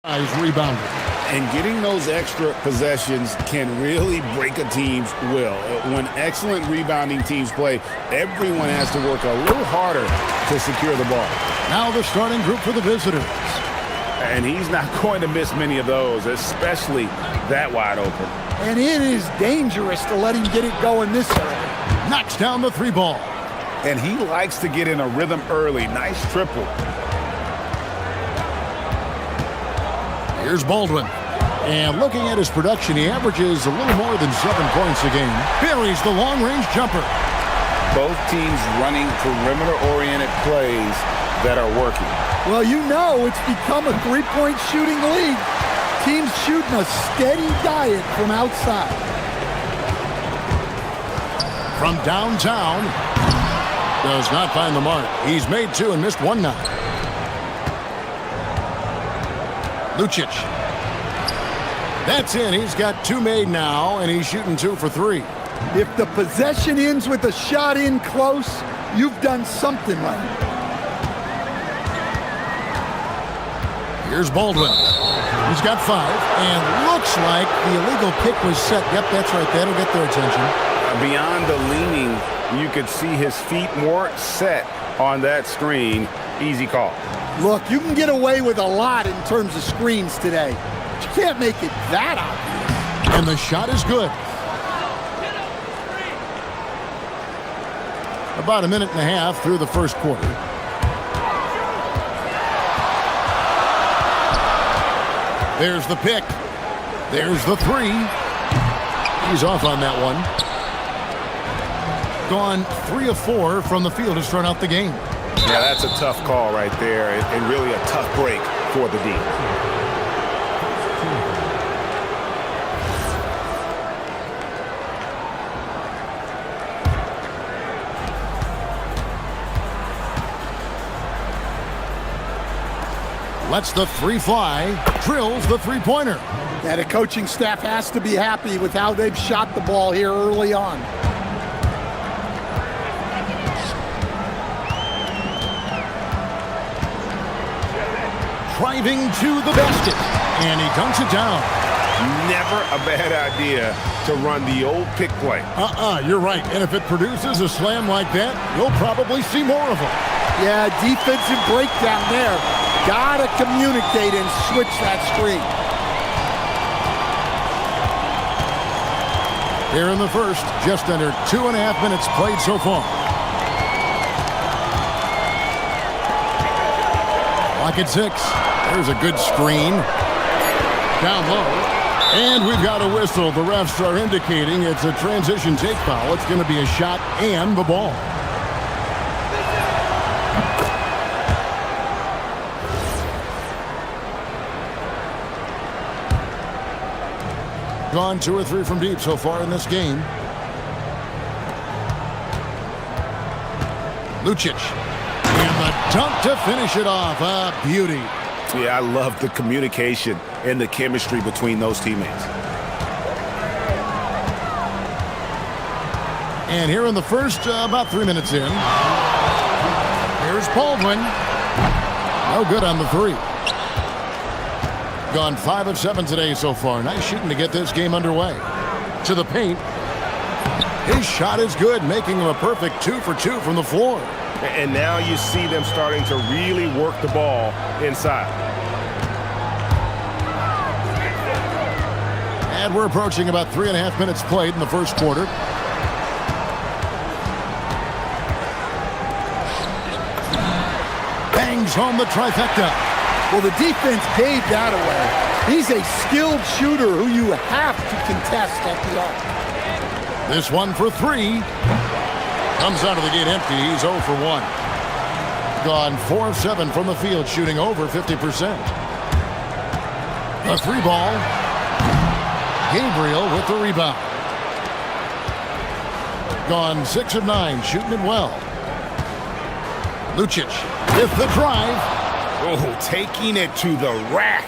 Is rebounded. And getting those extra possessions can really break a team's will. When excellent rebounding teams play, everyone has to work a little harder to secure the ball. Now the starting group for the visitors. And he's not going to miss many of those, especially that wide open. And it is dangerous to let him get it going this early. Knocks down the three ball. And he likes to get in a rhythm early. Nice triple. Here's Baldwin. And looking at his production, he averages a little more than 7 points a game. Buries the long-range jumper. Both teams running perimeter-oriented plays that are working. Well, you know it's become a three-point shooting league. Teams shooting a steady diet from outside. From downtown. Does not find the mark. He's made 2 and missed 1 now. Lucic. That's in. He's got 2 made now, and he's shooting 2 for 3. If the possession ends with a shot in close, you've done something right. Here's Baldwin. He's got 5, and looks like the illegal pick was set. Yep, that's right. That'll get their attention. Beyond the leaning, you could see his feet more set on that screen. Easy call. Look, you can get away with a lot in terms of screens today. But you can't make it that obvious. And the shot is good. About a minute and a half through the first quarter. There's the pick. There's the 3. He's off on that one. Gone 3 of 4 from the field to start out the game. Yeah, that's a tough call right there, and really a tough break for the D. Lets the 3 fly, drills the three-pointer. Yeah, the coaching staff has to be happy with how they've shot the ball here early on. Driving to the basket, and he dunks it down. Never a bad idea to run the old pick play. You're right. And if it produces a slam like that, you'll probably see more of them. Yeah, defensive breakdown there. Gotta communicate and switch that screen. Here in the first, just under 2.5 minutes played so far. Lock at 6. There's a good screen. Down low. And we've got a whistle. The refs are indicating it's a transition take foul. It's going to be a shot and the ball. Gone 2 or 3 from deep so far in this game. Lucic. And the dunk to finish it off. A beauty. Yeah, I love the communication and the chemistry between those teammates. And here in the first, about 3 minutes in. Here's Baldwin. No good on the 3. Gone 5 of 7 today so far. Nice shooting to get this game underway. To the paint. His shot is good, making him a perfect 2 for 2 from the floor. And now you see them starting to really work the ball inside. And we're approaching about 3.5 minutes played in the first quarter. Bangs home the trifecta. Well, the defense gave that away. He's a skilled shooter who you have to contest at the arc. This one for 3. Comes out of the gate empty. He's 0 for 1. Gone 4 of 7 from the field, shooting over 50%. A 3 ball. Gabriel with the rebound. Gone 6 of 9, shooting it well. Lucic with the drive. Oh, taking it to the rack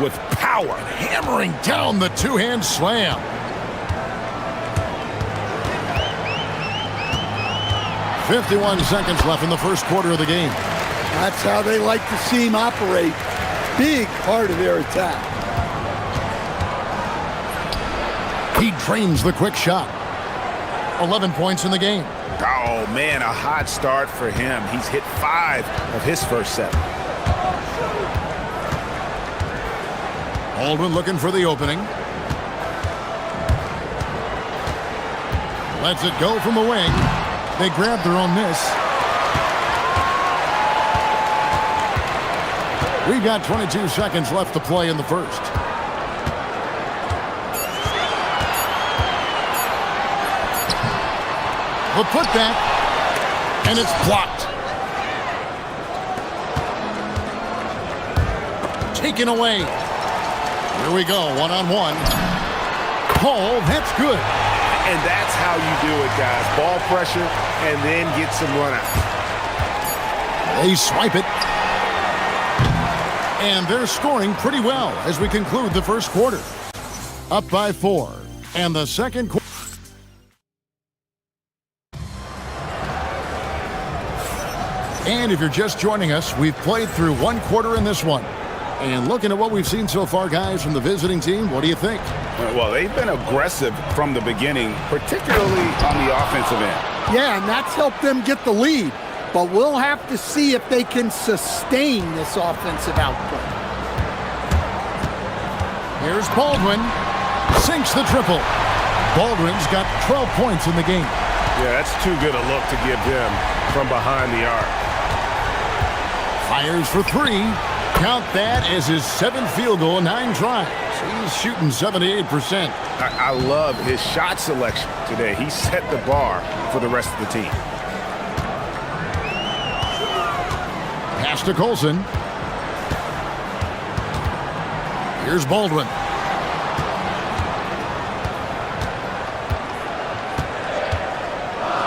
with power. Hammering down the 2-hand slam. .51 seconds left in the first quarter of the game. That's how they like to see him operate. big part of their attack. He drains the quick shot. 11 points in the game. Oh, man, a hot start for him. He's hit 5 of his first 7. Baldwin looking for the opening. Lets it go from the wing. They grab their own miss. We've got 22 seconds left to play in the first. The putback, and it's blocked. Taken away. Here we go, one-on-one. Oh, that's good. And that's how you do it, guys. Ball pressure and then get some runouts. They swipe it. And they're scoring pretty well as we conclude the first quarter. Up by 4. And the second quarter. And if you're just joining us, we've played through one quarter in this one. And looking at what we've seen so far, guys, from the visiting team, what do you think? Well, they've been aggressive from the beginning, particularly on the offensive end. Yeah, and that's helped them get the lead. But we'll have to see if they can sustain this offensive output. Here's Baldwin. Sinks the triple. Baldwin's got 12 points in the game. Yeah, that's too good a look to give them from behind the arc. Fires for 3. Count that as his 7th field goal in 9 tries. He's shooting 78%. I love his shot selection today. He set the bar for the rest of the team. Pass to Colson. Here's Baldwin.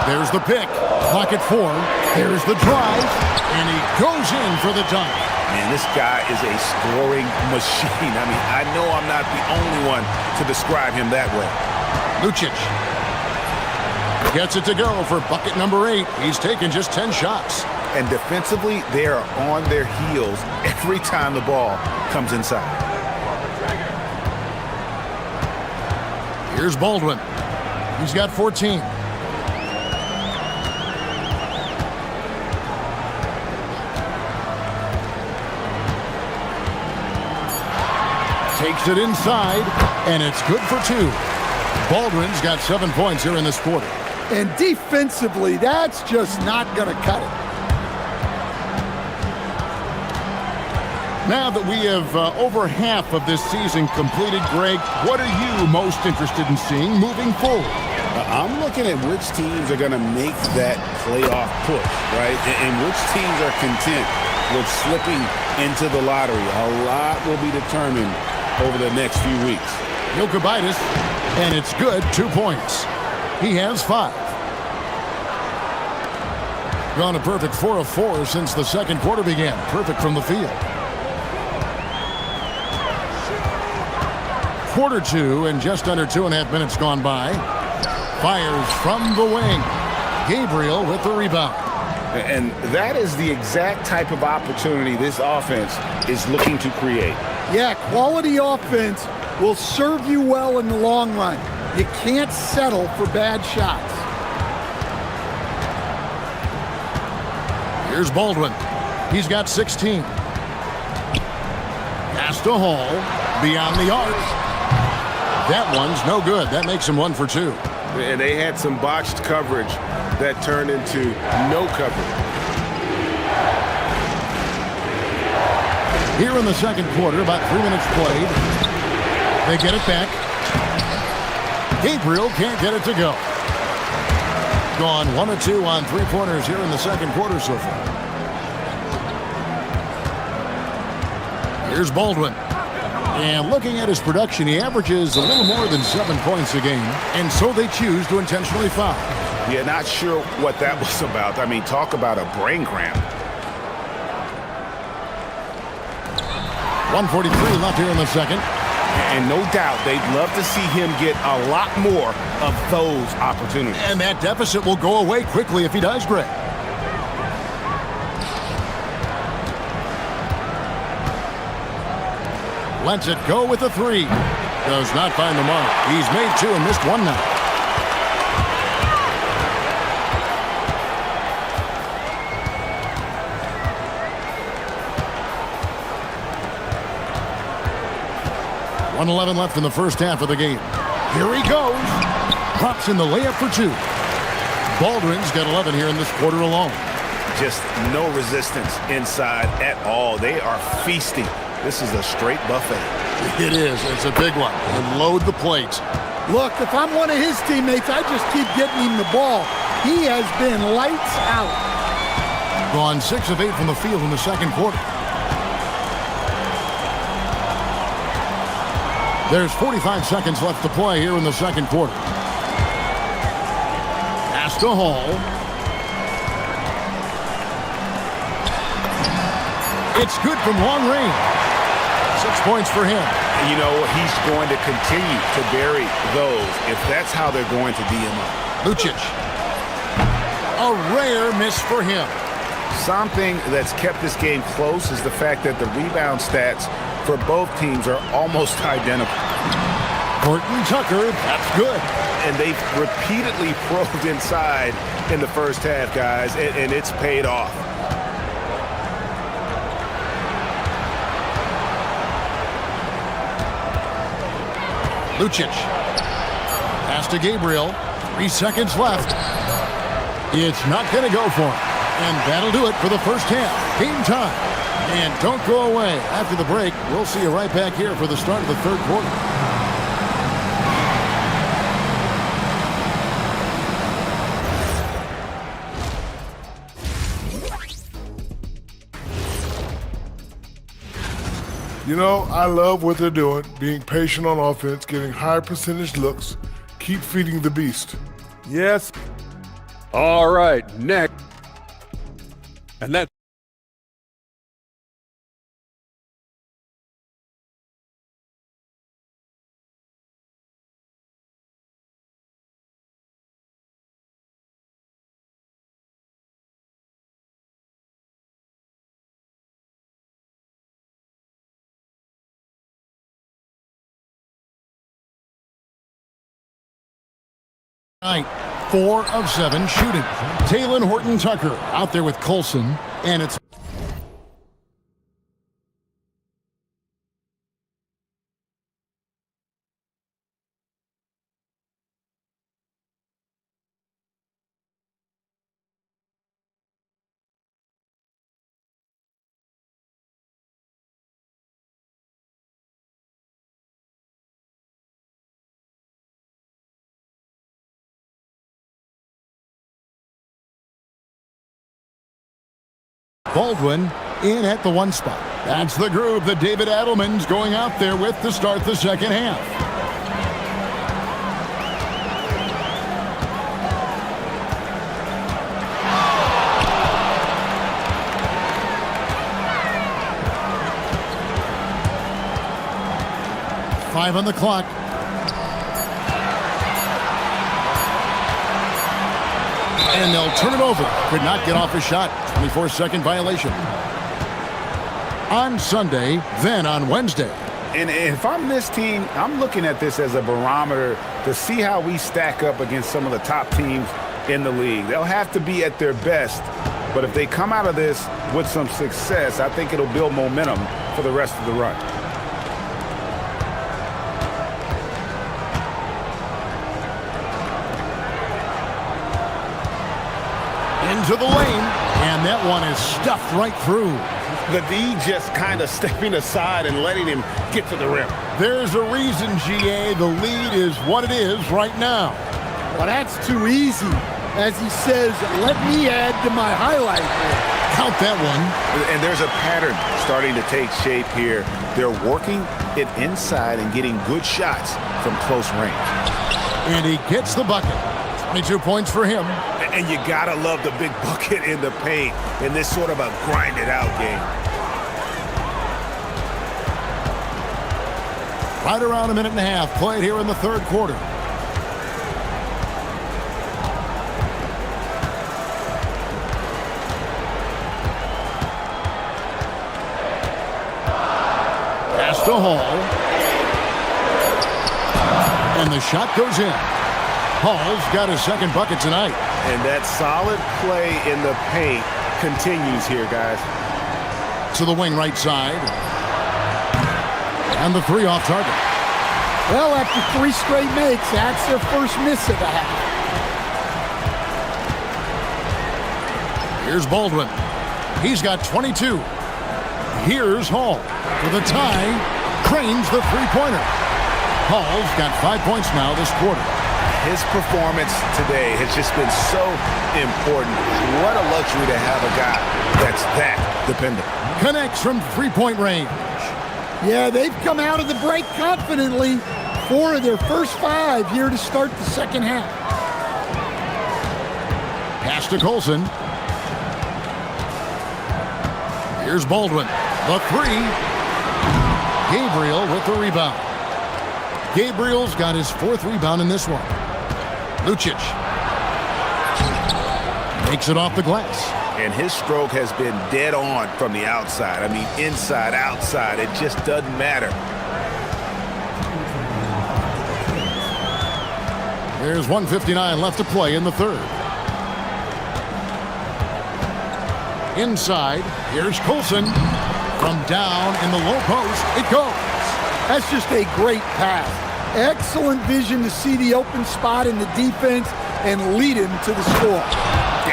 There's the pick. Clock at 4. There's the drive. And he goes in for the dunk. Man, this guy is a scoring machine. I mean, I know I'm not the only one to describe him that way. Lucic gets it to go for bucket number 8. He's taken just 10 shots. And defensively, they are on their heels every time the ball comes inside. Here's Baldwin. He's got 14. Takes it inside, and it's good for 2. Baldwin's got 7 points here in this quarter. And defensively, that's just not going to cut it. Now that we have over half of this season completed, Greg, what are you most interested in seeing moving forward? I'm looking at which teams are going to make that playoff push, right? And which teams are content with slipping into the lottery. A lot will be determined over the next few weeks. Jokic, and it's good, 2 points. He has 5. Gone a perfect 4 of 4 since the second quarter began. Perfect from the field. Quarter 2 and just under 2.5 minutes gone by. Fires from the wing. Gabriel with the rebound. And that is the exact type of opportunity this offense is looking to create. Yeah, quality offense will serve you well in the long run. You can't settle for bad shots. Here's Baldwin. He's got 16. Pass to Hall. Beyond the arc. That one's no good. That makes him 1 for 2. And they had some botched coverage that turned into no coverage. Here in the second quarter, about 3 minutes played. They get it back. Gabriel can't get it to go. Gone 1 of 2 on 3-pointers here in the second quarter so far. Here's Baldwin. And looking at his production, he averages a little more than 7 points a game. And so they choose to intentionally foul. Yeah, not sure what that was about. I mean, talk about a brain cramp. 1:43 left here in the second. And no doubt they'd love to see him get a lot more of those opportunities. And that deficit will go away quickly if he does, Greg. Lets it go with the three. Does not find the mark. He's made two and missed one now. .111 left in the first half of the game. Here he goes. Drops in the layup for two. Baldwin's got 11 here in this quarter alone. Just no resistance inside at all. They are feasting. This is a straight buffet. It is. It's a big one. And load the plate. Look, if I'm one of his teammates, I just keep getting him the ball. He has been lights out. Gone 6 of 8 from the field in the second quarter. There's 45 seconds left to play here in the second quarter. Pass to Hall. It's good from long range. 6 points for him. You know, he's going to continue to bury those if that's how they're going to DM up. Lucic. A rare miss for him. Something that's kept this game close is the fact that the rebound stats for both teams are almost identical. Horton Tucker, that's good. And they've repeatedly probed inside in the first half, guys, and it's paid off. Lucic. Pass to Gabriel. 3 seconds left. It's not going to go for him. And that'll do it for the first half. Game time. And don't go away. After the break, we'll see you right back here for the start of the third quarter. You know, I love what they're doing, being patient on offense, getting high percentage looks, keep feeding the beast. Yes. All right, next. And that. Right, 4 of 7 shooting. Taylor Horton Tucker out there with Colson, and it's Baldwin in at the 1 spot. That's the group that David Adelman's going out there with to start the second half. Five on the clock. And they'll turn it over. Could not get off a shot. 24-second violation. On Sunday, then on Wednesday. And if I'm this team, I'm looking at this as a barometer to see how we stack up against some of the top teams in the league. They'll have to be at their best, but if they come out of this with some success, I think it'll build momentum for the rest of the run. Into the lane, and that one is stuffed right through. The D just kind of stepping aside and letting him get to the rim. There's a reason, GA, the lead is what it is right now. Well, that's too easy. As he says, let me add to my highlight reel. Count that one. And there's a pattern starting to take shape here. They're working it inside and getting good shots from close range. And he gets the bucket. 22 points for him. And you gotta love the big bucket in the paint in this sort of a grinded-out game. Right around a minute and a half played here in the third quarter. Pass to Hall. And the shot goes in. Hall's got his second bucket tonight. And that solid play in the paint continues here, guys. To the wing right side. And the three off target. Well, after 3 straight makes, that's their first miss of the half. Here's Baldwin. He's got 22. Here's Hall for the tie. Cranes the three-pointer. Hall's got 5 points now this quarter. His performance today has just been so important. What a luxury to have a guy that's that dependent. Connects from three-point range. Yeah, they've come out of the break confidently. 4 of their first 5 here to start the second half. Pass to Colson. Here's Baldwin. The three. Gabriel with the rebound. Gabriel's got his 4th rebound in this one. Lucic makes it off the glass. And his stroke has been dead on from the outside. I mean, inside, outside, it just doesn't matter. There's 1:59 left to play in the third. Inside, here's Colson. From down in the low post, it goes. That's just a great pass. Excellent vision to see the open spot in the defense and lead him to the score.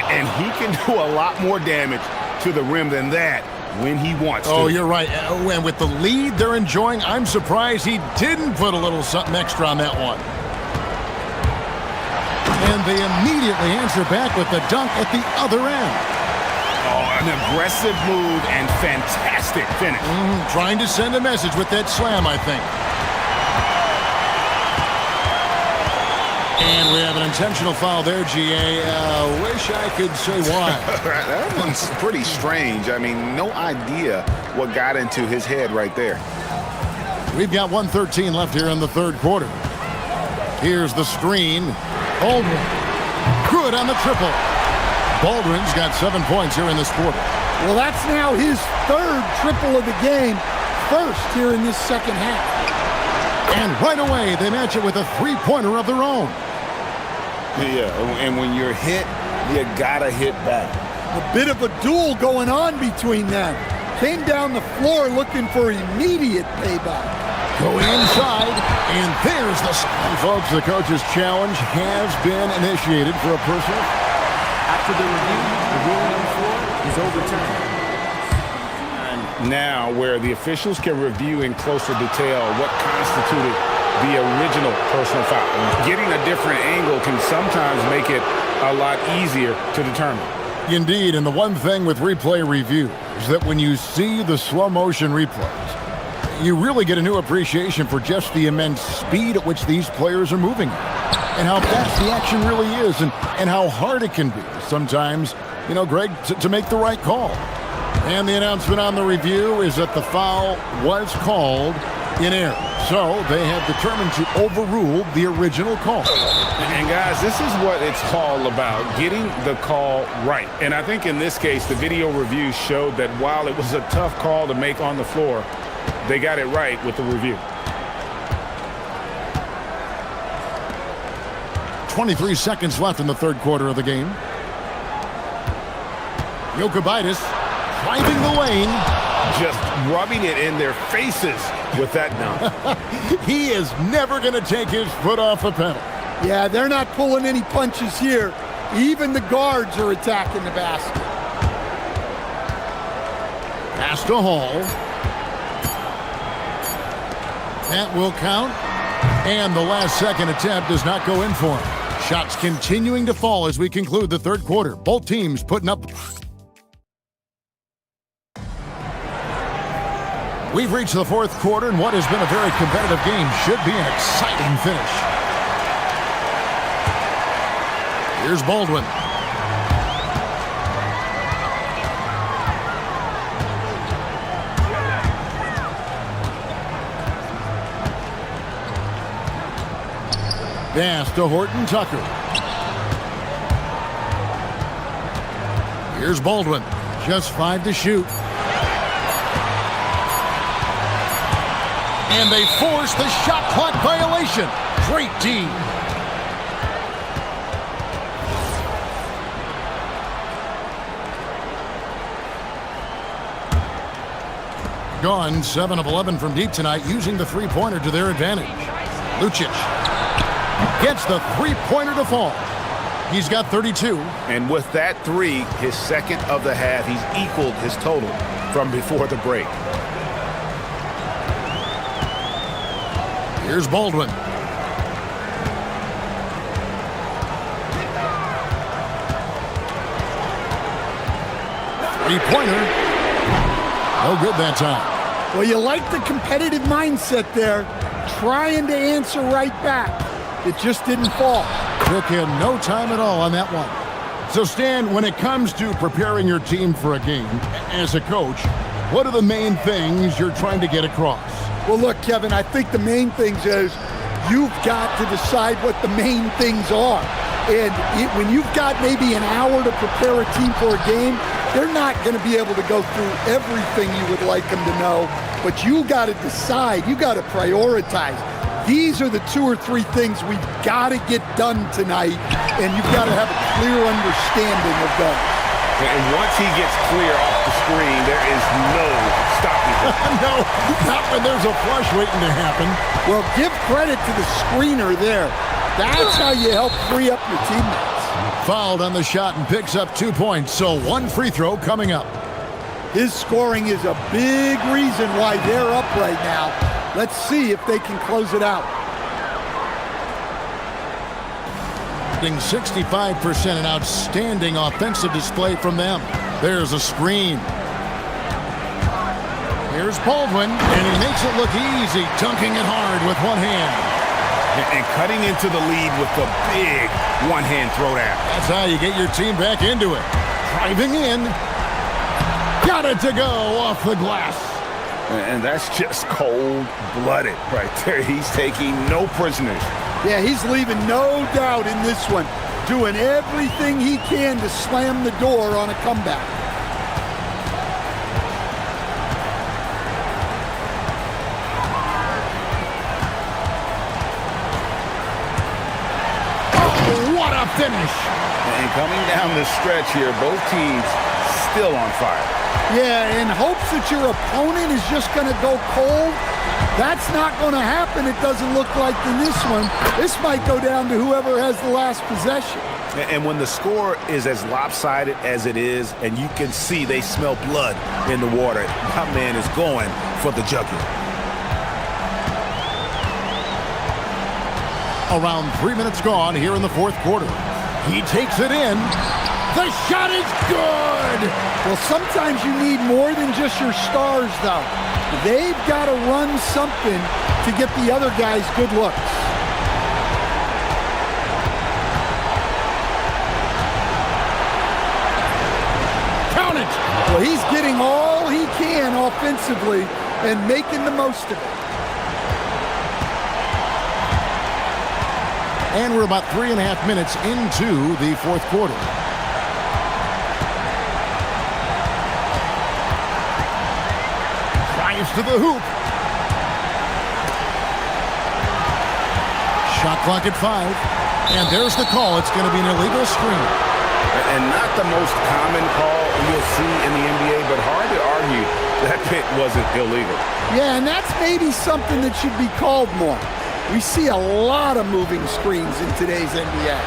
And he can do a lot more damage to the rim than that when he wants to. Oh, you're right. And with the lead they're enjoying, I'm surprised he didn't put a little something extra on that one. And they immediately answer back with the dunk at the other end. Oh, an aggressive move and fantastic finish. Trying to send a message with that slam, I think. And we have an intentional foul there, GA. Wish I could say why. That one's pretty strange. I mean, no idea what got into his head right there. We've got 1:13 left here in the third quarter. Here's the screen. Baldwin. Good on the triple. Baldwin's got 7 points here in this quarter. Well, that's now his 3rd triple of the game. First here in this second half. And right away, they match it with a three-pointer of their own. Yeah, and when you're hit, you gotta hit back. A bit of a duel going on between them. Came down the floor looking for immediate payback. Going inside, and there's the score. Folks, the coach's challenge has been initiated for a personal. After the review, the ruling on the floor is overturned. And now where the officials can review in closer detail what constituted the original personal foul. Getting a different angle can sometimes make it a lot easier to determine. Indeed, and the one thing with replay review is that when you see the slow motion replays, you really get a new appreciation for just the immense speed at which these players are moving and how fast the action really is and how hard it can be sometimes, you know, Greg, to make the right call. And the announcement on the review is that the foul was called in error. So they have determined to overrule the original call. And guys, this is what it's all about, getting the call right. And I think in this case, the video review showed that while it was a tough call to make on the floor, they got it right with the review. 23 seconds left in the third quarter of the game. Jokubaitis driving the lane. Just rubbing it in their faces with that dunk. He is never going to take his foot off the pedal. Yeah, they're not pulling any punches here. Even the guards are attacking the basket. Pass to Hall. That will count. And the last second attempt does not go in for him. Shots continuing to fall as we conclude the third quarter. Both teams putting up. We've reached the fourth quarter, and what has been a very competitive game should be an exciting finish. Here's Baldwin. Pass to Horton Tucker. Here's Baldwin. Just 5 to shoot. And they force the shot clock violation. Great D. Gone 7 of 11 from deep tonight, using the three-pointer to their advantage. Lucic gets the three-pointer to fall. He's got 32. And with that three, his second of the half, he's equaled his total from before the break. Here's Baldwin. Three-pointer. No good that time. Well, you like the competitive mindset there, trying to answer right back. It just didn't fall. Took him no time at all on that one. So, Stan, when it comes to preparing your team for a game, as a coach, what are the main things you're trying to get across? Well, look, Kevin, I think the main things is you've got to decide what the main things are. And when you've got maybe an hour to prepare a team for a game, they're not going to be able to go through everything you would like them to know. But you got to decide. You got to prioritize. These are the 2 or 3 things we've got to get done tonight, and you've got to have a clear understanding of those. And once he gets clear off the screen, there is no stopping him. No, not when there's a flush waiting to happen. Well, give credit to the screener there. That's how you help free up your teammates. Fouled on the shot and picks up 2 points, so 1 free throw coming up. His scoring is a big reason why they're up right now. Let's see if they can close it out. 65%, an outstanding offensive display from them. There's a screen. Here's Baldwin, and he makes it look easy, dunking it hard with one hand. And cutting into the lead with the big one-hand throwdown. That's how you get your team back into it. Driving in. Got it to go off the glass. And that's just cold-blooded right there. He's taking no prisoners. Yeah, he's leaving no doubt in this one. Doing everything he can to slam the door on a comeback. What a finish! And coming down the stretch here, both teams still on fire. Yeah, in hopes that your opponent is just going to go cold, that's not going to happen, it doesn't look like in this one. This might go down to whoever has the last possession. And when the score is as lopsided as it is, and you can see they smell blood in the water, that man is going for the jugular. Around 3 minutes gone here in the fourth quarter. He takes it in. The shot is good! Well, sometimes you need more than just your stars, though. They've got to run something to get the other guys good looks. Count it! Well, he's getting all he can offensively and making the most of it. And we're about 3.5 minutes into the fourth quarter. Drives to the hoop. Shot clock at 5. And there's the call. It's going to be an illegal screen. And not the most common call you'll see in the NBA, but hard to argue that pick wasn't illegal. Yeah, and that's maybe something that should be called more. We see a lot of moving screens in today's NBA.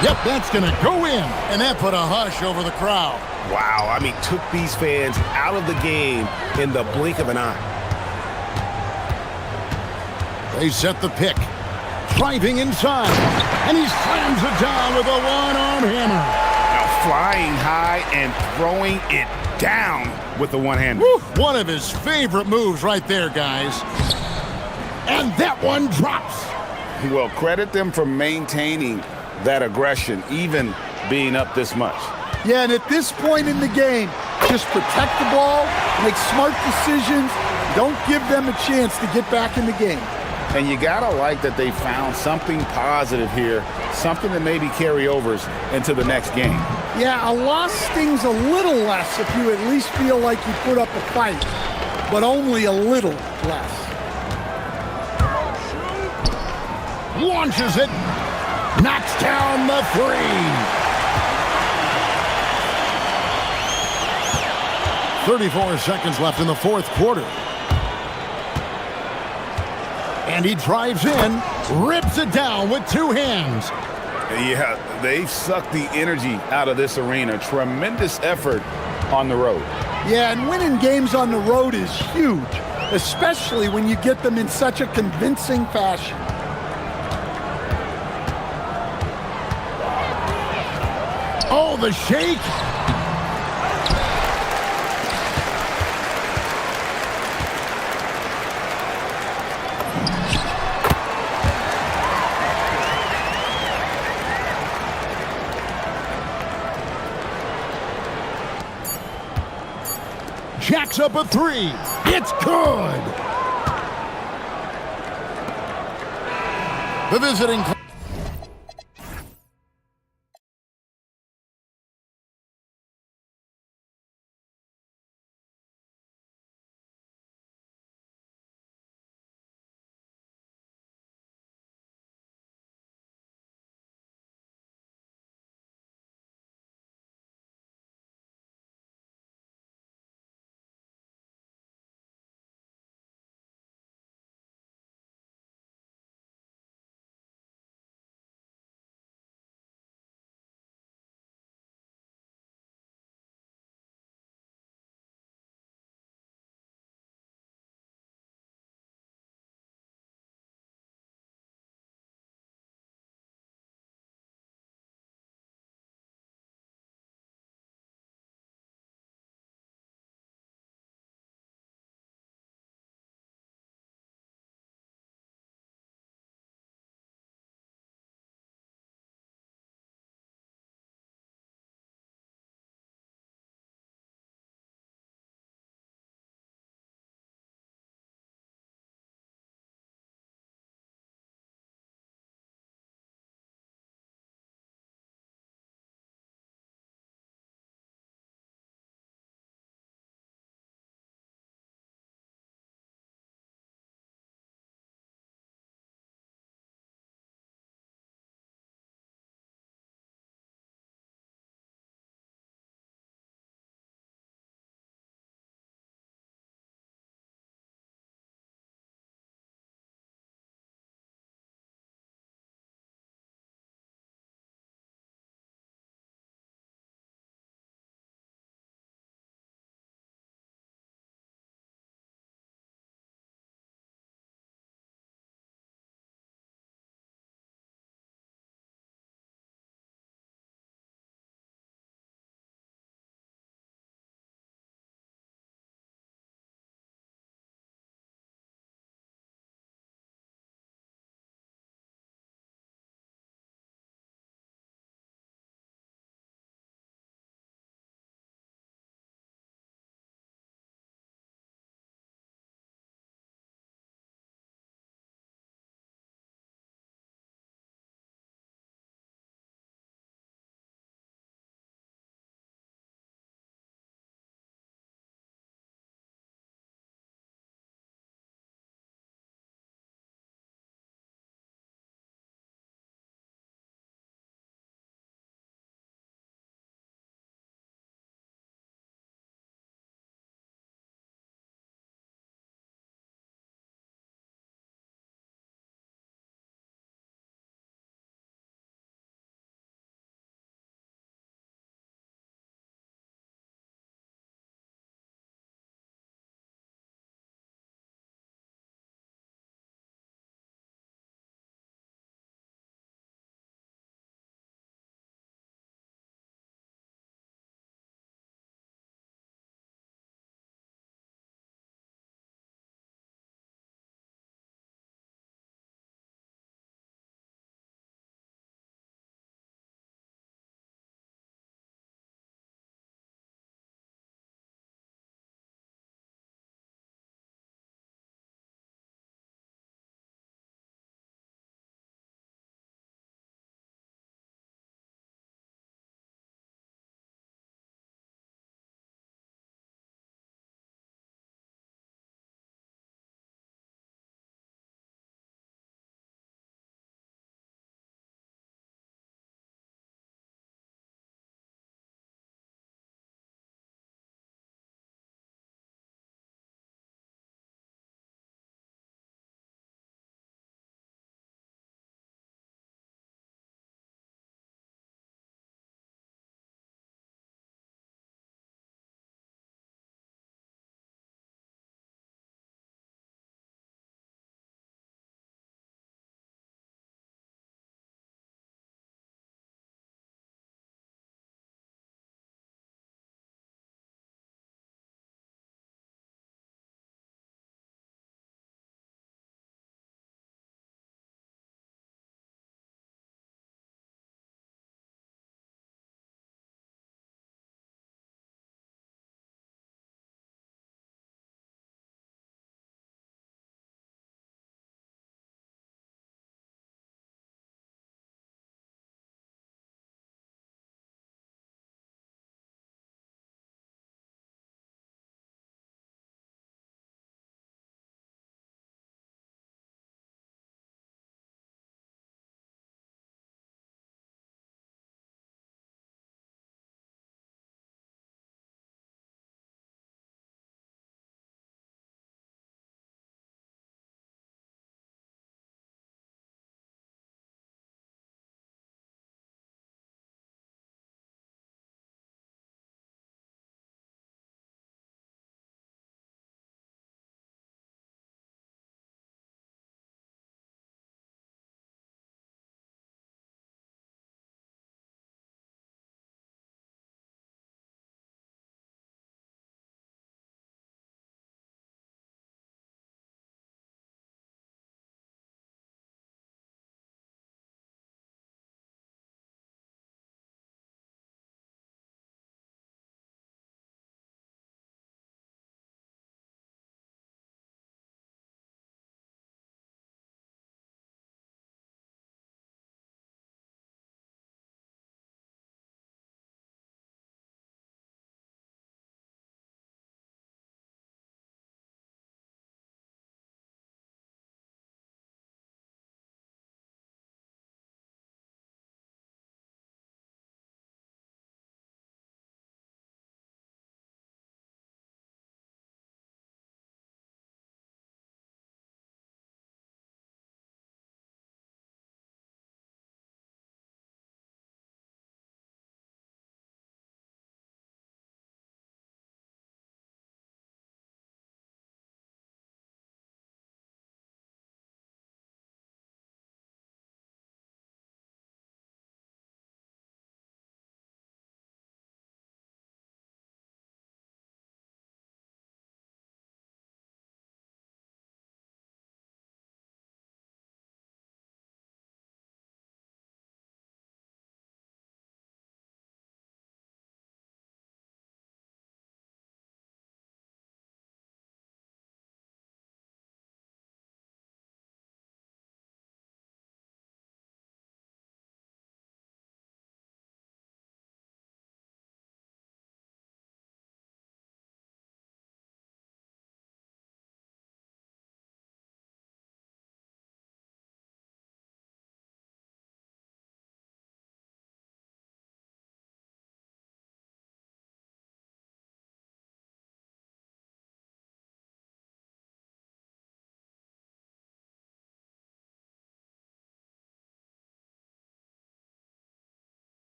Yep, that's going to go in. And that put a hush over the crowd. Wow, I mean, took these fans out of the game in the blink of an eye. They set the pick. Driving inside. And he slams it down with a one-arm hammer. Now flying high and throwing it down with the one hand. One of his favorite moves right there, guys. And that one drops. Well, credit them for maintaining that aggression, even being up this much. Yeah, and at this point in the game, just protect the ball, make smart decisions, don't give them a chance to get back in the game. And you gotta like that they found something positive here, something that maybe carry overs into the next game. Yeah, a loss stings a little less if you at least feel like you put up a fight, but only a little less. launches it, knocks down the three. 34 seconds left in the fourth quarter. And he drives in, rips it down with two hands. Yeah, they've sucked the energy out of this arena. Tremendous effort on the road. Yeah, and winning games on the road is huge, especially when you get them in such a convincing fashion. Oh, the shake. Jacks up a three. It's good. The visiting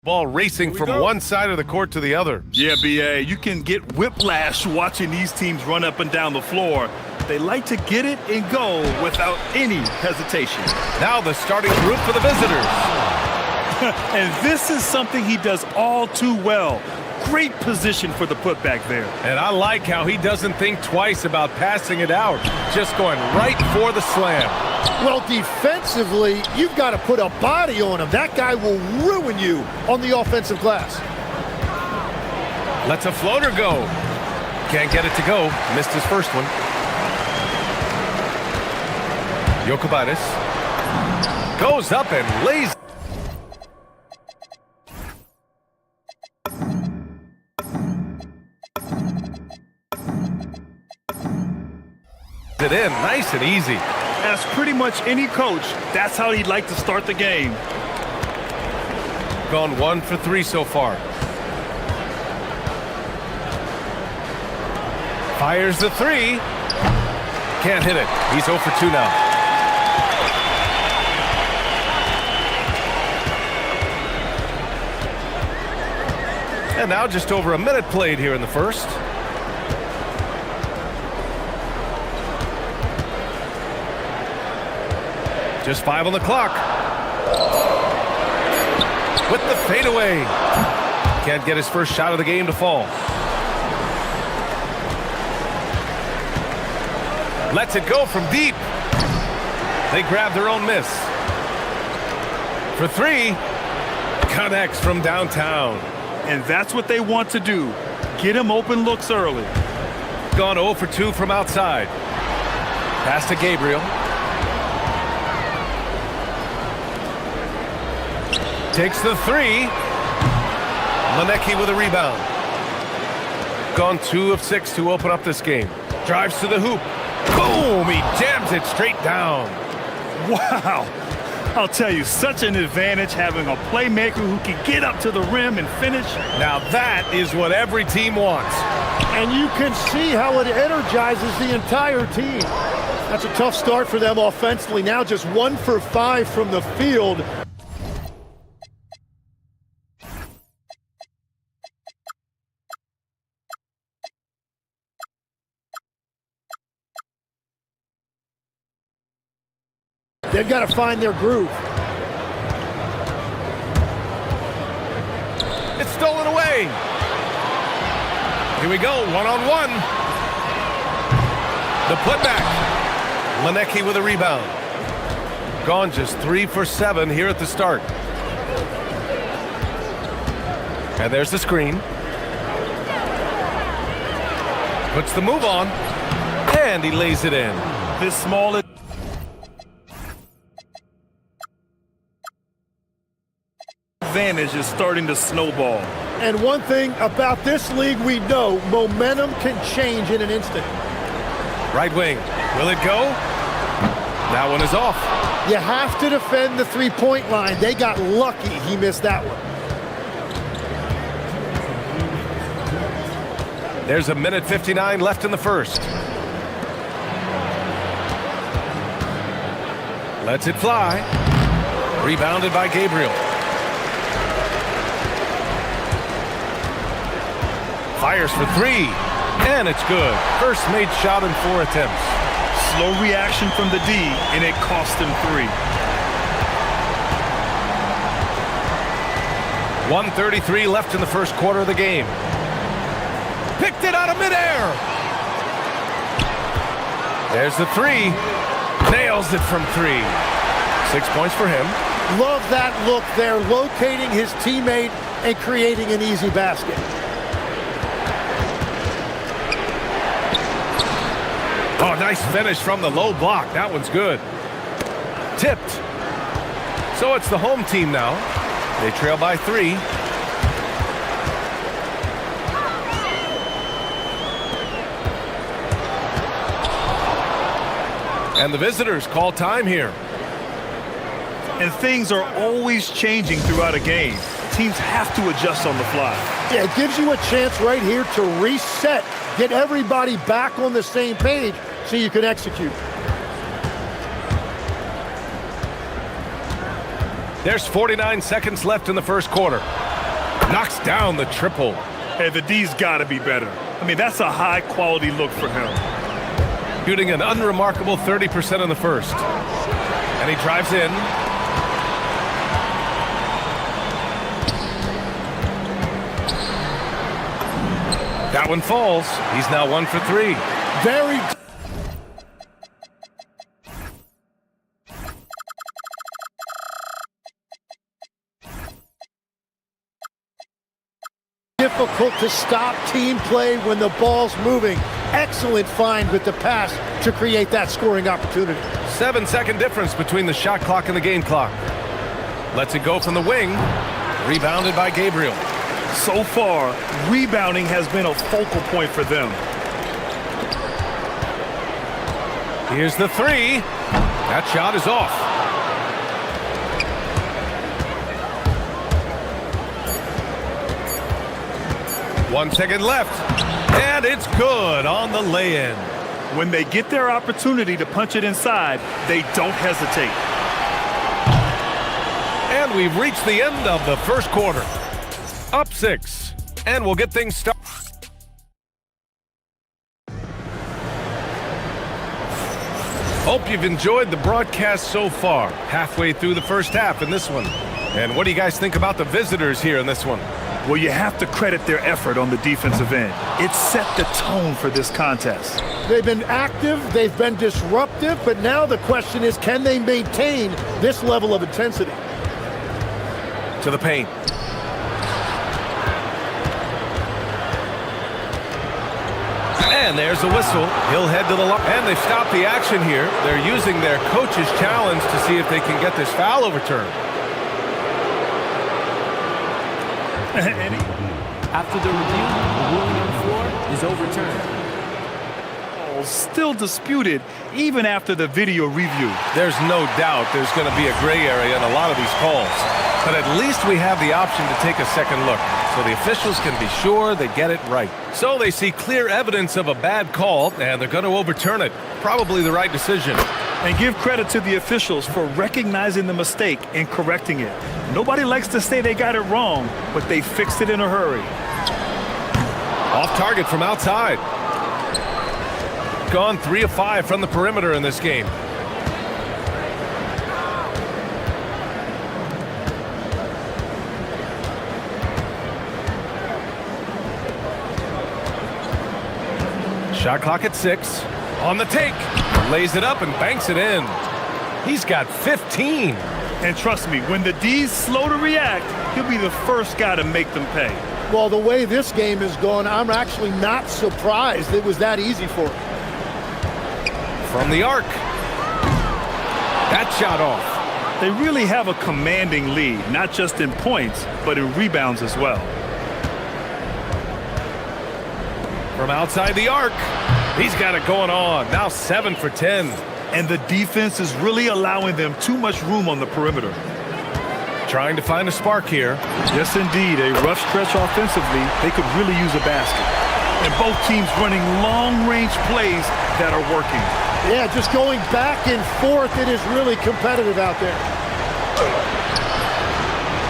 Ball racing from one side of the court to the other. Yeah, B.A., you can get whiplash watching these teams run up and down the floor. They like to get it and go without any hesitation. Now the starting group for the visitors. And this is something he does all too well. Great position for the putback there. And I like how he doesn't think twice about passing it out. Just going right for the slam. Well, defensively, you've got to put a body on him. That guy will ruin you on the offensive glass. Lets a floater go. Can't get it to go. Missed his first one. Jokubaitis goes up and lays it in, nice and easy. As pretty much any coach, that's how he'd like to start the game. Gone 1 for 3 so far. Fires the 3. Can't hit it. He's 0 for 2 now. And now just over a minute played here in the first. Just 5 on the clock. With the fadeaway. Can't get his first shot of the game to fall. Lets it go from deep. They grab their own miss. For 3. Connects from downtown. And that's what they want to do. Get him open looks early. Gone 0 for 2 from outside. Pass to Gabriel. Takes the 3. Manecki with a rebound. Gone 2 of 6 to open up this game. Drives to the hoop. Boom! He jams it straight down. Wow! I'll tell you, such an advantage having a playmaker who can get up to the rim and finish. Now that is what every team wants. And you can see how it energizes the entire team. That's a tough start for them offensively. Now just 1 for 5 from the field. They've got to find their groove. It's stolen away. Here we go, one-on-one. The putback. Manecki with a rebound. Gone just 3 for 7 here at the start. And there's the screen. Puts the move on. And he lays it in. This small advantage is starting to snowball. And one thing about this league we know, momentum can change in an instant. Right wing. Will it go? That one is off. You have to defend the three-point line. They got lucky he missed that one. There's a minute 59 left in the first. Lets it fly. Rebounded by Gabriel. Fires for 3, and it's good. First made shot in 4 attempts. Slow reaction from the D, and it cost him 3. 1:33 left in the first quarter of the game. Picked it out of midair. There's the 3. Nails it from 3. 6 points for him. Love that look there, locating his teammate and creating an easy basket. Oh, nice finish from the low block. That one's good. Tipped. So it's the home team now. They trail by 3. And the visitors call time here. And things are always changing throughout a game. Teams have to adjust on the fly. Yeah, it gives you a chance right here to reset, get everybody back on the same page so you can execute. There's 49 seconds left in the first quarter. Knocks down the triple. Hey, the D's got to be better. I mean, that's a high-quality look for him. Shooting an unremarkable 30% in the first. And he drives in. That one falls. He's now 1 for 3. Very difficult to stop team play when the ball's moving. Excellent find with the pass to create that scoring opportunity. 7-second difference between the shot clock and the game clock. Lets it go from the wing. Rebounded by Gabriel. So far, rebounding has been a focal point for them. Here's the three. That shot is off. One second left. And it's good on the lay-in. When they get their opportunity to punch it inside, they don't hesitate. And we've reached the end of the first quarter. Up 6. And we'll get things started. Hope you've enjoyed the broadcast so far. Halfway through the first half in this one. And what do you guys think about the visitors here in this one? Well, you have to credit their effort on the defensive end. It set the tone for this contest. They've been active, they've been disruptive, but now the question is, can they maintain this level of intensity? To the paint. And there's the whistle. He'll head to the line. And they've stopped the action here. They're using their coach's challenge to see if they can get this foul overturned. After the review, the ruling on the floor is overturned. Still disputed even after the video review. There's no doubt there's going to be a gray area in a lot of these calls. But at least we have the option to take a second look, so the officials can be sure they get it right. So they see clear evidence of a bad call, and they're going to overturn it. Probably the right decision. And give credit to the officials for recognizing the mistake and correcting it. Nobody likes to say they got it wrong, but they fixed it in a hurry. Off target from outside. Gone 3 of 5 from the perimeter in this game. Shot clock at 6. On the take. Lays it up and banks it in. He's got 15. And trust me, when the D's slow to react, he'll be the first guy to make them pay. Well, the way this game is going, I'm actually not surprised it was that easy for him. From the arc. That shot off. They really have a commanding lead, not just in points, but in rebounds as well. From outside the arc. He's got it going on. Now 7 for 10. And the defense is really allowing them too much room on the perimeter. Trying to find a spark here. Yes, indeed. A rough stretch offensively. They could really use a basket. And both teams running long-range plays that are working. Yeah, just going back and forth. It is really competitive out there.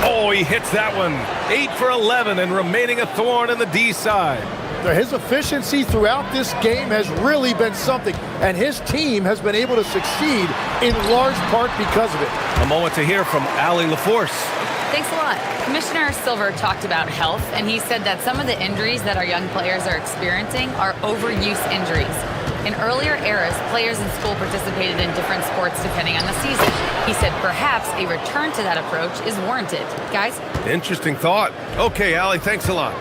Oh, he hits that one. 8 for 11 and remaining a thorn in the D side. His efficiency throughout this game has really been something, and his team has been able to succeed in large part because of it. A moment to hear from Allie LaForce. Thanks a lot. Commissioner Silver talked about health, and he said that some of the injuries that our young players are experiencing are overuse injuries. In earlier eras, players in school participated in different sports depending on the season. He said perhaps a return to that approach is warranted. Guys? Interesting thought. Okay, Allie, thanks a lot.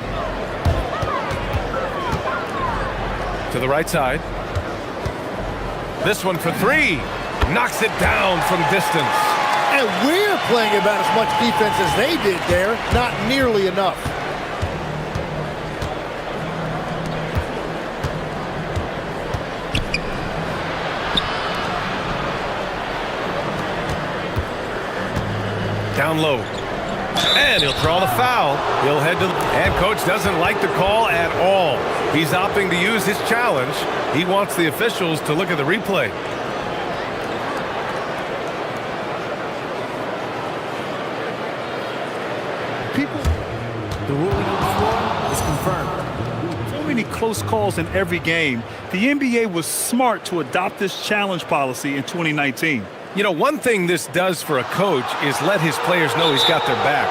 To the right side. This one for 3. Knocks it down from distance. And we're playing about as much defense as they did there. Not nearly enough. Down low. And he'll draw the foul. He'll head to the... And coach doesn't like the call at all. He's opting to use his challenge. He wants the officials to look at the replay. The ruling on the floor is confirmed. So many close calls in every game. The NBA was smart to adopt this challenge policy in 2019. You know, one thing this does for a coach is let his players know he's got their back.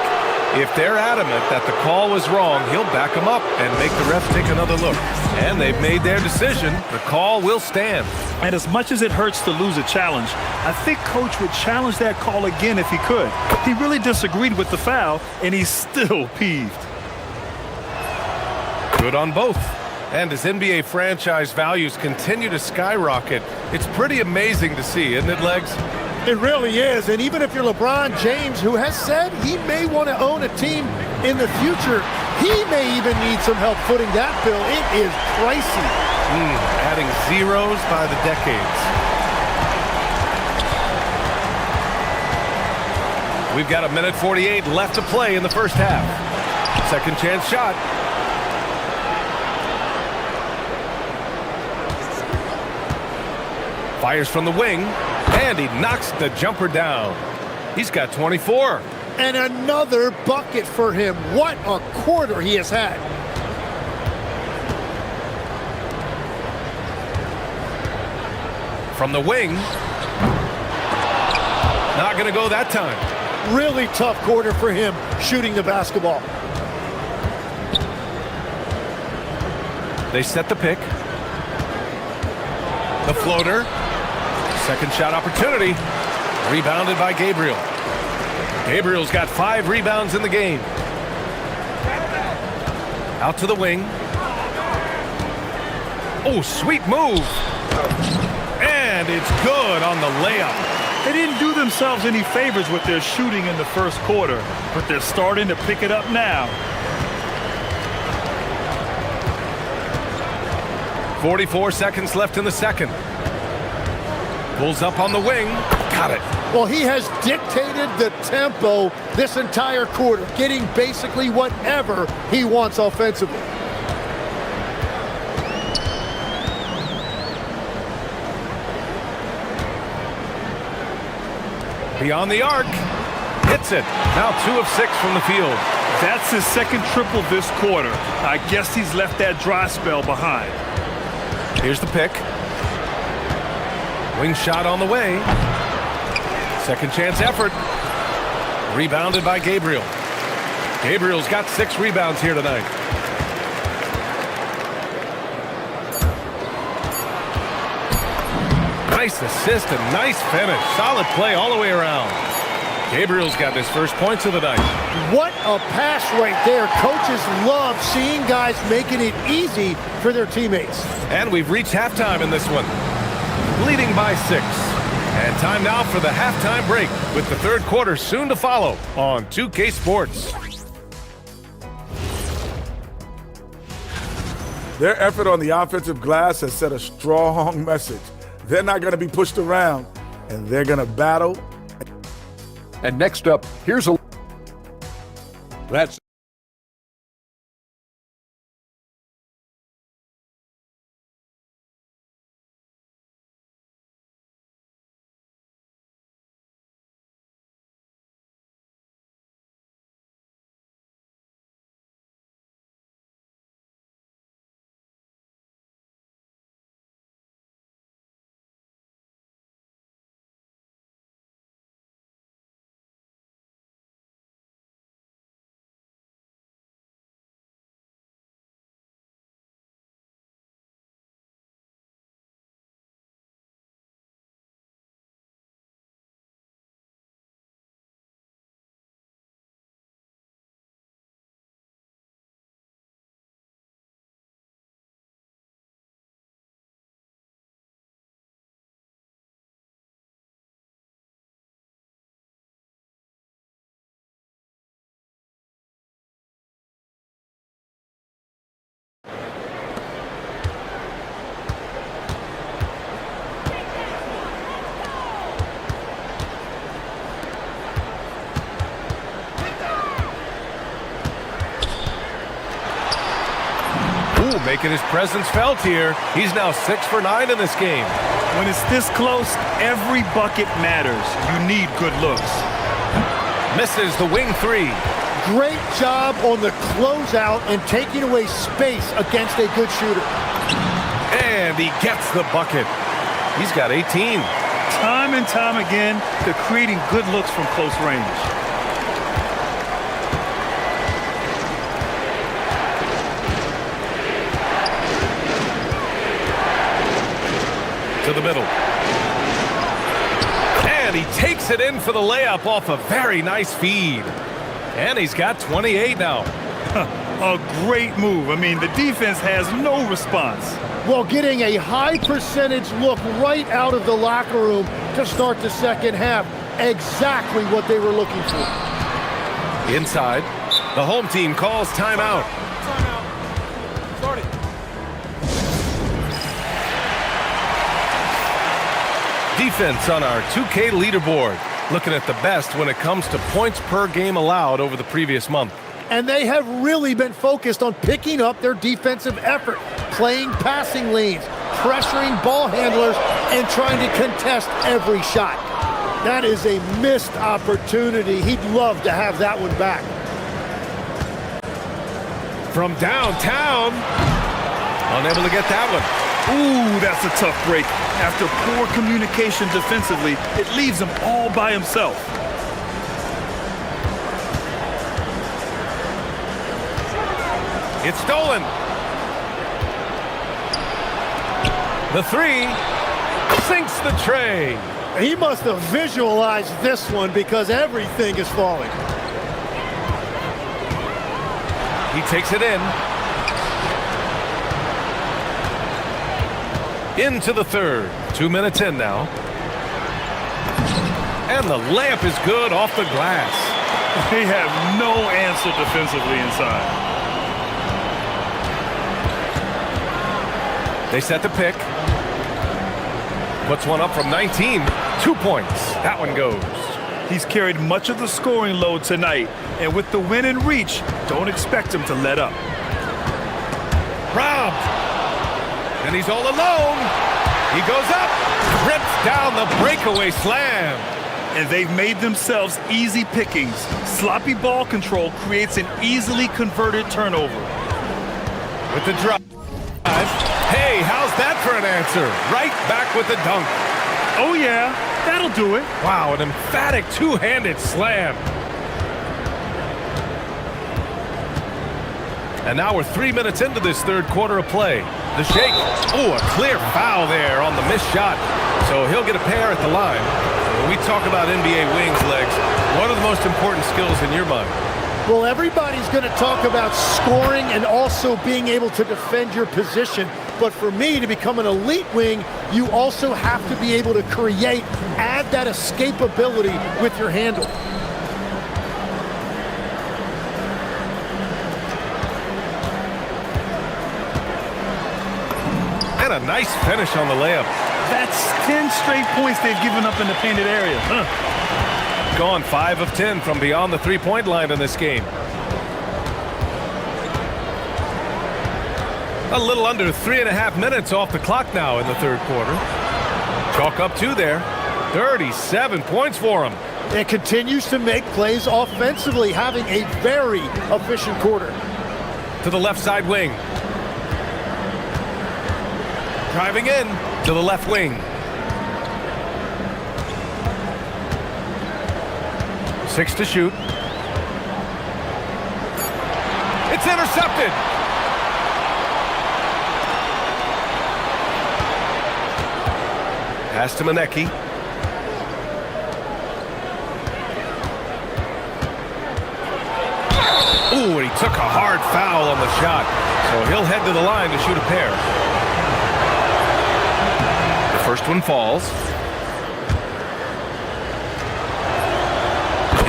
If they're adamant that the call was wrong, he'll back them up and make the ref take another look. And they've made their decision. The call will stand. And as much as it hurts to lose a challenge, I think Coach would challenge that call again if he could. He really disagreed with the foul, and he's still peeved. Good on both. And as NBA franchise values continue to skyrocket, it's pretty amazing to see, isn't it, Legs? It really is, and even if you're LeBron James, who has said he may want to own a team in the future, he may even need some help footing that bill. It is pricey. Adding zeros by the decades. We've got 1:48 left to play in the first half. Second chance shot. Fires from the wing, and he knocks the jumper down. He's got 24. And another bucket for him. What a quarter he has had. From the wing. Not going to go that time. Really tough quarter for him shooting the basketball. They set the pick. The floater. Second shot opportunity. Rebounded by Gabriel. Gabriel's got 5 rebounds in the game. Out to the wing. Oh, sweet move. And it's good on the layup. They didn't do themselves any favors with their shooting in the first quarter, but they're starting to pick it up now. 44 seconds left in the second. Pulls up on the wing. Got it. Well, he has dictated the tempo this entire quarter, getting basically whatever he wants offensively. Beyond the arc. Hits it. Now 2 of 6 from the field. That's his second triple this quarter. I guess he's left that dry spell behind. Here's the pick. Wing shot on the way. Second chance effort. Rebounded by Gabriel. Gabriel's got 6 rebounds here tonight. Nice assist and nice finish. Solid play all the way around. Gabriel's got his first points of the night. What a pass right there. Coaches love seeing guys making it easy for their teammates. And we've reached halftime in this one. Leading by 6. And time now for the halftime break, with the third quarter soon to follow on 2K Sports. Their effort on the offensive glass has set a strong message. They're not going to be pushed around, and they're going to battle. And next up, here's a... That's... Making his presence felt here. He's now 6 for 9 in this game. When it's this close, every bucket matters. You need good looks. Misses the wing 3. Great job on the closeout and taking away space against a good shooter. And he gets the bucket. He's got 18. Time and time again, they're creating good looks from close range. To the middle. And he takes it in for the layup off a very nice feed. And he's got 28 now. A great move. I mean, the defense has no response. Well, getting a high percentage look right out of the locker room to start the second half. Exactly what they were looking for. Inside, the home team calls timeout. Defense on our 2K leaderboard. Looking at the best when it comes to points per game allowed over the previous month. And they have really been focused on picking up their defensive effort, playing passing lanes, pressuring ball handlers, and trying to contest every shot. That is a missed opportunity. He'd love to have that one back. From downtown, unable to get that one. Ooh, that's a tough break. After poor communication defensively, it leaves him all by himself. It's stolen. The three sinks the tray. He must have visualized this one because everything is falling. He takes it in. Into the third. 2 minutes in now. And the layup is good off the glass. They have no answer defensively inside. They set the pick. Puts one up from 19. 2 points. That one goes. He's carried much of the scoring load tonight, and with the win in reach, don't expect him to let up. Robbed. And he's all alone. He goes up. Rips down the breakaway slam. And they've made themselves easy pickings. Sloppy ball control creates an easily converted turnover. With the drive. Hey, how's that for an answer? Right back with the dunk. Oh yeah, that'll do it. Wow, an emphatic two-handed slam. And now we're 3 minutes into this third quarter of play. The shake. Oh, a clear foul there on the missed shot. So he'll get a pair at the line. When we talk about NBA wings, Legs, what are the most important skills in your mind? Well, everybody's going to talk about scoring and also being able to defend your position. But for me, to become an elite wing, you also have to be able to create, add that escapability with your handle. And a nice finish on the layup. That's 10 straight points they've given up in the painted area. Gone 5 of 10 from beyond the three-point line in this game. A little under 3.5 minutes off the clock now in the third quarter. Chalk up 2 there. 37 points for him. And continues to make plays offensively, having a very efficient quarter. To the left side wing. Driving in to the left wing. 6 to shoot. It's intercepted. Pass to Manecki. Ooh, and he took a hard foul on the shot. So he'll head to the line to shoot a pair. The first one falls.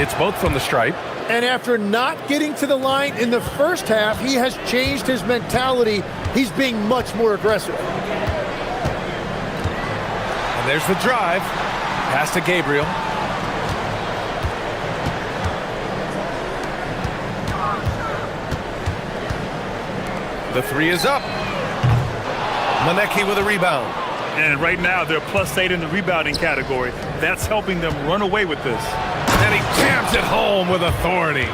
It's both from the stripe. And after not getting to the line in the first half, he has changed his mentality. He's being much more aggressive. And there's the drive. Pass to Gabriel. The three is up. Manecki with a rebound. And right now, they're +8 in the rebounding category. That's helping them run away with this. And he jams it home with authority.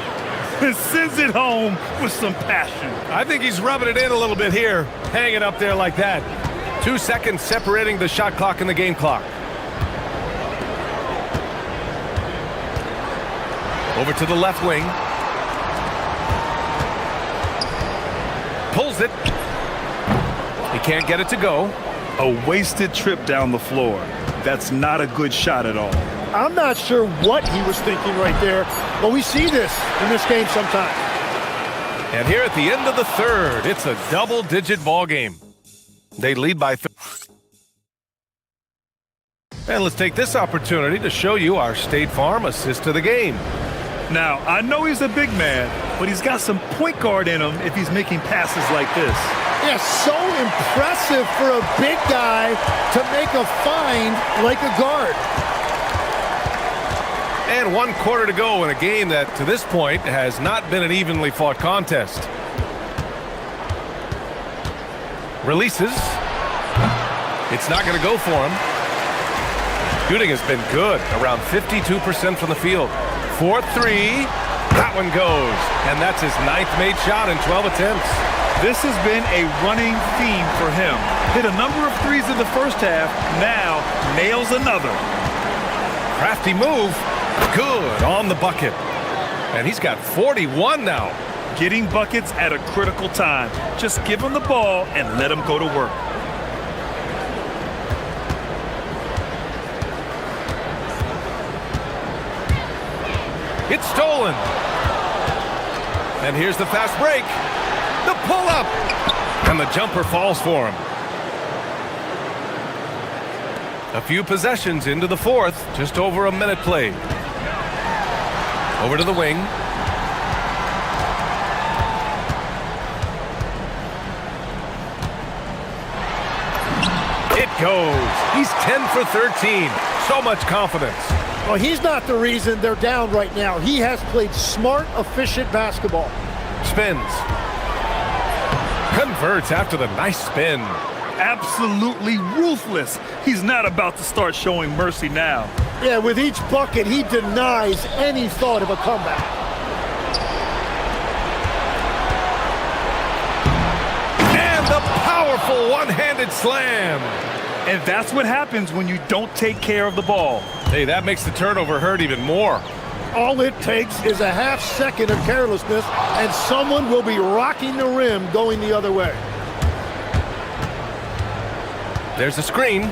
and sends it home with some passion. I think he's rubbing it in a little bit here, hanging up there like that. 2 seconds separating the shot clock and the game clock. Over to the left wing. Pulls it. He can't get it to go. A wasted trip down the floor. That's not a good shot at all. I'm not sure what he was thinking right there, but we see this in this game sometimes. And here at the end of the third, it's a double-digit ball game. They lead by 3. And let's take this opportunity to show you our State Farm assist to the game. Now, I know he's a big man, but he's got some point guard in him if he's making passes like this. Yeah, so impressive for a big guy to make a find like a guard. And 1 quarter to go in a game that, to this point, has not been an evenly fought contest. Releases. It's not going to go for him. Shooting has been good, around 52% from the field. 4-3. That one goes. And that's his 9th made shot in 12 attempts. This has been a running theme for him. Hit a number of threes in the first half, now nails another. Crafty move. Good on the bucket. And he's got 41 now. Getting buckets at a critical time. Just give him the ball and let him go to work. It's stolen. And here's the fast break. The pull-up. And the jumper falls for him. A few possessions into the fourth. Just over a minute played. Over to the wing. It goes. He's 10 for 13. So much confidence. Well, he's not the reason they're down right now. He has played smart, efficient basketball. Spins. Converts after the nice spin. Absolutely ruthless. He's not about to start showing mercy now. Yeah, with each bucket, he denies any thought of a comeback. And the powerful one-handed slam. And that's what happens when you don't take care of the ball. Hey, that makes the turnover hurt even more. All it takes is a half second of carelessness, and someone will be rocking the rim going the other way. There's a screen.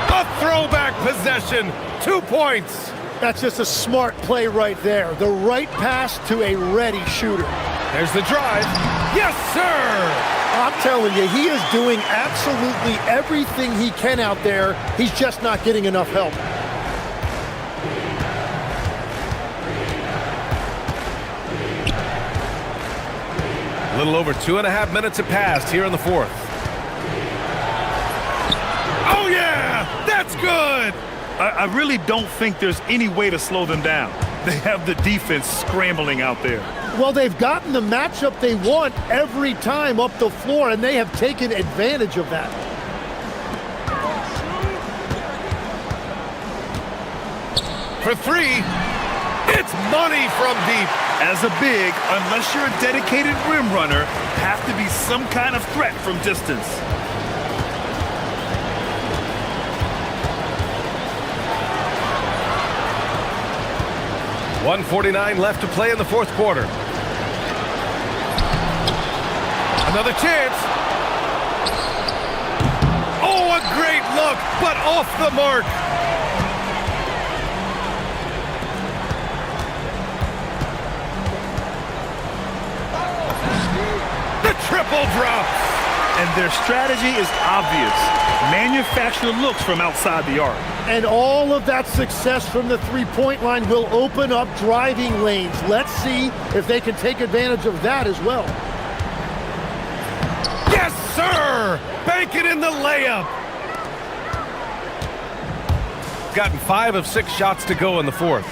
A throwback possession. 2 points. That's just a smart play right there. The right pass to a ready shooter. There's the drive. Yes, sir! I'm telling you, he is doing absolutely everything he can out there. He's just not getting enough help. A little over 2.5 minutes have passed here in the fourth. Oh, yeah! That's good! I really don't think there's any way to slow them down. They have the defense scrambling out there. Well, they've gotten the matchup they want every time up the floor, and they have taken advantage of that. For 3, it's money from deep. As a big, unless you're a dedicated rim runner, have to be some kind of threat from distance. .149 left to play in the fourth quarter. Another chance. Oh, a great look, but off the mark. The triple drops. And their strategy is obvious. Manufacture looks from outside the arc. And all of that success from the three-point line will open up driving lanes. Let's see if they can take advantage of that as well. Yes, sir! Bank it in the layup. Gotten 5 of 6 shots to go in the fourth.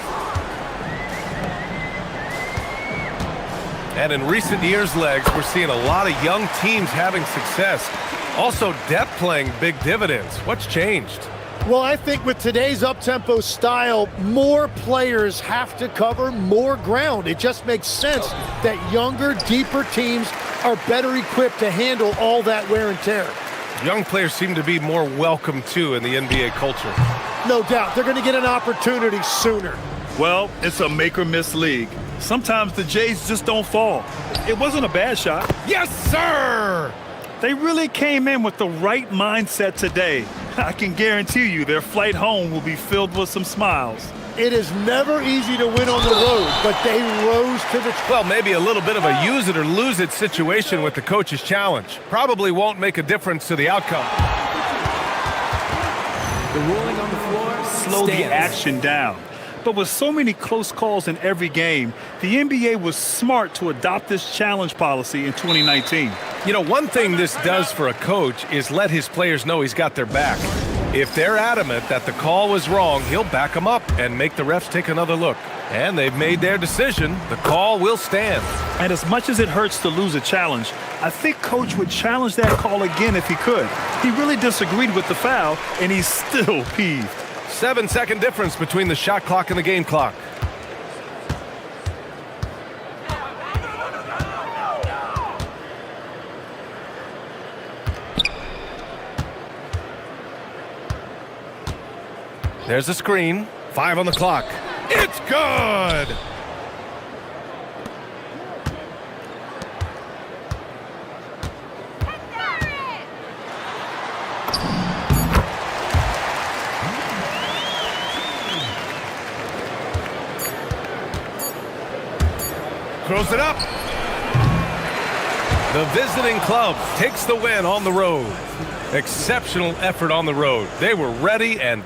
And in recent years, Legs, we're seeing a lot of young teams having success. Also, depth playing big dividends. What's changed? Well, I think with today's up-tempo style, more players have to cover more ground. It just makes sense that younger, deeper teams are better equipped to handle all that wear and tear. Young players seem to be more welcome, too, in the NBA culture. No doubt. They're going to get an opportunity sooner. Well, it's a make-or-miss league. Sometimes the Jays just don't fall. It wasn't a bad shot. Yes, sir! They really came in with the right mindset today. I can guarantee you their flight home will be filled with some smiles. It is never easy to win on the road, but they rose to the... Well, maybe a little bit of a use it or lose it situation with the coach's challenge. Probably won't make a difference to the outcome. The ruling on the floor Slow the action down. But with so many close calls in every game, the NBA was smart to adopt this challenge policy in 2019. You know, one thing this does for a coach is let his players know he's got their back. If they're adamant that the call was wrong, he'll back them up and make the refs take another look. And they've made their decision. The call will stand. And as much as it hurts to lose a challenge, I think Coach would challenge that call again if he could. He really disagreed with the foul, and he's still peeved. 7-second difference between the shot clock and the game clock. There's a screen. 5 on the clock. It's good! Throws it up. The visiting club takes the win on the road. Exceptional effort on the road. They were ready and...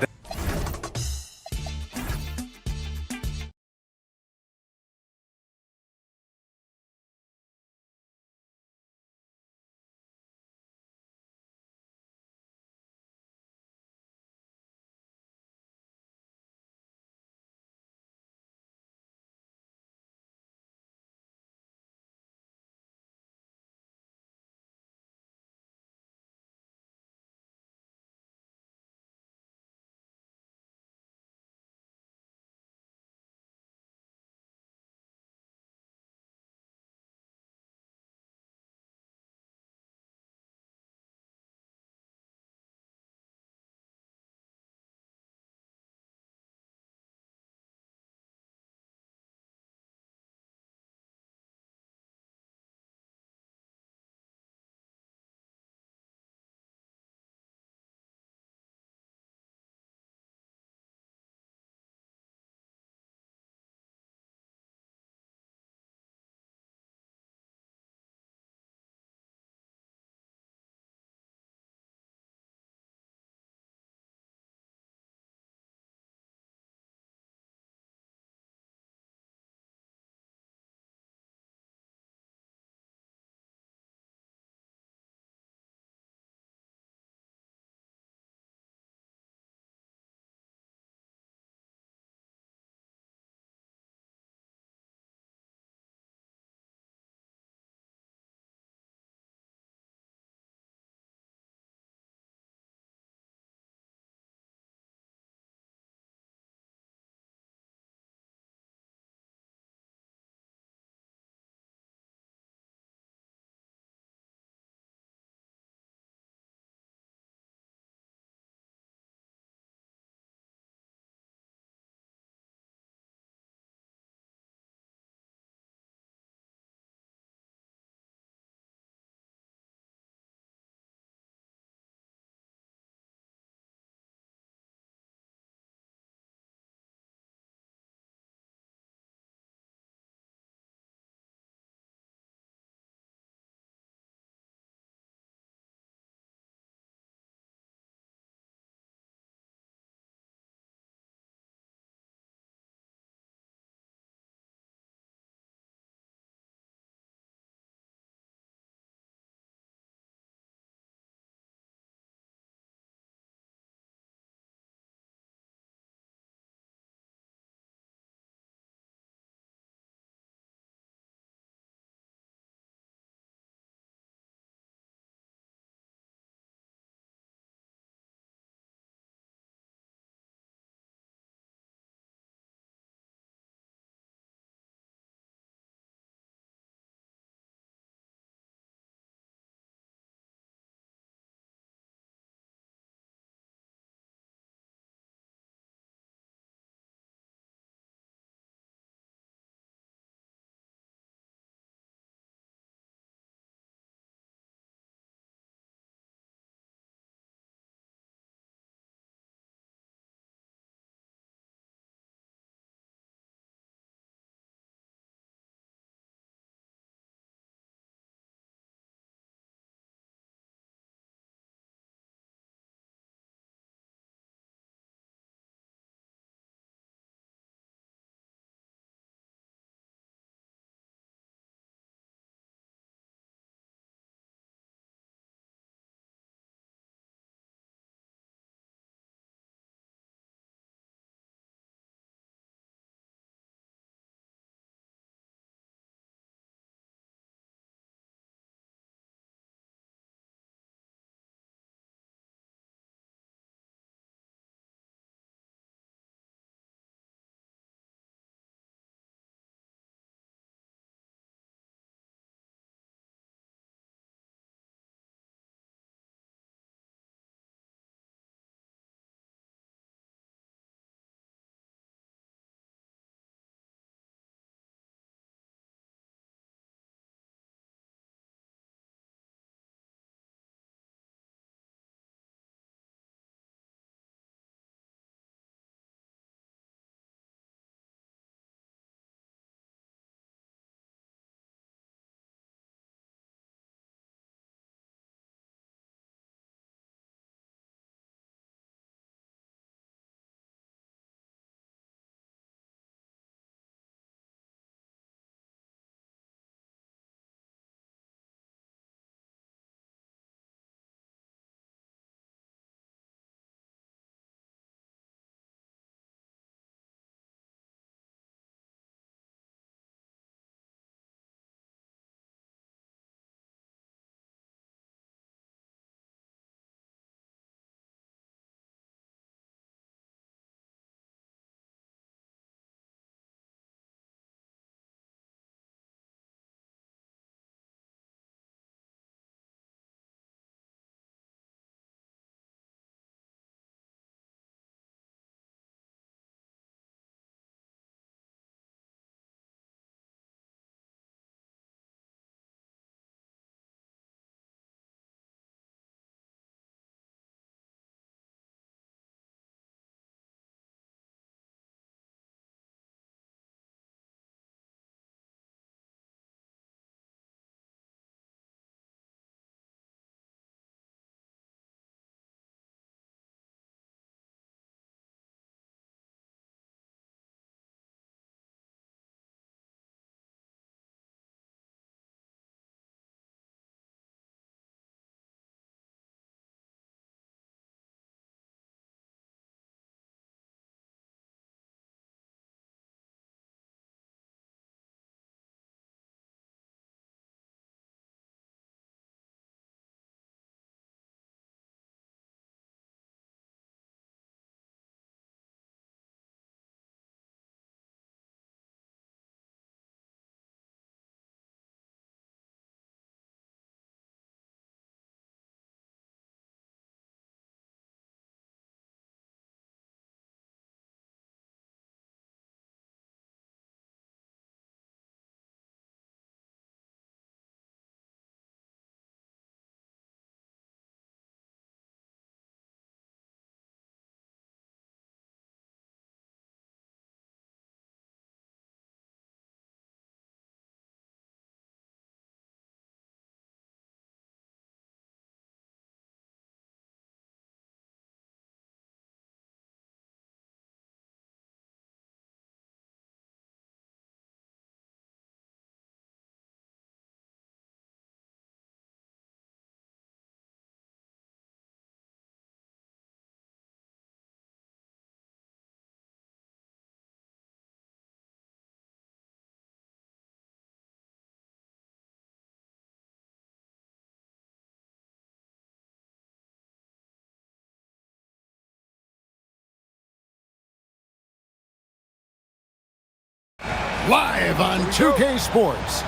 Live on 2K Sports.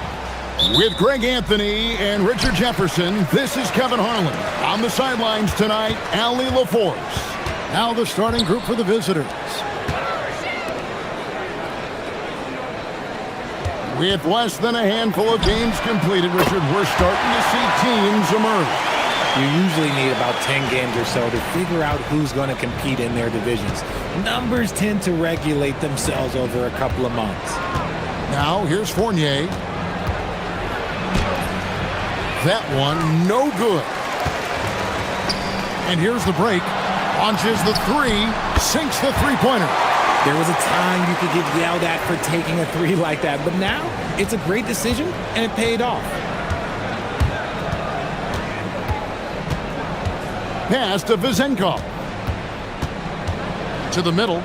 With Greg Anthony and Richard Jefferson, this is Kevin Harlan. On the sidelines tonight, Allie LaForce. Now the starting group for the visitors. With less than a handful of games completed, Richard, we're starting to see teams emerge. You usually need about 10 games or so to figure out who's going to compete in their divisions. Numbers tend to regulate themselves over a couple of months. Now, here's Fournier. That one, no good. And here's the break. Launches the three, sinks the three-pointer. There was a time you could get yelled at for taking a three like that, but now it's a great decision, and it paid off. Pass to Vizenkov. To the middle.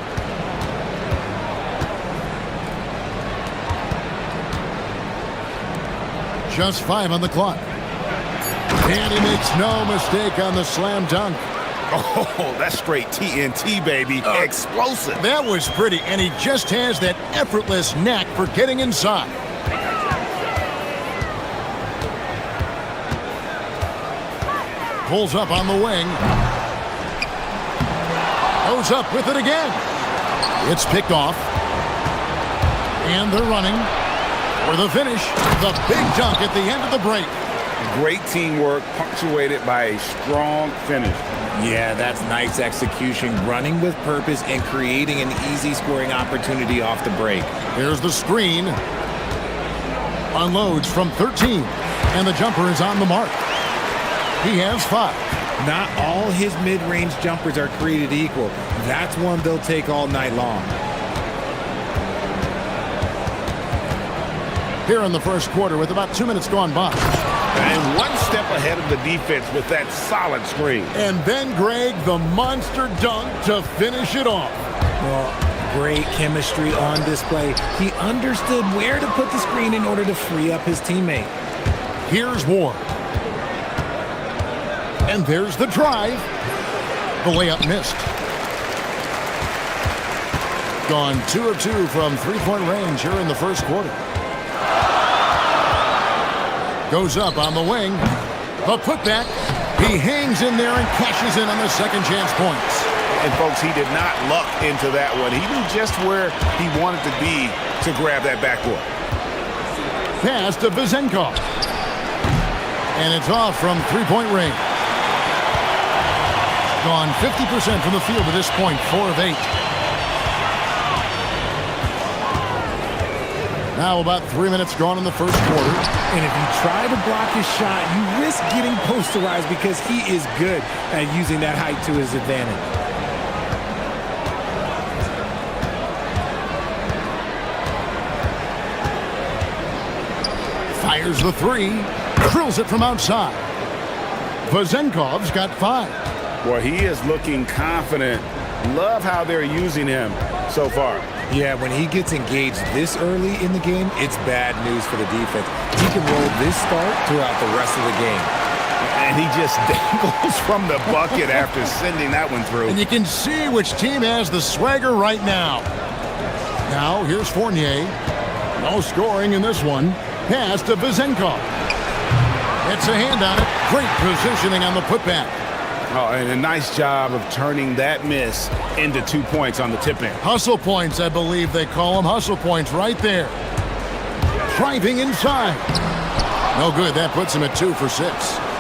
Just 5 on the clock. And he makes no mistake on the slam dunk. Oh, that's straight TNT, baby. Explosive. That was pretty, and he just has that effortless knack for getting inside. Pulls up on the wing. Goes up with it again. It's picked off. And they're running for the finish. The big dunk at the end of the break. Great teamwork punctuated by a strong finish. Yeah, that's nice execution, running with purpose and creating an easy scoring opportunity off the break. Here's the screen. Unloads from 13, and the jumper is on the mark. He has 5. Not all his mid-range jumpers are created equal. That's one they'll take all night long. Here in the first quarter with about 2 minutes gone by. And one step ahead of the defense with that solid screen. And then, Greg, the monster dunk to finish it off. Well, great chemistry on display. He understood where to put the screen in order to free up his teammate. Here's Ward. And there's the drive. The layup missed. Gone 2 of 2 from three-point range here in the first quarter. Goes up on the wing. The putback. He hangs in there and cashes in on the second chance points. And, folks, he did not luck into that one. He knew just where he wanted to be to grab that backboard. Pass to Vizenkov. And it's off from three-point range. Gone 50% from the field at this point, 4 of 8. Now about 3 minutes gone in the first quarter. And if you try to block his shot, you risk getting posterized because he is good at using that height to his advantage. Fires the three. Drills it from outside. Vizenkov's got 5. Boy, he is looking confident. Love how they're using him so far. Yeah, when he gets engaged this early in the game, it's bad news for the defense. He can roll this start throughout the rest of the game. And he just dangles from the bucket after sending that one through. And you can see which team has the swagger right now. Now, here's Fournier. No scoring in this one. Pass to Vizenkov. It's a hand on it. Great positioning on the putback. Oh, and a nice job of turning that miss into 2 points on the tip-in. Hustle points, I believe they call them. Hustle points right there. Driving inside. No good. That puts him at 2 for 6.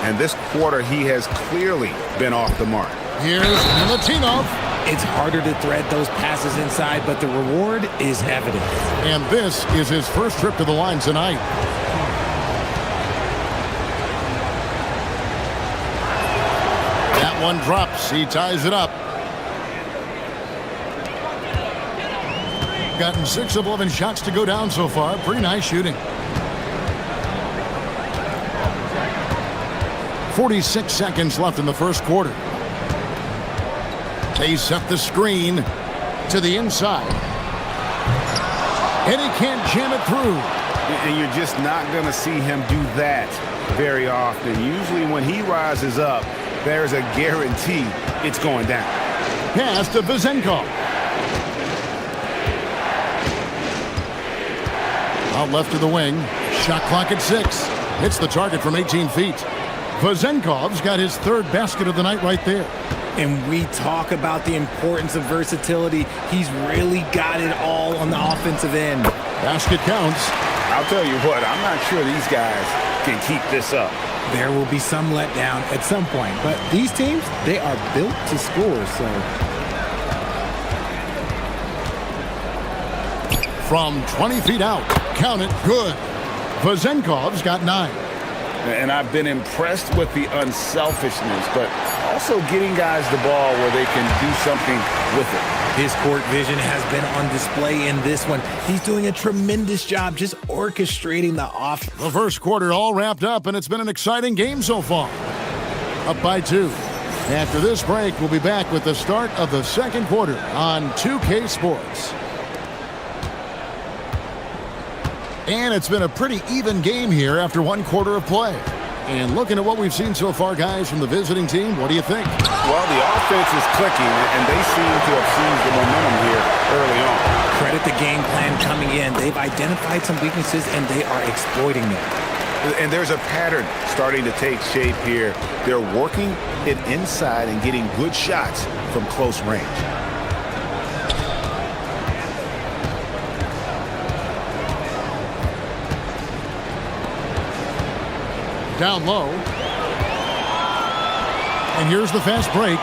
And this quarter, he has clearly been off the mark. Here's Milutinov. It's harder to thread those passes inside, but the reward is evident. And this is his first trip to the line tonight. One drops. He ties it up. Gotten 6 of 11 shots to go down so far. Pretty nice shooting. 46 seconds left in the first quarter. They set the screen to the inside. And he can't jam it through. And you're just not going to see him do that very often. Usually when he rises up, there's a guarantee it's going down. Pass to Vizenkov. Out left to the wing. Shot clock at 6. Hits the target from 18 feet. Vazenkov's got his third basket of the night right there. And we talk about the importance of versatility. He's really got it all on the offensive end. Basket counts. I'll tell you what, I'm not sure these guys can keep this up. There will be some letdown at some point, but these teams, they are built to score, so. From 20 feet out, count it, good. Vazenkov's got 9. And I've been impressed with the unselfishness, but also getting guys the ball where they can do something with it. His court vision has been on display in this one. He's doing a tremendous job just orchestrating the offense. The first quarter all wrapped up, and it's been an exciting game so far. Up by 2. After this break, we'll be back with the start of the second quarter on 2K Sports. And it's been a pretty even game here after one quarter of play. And looking at what we've seen so far, guys, from the visiting team, what do you think? Well, the offense is clicking, and they seem to have seized the momentum here early on. Credit the game plan coming in. They've identified some weaknesses, and they are exploiting them. And there's a pattern starting to take shape here. They're working it inside and getting good shots from close range. Down low. And here's the fast break.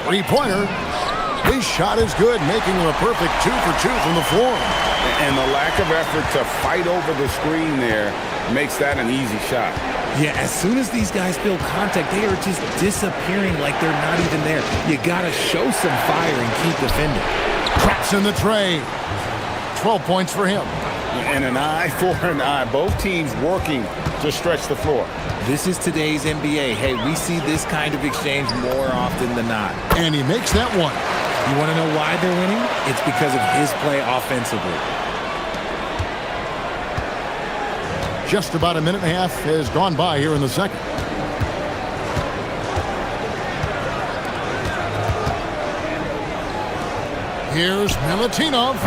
Three-pointer. His shot is good, making him a perfect 2 for 2 from the floor. And the lack of effort to fight over the screen there makes that an easy shot. Yeah, as soon as these guys feel contact, they are just disappearing like they're not even there. You got to show some fire and keep defending. Traps in the tray. 12 points for him. And an eye for an eye. Both teams working to stretch the floor. This is today's NBA. Hey, we see this kind of exchange more often than not. And he makes that one. You want to know why they're winning? It's because of his play offensively. Just about a minute and a half has gone by here in the second. Here's Milutinov.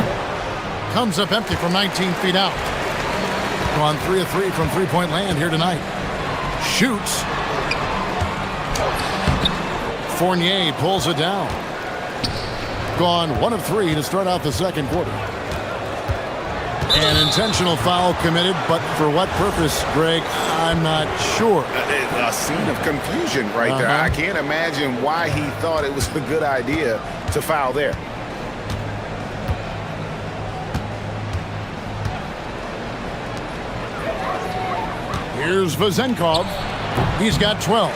Comes up empty from 19 feet out. Gone 3 of 3 from three-point land here tonight. Shoots. Fournier pulls it down. Gone 1 of 3 to start out the second quarter. An intentional foul committed, but for what purpose, Greg? I'm not sure. A scene of confusion right there. I can't imagine why he thought it was a good idea to foul there. Here's Vazenkov. He's got 12.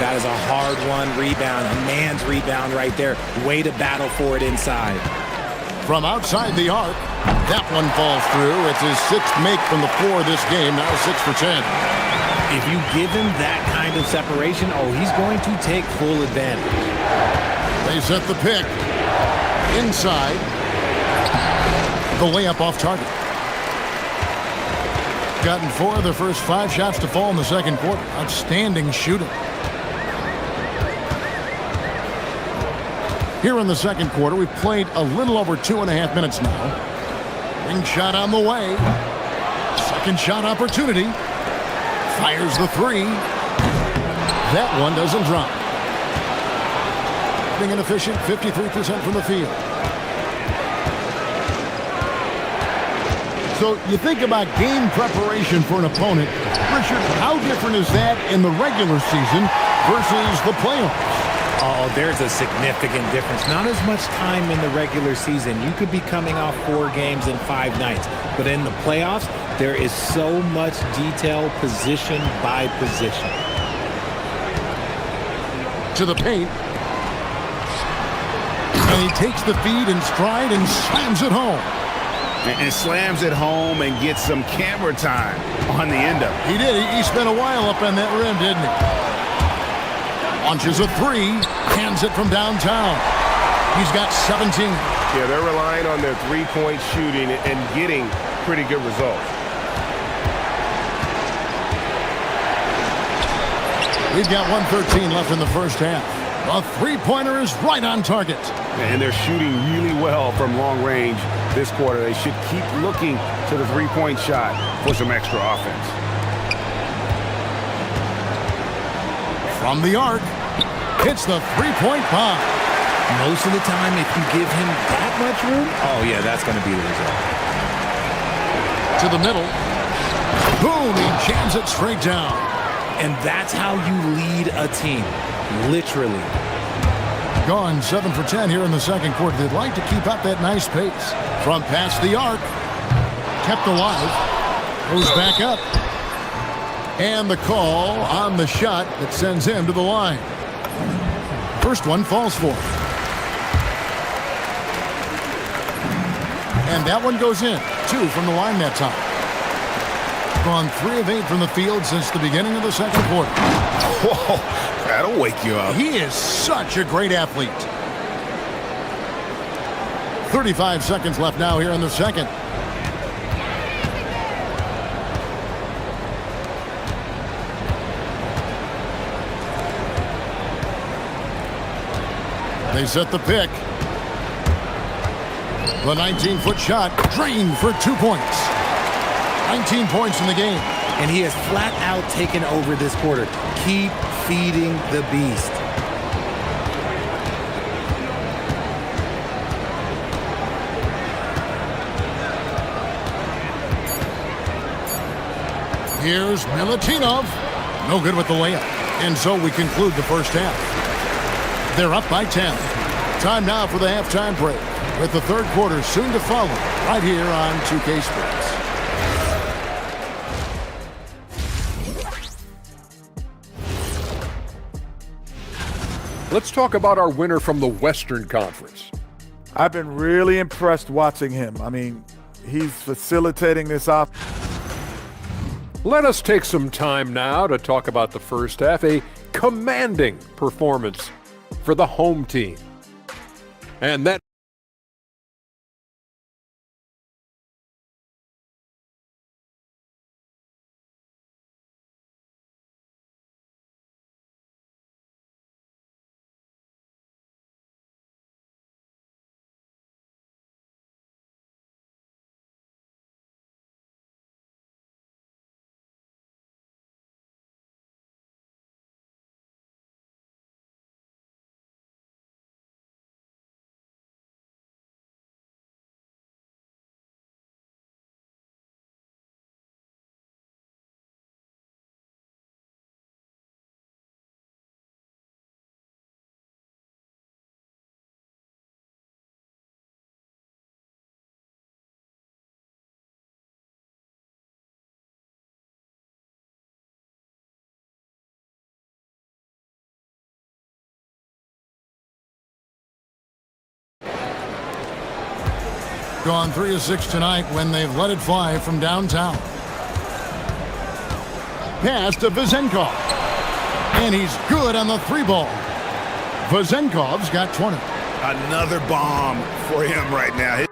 That is a hard-won rebound, a man's rebound right there. Way to battle for it inside. From outside the arc, that one falls through. It's his 6th make from the floor this game, now 6 for 10. If you give him that kind of separation, he's going to take full advantage. They set the pick. Inside. The layup off target. Gotten 4 of their first 5 shots to fall in the second quarter. Outstanding shooting. Here in the second quarter, we've played a little over 2.5 minutes now. Ring shot on the way. Second shot opportunity. Fires the 3. That one doesn't drop. Being an efficient 53% from the field. So you think about game preparation for an opponent. Richard, how different is that in the regular season versus the playoffs? Oh, there's a significant difference. Not as much time in the regular season. You could be coming off 4 games in 5 nights. But in the playoffs, there is so much detail position by position. To the paint. And he takes the feed in stride and slams it home. And slams it home and gets some camera time on the end of it. He did. He spent a while up on that rim, didn't he? Launches a 3. Hands it from downtown. He's got 17. Yeah, they're relying on their three-point shooting and getting pretty good results. We've got 1:13 left in the first half. The three-pointer is right on target. And they're shooting really well from long range this quarter. They should keep looking to the three-point shot for some extra offense. From the arc, hits the three-point bomb. Most of the time, if you give him that much room, oh yeah, that's going to be the result. To the middle. Boom, he jams it straight down. And that's how you lead a team, literally. Gone 7 for 10 here in the second quarter. They'd like to keep up that nice pace. From past the arc, kept alive, goes back up. And the call on the shot that sends him to the line. First one falls for him. And that one goes in. 2 from the line that time. Gone 3 of 8 from the field since the beginning of the second quarter. Whoa, that'll wake you up. He is such a great athlete. 35 seconds left now here in the second. They set the pick. The 19-foot shot drained for 2 points. 19 points in the game. And he has flat out taken over this quarter. Keep feeding the beast. Here's Milutinov. No good with the layup. And so we conclude the first half. They're up by 10. Time now for the halftime break, with the third quarter soon to follow right here on 2K Sports. Let's talk about our winner from the Western Conference. I've been really impressed watching him. I mean, he's facilitating this off. Let us take some time now to talk about the first half, a commanding performance for the home team. And that gone 3 of 6 tonight when they've let it fly from downtown. Pass to Vezenkov. And he's good on the 3-ball. Vezenkov's got 20. Another bomb for him right now.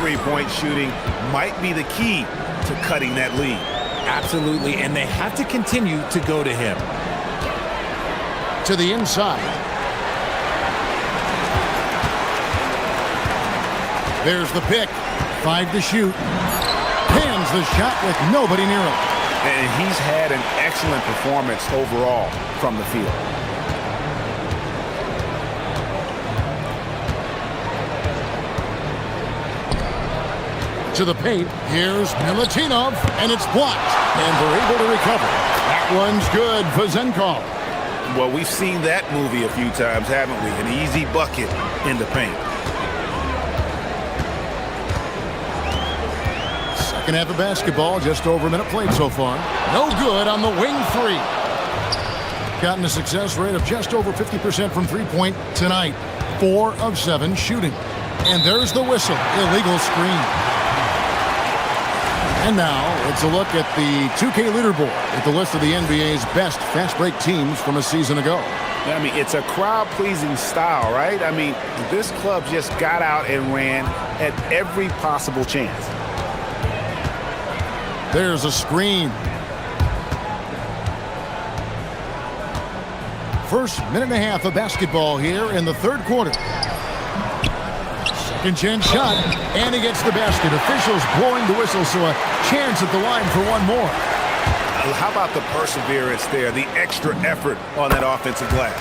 three-point shooting might be the key to cutting that lead. Absolutely, and they have to continue to go to him. To the inside. There's the pick. 5 to shoot. Pans the shot with nobody near him. And he's had an excellent performance overall from the field. To the paint. Here's Milutinov, and it's blocked. And they're able to recover. That one's good for Zenkov. Well, we've seen that movie a few times, haven't we? An easy bucket in the paint. Second half of basketball, just over a minute played so far. No good on the wing three. Gotten a success rate of just over 50% from three-point tonight. 4 of 7 shooting. And there's the whistle. Illegal screen. And now, it's a look at the 2K leaderboard with the list of the NBA's best fast break teams from a season ago. I mean, it's a crowd-pleasing style, right? I mean, this club just got out and ran at every possible chance. There's a screen. First minute and a half of basketball here in the third quarter. Second chance shot, and he gets the basket. Officials blowing the whistle, so a chance at the line for one more. How about the perseverance there, the extra effort on that offensive glass?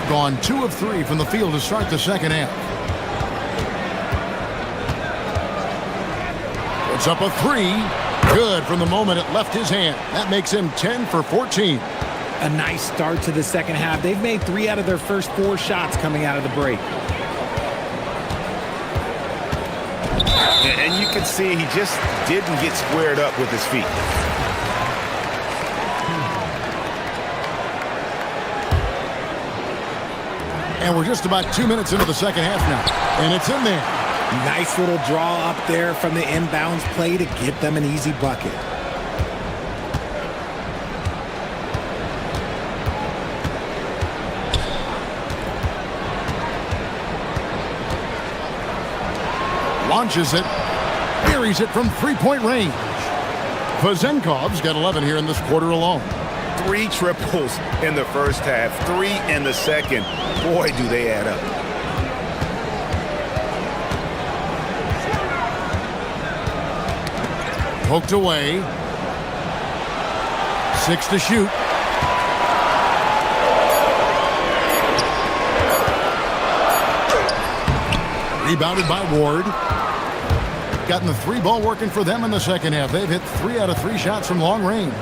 Gone 2 of 3 from the field to start the second half. It's up a 3. Good from the moment it left his hand. That makes him 10 for 14. A nice start to the second half. They've made 3 out of their first 4 shots coming out of the break. And you can see he just didn't get squared up with his feet. And we're just about 2 minutes into the second half now. And it's in there. Nice little draw up there from the inbounds play to get them an easy bucket. Launches it. Buries it from three-point range. Vazenkov's got 11 here in this quarter alone. 3 triples in the first half, 3 in the second. Boy, do they add up. Poked away. 6 to shoot. Rebounded by Ward. Gotten the 3 ball working for them in the second half. They've hit 3 out of 3 shots from long range.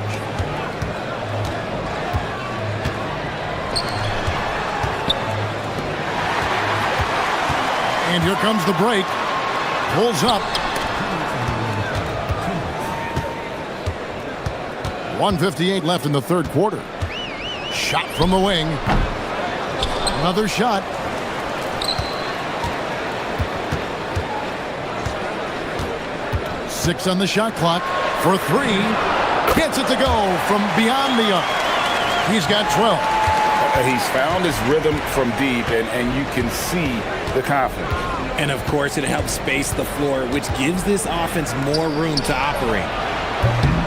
And here comes the break. Pulls up. 1:58 left in the third quarter. Shot from the wing. Another shot. Six on the shot clock for 3. Gets it to go from beyond the arc. He's got 12. He's found his rhythm from deep, and you can see the confidence. And, of course, it helps space the floor, which gives this offense more room to operate.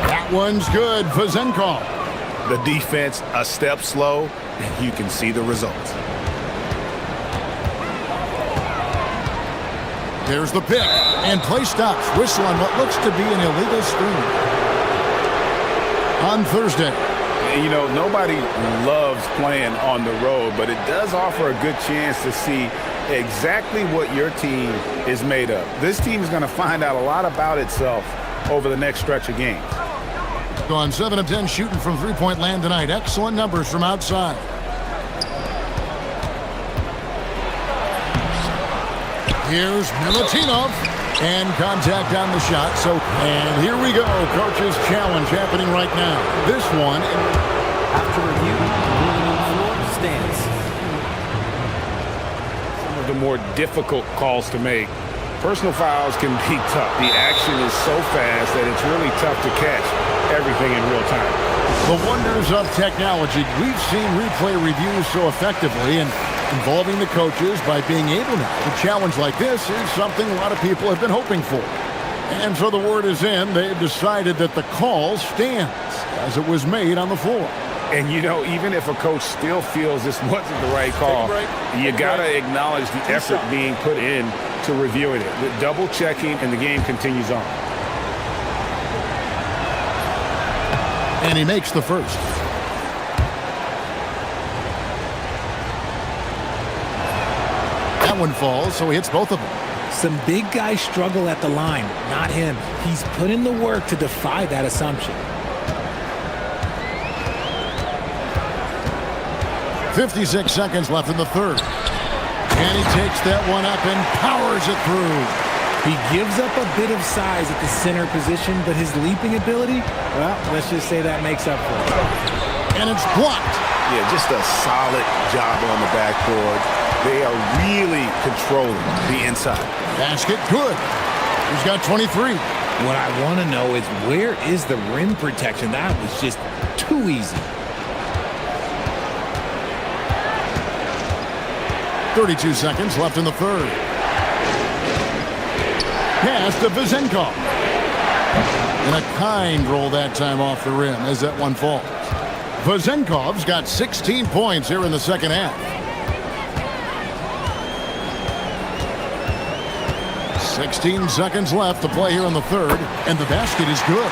That one's good for Zenkov. The defense a step slow, and you can see the results. There's the pick, and play stops. Whistle on what looks to be an illegal screen. On Thursday. You know, nobody loves playing on the road, but it does offer a good chance to see exactly what your team is made of. This team is going to find out a lot about itself over the next stretch of games. Gone 7 of 10 shooting from three-point land tonight. Excellent numbers from outside. Here's Milutinov, and contact on the shot. And here we go. Coach's challenge happening right now. This one. After review, ruling on the floor stands. Some of the more difficult calls to make. Personal fouls can be tough. The action is so fast that it's really tough to catch everything in real time. The wonders of technology. We've seen replay reviews so effectively, and involving the coaches by being able now to challenge like this is something a lot of people have been hoping for. And so the word is in. They've decided that the call stands as it was made on the floor. And, you know, even if a coach still feels this wasn't the right call, you got to acknowledge the effort being put in to reviewing it. The double checking, and the game continues on. And he makes the first. That one falls, so he hits both of them. Some big guys struggle at the line, not him. He's put in the work to defy that assumption. 56 seconds left in the third. And he takes that one up and powers it through. He gives up a bit of size at the center position, but his leaping ability, well, let's just say that makes up for it. And it's blocked. Yeah, just a solid job on the backboard. They are really controlling the inside. Basket good. He's got 23. What I want to know is, where is the rim protection? That was just too easy. 32 seconds left in the third. Pass to Vezenkov. And a kind roll that time off the rim as that one falls. Vezenkov's got 16 points here in the second half. 16 seconds left to play here in the third, and the basket is good.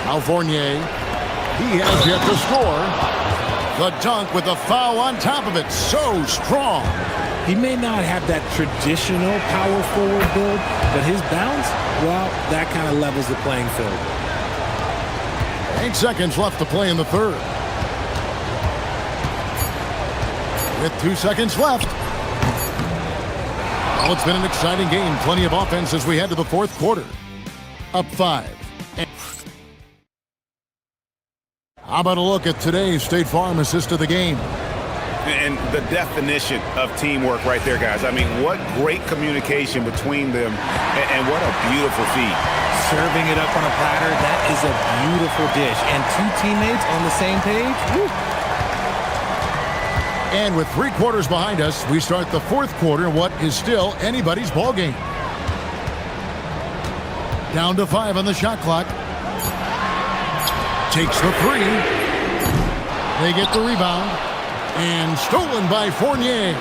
Now Fournier, he has yet to score. The dunk with the foul on top of it, so strong. He may not have that traditional power forward build, but his bounce, well, that kind of levels the playing field. 8 seconds left to play in the third. With 2 seconds left. Well, it's been an exciting game. Plenty of offense as we head to the fourth quarter. Up 5. How about a look at today's State Farm assist of the game? And the definition of teamwork right there, guys. I mean, what great communication between them, and what a beautiful feed. Serving it up on a platter, that is a beautiful dish. And two teammates on the same page. Woo. And with 3 quarters behind us, we start the fourth quarter in what is still anybody's ball game. Down to 5 on the shot clock. Takes the 3. They get the rebound. And stolen by Fournier.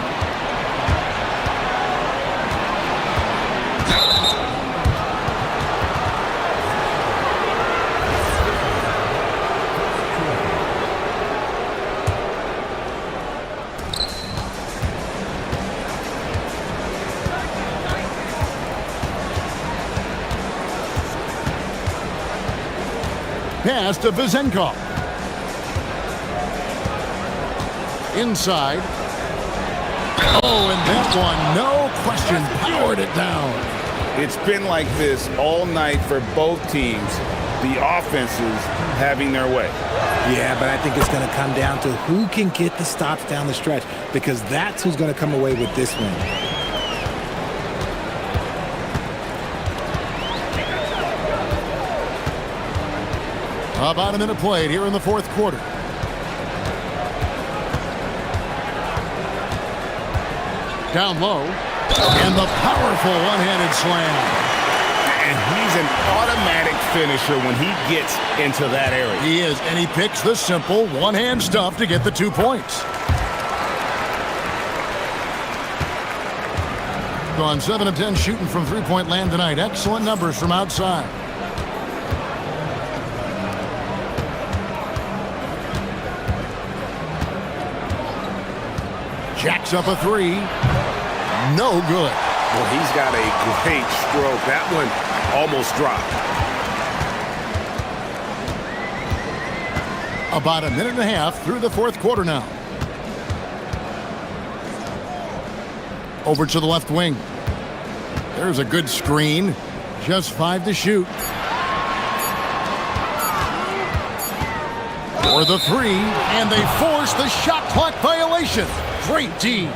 Pass to Vezenkov. Inside. Oh, and that one, no question, powered it down. It's been like this all night for both teams. The offenses having their way. Yeah, but I think it's going to come down to who can get the stops down the stretch, because that's who's going to come away with this win. About a minute played here in the fourth quarter. Down low, and the powerful one-handed slam. And he's an automatic finisher when he gets into that area. He is, and he picks the simple one-hand stuff to get the 2 points. Gone 7 of 10 shooting from three-point land tonight. Excellent numbers from outside. Jacks up a 3. No good. Well, he's got a great stroke. That one almost dropped. About a minute and a half through the fourth quarter now. Over to the left wing. There's a good screen. Just 5 to shoot. For the 3, and they force the shot clock violation. Great D.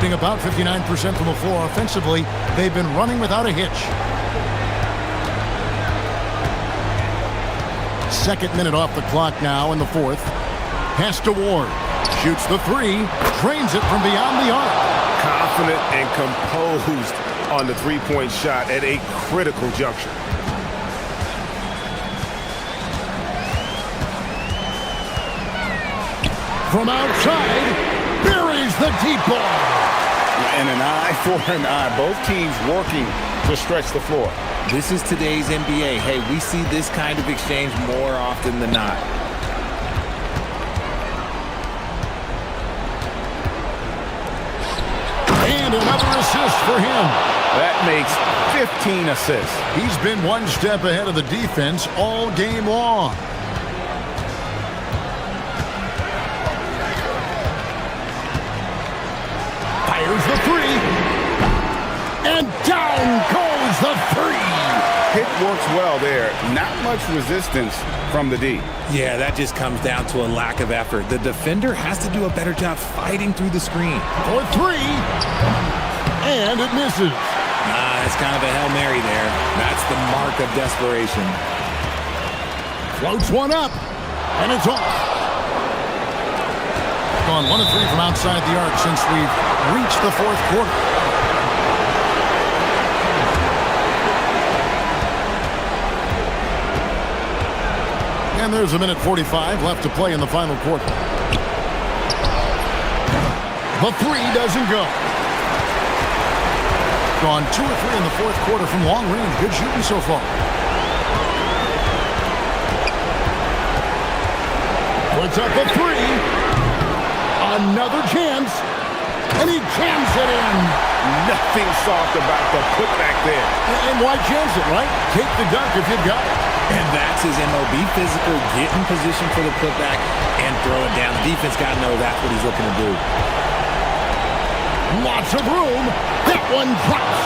Being about 59% from the floor offensively, they've been running without a hitch. Second minute off the clock now in the fourth. Pass to Ward. Shoots the three. Drains it from beyond the arc. Confident and composed on the three-point shot at a critical juncture. From outside, buries the deep ball. And an eye for an eye. Both teams working to stretch the floor. This is today's NBA. Hey, we see this kind of exchange more often than not. And another assist for him. That makes 15 assists. He's been one step ahead of the defense all game long. Fires the three. And down goes the three. Hit works well there. Not much resistance from the D. Yeah, that just comes down to a lack of effort. The defender has to do a better job fighting through the screen. For three. And it misses. It's kind of a Hail Mary there. That's the mark of desperation. Floats one up. And it's off. Gone 1 of 3 from outside the arc since we've reached the fourth quarter. And there's a minute 45 left to play in the final quarter. The three doesn't go. Gone 2 or 3 in the fourth quarter from long range. Good shooting so far. Puts up the three. Another chance. And he jams it in. Nothing soft about the putback there. And why chance it, right? Take the dunk if you've got it. And that's his MO. Be physical, get in position for the putback, and throw it down. The defense got to know that's what he's looking to do. Lots of room. That one drops.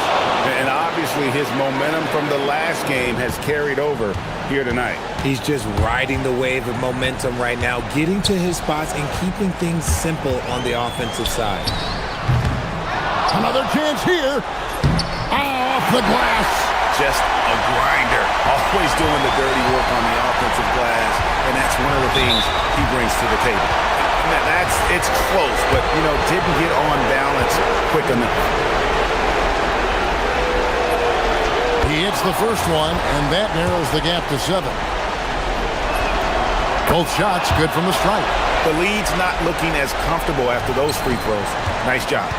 And obviously his momentum from the last game has carried over here tonight. He's just riding the wave of momentum right now, getting to his spots and keeping things simple on the offensive side. Another chance here. Off the glass. Just a grinder. Always doing the dirty work on the offensive glass. And that's one of the things he brings to the table. It's close, but, didn't get on balance quick enough. He hits the first one, and that narrows the gap to 7. Both shots good from the stripe. The lead's not looking as comfortable after those free throws. Nice job.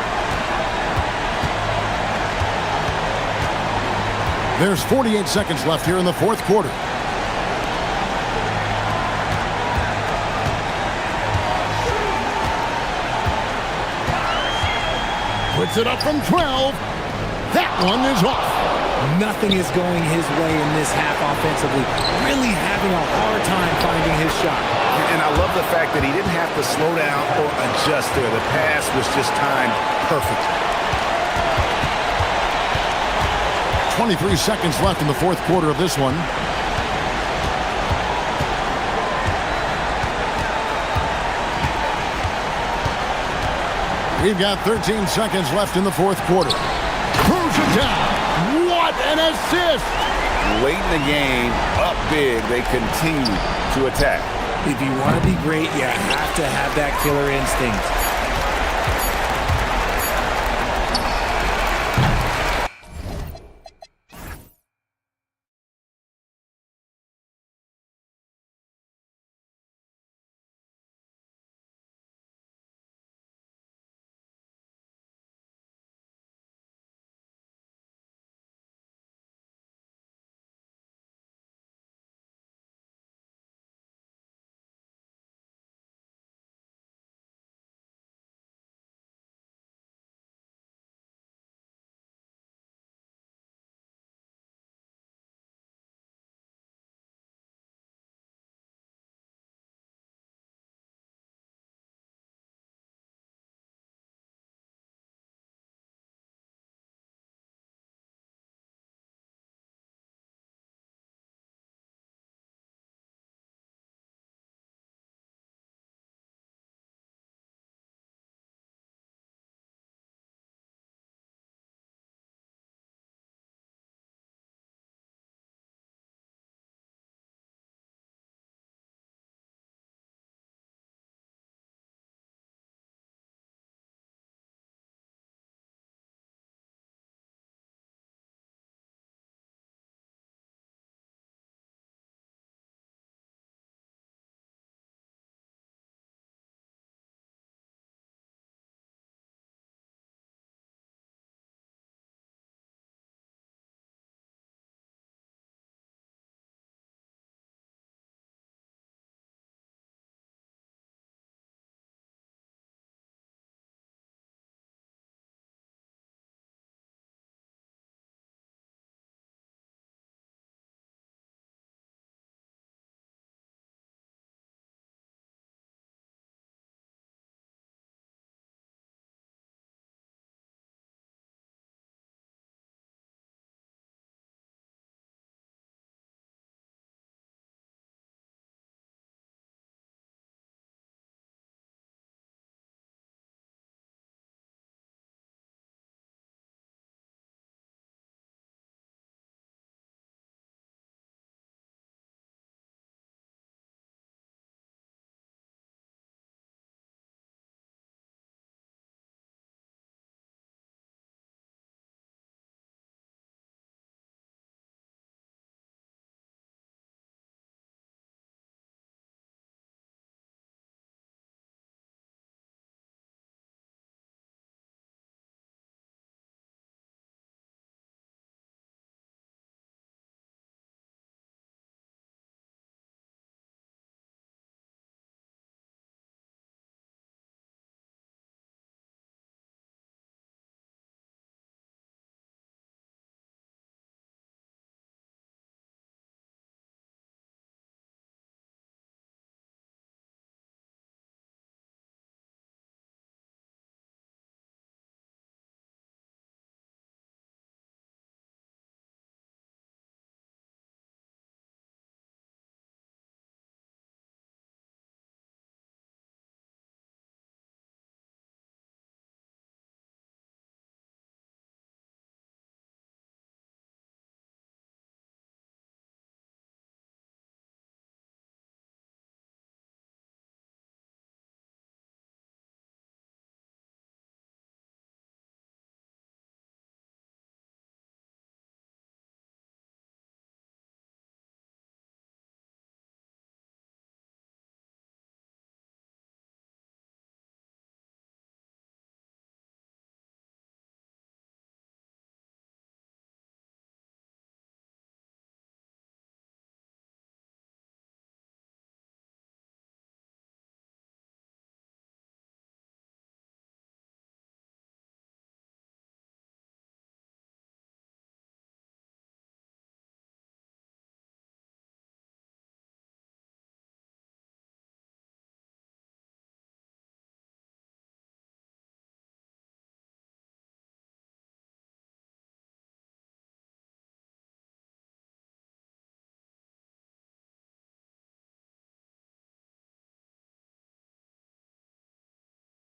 There's 48 seconds left here in the fourth quarter. Puts it up from 12. That one is off. Nothing is going his way in this half offensively. Really having a hard time finding his shot. And I love the fact that he didn't have to slow down or adjust there. The pass was just timed perfect. 23 seconds left in the fourth quarter of this one. We've got 13 seconds left in the fourth quarter. Throws it down. What an assist! Late in the game, up big, they continue to attack. If you want to be great, you have to have that killer instinct.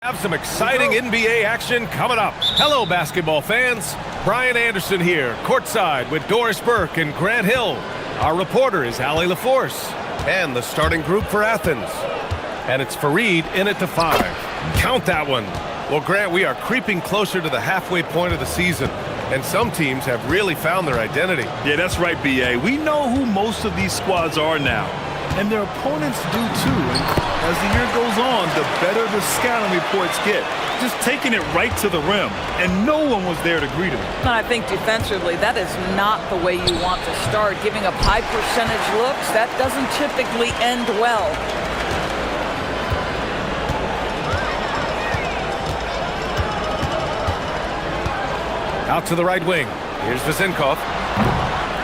Have some exciting NBA action coming up. Hello, basketball fans. Brian Anderson here, courtside with Doris Burke and Grant Hill. Our reporter is Allie LaForce. And the starting group for Athens. And it's Fareed in at the 5. Count that one. Well, Grant, we are creeping closer to the halfway point of the season. And some teams have really found their identity. Yeah, that's right, B.A. We know who most of these squads are now. And their opponents do too. And as the year goes on, the better the scouting reports get. Just taking it right to the rim. And no one was there to greet him. And I think defensively, that is not the way you want to start. Giving up high percentage looks, that doesn't typically end well. Out to the right wing. Here's Vezinkov.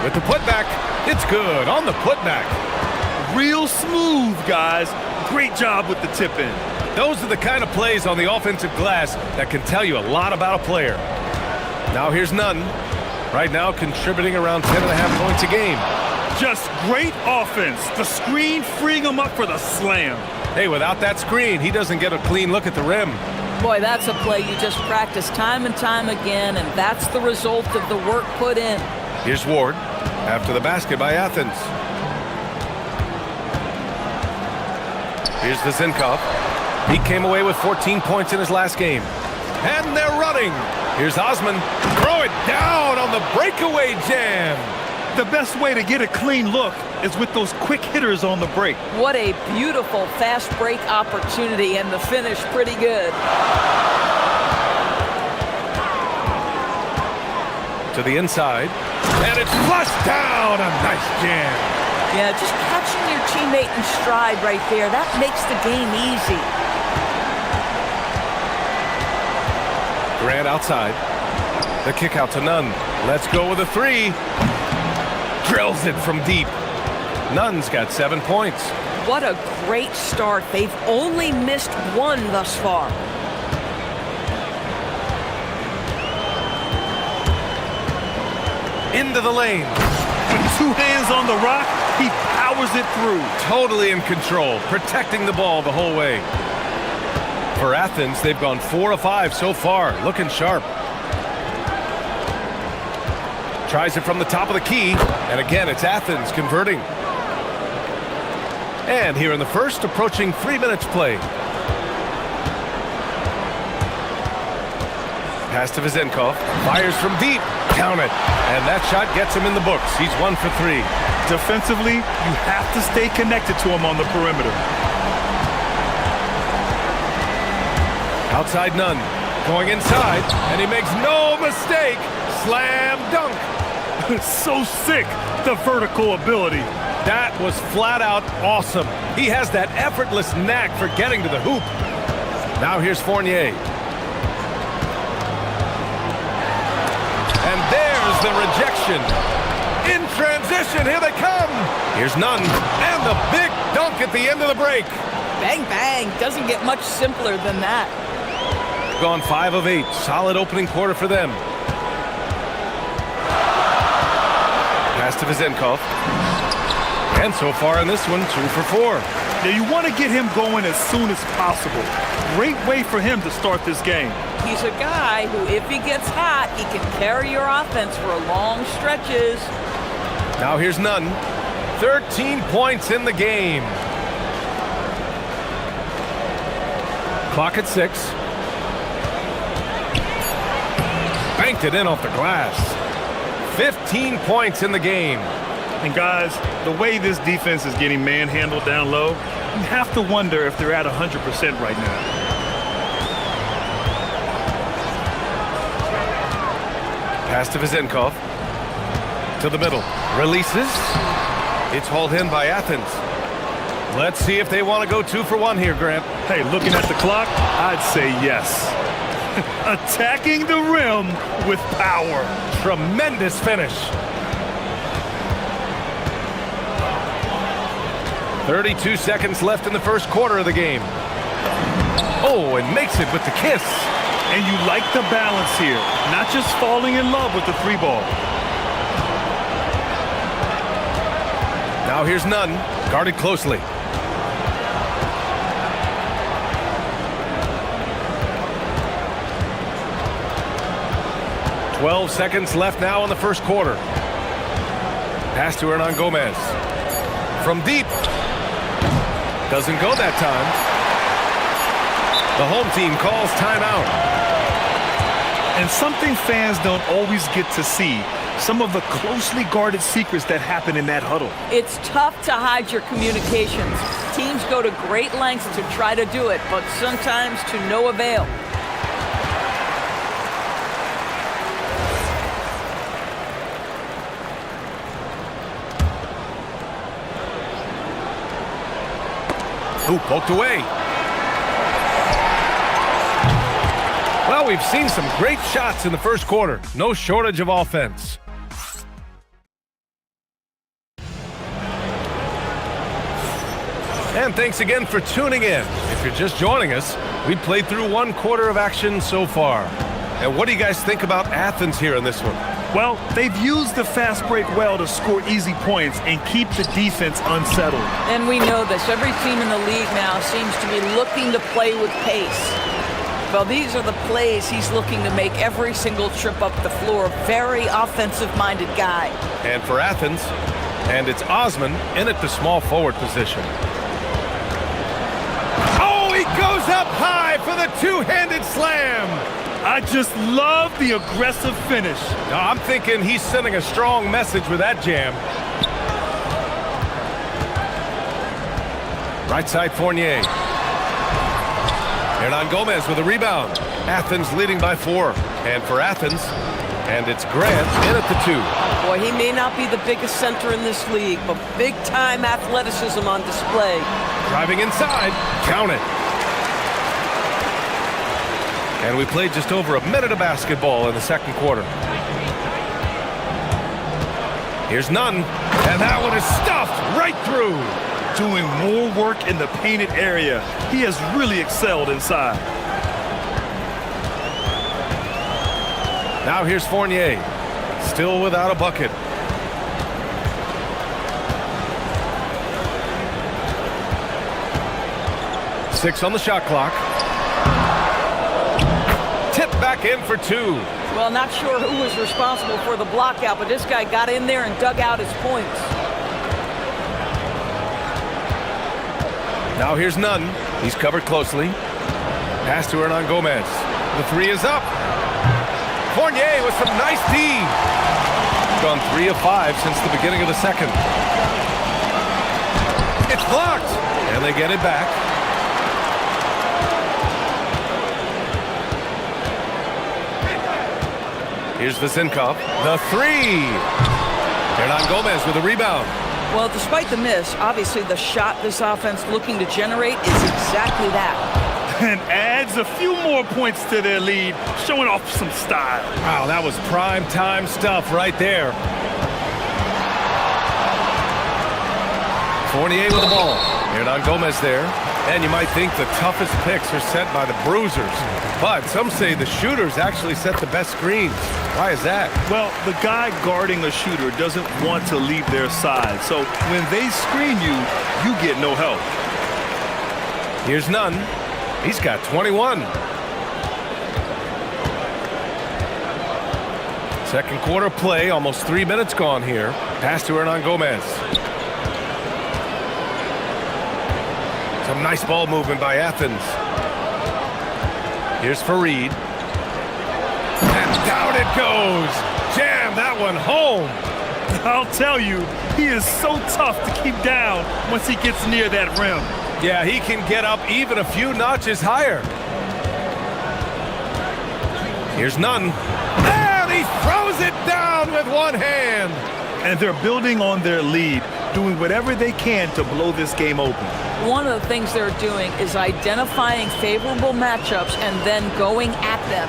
With the putback. It's good on the putback. Real smooth, guys. Great job with the tip-in. Those are the kind of plays on the offensive glass that can tell you a lot about a player. Now here's Nunn. Right now contributing around 10.5 points a game. Just great offense. The screen freeing him up for the slam. Hey, without that screen, he doesn't get a clean look at the rim. Boy, that's a play you just practice time and time again, and that's the result of the work put in. Here's Ward after the basket by Athens. Here's Vezinkov. He came away with 14 points in his last game. And they're running. Here's Osman. Throw it down on the breakaway jam. The best way to get a clean look is with those quick hitters on the break. What a beautiful fast break opportunity, and the finish pretty good. To the inside. And it's flushed down. A nice jam. Yeah, just catching your teammate in stride right there, that makes the game easy. Grant outside. The kick out to Nunn. Let's go with a 3. Drills it from deep. Nunn's got 7 points. What a great start. They've only missed 1 thus far. Into the lane. With 2 hands on the rock, he powers it through. Totally in control, protecting the ball the whole way. For Athens, they've gone 4 of 5 so far, looking sharp. Tries it from the top of the key, and again, it's Athens converting. And here in the first, approaching 3 minutes play. Pass to Vezinkov, fires from deep, count it. And that shot gets him in the books. He's 1 for 3. Defensively, you have to stay connected to him on the perimeter. Outside Nunn, going inside, and he makes no mistake. Slam dunk. So sick, the vertical ability. That was flat out awesome. He has that effortless knack for getting to the hoop. Now here's Fournier. And there's the rejection. In transition, here they come. Here's Nunn, and the big dunk at the end of the break. Bang, bang. Doesn't get much simpler than that. Gone 5 of 8. Solid opening quarter for them. Pass to Vezinkov. And so far in this one, 2 for 4. Now you want to get him going as soon as possible. Great way for him to start this game. He's a guy who, if he gets hot, he can carry your offense for long stretches. Now here's Nunn. 13 points in the game. Clock at 6. Banked it in off the glass. 15 points in the game. And guys, the way this defense is getting manhandled down low, you have to wonder if they're at 100% right now. Pass to Vezinkov. To the middle. Releases. It's hauled in by Athens. Let's see if they want to go 2 for 1 here, Grant. Hey, looking at the clock, I'd say yes. Attacking the rim with power. Tremendous finish. 32 seconds left in the first quarter of the game. Oh, and makes it with the kiss. And you like the balance here. Not just falling in love with the 3-ball. Now here's Nunn, guarded closely. 12 seconds left now in the first quarter. Pass to Hernan Gomez. From deep. Doesn't go that time. The home team calls timeout. And something fans don't always get to see, some of the closely guarded secrets that happen in that huddle. It's tough to hide your communications. Teams go to great lengths to try to do it, but sometimes to no avail. Ooh, poked away. Well, we've seen some great shots in the first quarter. No shortage of offense. And thanks again for tuning in. If you're just joining us, we played through one quarter of action so far. And what do you guys think about Athens here in this one? Well, they've used the fast break well to score easy points and keep the defense unsettled. And we know this. Every team in the league now seems to be looking to play with pace. Well, these are the plays he's looking to make every single trip up the floor. Very offensive-minded guy. And for Athens, and it's Osman in at the small forward position. Oh, he goes up high for the two-handed slam. I just love the aggressive finish. No, I'm thinking he's sending a strong message with that jam. Right side Fournier. Hernan Gomez with a rebound. Athens leading by 4. And for Athens, and it's Grant in at the 2. Boy, he may not be the biggest center in this league, but big-time athleticism on display. Driving inside, count it. And we played just over a minute of basketball in the second quarter. Here's none, and that one is stuffed right through. Doing more work in the painted area. He has really excelled inside. Now here's Fournier, still without a bucket. Six on the shot clock. Tip back in for 2. Well, not sure who was responsible for the block out, but this guy got in there and dug out his points. Now here's none. He's covered closely. Pass to Hernan Gomez. The 3 is up. Fournier with some nice D. Gone 3 of 5 since the beginning of the second. It's blocked, and they get it back. Here's Vizinkov. The 3. Hernan Gomez with a rebound. Well, despite the miss, obviously the shot this offense looking to generate is exactly that. And adds a few more points to their lead, showing off some style. Wow, that was prime time stuff right there. Fournier with the ball. Hernan Gomez there. And you might think the toughest picks are set by the bruisers. But some say the shooters actually set the best screens. Why is that? Well, the guy guarding a shooter doesn't want to leave their side. So when they screen you, you get no help. Here's none. He's got 21. Second quarter play, almost 3 minutes gone here. Pass to Hernan Gomez. Some nice ball movement by Athens. Here's Fareed. And down it goes. Jam that one home. I'll tell you, he is so tough to keep down once he gets near that rim. Yeah, he can get up even a few notches higher. Here's none. And he throws it down with one hand. And they're building on their lead, doing whatever they can to blow this game open. One of the things they're doing is identifying favorable matchups and then going at them.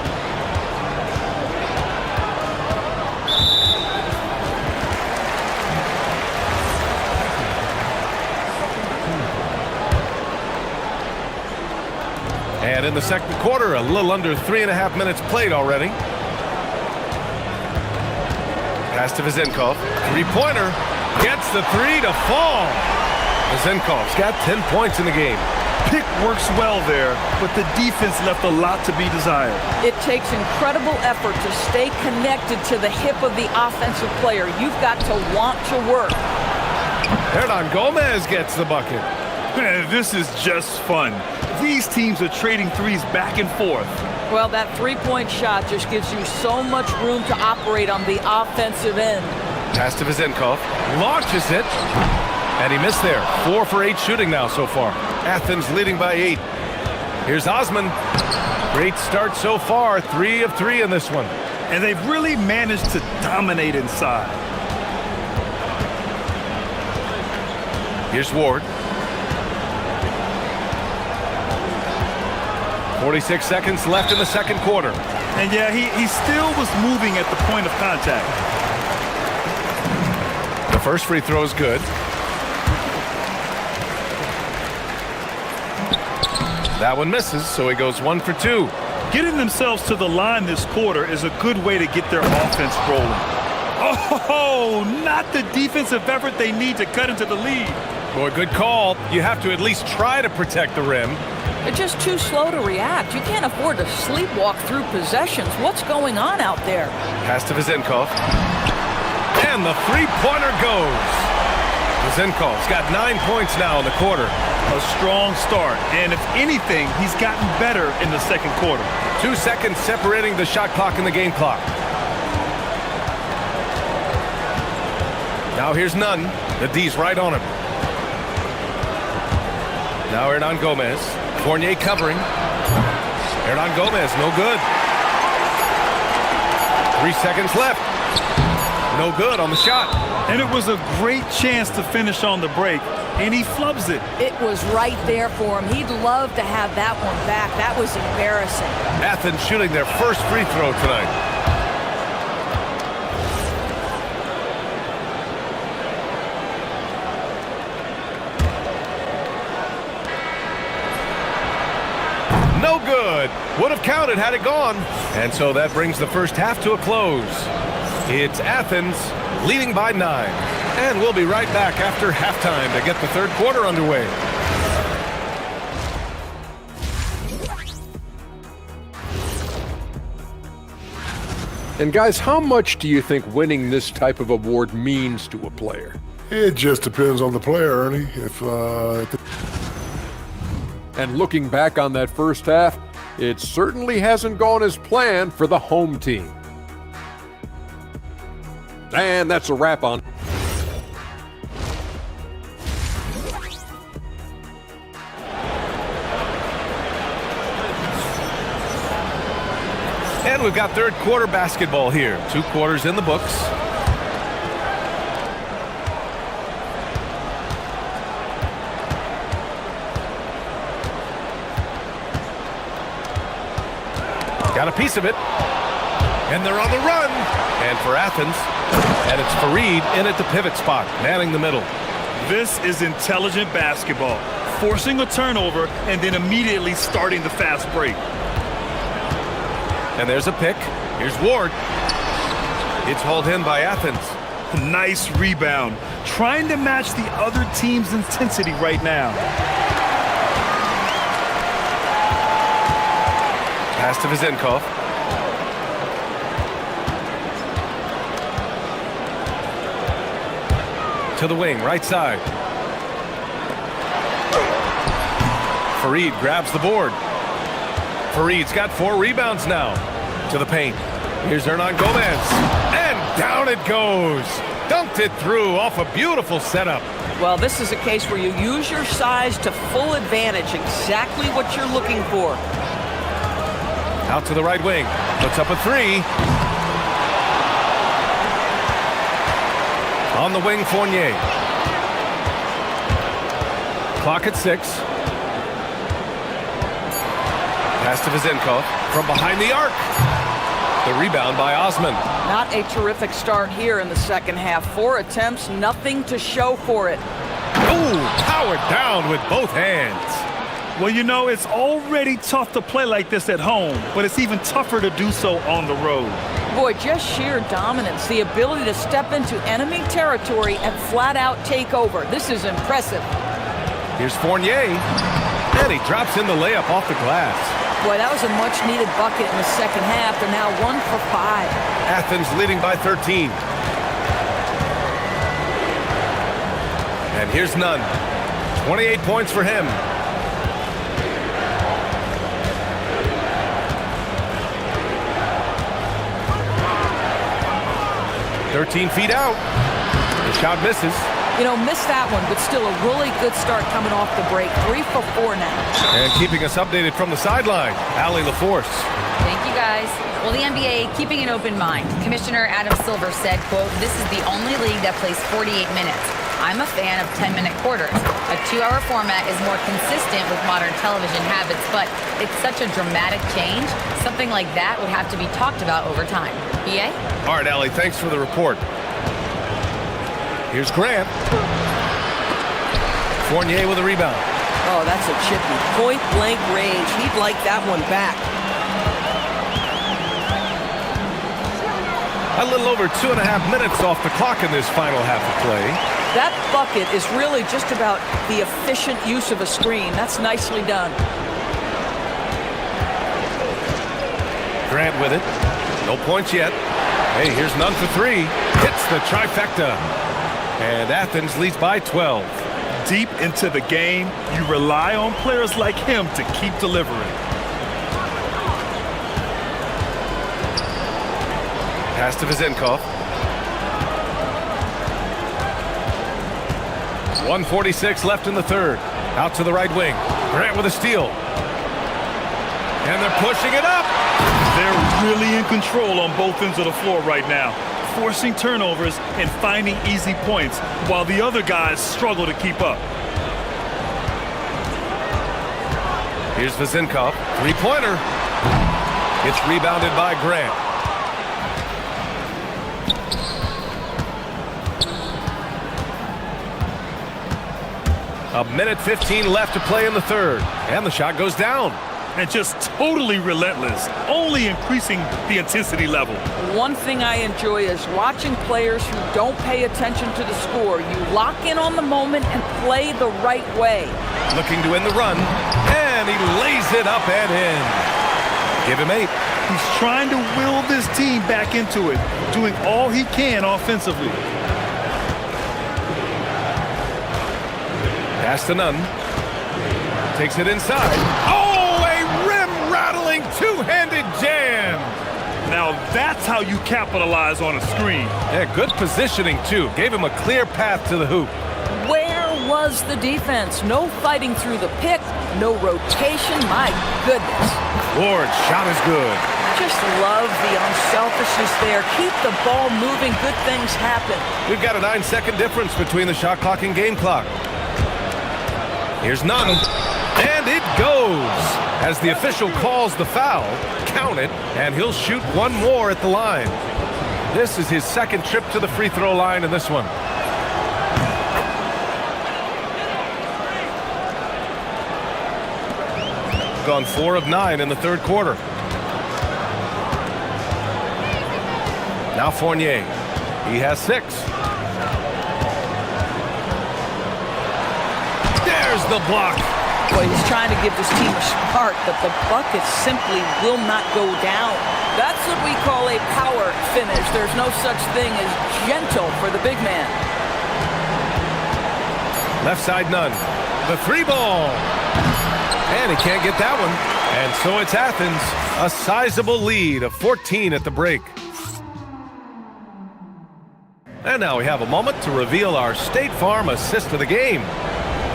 And in the second quarter, a little under 3.5 minutes played already. Pass to Vizinkov. Three-pointer. Gets the 3 to fall. Vizinkov's got 10 points in the game. pick works well there, but the defense left a lot to be desired. It takes incredible effort to stay connected to the hip of the offensive player. You've got to want to work. Hernan Gomez gets the bucket. Man, this is just fun. These teams are trading threes back and forth. Well, that three-point shot just gives you so much room to operate on the offensive end. Pass to Vizenkov, launches it, and he missed there. 4 for 8 shooting now so far. Athens leading by 8. Here's Osman. Great start so far, 3 of 3 in this one. And they've really managed to dominate inside. Here's Ward. 46 seconds left in the second quarter. And yeah, he still was moving at the point of contact. The first free throw is good. That one misses, so he goes 1 for 2. Getting themselves to the line this quarter is a good way to get their offense rolling. Oh, not the defensive effort they need to cut into the lead. Boy, good call. You have to at least try to protect the rim. They're just too slow to react. You can't afford to sleepwalk through possessions. What's going on out there? Pass to Vizenkov. And the three-pointer goes. Vizenkov's got 9 points now in the quarter. A strong start, and if anything, he's gotten better in the second quarter. 2 seconds separating the shot clock and the game clock. Now here's Nunn. The D's right on him. Now Hernan Gomez. Fournier covering. Hernan Gomez, no good. 3 seconds left. No good on the shot. And it was a great chance to finish on the break, and he flubs it. It was right there for him. He'd love to have that one back. That was embarrassing. Athens shooting their first free throw tonight. No good. Would have counted had it gone. And so that brings the first half to a close. It's Athens leading by 9. And we'll be right back after halftime to get the third quarter underway. And guys, how much do you think winning this type of award means to a player? It just depends on the player, Ernie. And looking back on that first half, it certainly hasn't gone as planned for the home team. And that's a wrap on. And we've got third quarter basketball here. 2 quarters in the books. Got a piece of it. And they're on the run. And for Athens, and it's Fareed in at the pivot spot, manning the middle. This is intelligent basketball. Forcing a turnover and then immediately starting the fast break. And there's a pick. Here's Ward. It's hauled in by Athens. Nice rebound. Trying to match the other team's intensity right now. Pass to Vizenkov. To the wing, right side. Fareed grabs the board. Fareed's got 4 rebounds now. To the paint. Here's Hernan Gomez. And down it goes. Dunked it through off a beautiful setup. Well, this is a case where you use your size to full advantage. Exactly what you're looking for. Out to the right wing. Puts up a 3. On the wing, Fournier. Clock at 6. Pass to Vizenkov from behind the arc. The rebound by Osman. Not a terrific start here in the second half. 4 attempts, nothing to show for it. Ooh, powered down with both hands. Well, you know, it's already tough to play like this at home, but it's even tougher to do so on the road. Boy, just sheer dominance, the ability to step into enemy territory and flat out take over. This is impressive. Here's Fournier. And he drops in the layup off the glass. Boy, that was a much-needed bucket in the second half. They're now 1 for 5. Athens leading by 13. And here's Nunn. 28 points for him. "13 feet out. The shot misses. You know, missed that one, but still a really good start coming off the break. 3 for 4 now. And keeping us updated from the sideline, Allie LaForce. Thank you, guys. Well, the NBA keeping an open mind. Commissioner Adam Silver said, quote, "This is the only league that plays 48 minutes. I'm a fan of 10-minute quarters. A 2-hour format is more consistent with modern television habits, but it's such a dramatic change. Something like that would have to be talked about over time." EA? All right, Allie, thanks for the report. Here's Grant. Fournier with a rebound. Oh, that's a chippy. Point-blank range. He'd like that one back. A little over 2.5 minutes off the clock in this final half of play. That bucket is really just about the efficient use of a screen. That's nicely done. Grant with it. No points yet. Hey, here's Nunn for 3. Hits the trifecta. And Athens leads by 12. Deep into the game, you rely on players like him to keep delivering. Pass to Vizenkov. 1:46 left in the third. Out to the right wing. Grant with a steal. And they're pushing it up. They're really in control on both ends of the floor right now, forcing turnovers and finding easy points while the other guys struggle to keep up. Here's Vizenkov. Three-pointer. It's rebounded by Grant. A minute 15 left to play in the third. And the shot goes down. And just totally relentless, only increasing the intensity level. One thing I enjoy is watching players who don't pay attention to the score. You lock in on the moment and play the right way. Looking to win the run. And he lays it up and in. Give him 8. He's trying to will this team back into it, doing all he can offensively. Pass to Nunn. Takes it inside. Oh, a rim-rattling two-handed jam. Now that's how you capitalize on a screen. Yeah, good positioning, too. Gave him a clear path to the hoop. Where was the defense? No fighting through the pick, no rotation. My goodness. Ward's shot is good. Just love the unselfishness there. Keep the ball moving. Good things happen. We've got a 9-second difference between the shot clock and game clock. Here's Nunn. And it goes. As the official calls the foul, count it, and he'll shoot one more at the line. This is his second trip to the free throw line in this one. Gone 4 of 9 in the third quarter. Now Fournier. He has 6. There's the block. Boy, he's trying to give this team a spark, but the bucket simply will not go down. That's what we call a power finish. There's no such thing as gentle for the big man. Left side Nunn. The 3-ball. And he can't get that one. And so it's Athens. A sizable lead of 14 at the break. And now we have a moment to reveal our State Farm assist of the game.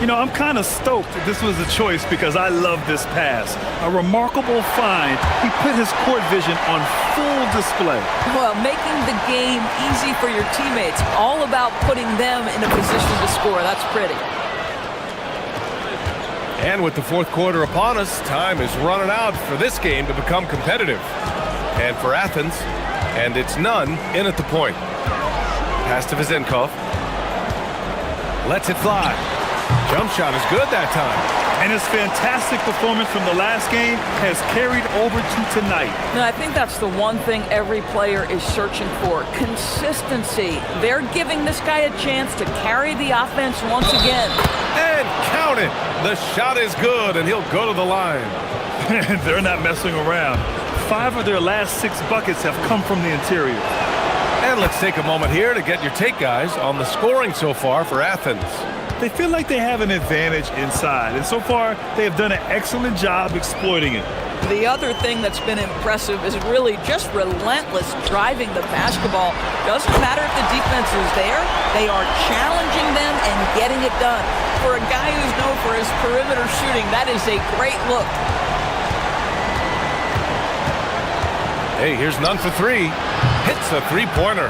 You know, I'm kind of stoked that this was a choice because I love this pass. A remarkable find. He put his court vision on full display. Well, making the game easy for your teammates. All about putting them in a position to score. That's pretty. And with the fourth quarter upon us, time is running out for this game to become competitive. And for Athens, and it's Nunn in at the point. Pass to Vizenkov. Lets it fly. Jump shot is good that time. And his fantastic performance from the last game has carried over to tonight. No, I think that's the one thing every player is searching for. Consistency. They're giving this guy a chance to carry the offense once again. And count it. The shot is good, and he'll go to the line. They're not messing around. 5 of their last 6 buckets have come from the interior. And let's take a moment here to get your take, guys, on the scoring so far for Athens. They feel like they have an advantage inside, and so far they have done an excellent job exploiting it. The other thing that's been impressive is really just relentless driving the basketball. Doesn't matter if the defense is there, they are challenging them and getting it done. For a guy who's known for his perimeter shooting, that is a great look. Hey, here's Nunn for 3. Hits a three-pointer.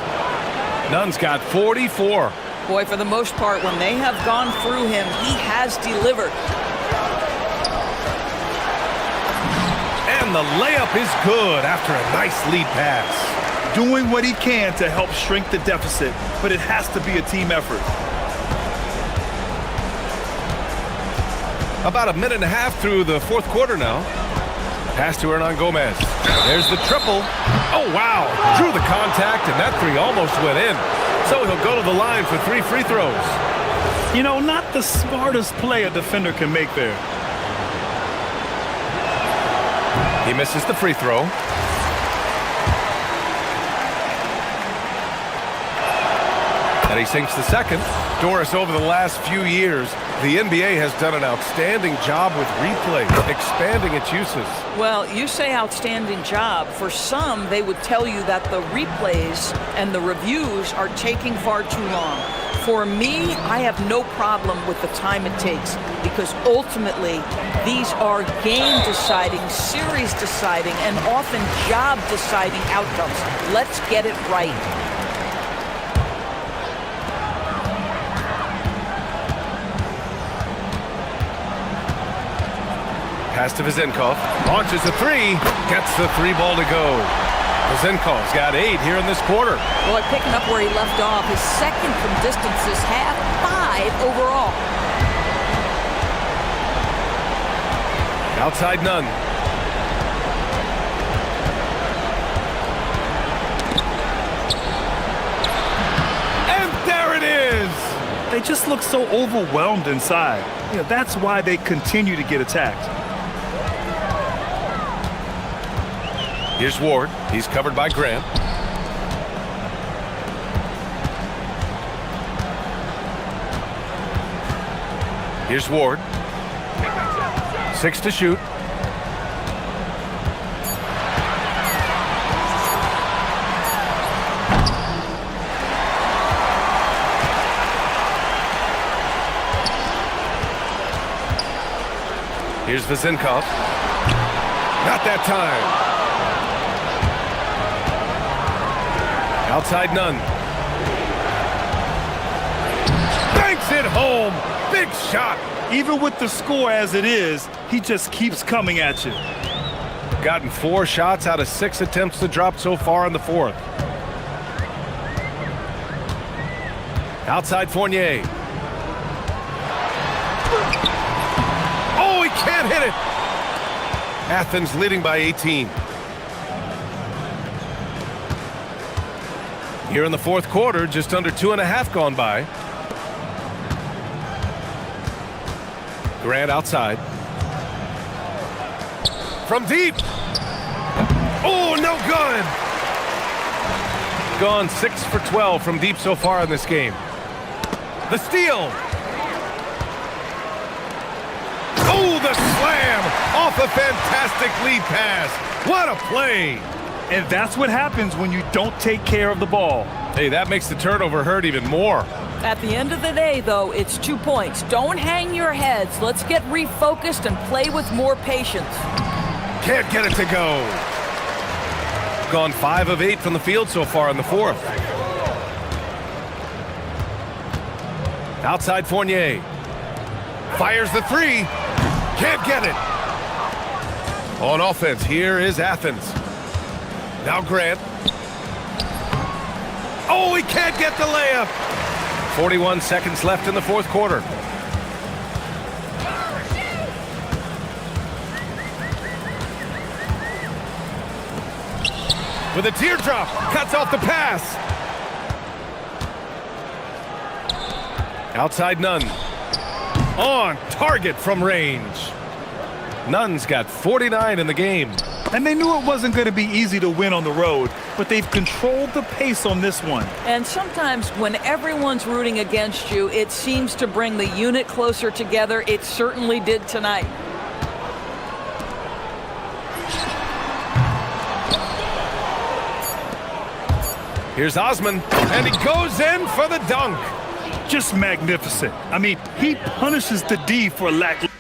Nunn's got 44. Boy, for the most part, when they have gone through him, he has delivered. And the layup is good after a nice lead pass. Doing what he can to help shrink the deficit, but it has to be a team effort. About a minute and a half through the fourth quarter now. Pass to Hernan Gomez. There's the triple. Oh, wow. Drew the contact, and that 3 almost went in. So he'll go to the line for 3 free throws. You know, not the smartest play a defender can make there. He misses the free throw. And he sinks the second. Doris, over the last few years, the NBA has done an outstanding job with replay, expanding its uses. Well, you say outstanding job. For some, they would tell you that the replays and the reviews are taking far too long. For me, I have no problem with the time it takes because ultimately these are game-deciding, series-deciding, and often job-deciding outcomes. Let's get it right. Pass to Vezenkov, launches a 3, gets the 3-ball to go. Vezenkov's got 8 here in this quarter. Boy, picking up where he left off, his second from distance this half, 5 overall. Outside Nunn. And there it is! They just look so overwhelmed inside. You know, that's why they continue to get attacked. Here's Ward. He's covered by Grant. Here's Ward. 6 to shoot. Here's Vezenkov. Not that time. Outside Nunn. Banks it home. Big shot. Even with the score as it is, he just keeps coming at you. Gotten 4 shots out of 6 attempts to drop so far in the fourth. Outside Fournier. Oh, he can't hit it. Athens leading by 18. Here in the fourth quarter, just under 2.5 gone by. Grant outside. From deep. Oh, no good. Gone 6 for 12 from deep so far in this game. The steal. Oh, the slam off a fantastic lead pass. What a play. And that's what happens when you don't take care of the ball. Hey, that makes the turnover hurt even more. At the end of the day, though, it's 2 points. Don't hang your heads. Let's get refocused and play with more patience. Can't get it to go. Gone 5 of 8 from the field so far in the fourth. Outside Fournier. Fires the 3. Can't get it. On offense, here is Athens. Now Grant. Oh, he can't get the layup. 41 seconds left in the fourth quarter. with a teardrop, cuts off the pass. Outside Nunn. On target from range. Nunn's got 49 in the game. And they knew it wasn't going to be easy to win on the road, but they've controlled the pace on this one. And sometimes when everyone's rooting against you, it seems to bring the unit closer together. It certainly did tonight. Here's Osman, and he goes in for the dunk. Just magnificent. I mean, he punishes the D for lack.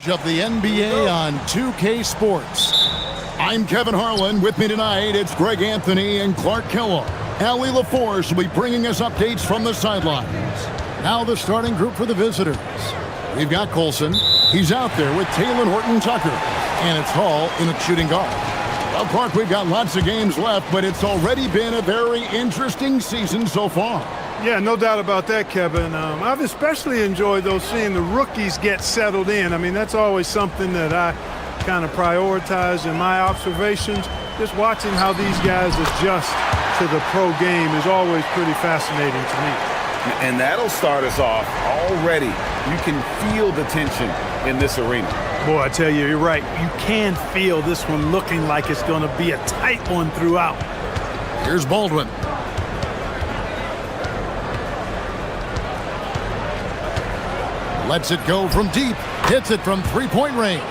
Of the NBA on 2K Sports. I'm Kevin Harlan. With me tonight, it's Greg Anthony and Clark Kellogg. Allie LaForce will be bringing us updates from the sidelines. Now the starting group for the visitors. We've got Colson. He's out there with Taylor Horton-Tucker. And it's Hall in at shooting guard. Well, Clark, we've got lots of games left, but it's already been a very interesting season so far. Yeah, no doubt about that, Kevin. I've especially enjoyed, though, seeing the rookies get settled in. I mean, that's always something that I kind of prioritize in my observations. Just watching how these guys adjust to the pro game is always pretty fascinating to me. And that'll start us off already. You can feel the tension in this arena. Boy, I tell you, you're right. You can feel this one looking like it's going to be a tight one throughout. Here's Baldwin. Lets it go from deep. Hits it from three-point range.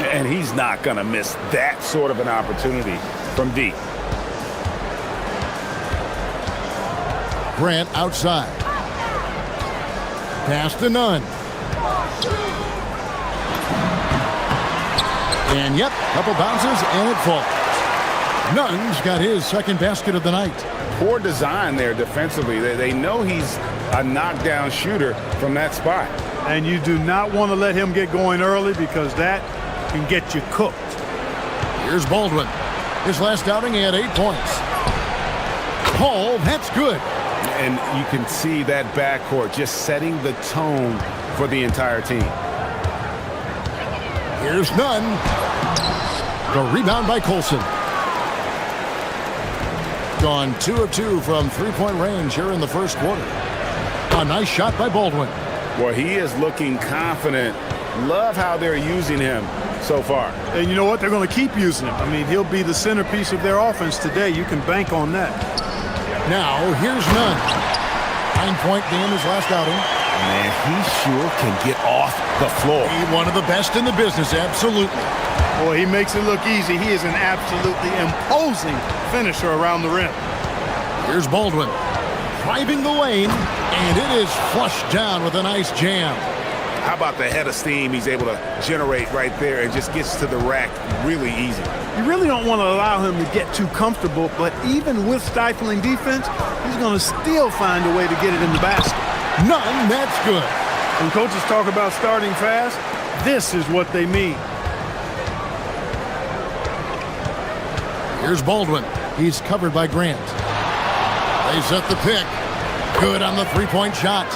And he's not going to miss that sort of an opportunity from deep. Grant outside. Pass to Nunn. And yep, couple bounces and it falls. Nunn's got his second basket of the night. Poor design there defensively. They know he's a knockdown shooter from that spot. And you do not want to let him get going early because that can get you cooked. Here's Baldwin. His last outing, he had 8 points. Hall, that's good. And you can see that backcourt just setting the tone for the entire team. Here's Nunn. The rebound by Colson. Gone 2 of 2 from three-point range here in the first quarter. A nice shot by Baldwin. Well, he is looking confident. Love how they're using him so far. And you know what? They're going to keep using him. I mean, he'll be the centerpiece of their offense today. You can bank on that. Now, here's Nunn. 9-point game his last outing. Man, he sure can get off the floor. He's one of the best in the business, absolutely. Boy, he makes it look easy. He is an absolutely imposing finisher around the rim. Here's Baldwin. Driving the lane, and it is flushed down with a nice jam. How about the head of steam he's able to generate right there and just gets to the rack really easy. You really don't want to allow him to get too comfortable, but even with stifling defense, he's going to still find a way to get it in the basket. None, that's good. When coaches talk about starting fast, this is what they mean. Here's Baldwin. He's covered by Grant. They set the pick. Good on the three-point shot.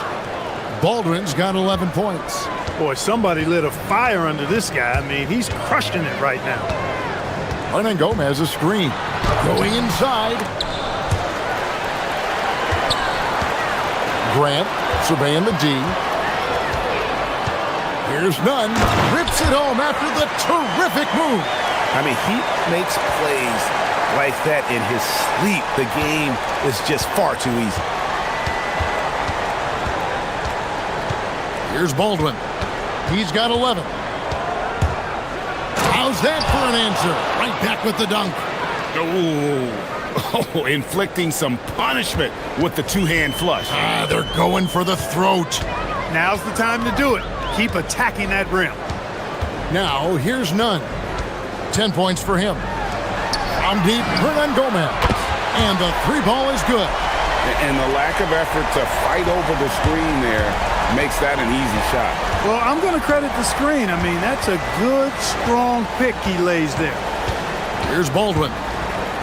Baldwin's got 11 points. Boy, somebody lit a fire under this guy. I mean, he's crushing it right now. Hernan Gomez a screen. Going inside. Grant surveying the D. Here's Nunn. Rips it home after the terrific move. I mean, he makes plays like that in his sleep. The game is just far too easy. Here's Baldwin. He's got 11. How's that for an answer? Right back with the dunk. Oh, inflicting some punishment with the two-hand flush. They're going for the throat. Now's the time to do it. Keep attacking that rim. Now, here's Nunn. 10 points for him. From deep, Hernan Gomez. And the three ball is good. And the lack of effort to fight over the screen there makes that an easy shot. Well, I'm going to credit the screen. I mean, that's a good, strong pick he lays there. Here's Baldwin.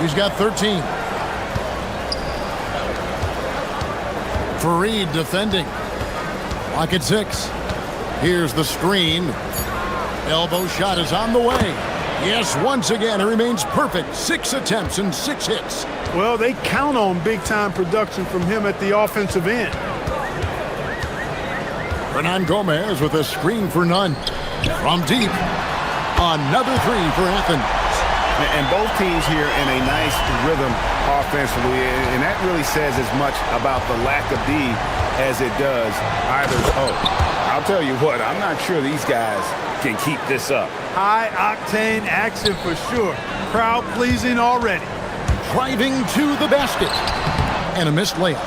He's got 13. Fareed defending. Lock at 6. Here's the screen. Elbow shot is on the way. Yes, once again, it remains perfect. 6 attempts and 6 hits. Well, they count on big-time production from him at the offensive end. Hernan Gomez with a screen for Nunn. From deep. Another three for Athens. And both teams here in a nice rhythm offensively. And that really says as much about the lack of D as it does either's O. I'll tell you what, I'm not sure these guys can keep this up. High-octane action for sure. Crowd-pleasing already. Driving to the basket. And a missed layup.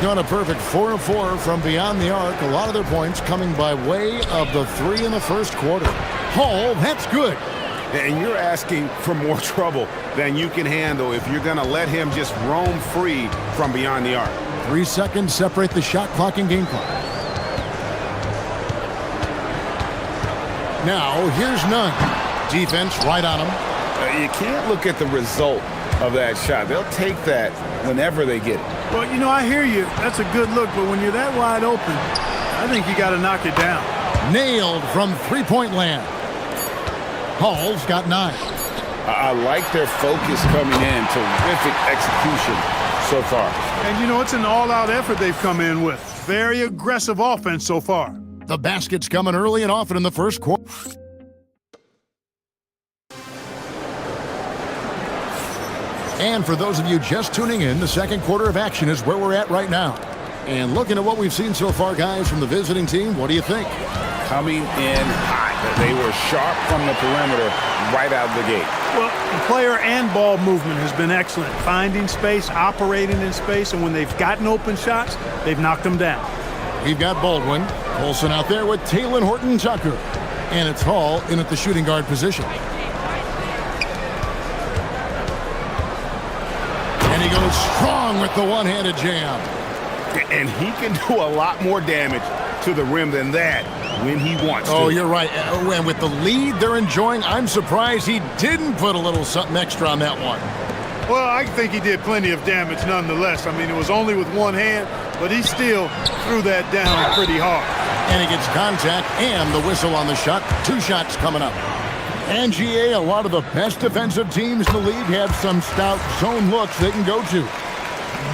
gone a perfect 4 of 4 from beyond the arc. A lot of their points coming by way of the 3 in the first quarter. Hall, that's good. And you're asking for more trouble than you can handle if you're going to let him just roam free from beyond the arc. 3 seconds separate the shot clock and game clock. Now, here's Nunn. Defense right on him. You can't look at the result of that shot. They'll take that whenever they get it. Well, you know, I hear you. That's a good look, but when you're that wide open, I think you got to knock it down. Nailed from three-point land. Hall's got 9. I like their focus coming in. Terrific execution so far. And, you know, it's an all-out effort they've come in with. Very aggressive offense so far. The basket's coming early and often in the first quarter. And for those of you just tuning in, the second quarter of action is where we're at right now. And looking at what we've seen so far, guys, from the visiting team, what do you think? Coming in hot. They were sharp from the perimeter right out of the gate. Well, the player and ball movement has been excellent. Finding space, operating in space, and when they've gotten open shots, they've knocked them down. We've got Baldwin. Olsen out there with Taylor Horton-Tucker. And it's Hall in at the shooting guard position. And he goes strong with the one-handed jam. And he can do a lot more damage to the rim than that when he wants to. Oh, you're right. And with the lead they're enjoying, I'm surprised he didn't put a little something extra on that one. Well, I think he did plenty of damage nonetheless. I mean, it was only with one hand, but he still threw that down pretty hard. And he gets contact and the whistle on the shot. 2 shots coming up. And GA, a lot of the best defensive teams in the league have some stout zone looks they can go to.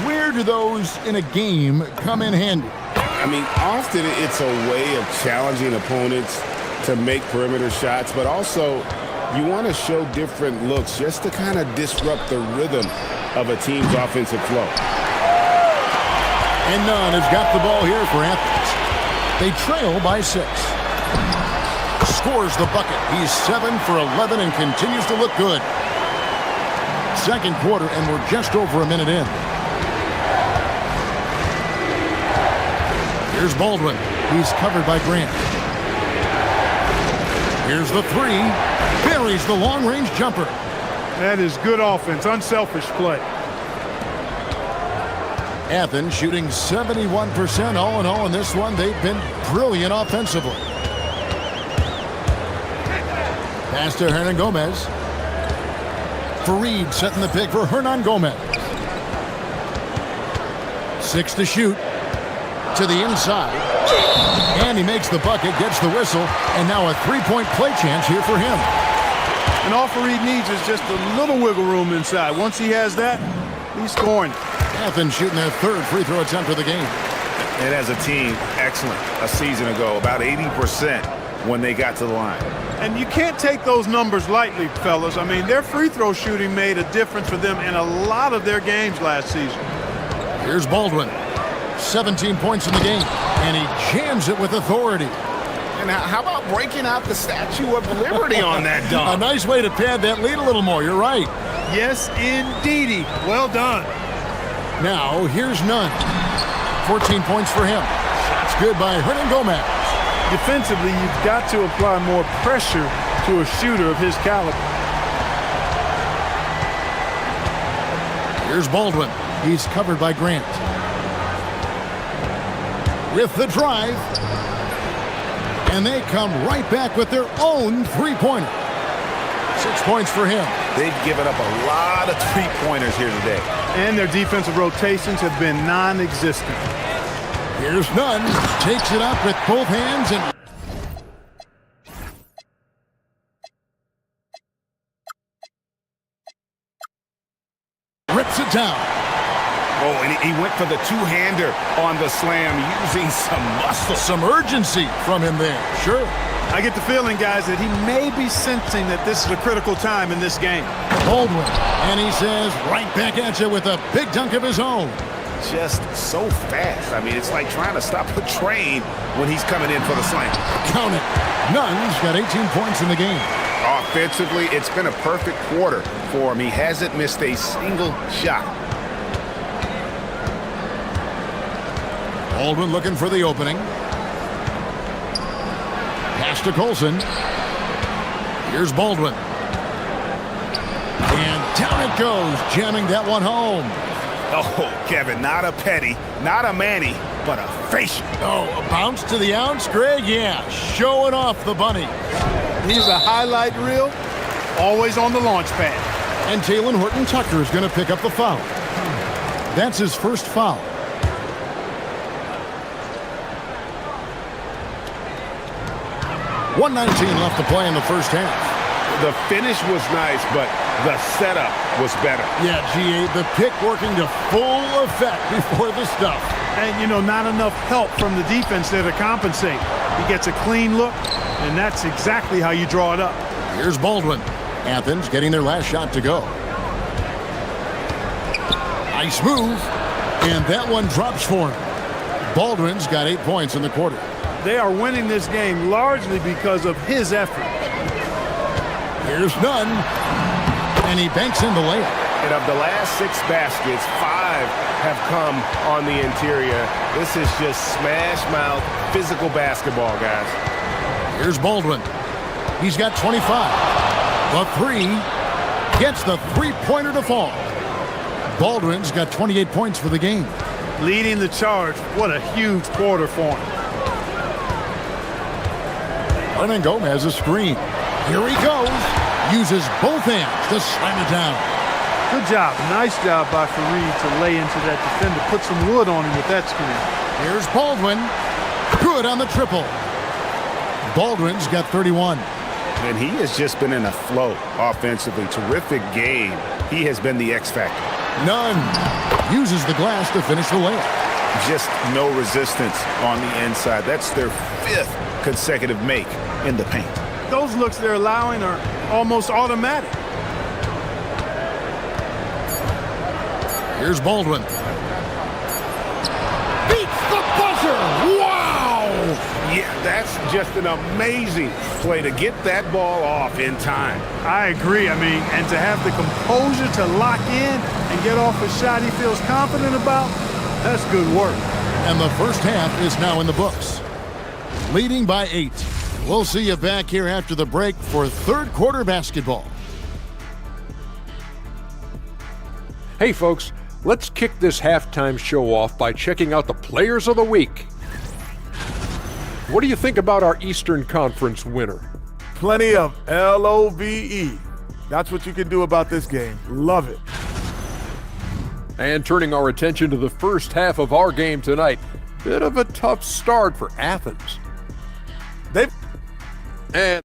Where do those in a game come in handy? I mean, often it's a way of challenging opponents to make perimeter shots, but also you want to show different looks just to kind of disrupt the rhythm of a team's offensive flow. And Nunn has got the ball here for Athens. They trail by 6. Scores the bucket. He's 7 for 11 and continues to look good. Second quarter, and we're just over a minute in. Here's Baldwin. He's covered by Grant. Here's the 3. Buries the long-range jumper. That is good offense, unselfish play. Athens shooting 71% all in all in this one. They've been brilliant offensively. Pass to Hernan Gomez. Fareed setting the pick for Hernan Gomez. 6 to shoot. To the inside. And he makes the bucket, gets the whistle, and now a 3-point play chance here for him. And all Fareed needs is just a little wiggle room inside. Once he has that, he's scoring. Athens shooting their 3rd free throw attempt of the game. And as a team, excellent a season ago, about 80% when they got to the line. And you can't take those numbers lightly, fellas. I mean, their free throw shooting made a difference for them in a lot of their games last season. Here's Baldwin. 17 points in the game, and he jams it with authority. And how about breaking out the Statue of Liberty on that dunk? A nice way to pad that lead a little more. You're right. Yes, indeedy. Well done. Now, here's Nunn. 14 points for him. Shots good by Hernan Gomez. Defensively, you've got to apply more pressure to a shooter of his caliber. Here's Baldwin. He's covered by Grant. With the drive. And they come right back with their own three-pointer. 6 points for him. They've given up a lot of three-pointers here today. And their defensive rotations have been non-existent. Here's Nunn. Takes it up with both hands and rips it down. Oh, and he went for the two-hander on the slam, using some muscle. Some urgency from him there. Sure. I get the feeling, guys, that he may be sensing that this is a critical time in this game. Baldwin, and he says right back at you with a big dunk of his own. Just so fast. I mean, it's like trying to stop a train when he's coming in for the slam. Count it. Nunn's got 18 points in the game. Offensively, it's been a perfect quarter for him. He hasn't missed a single shot. Baldwin looking for the opening. Pass to Colson. Here's Baldwin. And down it goes, jamming that one home. Oh, Kevin, not a petty, not a Manny, but a facial. Oh, a bounce to the ounce, Greg? Yeah, showing off the bunny. He's a highlight reel, always on the launch pad. And Taylor Horton-Tucker is going to pick up the foul. That's his first foul. .119 left to play in the first half. The finish was nice, but the setup was better. Yeah, G8, the pick working to full effect before the stuff. And, you know, not enough help from the defense there to compensate. He gets a clean look, and that's exactly how you draw it up. Here's Baldwin. Athens getting their last shot to go. Nice move, and that one drops for him. Baldwin's got 8 points in the quarter. They are winning this game largely because of his effort. Here's Nunn, and he banks in the layup. And of the last 6 baskets, 5 have come on the interior. This is just smash mouth physical basketball, guys. Here's Baldwin. He's got 25. The 3 gets the three-pointer to fall. Baldwin's got 28 points for the game. Leading the charge. What a huge quarter for him. Hernan Gomez a screen. Here he goes. Uses both hands to slam it down. Good job. Nice job by Fareed to lay into that defender. Put some wood on him with that screen. Here's Baldwin. Good on the triple. Baldwin's got 31. And he has just been in a flow offensively. Terrific game. He has been the X factor. Nunn uses the glass to finish the layup. Just no resistance on the inside. That's their 5th consecutive make in the paint. Those looks they're allowing are almost automatic. Here's Baldwin. Beats the buzzer! Wow! Yeah, that's just an amazing play to get that ball off in time. I agree. I mean, and to have the composure to lock in and get off a shot he feels confident about, that's good work. And the first half is now in the books. Leading by 8. We'll see you back here after the break for third quarter basketball. Hey, folks, let's kick this halftime show off by checking out the Players of the Week. What do you think about our Eastern Conference winner? Plenty of LOVE. That's what you can do about this game. Love it. And turning our attention to the first half of our game tonight, bit of a tough start for Athens. And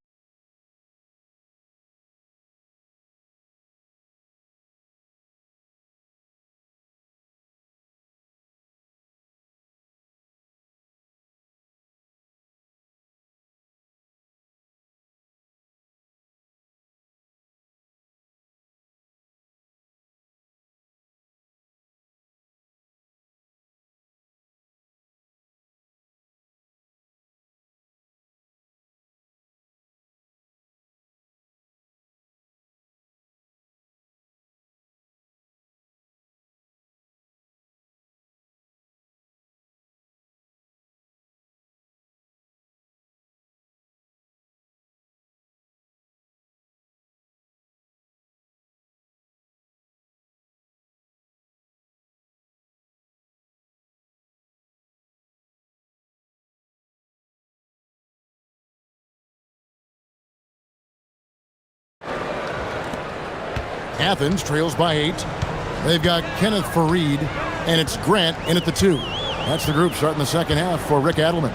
Athens trails by 8. They've got Kenneth Fareed, and it's Grant in at the 2. That's the group starting the second half for Rick Adelman.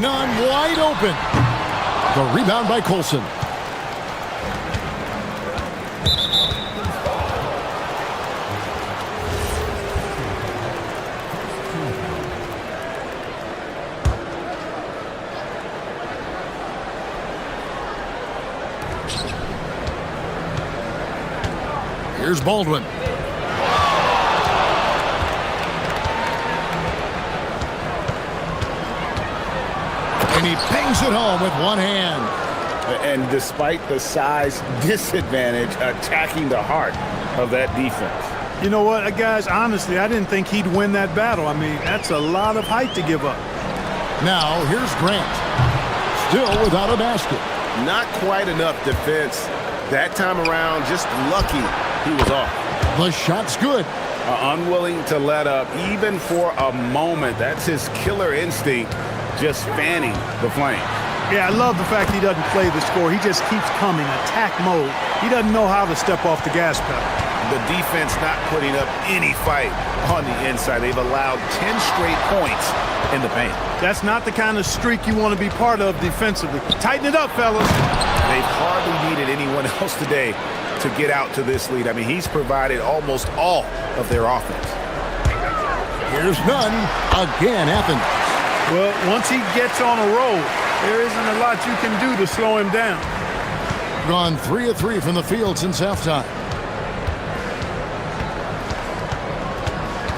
Nunn wide open. The rebound by Colson. Here's Baldwin. And he bangs it home with one hand. And despite the size disadvantage, attacking the heart of that defense. You know what, guys, honestly, I didn't think he'd win that battle. I mean, that's a lot of height to give up. Now, here's Grant. Still without a basket. Not quite enough defense that time around. Just lucky he was off. The shot's good. Unwilling to let up even for a moment. That's his killer instinct, just fanning the flame. Yeah, I love the fact he doesn't play the score. He just keeps coming, attack mode. He doesn't know how to step off the gas pedal. The defense not putting up any fight on the inside. They've allowed 10 straight points in the paint. That's not the kind of streak you want to be part of defensively. Tighten it up, fellas. They've hardly needed anyone else today to get out to this lead. I mean, he's provided almost all of their offense. Here's none. Again, Athens. Well, once he gets on a roll, there isn't a lot you can do to slow him down. Gone 3 of 3 from the field since halftime.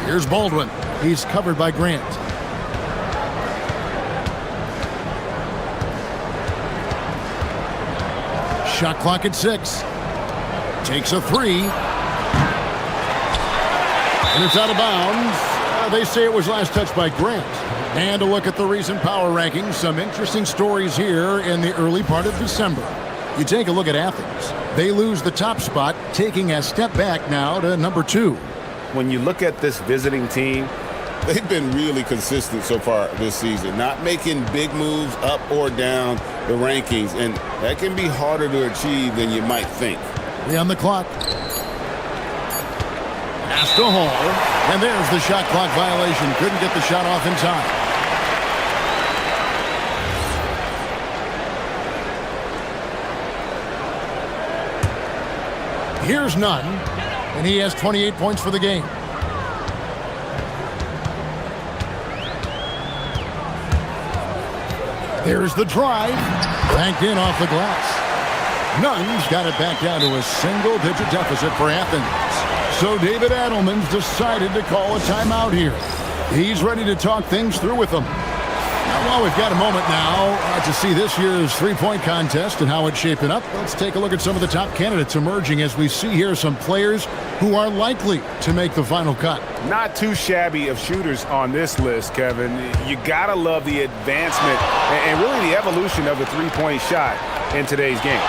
Here's Baldwin. He's covered by Grant. Shot clock at 6. Takes a 3. And it's out of bounds. They say it was last touched by Grant. And a look at the recent power rankings. Some interesting stories here in the early part of December. You take a look at Athens. They lose the top spot, taking a step back now to number 2. When you look at this visiting team, they've been really consistent so far this season, not making big moves up or down the rankings, and that can be harder to achieve than you might think. 3 on the clock. Pass to Hall, and there's the shot clock violation. Couldn't get the shot off in time. Here's none, and he has 28 points for the game. There's the drive. Banked in off the glass. Nunn's got it back down to a single-digit deficit for Athens. So David Adelman's decided to call a timeout here. He's ready to talk things through with them. Now, while we've got a moment now to see this year's three-point contest and how it's shaping up, let's take a look at some of the top candidates emerging as we see here some players who are likely to make the final cut. Not too shabby of shooters on this list, Kevin. You gotta love the advancement and really the evolution of the three-point shot in today's game.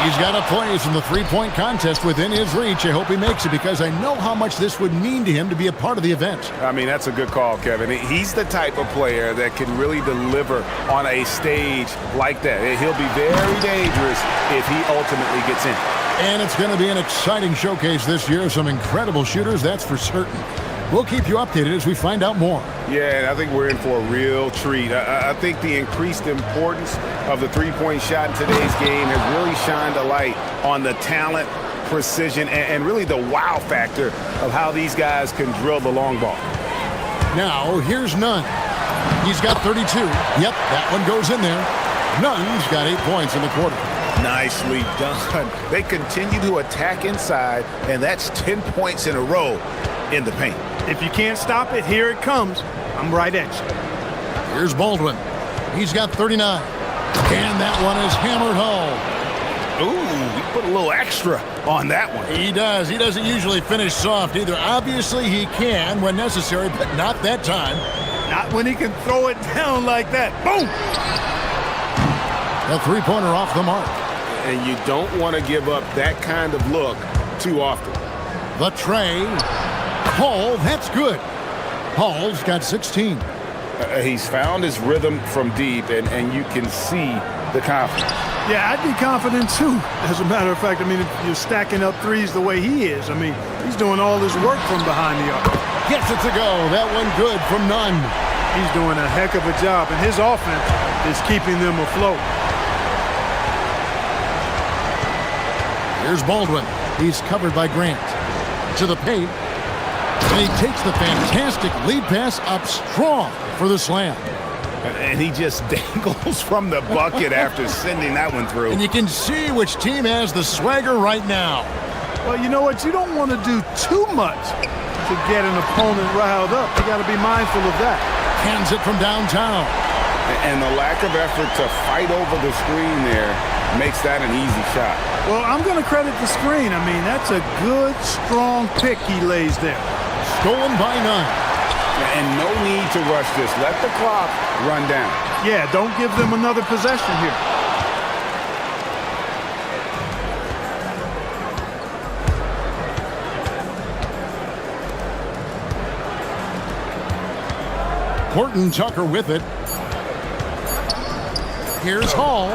He's got a place in the three-point contest within his reach. I hope he makes it because I know how much this would mean to him to be a part of the event. I mean, that's a good call, Kevin. He's the type of player that can really deliver on a stage like that. He'll be very dangerous if he ultimately gets in. And it's going to be an exciting showcase this year. Some incredible shooters, that's for certain. We'll keep you updated as we find out more. Yeah, and I think we're in for a real treat. I think the increased importance of the three-point shot in today's game has really shined a light on the talent, precision, and really the wow factor of how these guys can drill the long ball. Now, here's Nunn. He's got 32. Yep, that one goes in there. Nunn's got 8 points in the quarter. Nicely done. They continue to attack inside, and that's 10 points in a row in the paint. If you can't stop it, here it comes. I'm right at you. Here's Baldwin. He's got 39. And that one is hammered home. Ooh, he put a little extra on that one. He does. He doesn't usually finish soft either. Obviously, he can when necessary, but not that time. Not when he can throw it down like that. Boom! A three-pointer off the mark. And you don't want to give up that kind of look too often. The tray. Hall, that's good. Hall's got 16. He's found his rhythm from deep, and you can see the confidence. Yeah, I'd be confident too. As a matter of fact, I mean, if you're stacking up threes the way he is, I mean, he's doing all this work from behind the arc. Yes, it's a go. That one good from Nunn. He's doing a heck of a job, and his offense is keeping them afloat. Here's Baldwin. He's covered by Grant. To the paint. And he takes the fantastic lead pass up strong for the slam. And he just dangles from the bucket after sending that one through. And you can see which team has the swagger right now. Well, you know what? You don't want to do too much to get an opponent riled up. You got to be mindful of that. Hands it from downtown. And the lack of effort to fight over the screen there makes that an easy shot. Well, I'm going to credit the screen. I mean, that's a good, strong pick he lays there. Stolen by none. And no need to rush this. Let the clock run down. Yeah, don't give them another possession here. Horton Tucker with it. Here's Hall.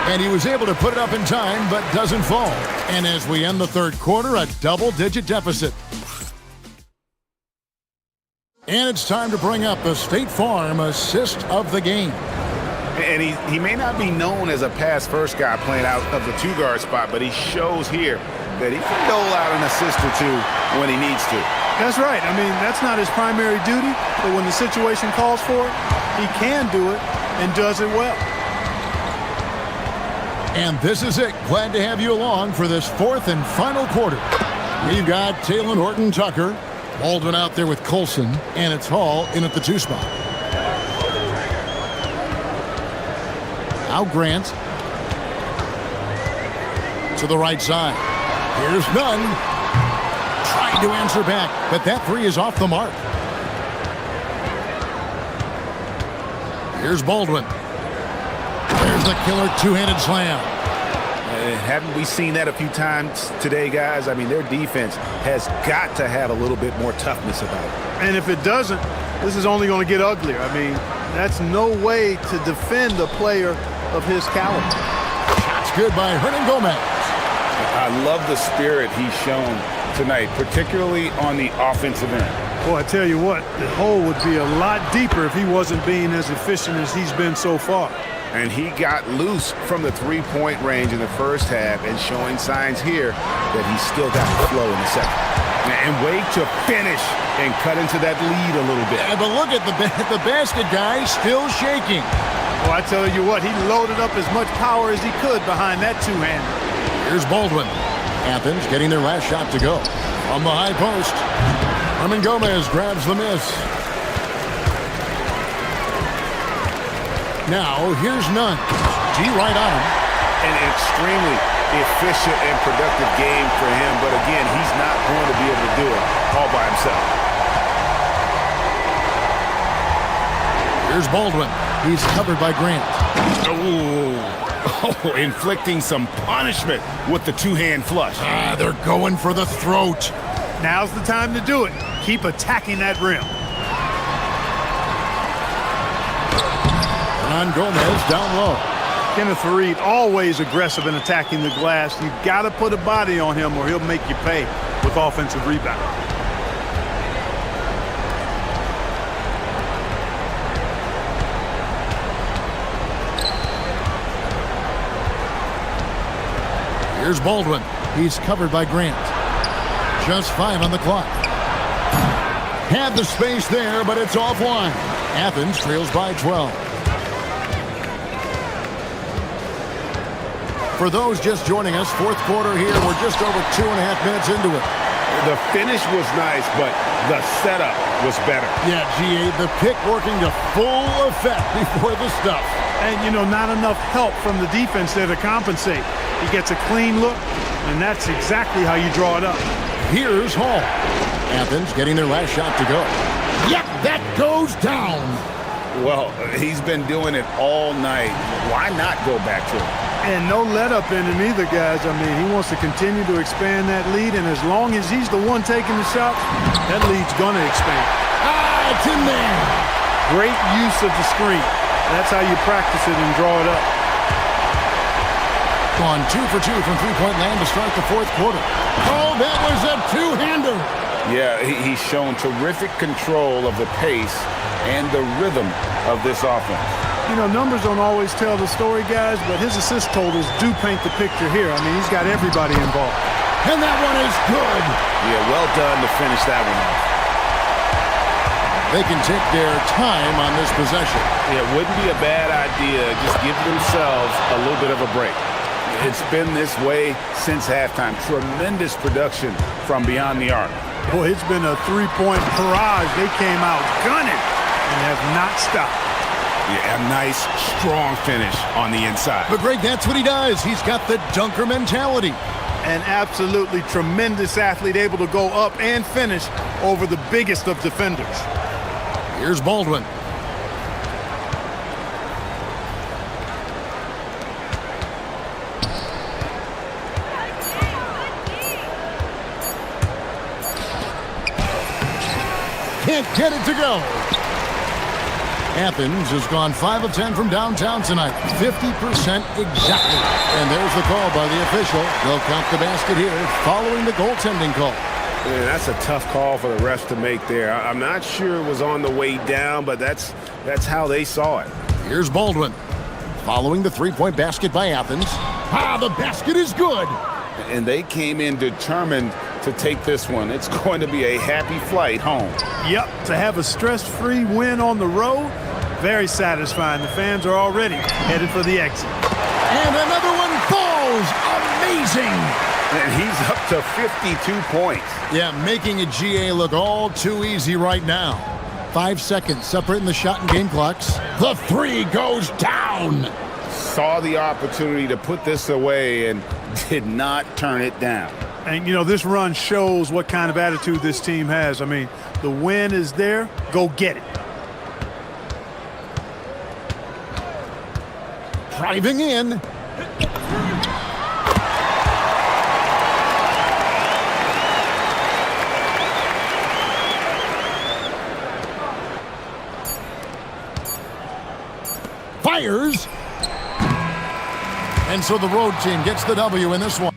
And he was able to put it up in time, but doesn't fall. And as we end the third quarter, a double-digit deficit. And it's time to bring up the State Farm assist of the game. And he may not be known as a pass-first guy playing out of the two-guard spot, but he shows here that he can dole out an assist or two when he needs to. That's right. I mean, that's not his primary duty, but when the situation calls for it, he can do it and does it well. And this is it. Glad to have you along for this fourth and final quarter. We've got Taylor Horton Tucker, Baldwin out there with Colson, and it's Hall in at the 2 spot. Now Grant to the right side. Here's Nunn. Trying to answer back, but that 3 is off the mark. Here's Baldwin. There's the killer two-handed slam. Haven't we seen that a few times today, guys? I mean, their defense has got to have a little bit more toughness about it. And if it doesn't, this is only going to get uglier. I mean, that's no way to defend a player of his caliber. Shot's good by Hernan Gomez. I love the spirit he's shown tonight, particularly on the offensive end. Boy, I tell you what, the hole would be a lot deeper if he wasn't being as efficient as he's been so far. And he got loose from the three-point range in the first half and showing signs here that he's still got the flow in the second. And wait to finish and cut into that lead a little bit. Yeah, but look at the basket guy still shaking. Well, I tell you what, he loaded up as much power as he could behind that two-hander. Here's Baldwin. Athens getting their last shot to go. On the high post, Hernan Gomez grabs the miss. Now, here's Nunn. G right on him. An extremely efficient and productive game for him, but again, he's not going to be able to do it all by himself. Here's Baldwin. He's covered by Grant. Oh, inflicting some punishment with the two-hand flush. They're going for the throat. Now's the time to do it. Keep attacking that rim. On Gomez down low. Kenneth Reed always aggressive in attacking the glass. You've got to put a body on him or he'll make you pay with offensive rebound. Here's Baldwin. He's covered by Grant. Just 5 on the clock. Had the space there, but it's offline. Athens trails by 12. For those just joining us, fourth quarter here. We're just over 2.5 minutes into it. The finish was nice, but the setup was better. Yeah, GA, the pick working to full effect before the stuff. And, you know, not enough help from the defense there to compensate. He gets a clean look, and that's exactly how you draw it up. Here's Hall. Athens getting their last shot to go. Yep, that goes down. Well, he's been doing it all night. Why not go back to it? And no let up in him either, guys. I mean, he wants to continue to expand that lead, and as long as he's the one taking the shots, that lead's going to expand. It's in there. Great use of the screen. That's how you practice it and draw it up. Gone 2 for 2 from three-point land to start the fourth quarter. Oh, that was a two-hander. Yeah, he's shown terrific control of the pace and the rhythm of this offense. You know, numbers don't always tell the story, guys, but his assist totals do paint the picture here. I mean, he's got everybody involved. And that one is good. Yeah, well done to finish that one off. They can take their time on this possession. Yeah, it wouldn't be a bad idea. Just give themselves a little bit of a break. It's been this way since halftime. Tremendous production from beyond the arc. Boy, it's been a three-point barrage. They came out gunning and have not stopped. Yeah, a nice, strong finish on the inside. But Greg, that's what he does. He's got the dunker mentality. An absolutely tremendous athlete, able to go up and finish over the biggest of defenders. Here's Baldwin. Can't get it to go. Athens has gone 5 of 10 from downtown tonight. 50% exactly. And there's the call by the official. They'll count the basket here following the goaltending call. Man, that's a tough call for the refs to make there. I'm not sure it was on the way down, but that's how they saw it. Here's Baldwin. Following the three-point basket by Athens. Ah, the basket is good. And they came in determined to take this one. It's going to be a happy flight home. Yep, to have a stress-free win on the road, very satisfying. The fans are already headed for the exit. And another one falls. Amazing. And he's up to 52 points. Yeah, making a GA look all too easy right now. 5 seconds separating the shot and game clocks. The three goes down. Saw the opportunity to put this away and did not turn it down. And, you know, this run shows what kind of attitude this team has. I mean, the win is there. Go get it. Driving in. Fires. And so the road team gets the W in this one.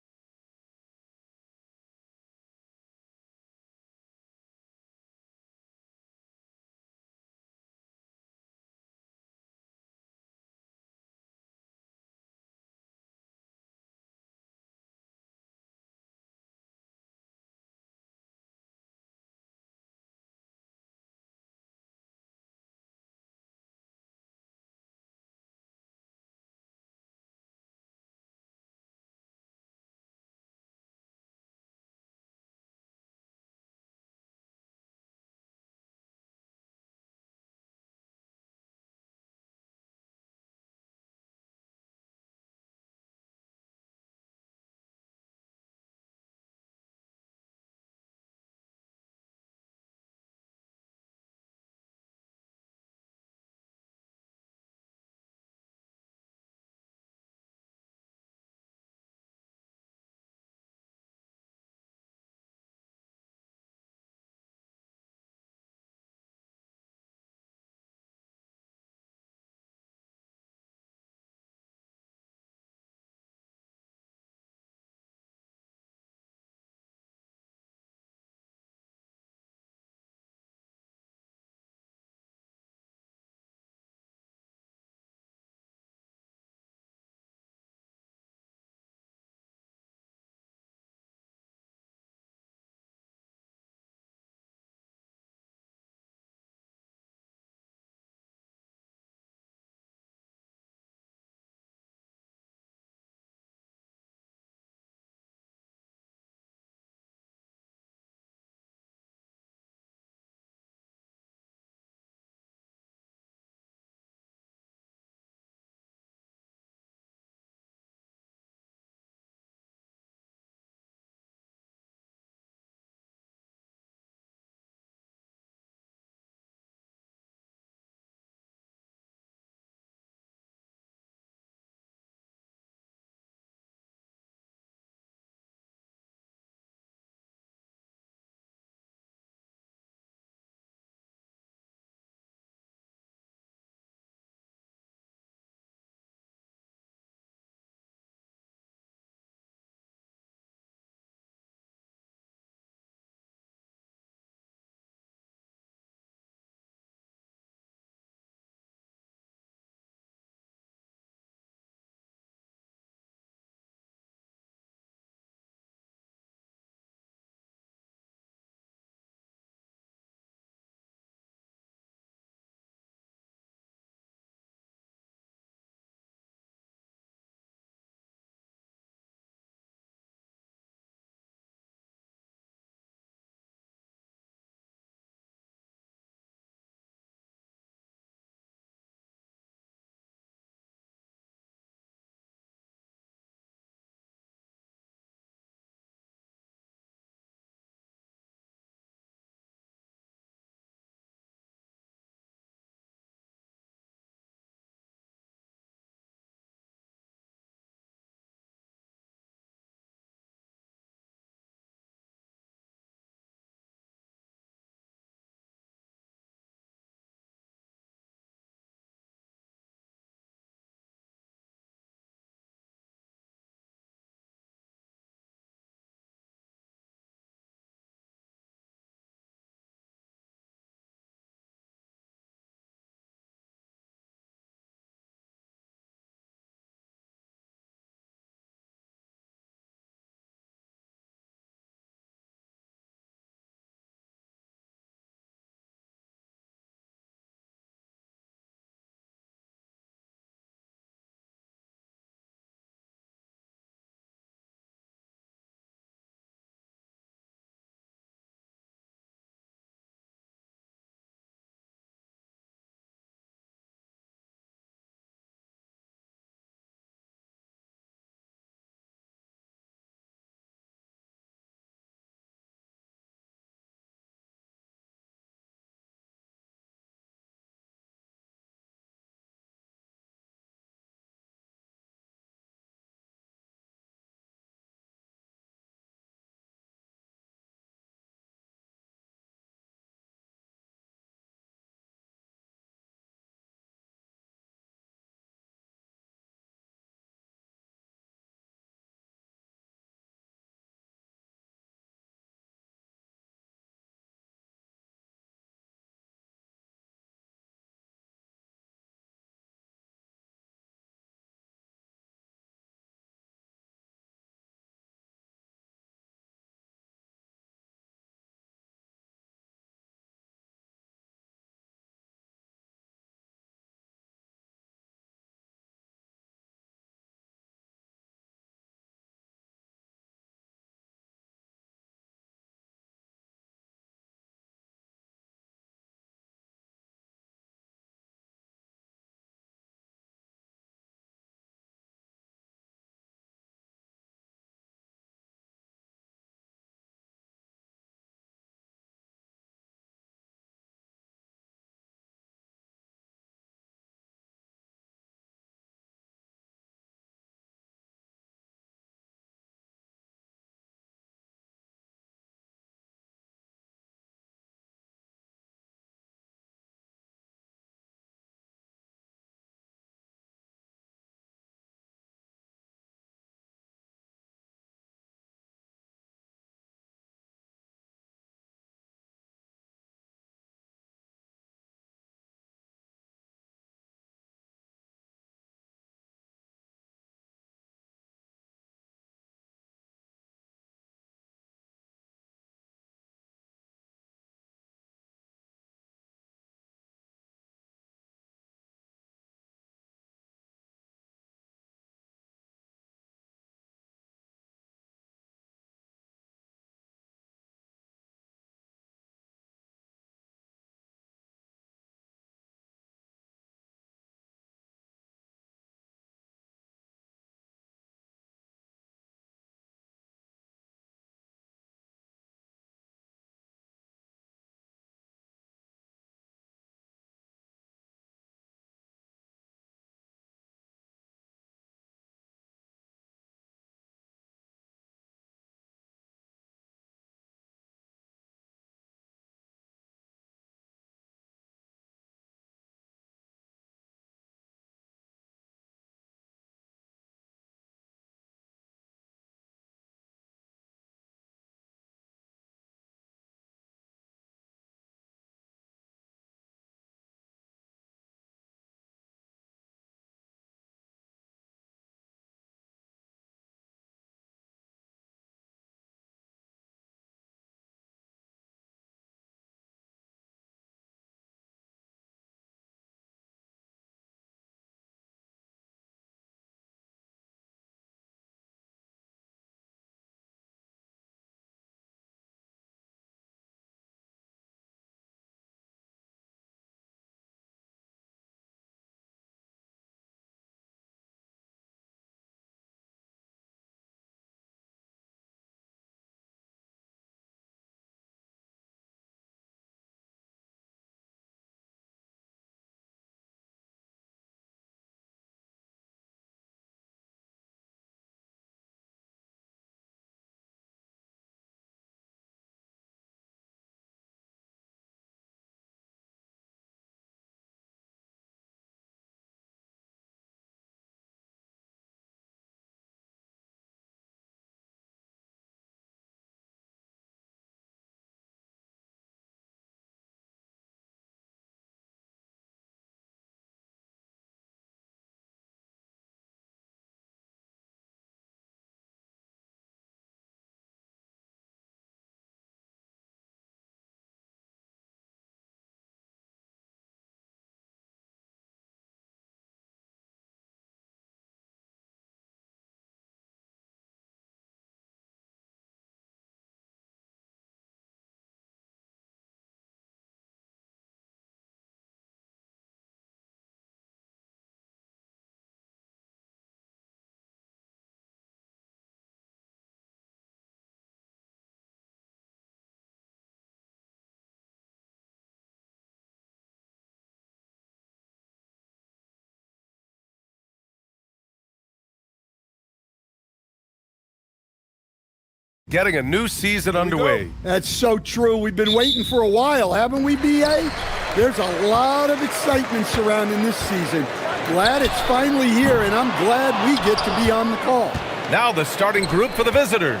getting a new season underway. That's so true. We've been waiting for a while, haven't we, B.A.? There's a lot of excitement surrounding this season. Glad it's finally here, and I'm glad we get to be on the call. Now the starting group for the visitors.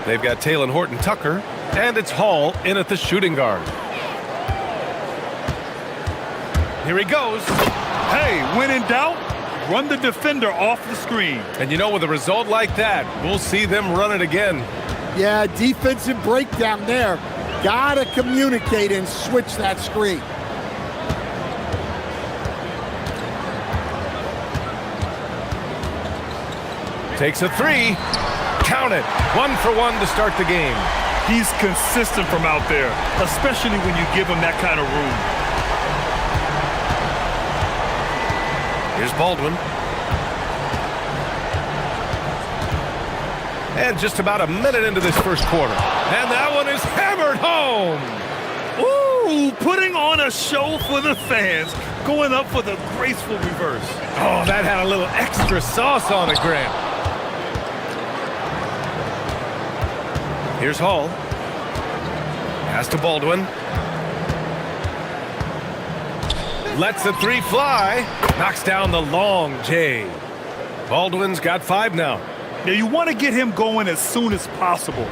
They've got Talon Horton-Tucker, and it's Hall in at the shooting guard. Here he goes. Hey, when in doubt, run the defender off the screen. And you know, with a result like that, we'll see them run it again. Yeah, defensive breakdown there. Gotta communicate and switch that screen. Takes a three. Count it. 1 for 1 to start the game. He's consistent from out there, especially when you give him that kind of room. Here's Baldwin. And just about a minute into this first quarter. And that one is hammered home. Ooh, putting on a show for the fans. Going up for the graceful reverse. Oh, that had a little extra sauce on it, Grant. Here's Hall. Pass to Baldwin. Lets the three fly. Knocks down the long J. Baldwin's got 5 now. Now you want to get him going as soon as possible.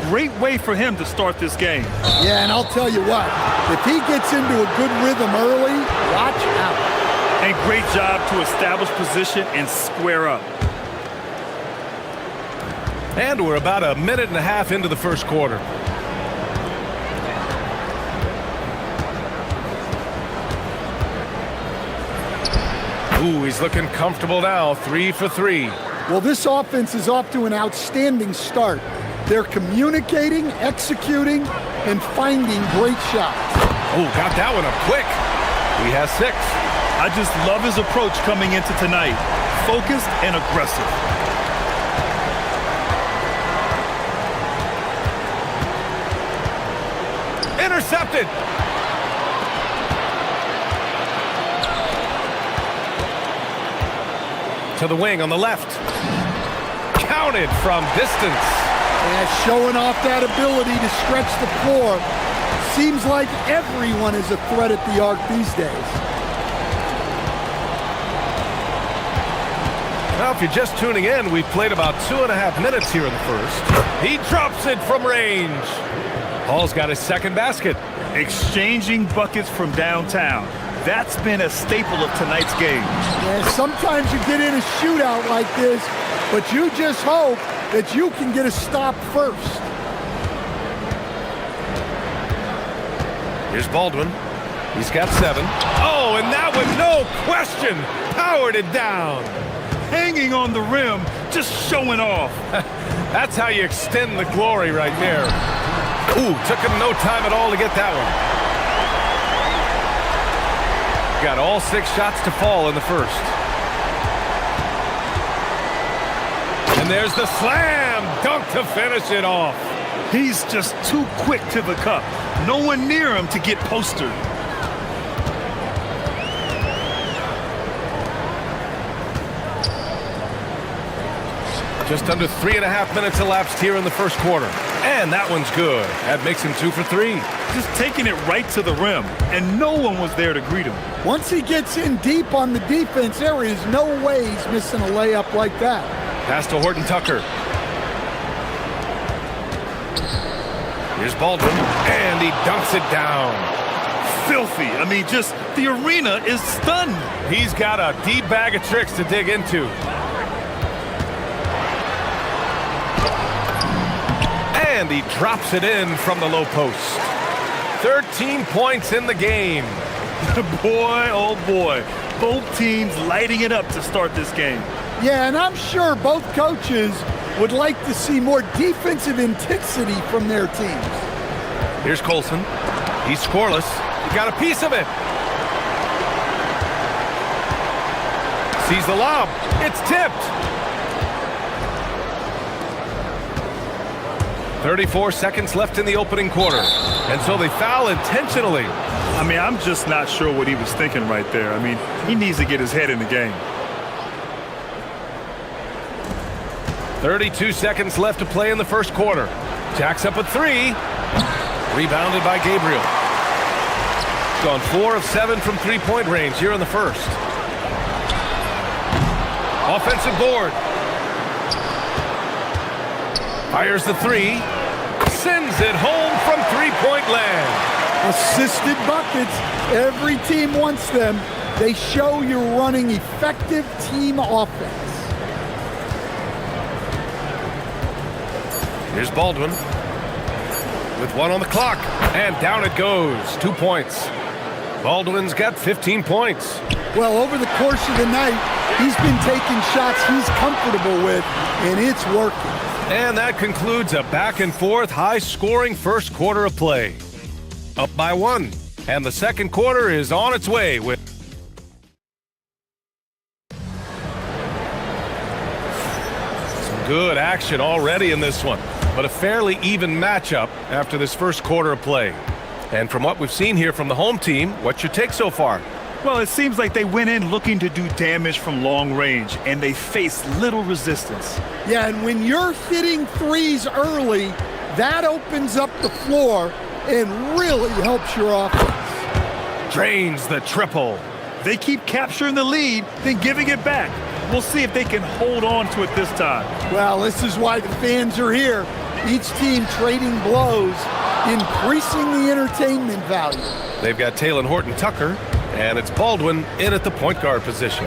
Great way for him to start this game. Yeah, and I'll tell you what, if he gets into a good rhythm early, watch out. And great job to establish position and square up. And we're about a minute and a half into the first quarter. Ooh, he's looking comfortable now. 3 for 3. Well, this offense is off to an outstanding start. They're communicating, executing, and finding great shots. Oh, got that one up quick. He has 6. I just love his approach coming into tonight. Focused and aggressive. Intercepted. To the wing on the left. Counted from distance. Yeah, showing off that ability to stretch the floor. Seems like everyone is a threat at the arc these days. Now, if you're just tuning in, we've played about 2.5 minutes here in the first. He drops it from range. Hall's got his second basket. Exchanging buckets from downtown. That's been a staple of tonight's game. Yeah, sometimes you get in a shootout like this, but you just hope that you can get a stop first. Here's Baldwin. He's got 7. Oh, and that one, no question, powered it down. Hanging on the rim, just showing off. That's how you extend the glory right there. Ooh, took him no time at all to get that one. Got all 6 shots to fall in the first. And there's the slam dunk to finish it off. He's just too quick to the cup. No one near him to get postered. Just under 3.5 minutes elapsed here in the first quarter. And that one's good. That makes him 2 for 3. Just taking it right to the rim, and no one was there to greet him. Once he gets in deep on the defense, there is no way he's missing a layup like that. Pass to Horton-Tucker. Here's Baldwin, and he dunks it down. Filthy. I mean, just the arena is stunned. He's got a deep bag of tricks to dig into. And he drops it in from the low post. 13 points in the game. Boy, oh boy. Both teams lighting it up to start this game. Yeah, and I'm sure both coaches would like to see more defensive intensity from their teams. Here's Colson. He's scoreless. He got a piece of it. Sees the lob. It's tipped. 34 seconds left in the opening quarter. And so they foul intentionally. I mean, I'm just not sure what he was thinking right there. I mean, he needs to get his head in the game. 32 seconds left to play in the first quarter. Jacks up a three. Rebounded by Gabriel. Gone 4 of 7 from three-point range here in the first. Offensive board. Fires the three. Sends it home from three-point land. Assisted buckets. Every team wants them. They show you're running effective team offense. Here's Baldwin with 1 on the clock. And down it goes. 2 points. Baldwin's got 15 points. Well, over the course of the night, he's been taking shots he's comfortable with, and it's working. And that concludes a back-and-forth, high-scoring first quarter of play. Up by 1. And the second quarter is on its way with... Some good action already in this one, but a fairly even matchup after this first quarter of play. And from what we've seen here from the home team, what's your take so far? Well, it seems like they went in looking to do damage from long range, and they faced little resistance. Yeah, and when you're hitting threes early, that opens up the floor and really helps your offense. Drains the triple. They keep capturing the lead, then giving it back. We'll see if they can hold on to it this time. Well, this is why the fans are here. Each team trading blows, increasing the entertainment value. They've got Talen Horton-Tucker, and it's Baldwin in at the point guard position.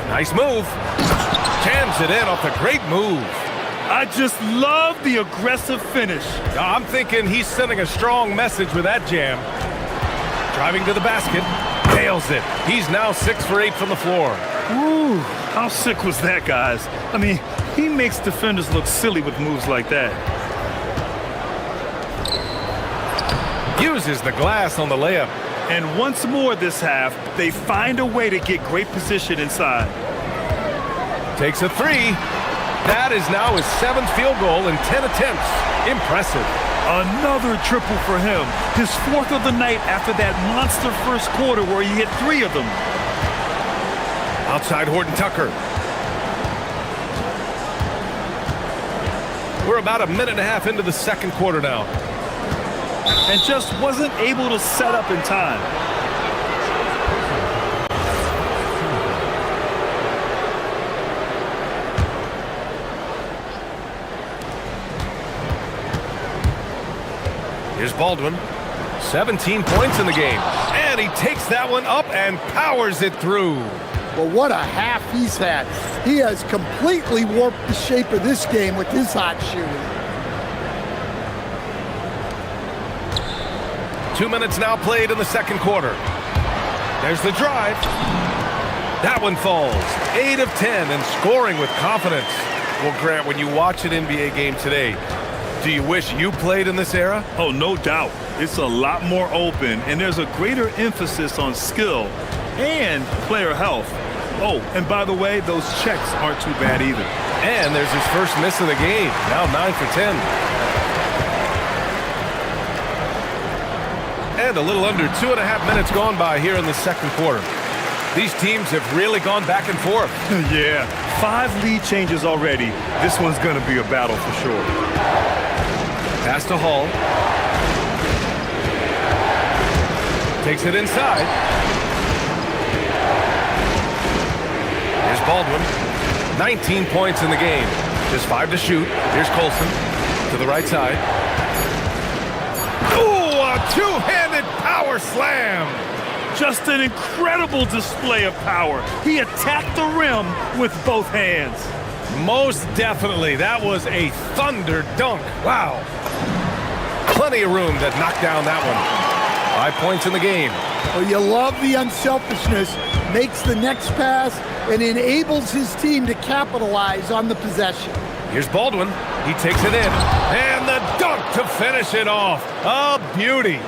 Nice move. Jams it in off a great move. I just love the aggressive finish. I'm thinking he's sending a strong message with that jam. Driving to the basket, nails it. He's now 6 for 8 from the floor. Ooh, how sick was that, guys? I mean, he makes defenders look silly with moves like that. Uses the glass on the layup. And once more this half, they find a way to get great position inside. Takes a three. That is now his 7th field goal in 10 attempts. Impressive. Another triple for him. His 4th of the night after that monster first quarter where he hit 3 of them. Outside Horton-Tucker. We're about a minute and a half into the second quarter now. And just wasn't able to set up in time. Here's Baldwin. 17 points in the game. And he takes that one up and powers it through. Well, what a half he's had. He has completely warped the shape of this game with his hot shooting. 2 minutes now played in the second quarter. There's the drive. That one falls. 8 of 10 and scoring with confidence. Well, Grant, when you watch an NBA game today, do you wish you played in this era? Oh, no doubt. It's a lot more open, and there's a greater emphasis on skill and player health. Oh, and by the way, those checks aren't too bad either. And there's his first miss of the game. Now 9 for 10. And a little under 2.5 minutes gone by here in the second quarter. These teams have really gone back and forth. Yeah, 5 lead changes already. This one's going to be a battle for sure. Pass to Hall. Takes it inside. Here's Baldwin. 19 points in the game. Just 5 to shoot. Here's Colson to the right side. Ooh, a two-handed power slam. Just an incredible display of power. He attacked the rim with both hands. Most definitely. That was a thunder dunk. Wow. Plenty of room to knock down that one. 5 points in the game. Well, you love the unselfishness. Makes the next pass and enables his team to capitalize on the possession. Here's Baldwin. He takes it in. And the dunk to finish it off. A beauty.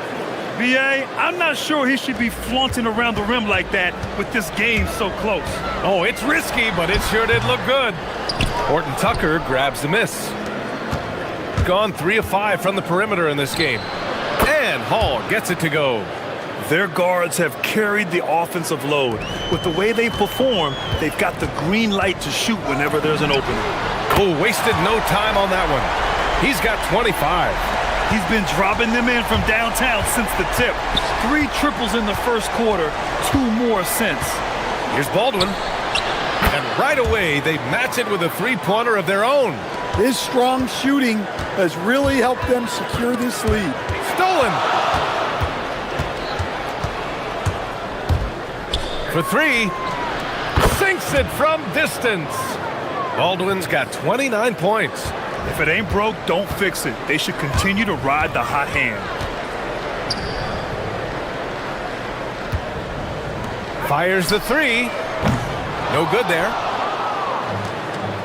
B.A., I'm not sure he should be flaunting around the rim like that with this game so close. Oh, it's risky, but it sure did look good. Horton-Tucker grabs the miss. Gone 3 of 5 from the perimeter in this game. And Hall gets it to go. Their guards have carried the offensive load. With the way they perform, they've got the green light to shoot whenever there's an opening. Oh, wasted no time on that one. He's got 25. He's been dropping them in from downtown since the tip. 3 triples in the first quarter, 2 more since. Here's Baldwin. And right away, they match it with a three-pointer of their own. His strong shooting has really helped them secure this lead. Stolen. For 3. Sinks it from distance. Baldwin's got 29 points. If it ain't broke, don't fix it. They should continue to ride the hot hand. Fires the 3. No good there.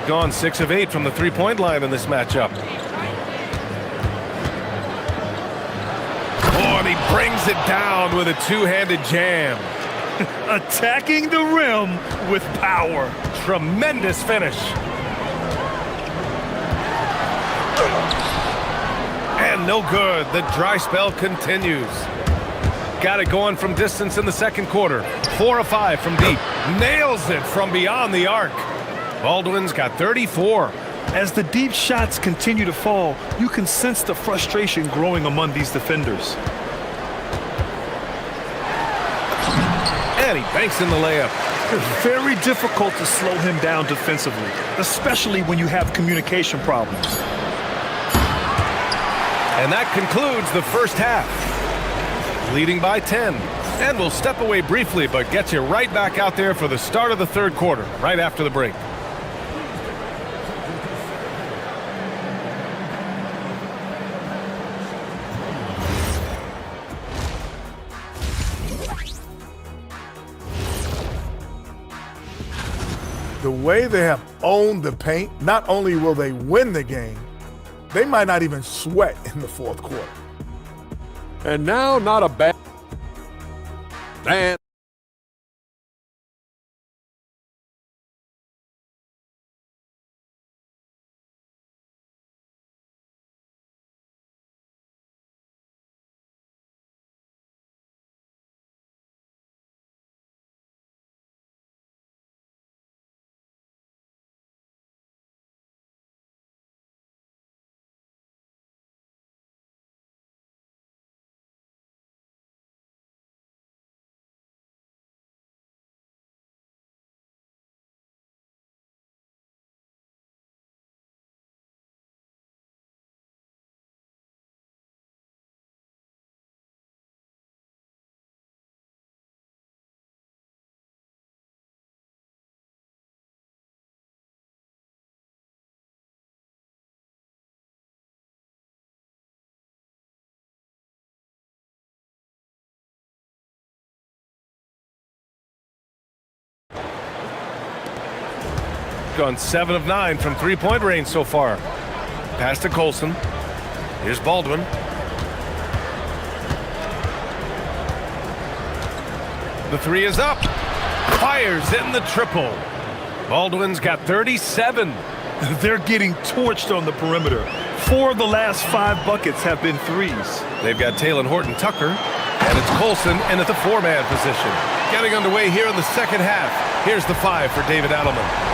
Gone 6 of 8 from the three-point line in this matchup. Oh, and he brings it down with a two-handed jam. Attacking the rim with power. Tremendous finish. And no good. The dry spell continues. Got it going from distance in the second quarter. 4 of 5 from deep. Nails it from beyond the arc. Baldwin's got 34. As the deep shots continue to fall, you can sense the frustration growing among these defenders. And he banks in the layup. It's very difficult to slow him down defensively, especially when you have communication problems. And that concludes the first half. Leading by 10. And we'll step away briefly, but get you right back out there for the start of the third quarter, right after the break. The way they have owned the paint, not only will they win the game, they might not even sweat in the fourth quarter. And now, not a bad... And... Gone 7 of 9 from three-point range so far. Pass to Colson. Here's Baldwin. The 3 is up. Fires in the triple. Baldwin's got 37. They're getting torched on the perimeter. 4 of the last 5 buckets have been threes. They've got Taylor Horton-Tucker, and it's Colson in at the 4-man position. Getting underway here in the second half. Here's the 5 for David Adelman.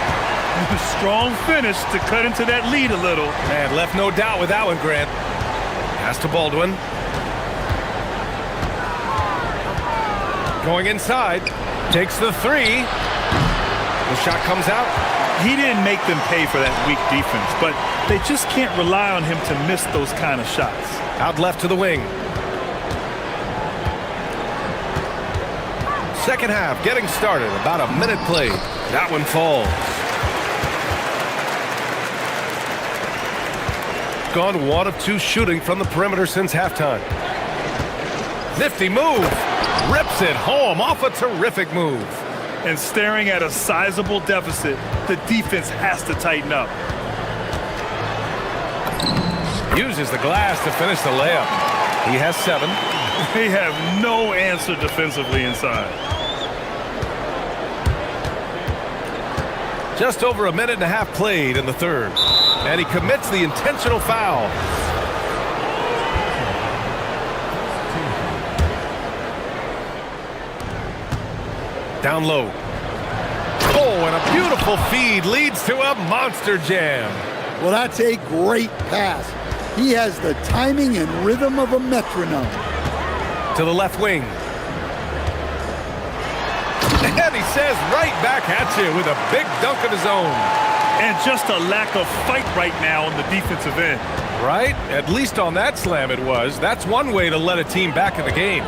Strong finish to cut into that lead a little. Man, left no doubt with that one, Grant. Pass to Baldwin. Going inside. Takes the 3. The shot comes out. He didn't make them pay for that weak defense, but they just can't rely on him to miss those kind of shots. Out left to the wing. Second half getting started. About a minute played. That one falls. Gone 1 of 2 shooting from the perimeter since halftime. Nifty move. Rips it home off a terrific move. And staring at a sizable deficit, the defense has to tighten up. Uses the glass to finish the layup. He has 7. They have no answer defensively inside. Just over a minute and a half played in the third. And he commits the intentional foul. Down low. Oh, and a beautiful feed leads to a monster jam. Well, that's a great pass. He has the timing and rhythm of a metronome. To the left wing. And he says right back at you with a big dunk of his own. And just a lack of fight right now on the defensive end. Right? At least on that slam it was. That's one way to let a team back in the game.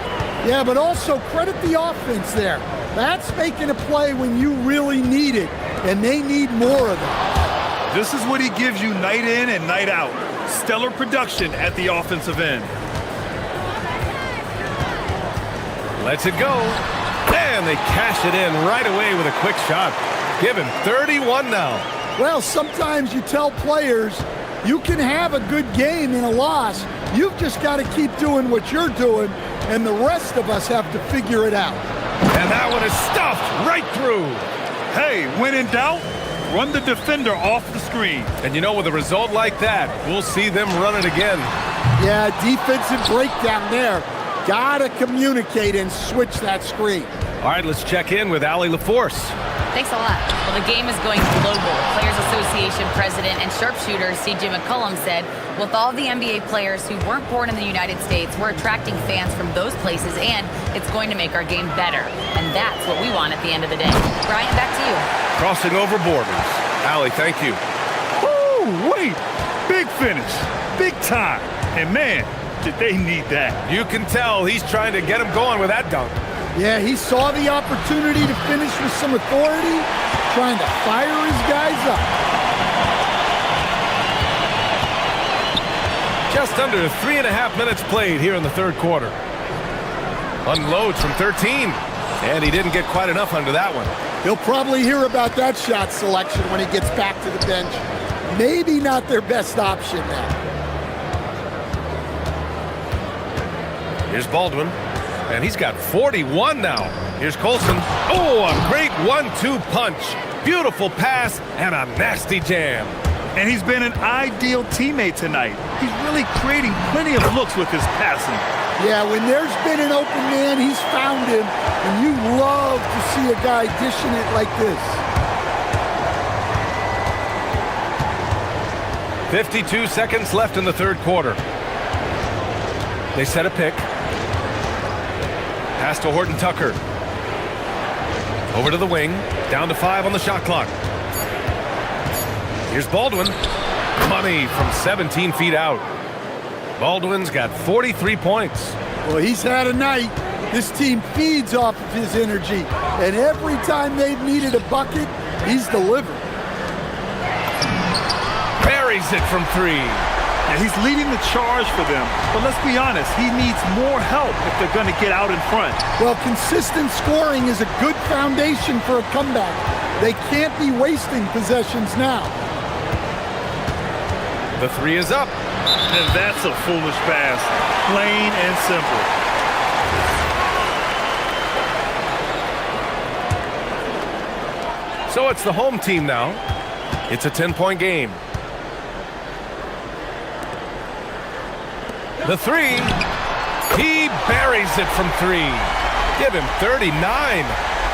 Yeah, but also credit the offense there. That's making a play when you really need it, and they need more of it. This is what he gives you night in and night out. Stellar production at the offensive end. Lets it go. And they cash it in right away with a quick shot. Give him 31 now. Well, sometimes you tell players you can have a good game in a loss. You've just got to keep doing what you're doing, and the rest of us have to figure it out. And that one is stuffed right through. Hey, when in doubt, run the defender off the screen. And you know, with a result like that, we'll see them run it again. Yeah, defensive breakdown there. Gotta communicate and switch that screen. All right, let's check in with Allie LaForce. Thanks a lot. Well, the game is going global. Players Association President and sharpshooter C.J. McCollum said, with all the NBA players who weren't born in the United States, we're attracting fans from those places, and it's going to make our game better. And that's what we want at the end of the day. Brian, back to you. Crossing over borders. Allie, thank you. Woo, wait. Big finish. Big time. And man, did they need that. You can tell he's trying to get him going with that dunk. Yeah, he saw the opportunity to finish with some authority, trying to fire his guys up. Just under 3.5 minutes played here in the third quarter. Unloads from 13, and he didn't get quite enough under that one. He'll probably hear about that shot selection when he gets back to the bench. Maybe not their best option now. Here's Baldwin, and he's got 41 now. Here's Colson. Oh, a great 1-2 punch. Beautiful pass and a nasty jam. And he's been an ideal teammate tonight. He's really creating plenty of looks with his passing. Yeah, when there's been an open man, he's found him, and you love to see a guy dishing it like this. 52 seconds left in the third quarter. They set a pick. Pass to Horton Tucker. Over to the wing. Down to 5 on the shot clock. Here's Baldwin. Money from 17 feet out. Baldwin's got 43 points. Well, he's had a night. This team feeds off of his energy, and every time they've needed a bucket, he's delivered. Buries it from 3. And he's leading the charge for them. But let's be honest, he needs more help if they're going to get out in front. Well, consistent scoring is a good foundation for a comeback. They can't be wasting possessions now. The 3 is up. And that's a foolish pass. Plain and simple. So it's the home team now. It's a 10-point game. The 3. He buries it from 3. Give him 39.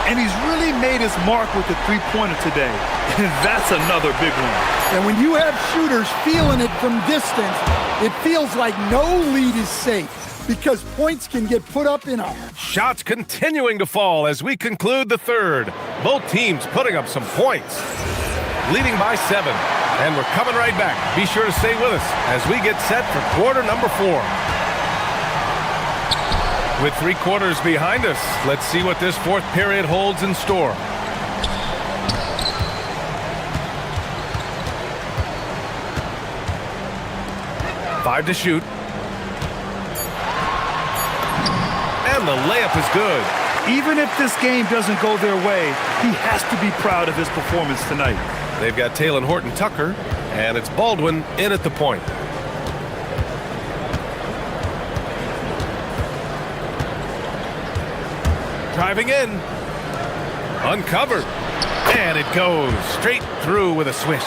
And he's really made his mark with the three-pointer today. And that's another big one. And when you have shooters feeling it from distance, it feels like no lead is safe because points can get put up in a... Shots continuing to fall as we conclude the third. Both teams putting up some points. Leading by 7. And we're coming right back. Be sure to stay with us as we get set for quarter number 4. With 3 quarters behind us, let's see what this fourth period holds in store. Five to shoot. And the layup is good. Even if this game doesn't go their way, he has to be proud of his performance tonight. They've got Taylor Horton Tucker, and it's Baldwin in at the point. Driving in. Uncovered. And it goes straight through with a swish.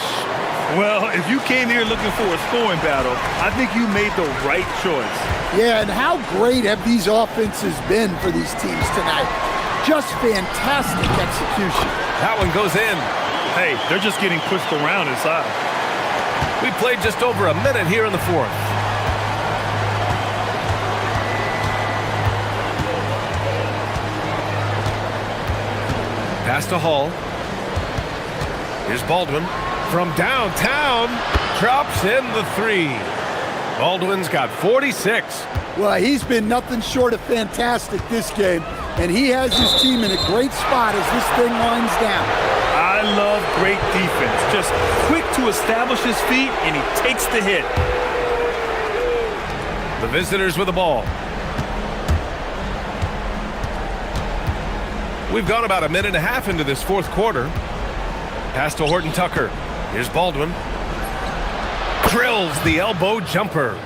Well, if you came here looking for a scoring battle, I think you made the right choice. Yeah, and how great have these offenses been for these teams tonight? Just fantastic execution. That one goes in. Hey, they're just getting pushed around inside. We played just over a minute here in the fourth. Pass to Hall. Here's Baldwin from downtown. Drops in the three. Baldwin's got 46. Well, he's been nothing short of fantastic this game, and he has his team in a great spot as this thing winds down. I love great defense. Just quick to establish his feet, and he takes the hit. The visitors with the ball. We've gone about a minute and a half into this fourth quarter. Pass to Horton Tucker. Here's Baldwin. Drills the elbow jumper.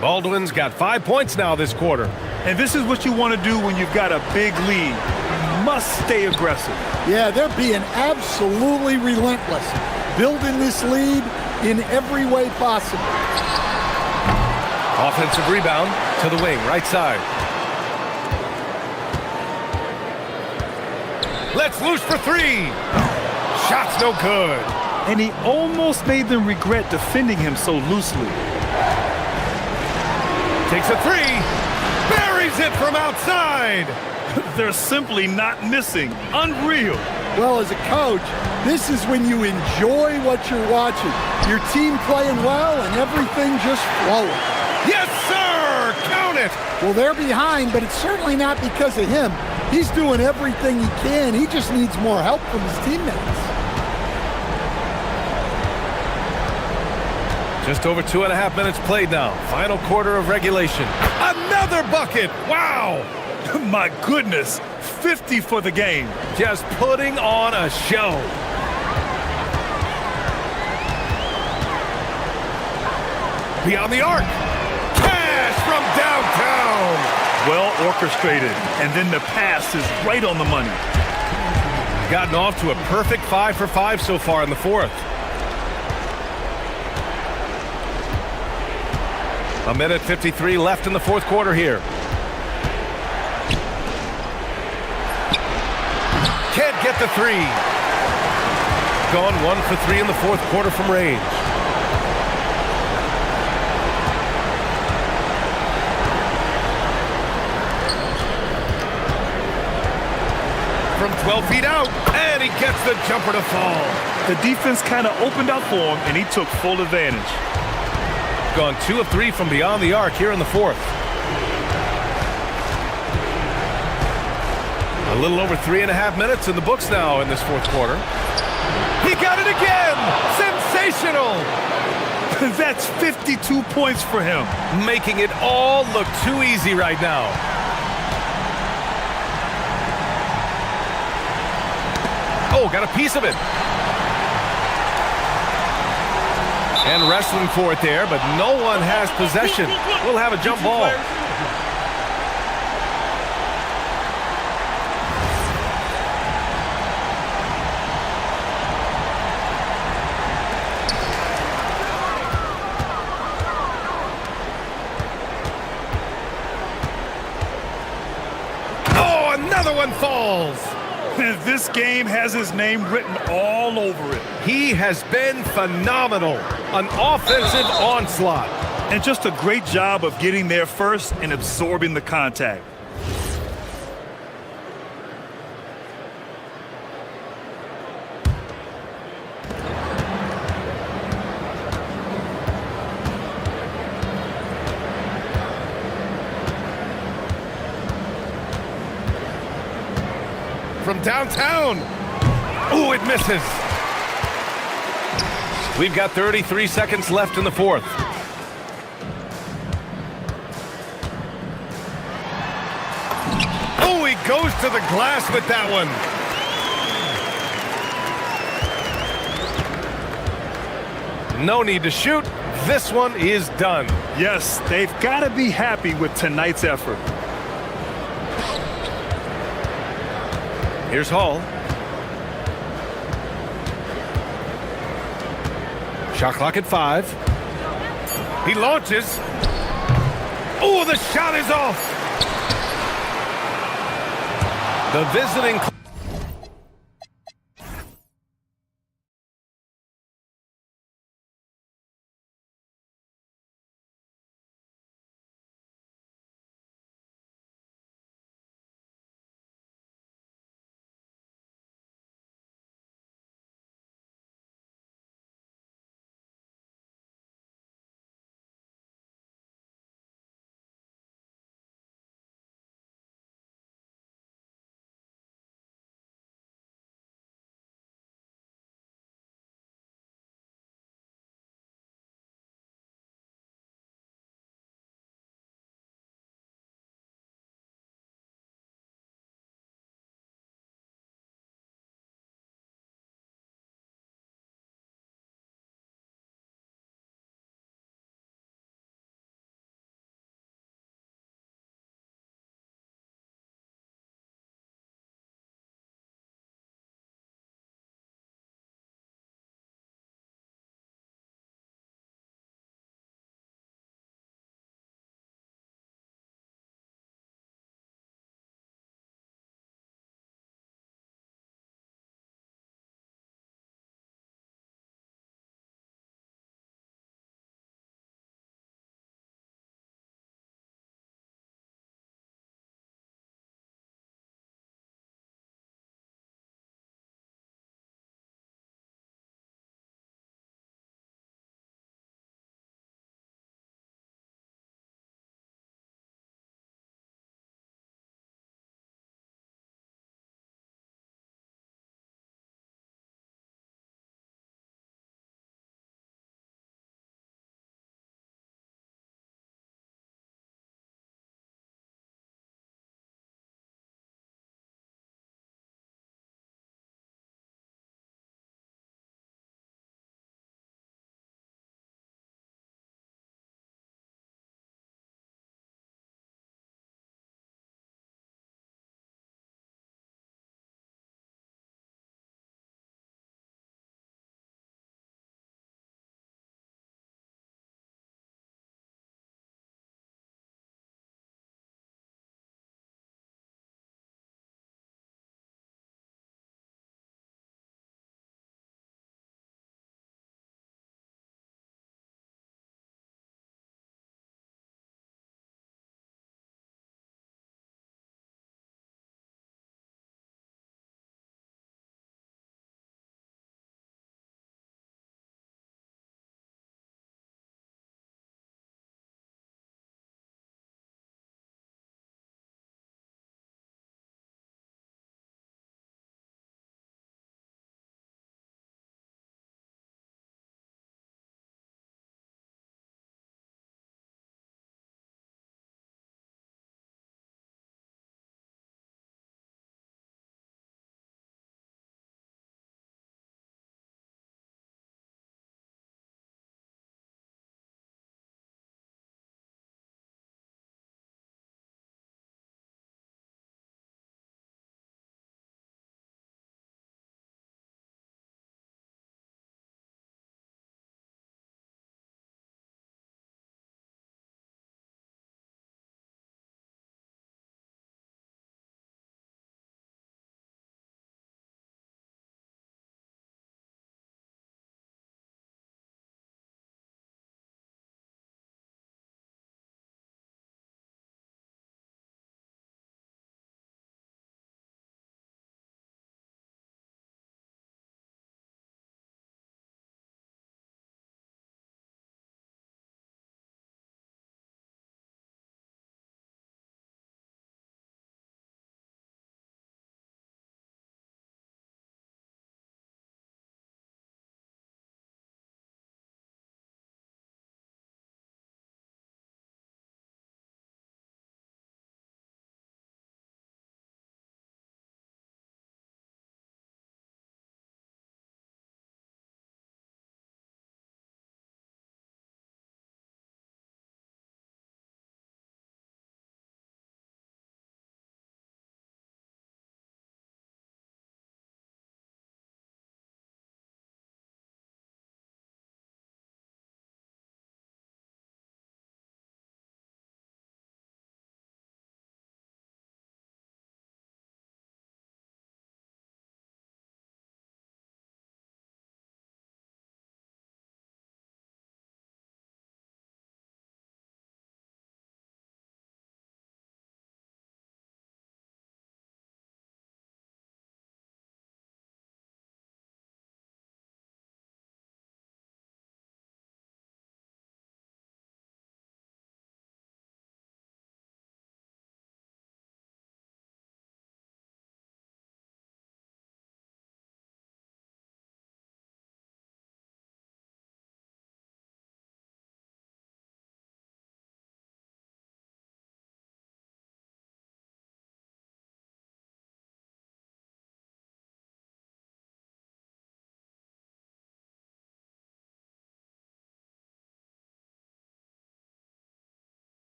Baldwin's got 5 points now this quarter. And this is what you want to do when you've got a big lead. You must stay aggressive. Yeah, they're being absolutely relentless, building this lead in every way possible. Offensive rebound to the wing, right side. Let's loose for three. Shot's no good. And he almost made them regret defending him so loosely. Takes a three. Buries it from outside. They're simply not missing. Unreal. Well, as a coach, this is when you enjoy what you're watching. Your team playing well and everything just flowing. Yes, sir! Count it! Well, they're behind, but it's certainly not because of him. He's doing everything he can. He just needs more help from his teammates. Just over 2.5 minutes played now. Final quarter of regulation. Another bucket! Wow! My goodness, 50 for the game. Just putting on a show. Beyond the arc. Cash from downtown. Well orchestrated, and then the pass is right on the money. Gotten off to a perfect 5 for 5 so far in the fourth. A minute 53 left in the fourth quarter here. Can't get the three. Gone 1 for 3 in the fourth quarter from range. From 12 feet out, and he gets the jumper to fall. The defense kind of opened up for him, and he took full advantage. Gone 2 of 3 from beyond the arc here in the fourth. A little over 3.5 minutes in the books now in this fourth quarter. He got it again! Sensational! That's 52 points for him. Making it all look too easy right now. Oh, got a piece of it. And wrestling for it there, but no one has possession. We'll have a jump ball. Oh, another one falls. This game has his name written all over it. He has been phenomenal. An offensive onslaught. And just a great job of getting there first and absorbing the contact. From downtown. Ooh, it misses. We've got 33 seconds left in the fourth. Oh, he goes to the glass with that one. No need to shoot. This one is done. Yes, they've got to be happy with tonight's effort. Here's Hall. Shot clock at 5. He launches. Oh, the shot is off. The visiting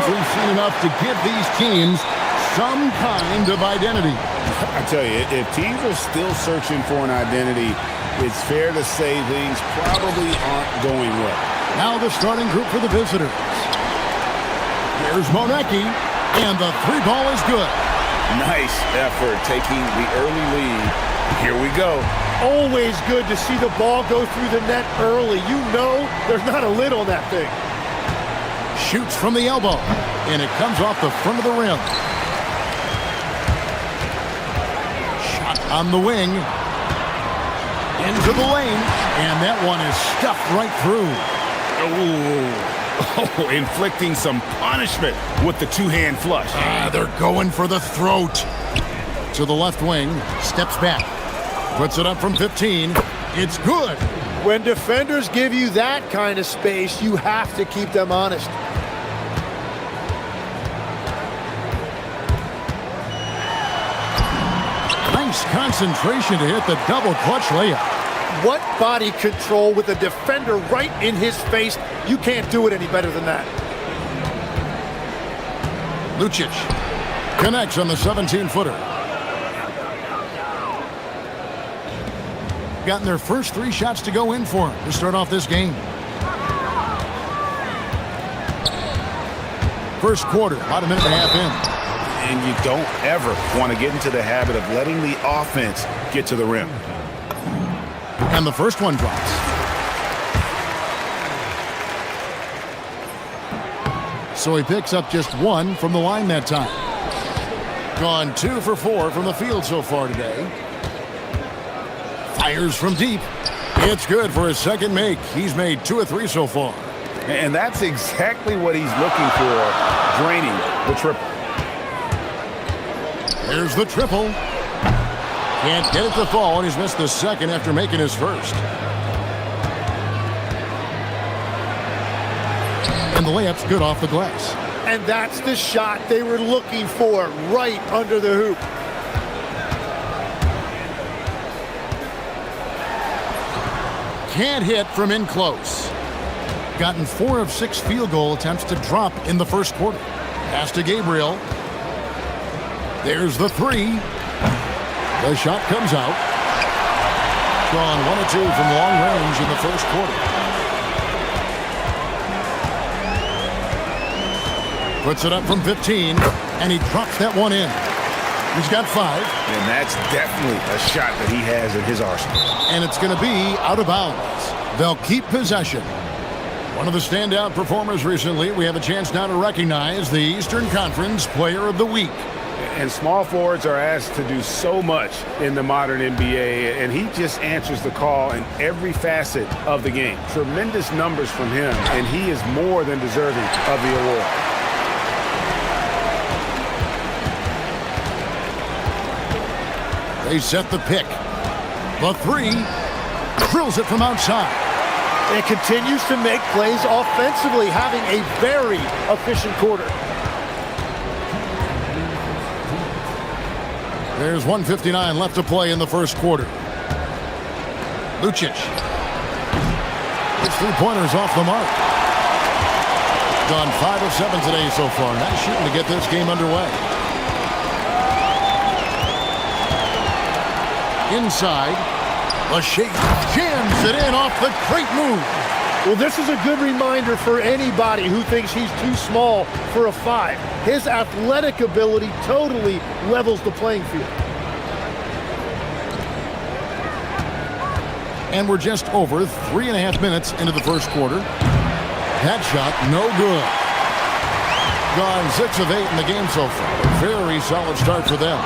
offense, we've seen enough to give these teams some kind of identity. I tell you, if teams are still searching for an identity, it's fair to say things probably aren't going well. Now the starting group for the visitors. Here's Monecki, and the three ball is good. Nice effort taking the early lead. Here we go. Always good to see the ball go through the net early. You know there's not a lid on that thing. Shoots from the elbow, and it comes off the front of the rim. Shot on the wing. Into the lane, and that one is stuffed right through. Oh, inflicting some punishment with the two-hand flush. They're going for the throat. To the left wing, steps back. Puts it up from 15. It's good. When defenders give you that kind of space, you have to keep them honest. Nice concentration to hit the double clutch layup. What body control with a defender right in his face. You can't do it any better than that. Lucic connects on the 17-footer. Gotten their first three shots to go in for him to start off this game. First quarter, about a minute and a half in. And you don't ever want to get into the habit of letting the offense get to the rim. And the first one drops. So he picks up just one from the line that time. Gone 2 for 4 from the field so far today. Fires from deep. It's good for his second make. He's made 2 of 3 so far. And that's exactly what he's looking for, draining the triple. There's the triple. Can't get it to fall, and he's missed the second after making his first. And the layup's good off the glass. And that's the shot they were looking for, right under the hoop. Can't hit from in close. Gotten 4 of 6 field goal attempts to drop in the first quarter. Pass to Gabriel. There's the three. The shot comes out. Gone 1 of 2 from long range in the first quarter. Puts it up from 15, and he drops that one in. He's got 5. And that's definitely a shot that he has in his arsenal. And it's going to be out of bounds. They'll keep possession. One of the standout performers recently, we have a chance now to recognize the Eastern Conference Player of the Week. And small forwards are asked to do so much in the modern NBA, and he just answers the call in every facet of the game. Tremendous numbers from him, and he is more than deserving of the award. They set the pick. The three. Drills it from outside. And continues to make plays offensively, having a very efficient quarter. There's 1:59 left to play in the first quarter. Lucic. His three-pointers off the mark. Gone 5 of 7 today so far. Nice shooting to get this game underway. Inside. Lachey jams it in off the great move. Well, this is a good reminder for anybody who thinks he's too small for a 5. His athletic ability totally levels the playing field. And we're just over 3.5 minutes into the first quarter. That shot, no good. Gone 6 of 8 in the game so far. Very solid start for them.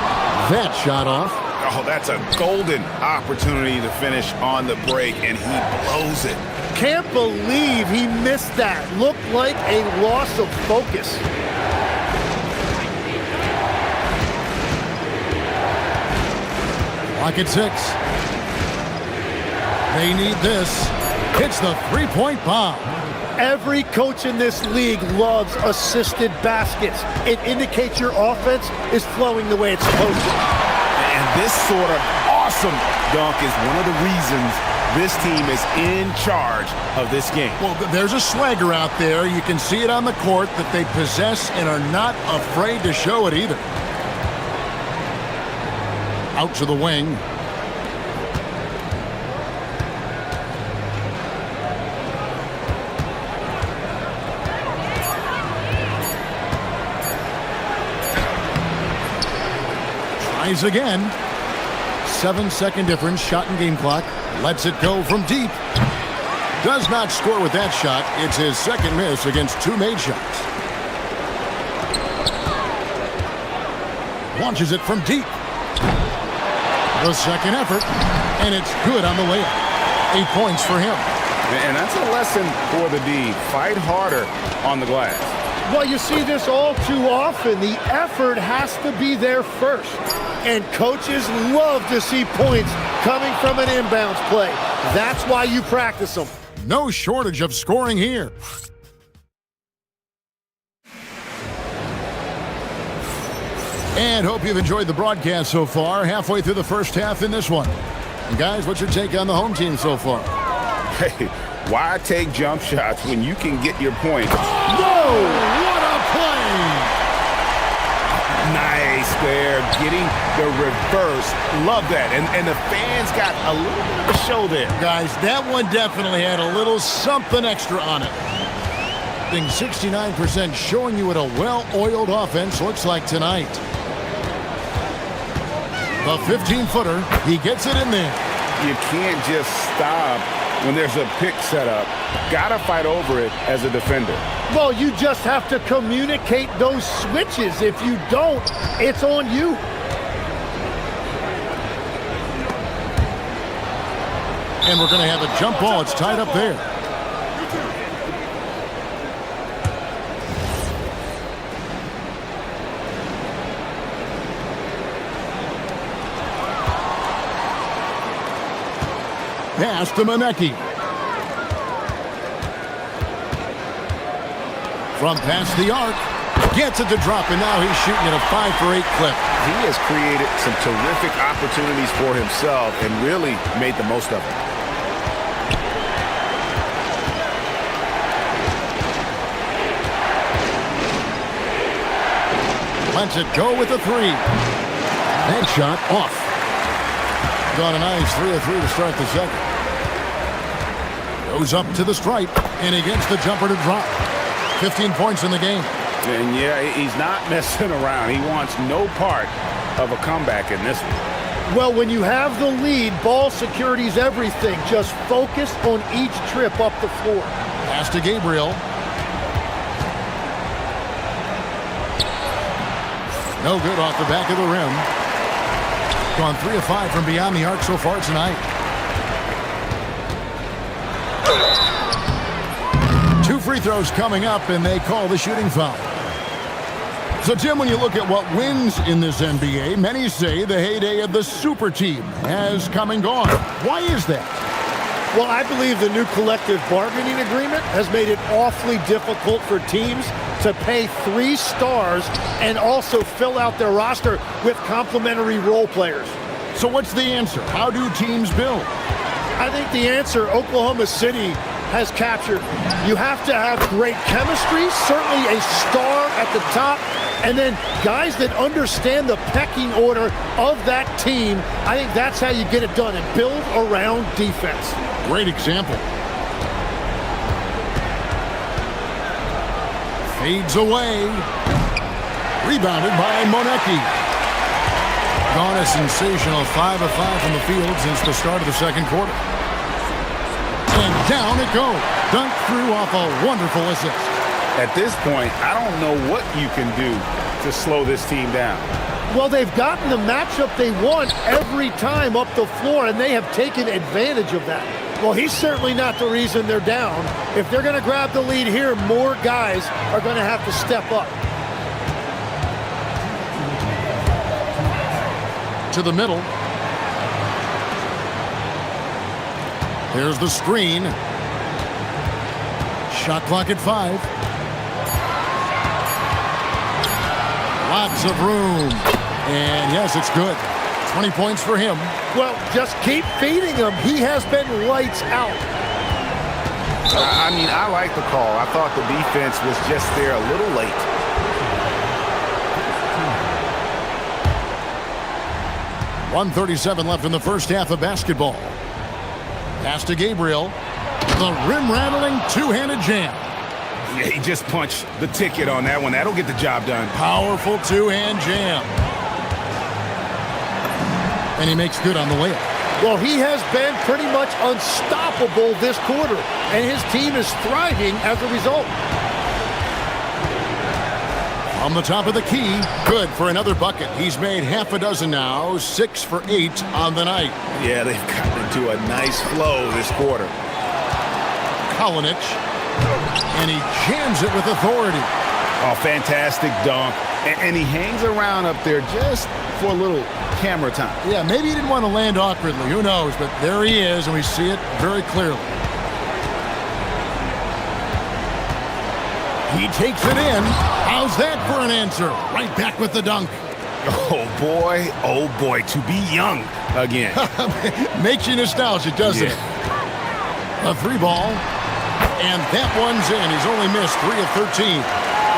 That shot off. Oh, that's a golden opportunity to finish on the break, and he blows it. Can't believe he missed that. Looked like a loss of focus. Clock at 6. They need this. Hits the three-point bomb. Every coach in this league loves assisted baskets. It indicates your offense is flowing the way it's supposed to. And this sort of awesome dunk is one of the reasons this team is in charge of this game. Well, there's a swagger out there. You can see it on the court that they possess and are not afraid to show it either. Out to the wing. Tries again. 7-second difference, shot and game clock. Lets it go from deep. Does not score with that shot. It's his second miss against 2 made shots. Launches it from deep. The second effort, and it's good on the layup. 8 points for him. And that's a lesson for the D. Fight harder on the glass. Well, you see this all too often. The effort has to be there first. And coaches love to see points coming from an inbounds play. That's why you practice them. No shortage of scoring here. And hope you've enjoyed the broadcast so far. Halfway through the first half in this one. And guys, what's your take on the home team so far? Hey, why take jump shots when you can get your points? Whoa! What a play! Nice there, getting the reverse. Love that. And the fans got a little bit of a show there. Guys, that one definitely had a little something extra on it. Being 69% showing you what a well-oiled offense looks like tonight. The 15-footer, he gets it in there. You can't just stop when there's a pick set up. Gotta fight over it as a defender. Well, you just have to communicate those switches. If you don't, it's on you. And we're going to have a jump ball. It's tied up there. Pass to Manecki. From past the arc. Gets it to drop, and now he's shooting at a 5-for-8 clip. He has created some terrific opportunities for himself and really made the most of it. Lets it go with a 3. That shot off. Got a nice 3 of 3 to start the second. Goes up to the stripe, and he gets the jumper to drop. 15 points in the game. And yeah, he's not messing around. He wants no part of a comeback in this one. Well, when you have the lead, ball security is everything. Just focus on each trip up the floor. Pass to Gabriel. No good off the back of the rim. Gone 3 of 5 from beyond the arc so far tonight. 2 free throws coming up, and they call the shooting foul. So, Tim, when you look at what wins in this NBA, many say the heyday of the super team has come and gone. Why is that? Well, I believe the new collective bargaining agreement has made it awfully difficult for teams to pay 3 stars and also fill out their roster with complementary role players. So what's the answer? How do teams build? I think the answer Oklahoma City has captured. You have to have great chemistry, certainly a star at the top, and then guys that understand the pecking order of that team. I think that's how you get it done and build around defense. Great example. Fades away. Rebounded by Manecki. Gone a sensational 5 of 5 from the field since the start of the second quarter. And down it goes. Dunked through off a wonderful assist. At this point, I don't know what you can do to slow this team down. Well, they've gotten the matchup they want every time up the floor, and they have taken advantage of that. Well, he's certainly not the reason they're down. If they're going to grab the lead here, more guys are going to have to step up. To the middle. Here's the screen. Shot clock at 5. Lots of room. And yes, it's good. 20 points for him. Well, just keep feeding him. He has been lights out. I mean, I like the call. I thought the defense was just there a little late. .137 left in the first half of basketball. Pass to Gabriel. The rim-rattling two-handed jam. Yeah, he just punched the ticket on that one. That'll get the job done. Powerful two-hand jam. And he makes good on the layup. Well, he has been pretty much unstoppable this quarter, and his team is thriving as a result. On the top of the key, good for another bucket. He's made half a dozen now, 6 for 8 on the night. Yeah, they've gotten into a nice flow this quarter. Kalinic, and he jams it with authority. Oh, fantastic dunk. And he hangs around up there just for a little camera time. Yeah, maybe he didn't want to land awkwardly. Who knows? But there he is, and we see it very clearly. He takes it in. How's that for an answer? Right back with the dunk. Oh, boy, to be young again. Makes you nostalgic, doesn't it? A three ball, and that one's in. He's only missed 3 of 13.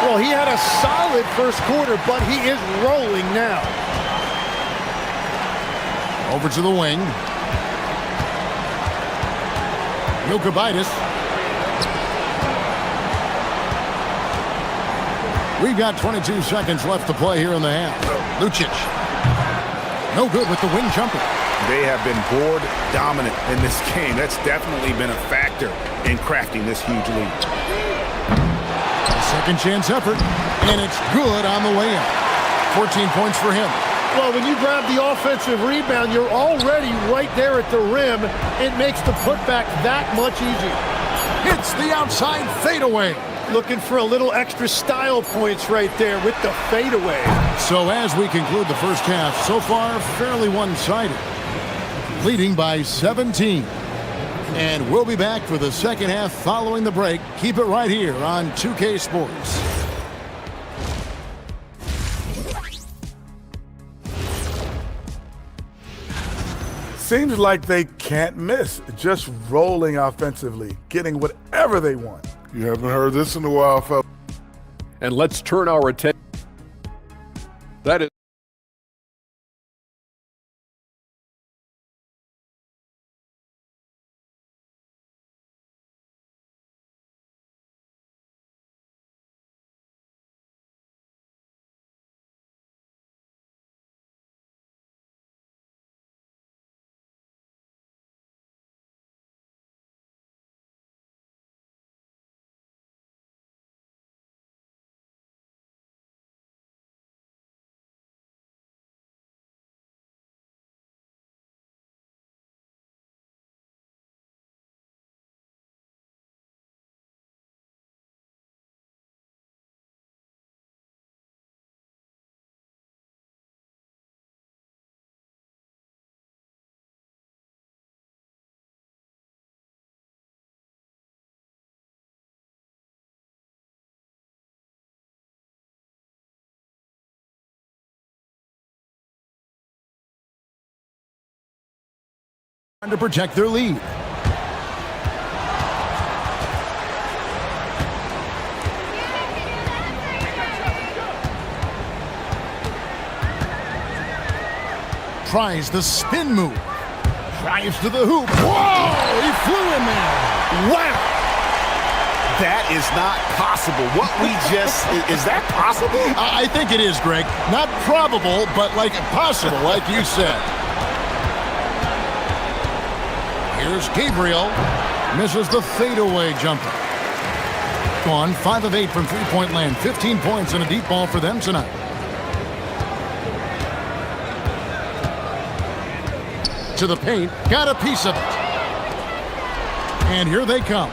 Well, he had a solid first quarter, but he is rolling now. Over to the wing. Jokubaitis. We've got 22 seconds left to play here in the half. Lucic. No good with the wing jumper. They have been board dominant in this game. That's definitely been a factor in crafting this huge lead. A second chance effort, and it's good on the way up. 14 points for him. Well, when you grab the offensive rebound, you're already right there at the rim. It makes the putback that much easier. Hits the outside fadeaway. Looking for a little extra style points right there with the fadeaway. So as we conclude the first half, so far fairly one-sided. Leading by 17. And we'll be back for the second half following the break. Keep it right here on 2K Sports. Seems like they can't miss, just rolling offensively, getting whatever they want. You haven't heard this in a while, fellas. And let's turn our attention. That is to protect their lead. Tries the spin move. Drives to the hoop. Whoa! He flew in there. Wow! That is not possible. What we just... is that possible? I think it is, Greg. Not probable, but like possible, like you said. Here's Gabriel. Misses the fadeaway jumper. Gone 5 of 8 from three-point land. 15 points and a deep ball for them tonight. To the paint. Got a piece of it. And here they come.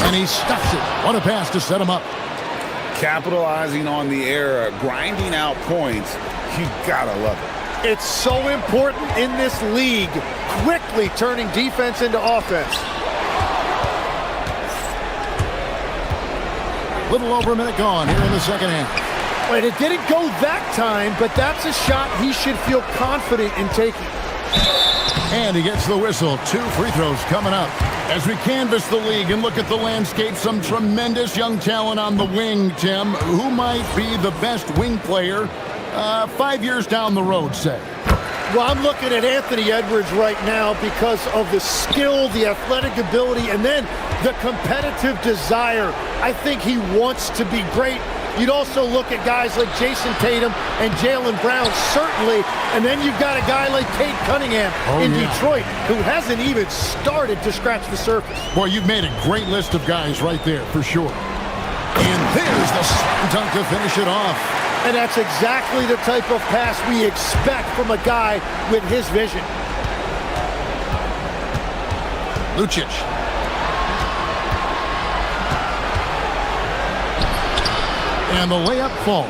And he stuffs it. What a pass to set him up. Capitalizing on the error, grinding out points. You gotta love it. It's so important in this league, quickly turning defense into offense. Little over a minute gone here in the second half. Right, it didn't go that time, but that's a shot he should feel confident in taking. And he gets the whistle. 2 free throws coming up. As we canvass the league and look at the landscape, some tremendous young talent on the wing, Tim. Who might be the best wing player 5 years down the road, say? Well, I'm looking at Anthony Edwards right now because of the skill, the athletic ability, and then the competitive desire. I think he wants to be great. You'd also look at guys like Jason Tatum and Jaylen Brown, certainly, and then you've got a guy like Cade Cunningham in Detroit, who hasn't even started to scratch the surface. Boy, you've made a great list of guys right there, for sure. And there's the slam dunk to finish it off. And that's exactly the type of pass we expect from a guy with his vision. Lucic. And the layup falls.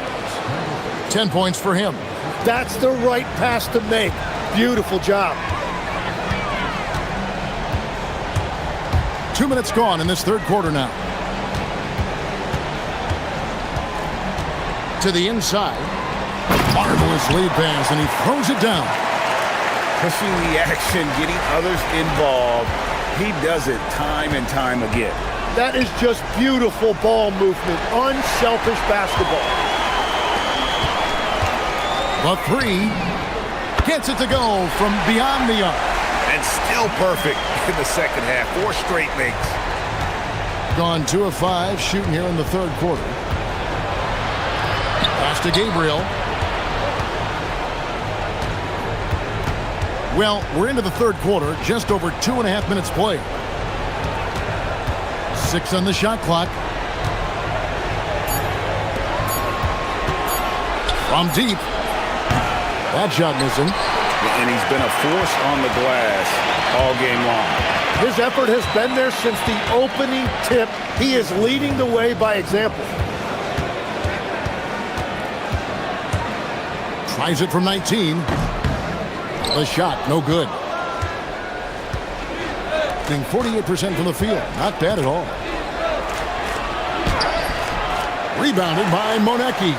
10 points for him. That's the right pass to make. Beautiful job. 2 minutes gone in this third quarter now. To the inside. Marvelous lead pass, and he throws it down. Pushing the action, getting others involved. He does it time and time again. That is just beautiful ball movement, unselfish basketball. The 3 gets it to go from beyond the arc. And still perfect in the second half. 4 straight makes. Gone 2 of 5 shooting here in the third quarter. Pass to Gabriel. Well, we're into the third quarter, just over 2.5 minutes played. 6 on the shot clock. From deep. That shot missing. And he's been a force on the glass all game long. His effort has been there since the opening tip. He is leading the way by example. Tries it from 19. The shot, no good. Being 48% from the field. Not bad at all. Rebounded by Monecki.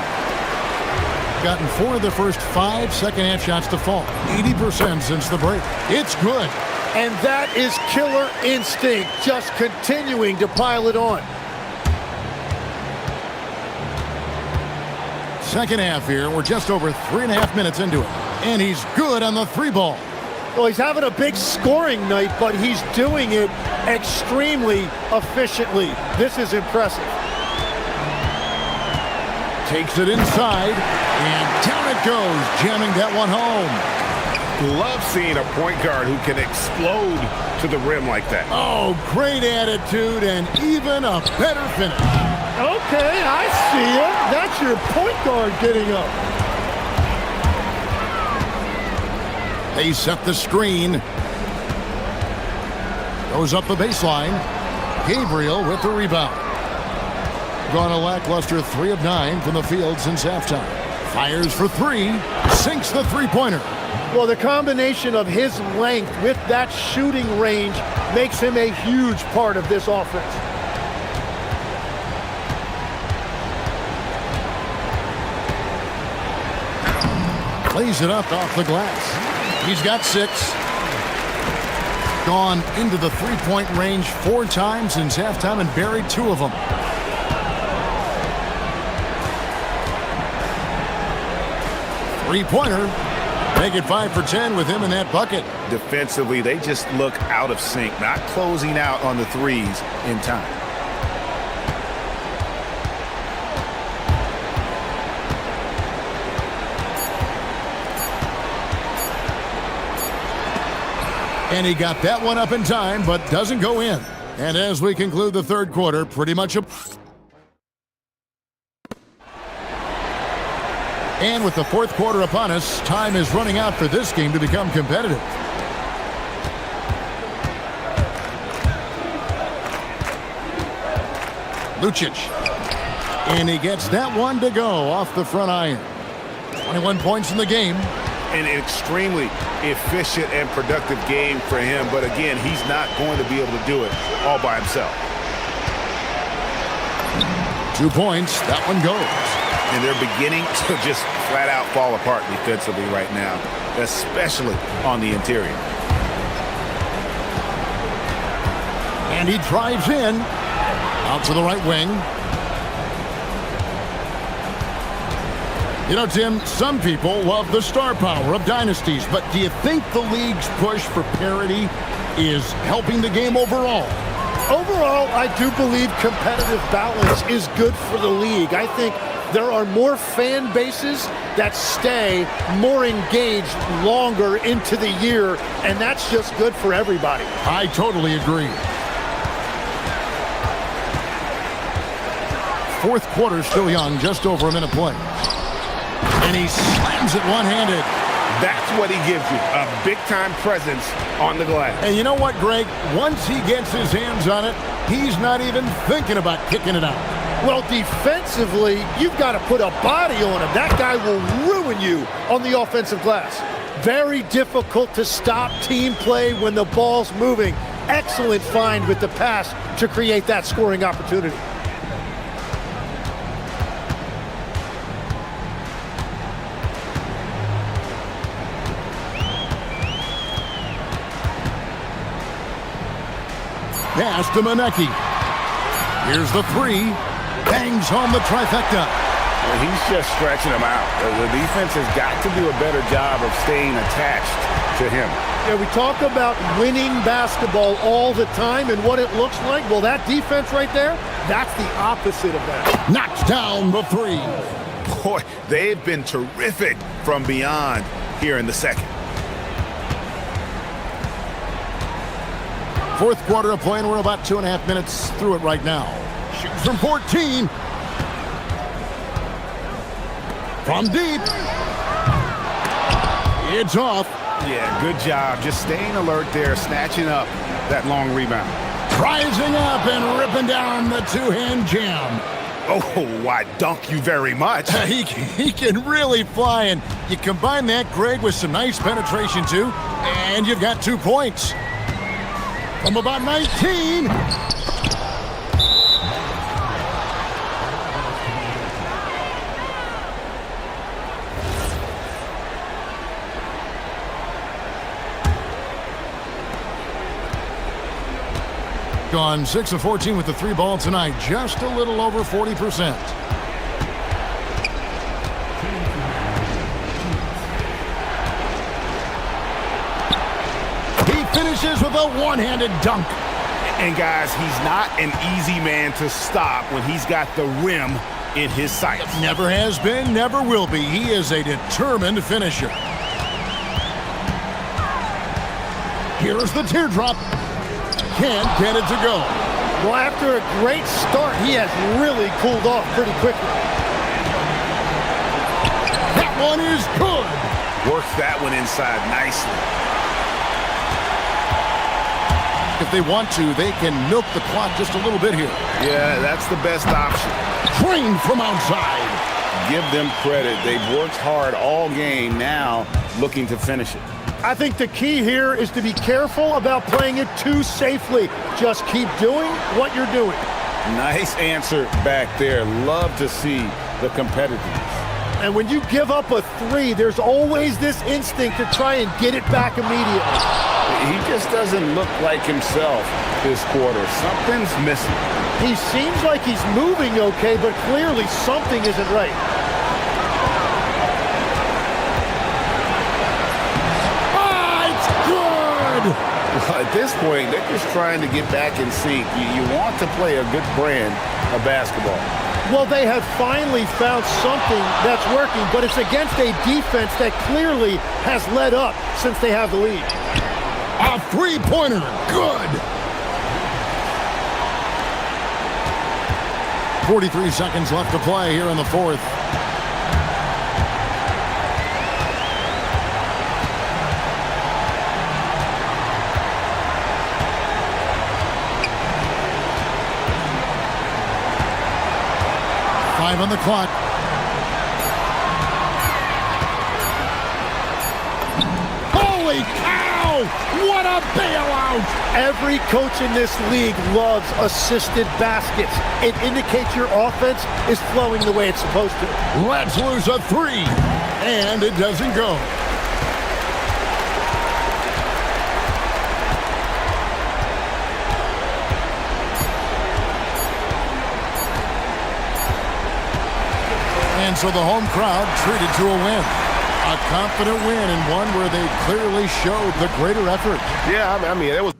Gotten 4 of the first 5 second-half shots to fall. 80% since the break. It's good. And that is killer instinct, just continuing to pile it on. Second half here. We're just over 3.5 minutes into it. And he's good on the 3 ball. Well, he's having a big scoring night, but he's doing it extremely efficiently. This is impressive. Takes it inside, and down it goes, jamming that one home. Love seeing a point guard who can explode to the rim like that. Oh, great attitude and even a better finish. Okay, I see it. That's your point guard getting up. They set the screen. Goes up the baseline. Gabriel with the rebound. Gone a lackluster 3 of 9 from the field since halftime. Fires for 3. Sinks the three-pointer. Well, the combination of his length with that shooting range makes him a huge part of this offense. Lays it up off the glass. He's got 6. Gone into the three-point range 4 times since halftime and buried 2 of them. Three-pointer. Make it 5 for 10 with him in that bucket. Defensively, they just look out of sync, not closing out on the threes in time. And he got that one up in time, but doesn't go in. And as we conclude the third quarter, pretty much a... And with the fourth quarter upon us, time is running out for this game to become competitive. Lucic. And he gets that one to go off the front iron. 21 points in the game. An extremely efficient and productive game for him, but again, he's not going to be able to do it all by himself. 2 points. That one goes. and they're beginning to just flat out fall apart defensively right now, especially on the interior. And he drives in, out to the right wing. You know, Tim, some people love the star power of dynasties, but do you think the league's push for parity is helping the game overall? Overall, I do believe competitive balance is good for the league. I think there are more fan bases that stay more engaged longer into the year, and that's just good for everybody. I totally agree. Fourth quarter still young, just over a minute play. And he slams it one-handed. That's what he gives you, a big-time presence on the glass. And you know what, Greg? Once he gets his hands on it, he's not even thinking about kicking it out. Well, defensively, you've got to put a body on him. That guy will ruin you on the offensive glass. Very difficult to stop team play when the ball's moving. Excellent find with the pass to create that scoring opportunity. Pass to Manecki. Here's the three. Bangs home the trifecta. Well, he's just stretching him out. The defense has got to do a better job of staying attached to him. Yeah, we talk about winning basketball all the time and what it looks like. Well, that defense right there, that's the opposite of that. Knocks down the three. Boy, they've been terrific from beyond here in the second. Fourth quarter of play, and we're about 2.5 minutes through it right now. Shoots from 14. From deep. It's off. Yeah, good job. Just staying alert there, snatching up that long rebound. Rising up and ripping down the two-hand jam. Oh, I dunk you very much. He can really fly, and you combine that, Greg, with some nice penetration, too, and you've got 2 points. From about 19. Gone 6 of 14 with the three ball tonight. Just a little over 40%. Finishes with a one-handed dunk. And guys, he's not an easy man to stop when he's got the rim in his sights. Never has been, never will be. He is a determined finisher. Here's the teardrop. Can't get it to go. Well, after a great start, he has really cooled off pretty quickly. That one is good. Works that one inside nicely. If they want to, they can milk the clock just a little bit here. Yeah, that's the best option. Drained from outside. Give them credit. They've worked hard all game, now looking to finish it. I think the key here is to be careful about playing it too safely. Just keep doing what you're doing. Nice answer back there. Love to see the competitiveness. And when you give up a three, there's always this instinct to try and get it back immediately. He just doesn't look like himself this quarter. Something's missing. He seems like he's moving okay, but clearly something isn't right. Ah, it's good! Well, at this point, they're just trying to get back in sync. You want to play a good brand of basketball. Well, they have finally found something that's working, but it's against a defense that clearly has led up since they have the lead. A three-pointer, good. 43 seconds left to play here in the fourth. Five on the clock. Holy cow! What a bailout! Every coach in this league loves assisted baskets. It indicates your offense is flowing the way it's supposed to. Let's lose a three. And it doesn't go. And so the home crowd treated to a win. A confident win, and one where they clearly showed the greater effort. Yeah, I mean, it was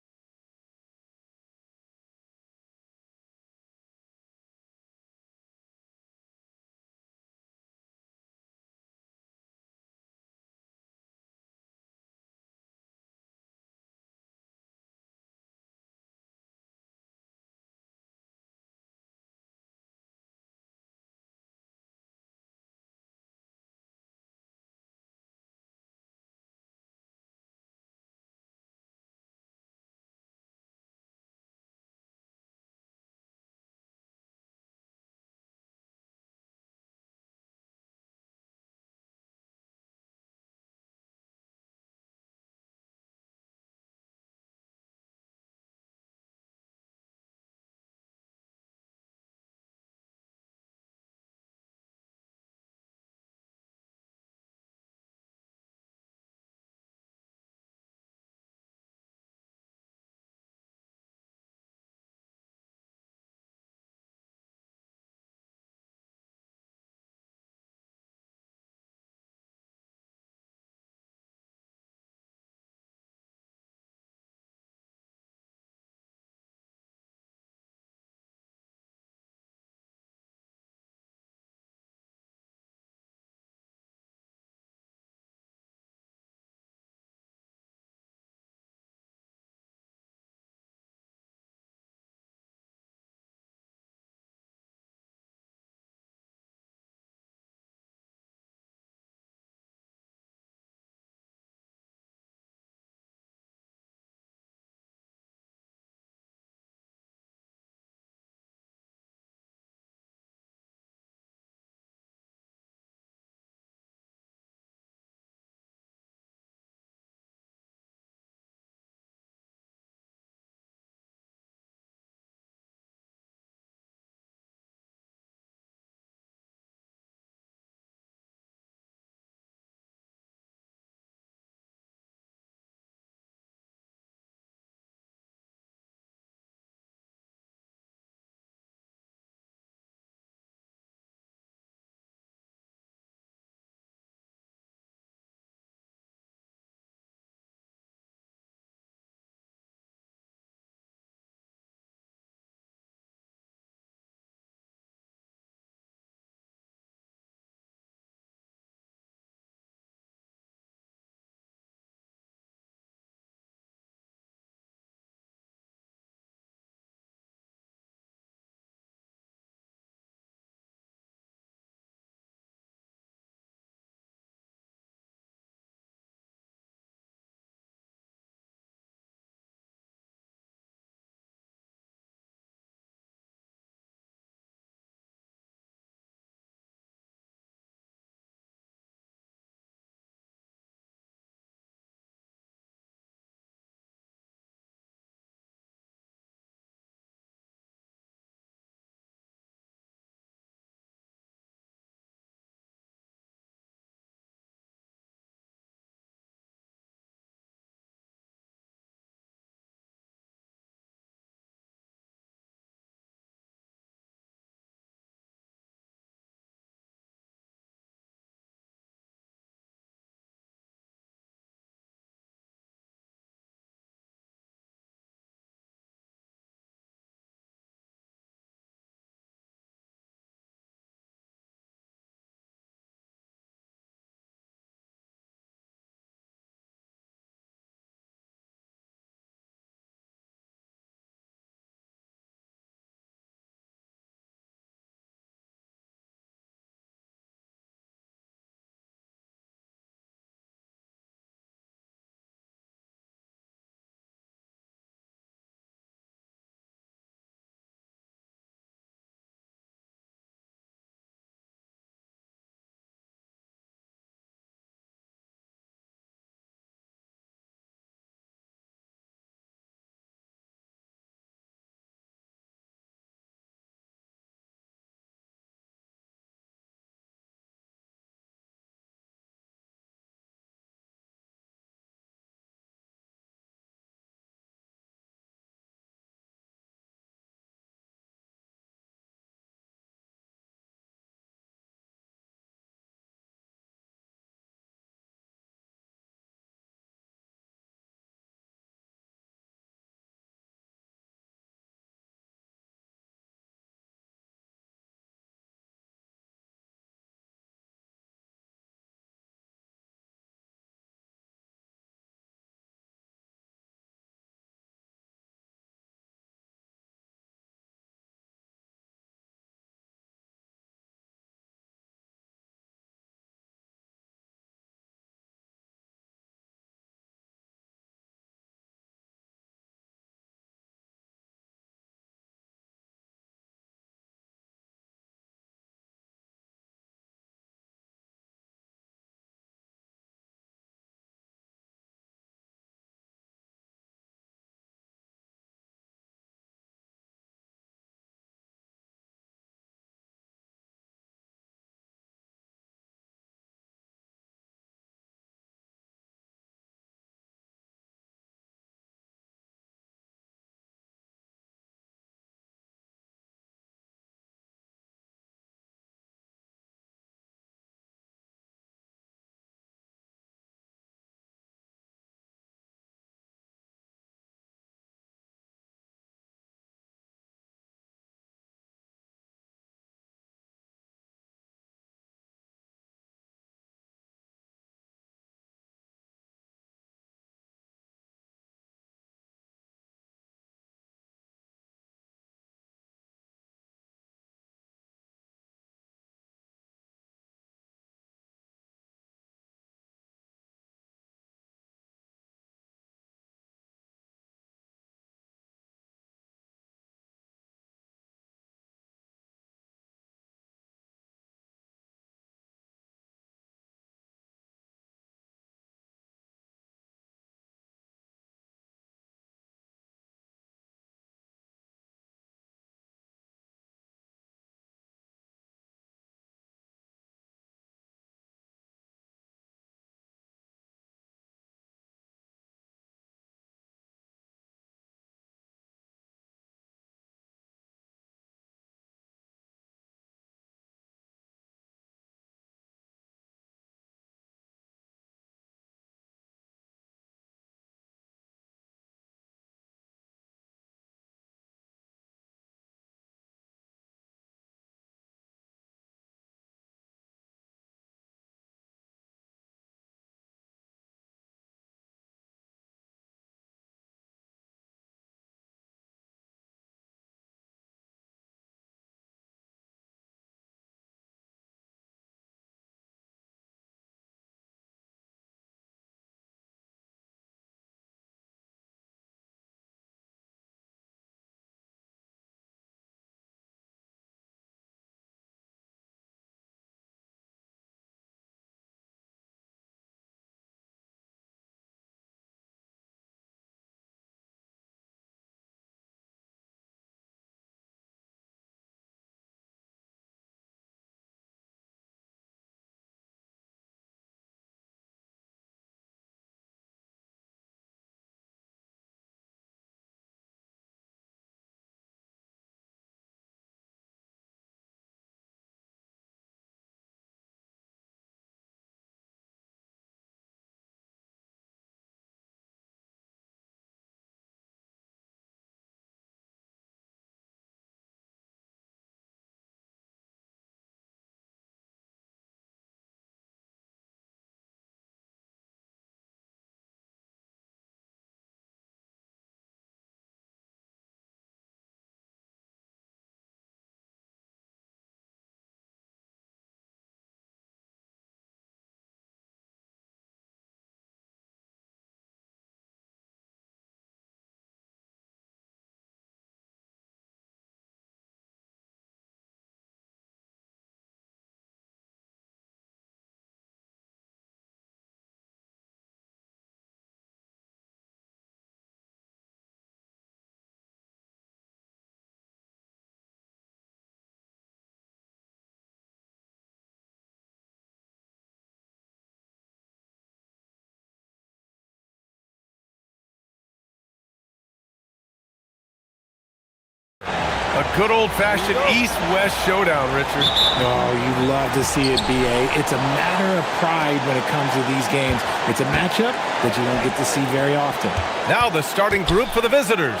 A good old-fashioned East-West showdown, Richard. Oh, you love to see it, B.A. It's a matter of pride when it comes to these games. It's a matchup that you don't get to see very often. Now the starting group for the visitors.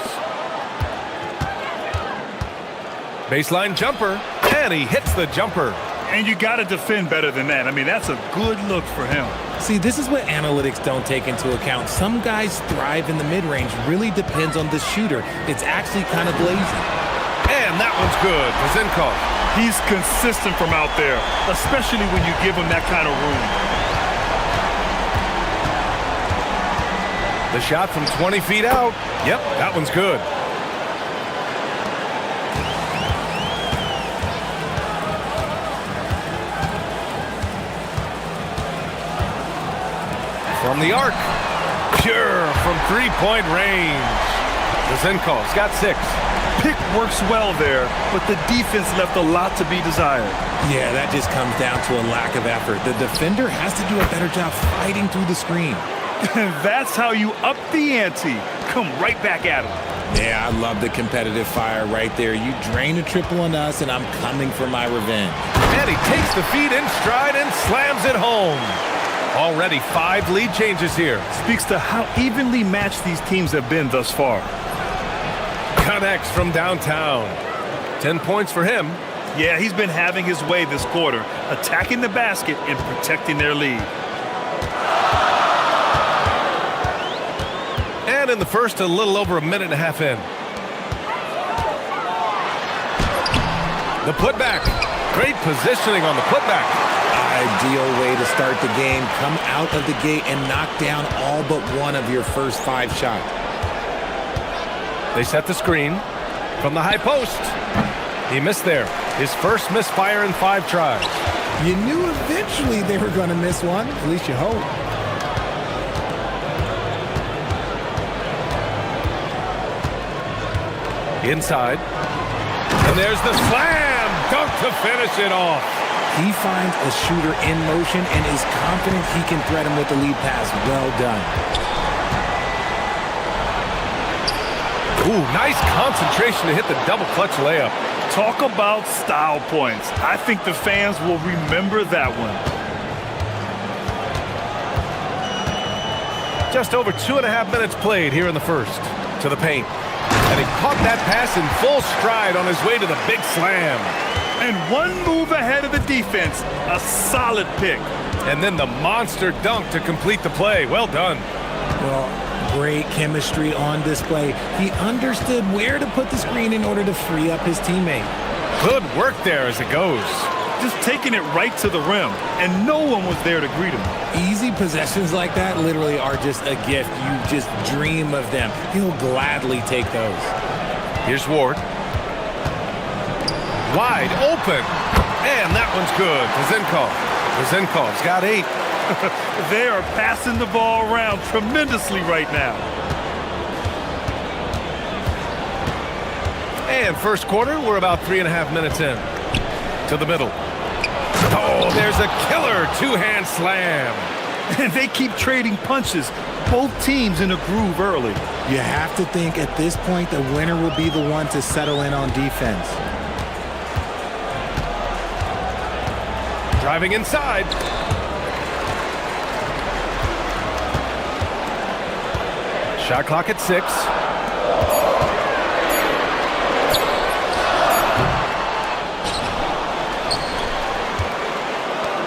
Baseline jumper, and he hits the jumper. And you got to defend better than that. I mean, that's a good look for him. See, this is what analytics don't take into account. Some guys thrive in the mid-range. Really depends on the shooter. It's actually kind of lazy. And that one's good. Zinkov. He's consistent from out there, especially when you give him that kind of room. The shot from 20 feet out. Yep, that one's good. From the arc. Pure from three-point range. Zinkov's got 6. Pick works well there, but the defense left a lot to be desired. Yeah, that just comes down to a lack of effort. The defender has to do a better job fighting through the screen. And that's how you up the ante. Come right back at him. Yeah, I love the competitive fire right there. You drain a triple on us, and I'm coming for my revenge. And he takes the feed in stride and slams it home. Already 5 lead changes here. Speaks to how evenly matched these teams have been thus far. Connects from downtown. 10 points for him. Yeah, he's been having his way this quarter, attacking the basket and protecting their lead. And in the first, a little over a minute and a half in. The putback. Great positioning on the putback. Ideal way to start the game. Come out of the gate and knock down all but one of your first 5 shots. They set the screen from the high post. He missed there. His first misfire in 5 tries. You knew eventually they were going to miss one. At least you hope. Inside. And there's the slam. Dunk to finish it off. He finds a shooter in motion and is confident he can threat him with the lead pass. Well done. Ooh, nice concentration to hit the double clutch layup. Talk about style points. I think the fans will remember that one. Just over 2.5 minutes played here in the first. To the paint. And he caught that pass in full stride on his way to the big slam. And one move ahead of the defense. A solid pick. And then the monster dunk to complete the play. Well done. Well, great chemistry on display. He understood where to put the screen in order to free up his teammate. Good work there as it goes. Just taking it right to the rim, and no one was there to greet him. Easy possessions like that literally are just a gift. You just dream of them. He'll gladly take those. Here's Ward. Wide open. And that one's good. Zinkov's got 8. They are passing the ball around tremendously right now. And first quarter, we're about 3.5 minutes in. To the middle. Oh, there's a killer 2-hand slam. And they keep trading punches. Both teams in a groove early. You have to think at this point the winner will be the one to settle in on defense. Driving inside. Shot clock at 6.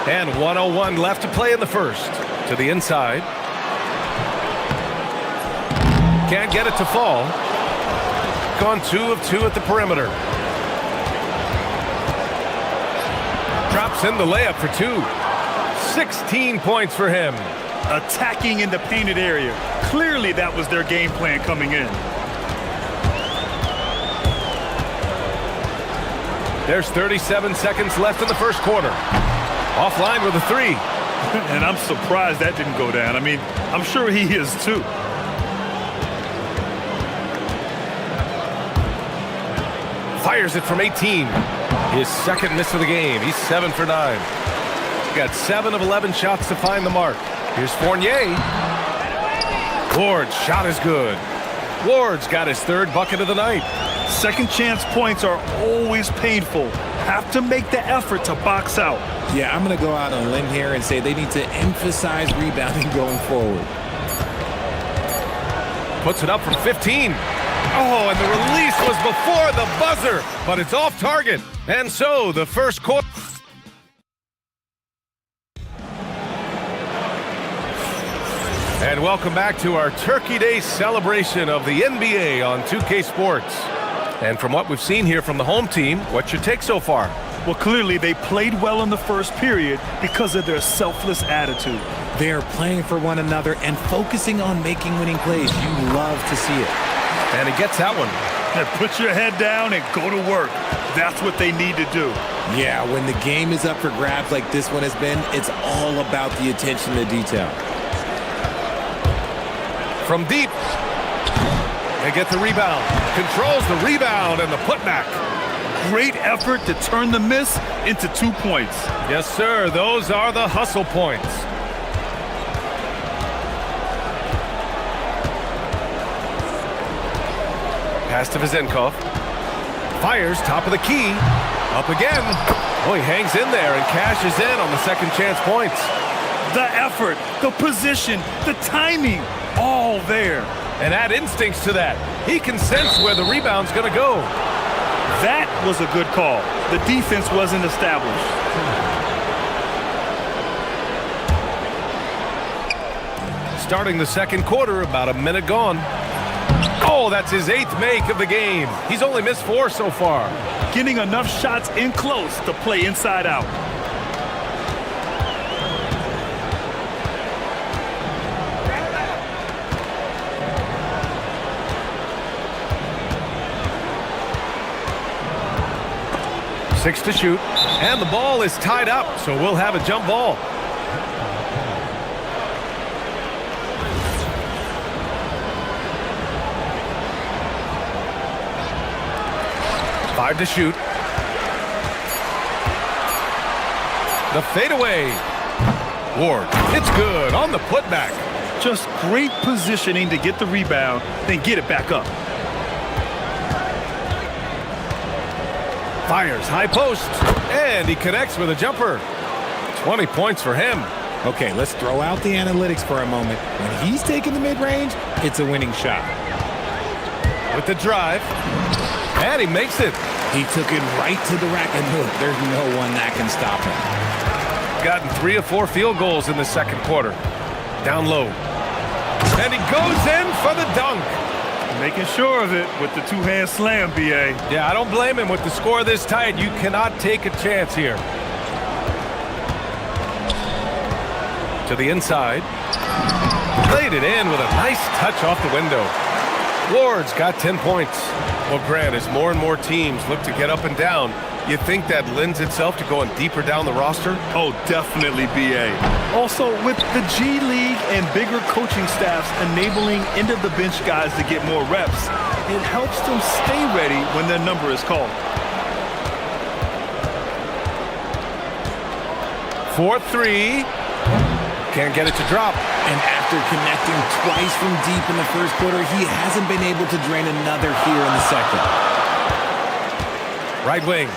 And 1:01 left to play in the first. To the inside. Can't get it to fall. Gone 2 of 2 at the perimeter. Drops in the layup for 2. 16 points for him. Attacking in the painted area. Clearly that was their game plan coming in. There's 37 seconds left in the first quarter. Offline with a 3. And I'm surprised that didn't go down. I mean, I'm sure he is too. Fires it from 18. His second miss of the game. He's 7 for 9. Got 7 of 11 shots to find the mark. Here's Fournier. Ward's shot is good. Ward's got his 3rd bucket of the night. Second chance points are always painful. Have to make the effort to box out. Yeah, I'm going to go out on a limb here and say they need to emphasize rebounding going forward. Puts it up from 15. Oh, and the release was before the buzzer, but it's off target. And so the first quarter. And welcome back to our Turkey Day celebration of the NBA on 2K Sports. And from what we've seen here from the home team, what's your take so far? Well, clearly they played well in the first period because of their selfless attitude. They are playing for one another and focusing on making winning plays. You love to see it. And he gets that one. And put your head down and go to work. That's what they need to do. Yeah, when the game is up for grabs like this one has been, it's all about the attention to detail. From deep. They get the rebound. Controls the rebound and the putback. Great effort to turn the miss into 2 points. Yes, sir. Those are the hustle points. Pass to Vizenkov. Fires top of the key. Up again. Oh, he hangs in there and cashes in on the second chance points. The effort, the position, the timing, all there. And add instincts to that. He can sense where the rebound's going to go. That was a good call. The defense wasn't established. Starting the second quarter, about a minute gone. Oh, that's his 8th make of the game. He's only missed 4 so far. Getting enough shots in close to play inside out. Six to shoot, and the ball is tied up, so we'll have a jump ball. Five to shoot. The fadeaway. Ward, it's good on the putback. Just great positioning to get the rebound, then get it back up. Fires high post, and he connects with a jumper. 20 points for him. Okay, let's throw out the analytics for a moment. When he's taking the mid-range, it's a winning shot. With the drive, and he makes it. He took it right to the rack, and look, there's no one that can stop him. Gotten 3 of 4 field goals in the second quarter. Down low. And he goes in for the dunk. Making sure of it with the two-hand slam, B.A. Yeah, I don't blame him with the score this tight. You cannot take a chance here. To the inside. Played it in with a nice touch off the window. Ward's got 10 points. Well, Grant, as more and more teams look to get up and down, you think that lends itself to going deeper down the roster? Oh, definitely, B.A. Also, with the G League and bigger coaching staffs enabling end-of-the-bench guys to get more reps, it helps them stay ready when their number is called. 4-3. Can't get it to drop. And after connecting twice from deep in the first quarter, he hasn't been able to drain another here in the second. Right wing.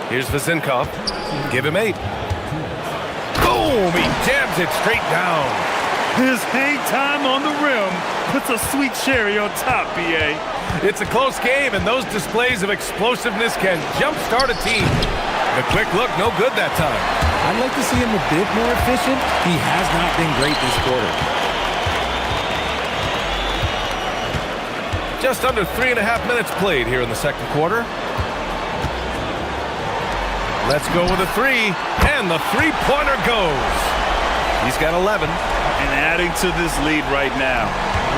Here's Vizenkov. Give him 8. Boom! He jams it straight down. His hang time on the rim puts a sweet cherry on top, B.A. It's a close game, and those displays of explosiveness can jumpstart a team. The quick look, no good that time. I'd like to see him a bit more efficient. He has not been great this quarter. Just under 3.5 minutes played here in the second quarter. Let's go with a 3, and the three-pointer goes. He's got 11. And adding to this lead right now,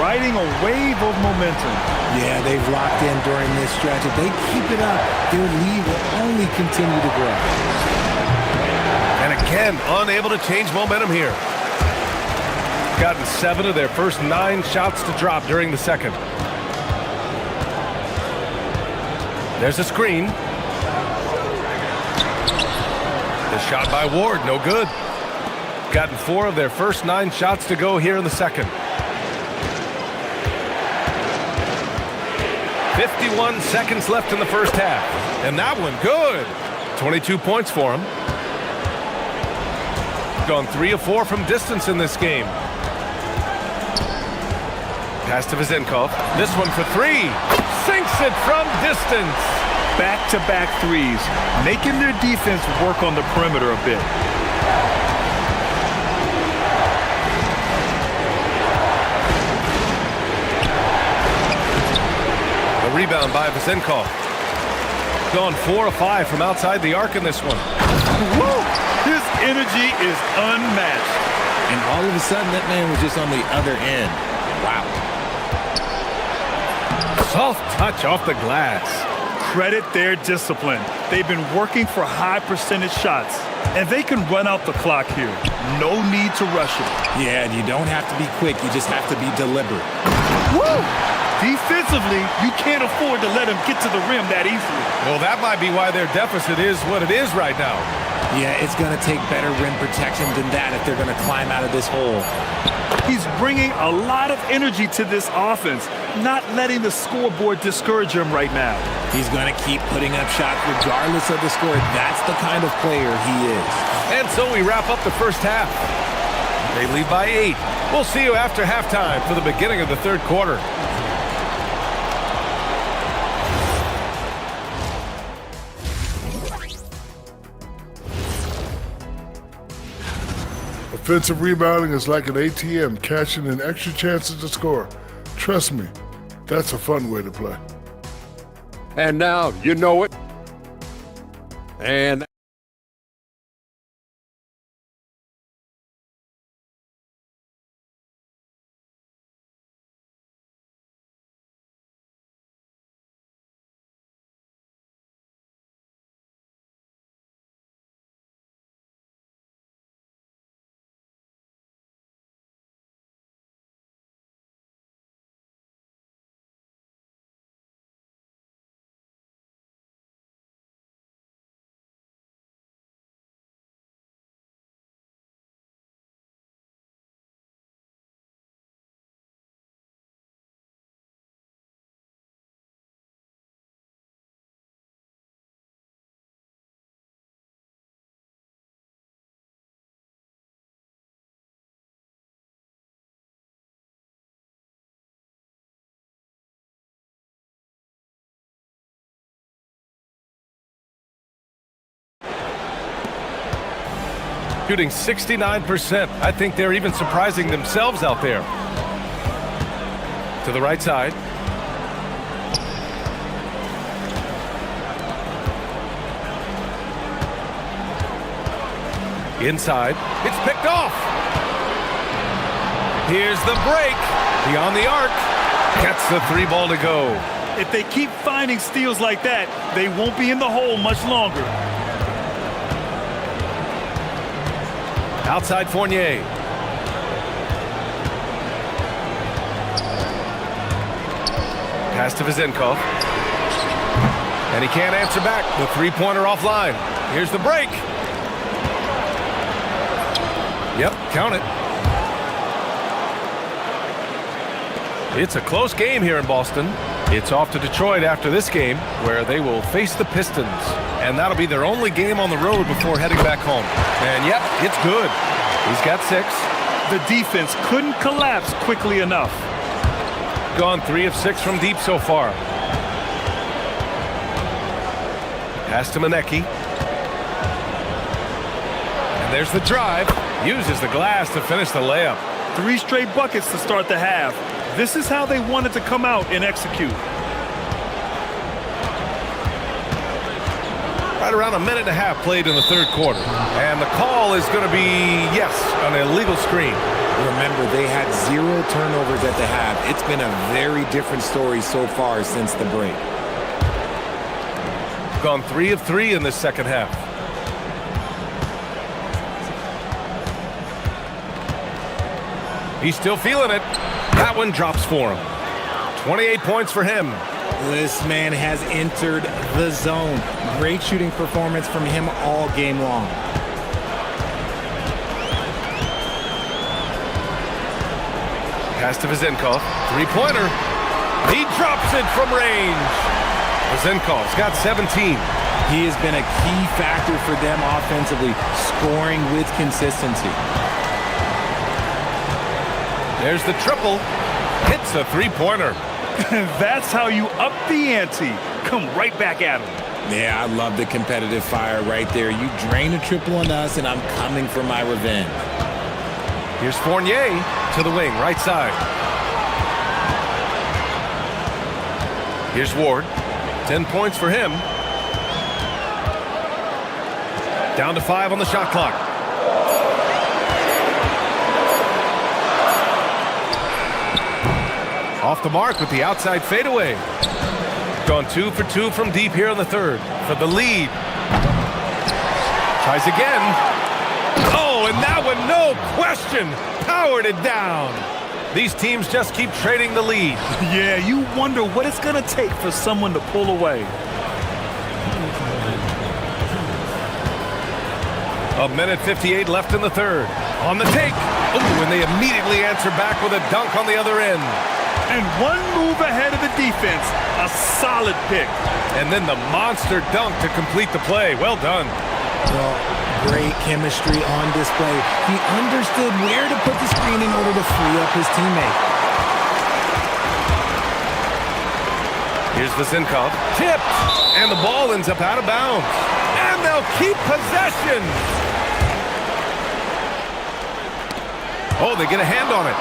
riding a wave of momentum. Yeah, they've locked in during this stretch. If they keep it up, their lead will only continue to grow. And again, unable to change momentum here. Gotten 7 of their first 9 shots to drop during the second. There's a screen. The shot by Ward, no good. Gotten 4 of their first 9 shots to go here in the second. 51 seconds left in the first half. And that one, good. 22 points for him. Gone 3 of 4 from distance in this game. Pass to Vezenkov. This one for 3. Sinks it from distance. Back-to-back threes, making their defense work on the perimeter a bit. The rebound by Vezenkov. Gone 4 of 5 from outside the arc in this one. Woo! His energy is unmatched. And all of a sudden, that man was just on the other end. Wow. Soft touch off the glass. Credit their discipline. They've been working for high percentage shots, and they can run out the clock here. No need to rush it. Yeah, and you don't have to be quick. You just have to be deliberate. Woo! Defensively, you can't afford to let them get to the rim that easily. Well, that might be why their deficit is what it is right now. Yeah, it's going to take better rim protection than that if they're going to climb out of this hole. He's bringing a lot of energy to this offense, not letting the scoreboard discourage him right now. He's going to keep putting up shots regardless of the score. That's the kind of player he is. And so we wrap up the first half. They lead by 8. We'll see you after halftime for the beginning of the third quarter. Offensive rebounding is like an ATM, cashing in extra chances to score. Trust me, that's a fun way to play. And now, you know it. And shooting 69%. I think they're even surprising themselves out there. To the right side. Inside. It's picked off. Here's the break. Beyond the arc. Gets the 3 ball to go. If they keep finding steals like that, they won't be in the hole much longer. Outside Fournier. Pass to Vezenkov. And he can't answer back. The 3-pointer offline. Here's the break. Yep, count it. It's a close game here in Boston. It's off to Detroit after this game, where they will face the Pistons. And that'll be their only game on the road before heading back home. And yep, it's good. He's got 6. The defense couldn't collapse quickly enough. Gone 3 of 6 from deep so far. Pass to Manecki. And there's the drive. Uses the glass to finish the layup. 3 straight buckets to start the half. This is how they wanted to come out and execute. Right around a minute and a half played in the third quarter. And the call is going to be, yes, an illegal screen. Remember, they had 0 turnovers at the half. It's been a very different story so far since the break. Gone 3 of 3 in this second half. He's still feeling it. That one drops for him. 28 points for him. This man has entered the zone. Great shooting performance from him all game long. Pass to Vezenkov. 3-pointer. He drops it from range. Zenkov's got 17. He has been a key factor for them offensively, scoring with consistency. There's the triple. Hits a three-pointer. That's how you up the ante. Come right back at him. Yeah, I love the competitive fire right there. You drain a triple on us, and I'm coming for my revenge. Here's Fournier to the wing, right side. Here's Ward. 10 points for him. Down to 5 on the shot clock. Off the mark with the outside fadeaway. Gone 2 for 2 from deep here in the third for the lead. Tries again. Oh, and that one, no question, powered it down. These teams just keep trading the lead. Yeah, you wonder what it's going to take for someone to pull away. A minute 58 left in the third. On the take. Ooh, and they immediately answer back with a dunk on the other end. And one move ahead of the defense. A solid pick. And then the monster dunk to complete the play. Well done. Well, great chemistry on display. He understood where to put the screen in order to free up his teammate. Here's Vezinkov. Tipped. And the ball ends up out of bounds. And they'll keep possession. Oh, they get a hand on it.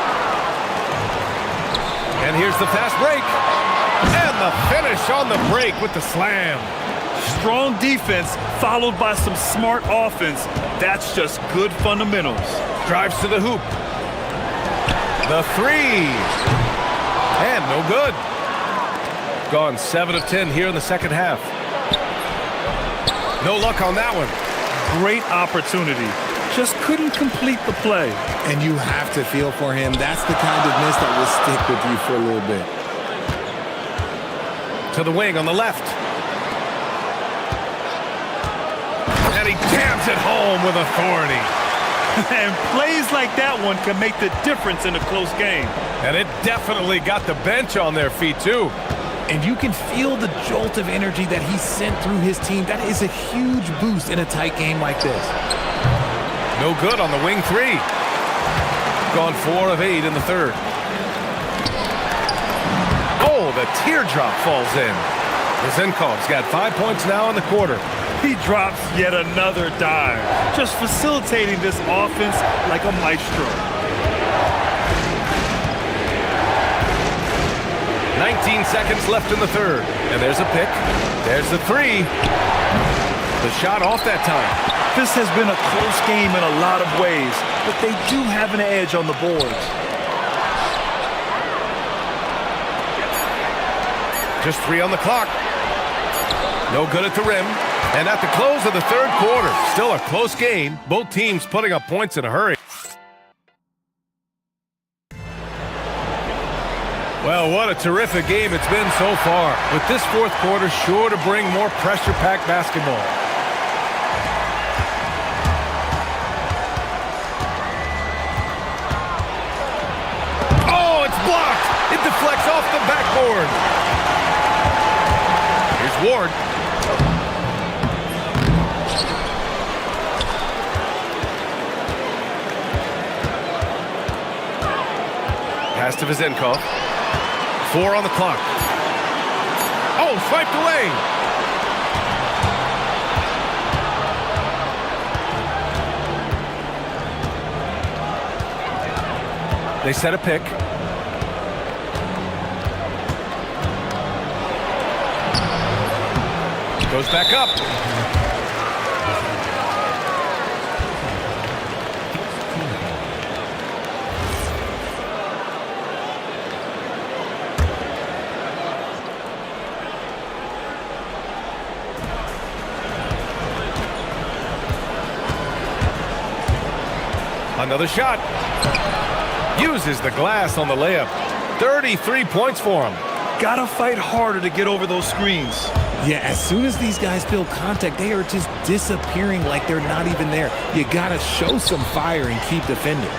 And here's the fast break. And the finish on the break with the slam. Strong defense followed by some smart offense. That's just good fundamentals. Drives to the hoop. The three. And no good. Gone 7 of 10 here in the second half. No luck on that one. Great opportunity. Just couldn't complete the play. And you have to feel for him. That's the kind of miss that will stick with you for a little bit. To the wing on the left. And he jams it home with authority. And plays like that one can make the difference in a close game. And it definitely got the bench on their feet, too. And you can feel the jolt of energy that he sent through his team. That is a huge boost in a tight game like this. No good on the wing three. Gone 4 of 8 in the third. Oh, the teardrop falls in. Zenkov's got 5 points now in the quarter. He drops yet another dive, just facilitating this offense like a maestro. 19 seconds left in the third. And there's a pick. There's the three. The shot off that time. This has been a close game in a lot of ways, but they do have an edge on the boards. Just 3 on the clock. No good at the rim. And at the close of the third quarter, still a close game. Both teams putting up points in a hurry. Well, what a terrific game it's been so far. With this fourth quarter sure to bring more pressure-packed basketball. Oh, it's blocked. It deflects off the backboard. Here's Ward. Pass to Vezinkov. 4 on the clock. Oh, swiped away. They set a pick. Goes back up. Another shot. Uses the glass on the layup. 33 points for him. Gotta fight harder to get over those screens. Yeah, as soon as these guys feel contact, they are just disappearing like they're not even there. You gotta show some fire and keep defending.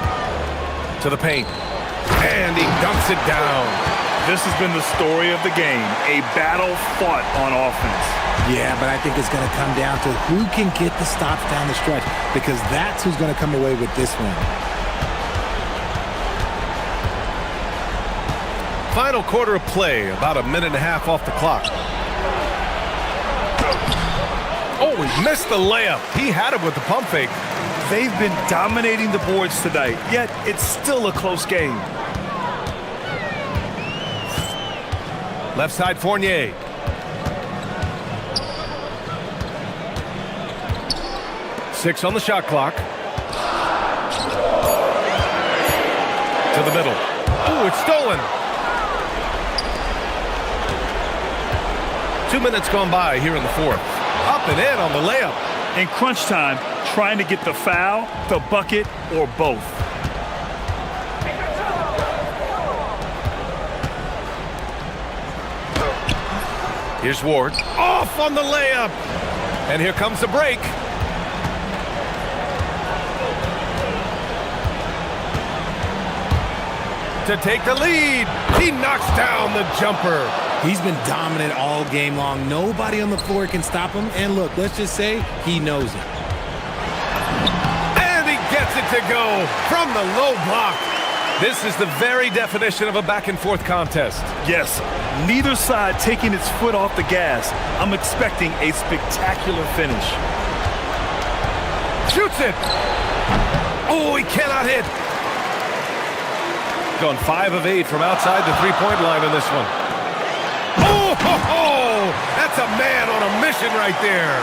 To the paint. And he dunks it down. This has been the story of the game, a battle fought on offense. Yeah, but I think it's going to come down to who can get the stops down the stretch, because that's who's going to come away with this one. Final quarter of play, about a minute and a half off the clock. Oh, he missed the layup. He had it with the pump fake. They've been dominating the boards tonight, yet it's still a close game. Left side, Fournier. Six on the shot clock. To the middle. Ooh, it's stolen. 2 minutes gone by here in the fourth. Up and in on the layup. In crunch time, trying to get the foul, the bucket, or both. Here's Ward. Off on the layup. And here comes the break. To take the lead. He knocks down the jumper. He's been dominant all game long. Nobody on the floor can stop him. And look, let's just say he knows it. And he gets it to go from the low block. This is the very definition of a back-and-forth contest. Yes, neither side taking its foot off the gas. I'm expecting a spectacular finish. Shoots it. Oh, he cannot hit. Gone 5 of 8 from outside the three-point line on this one. Oh, ho, ho! That's a man on a mission right there.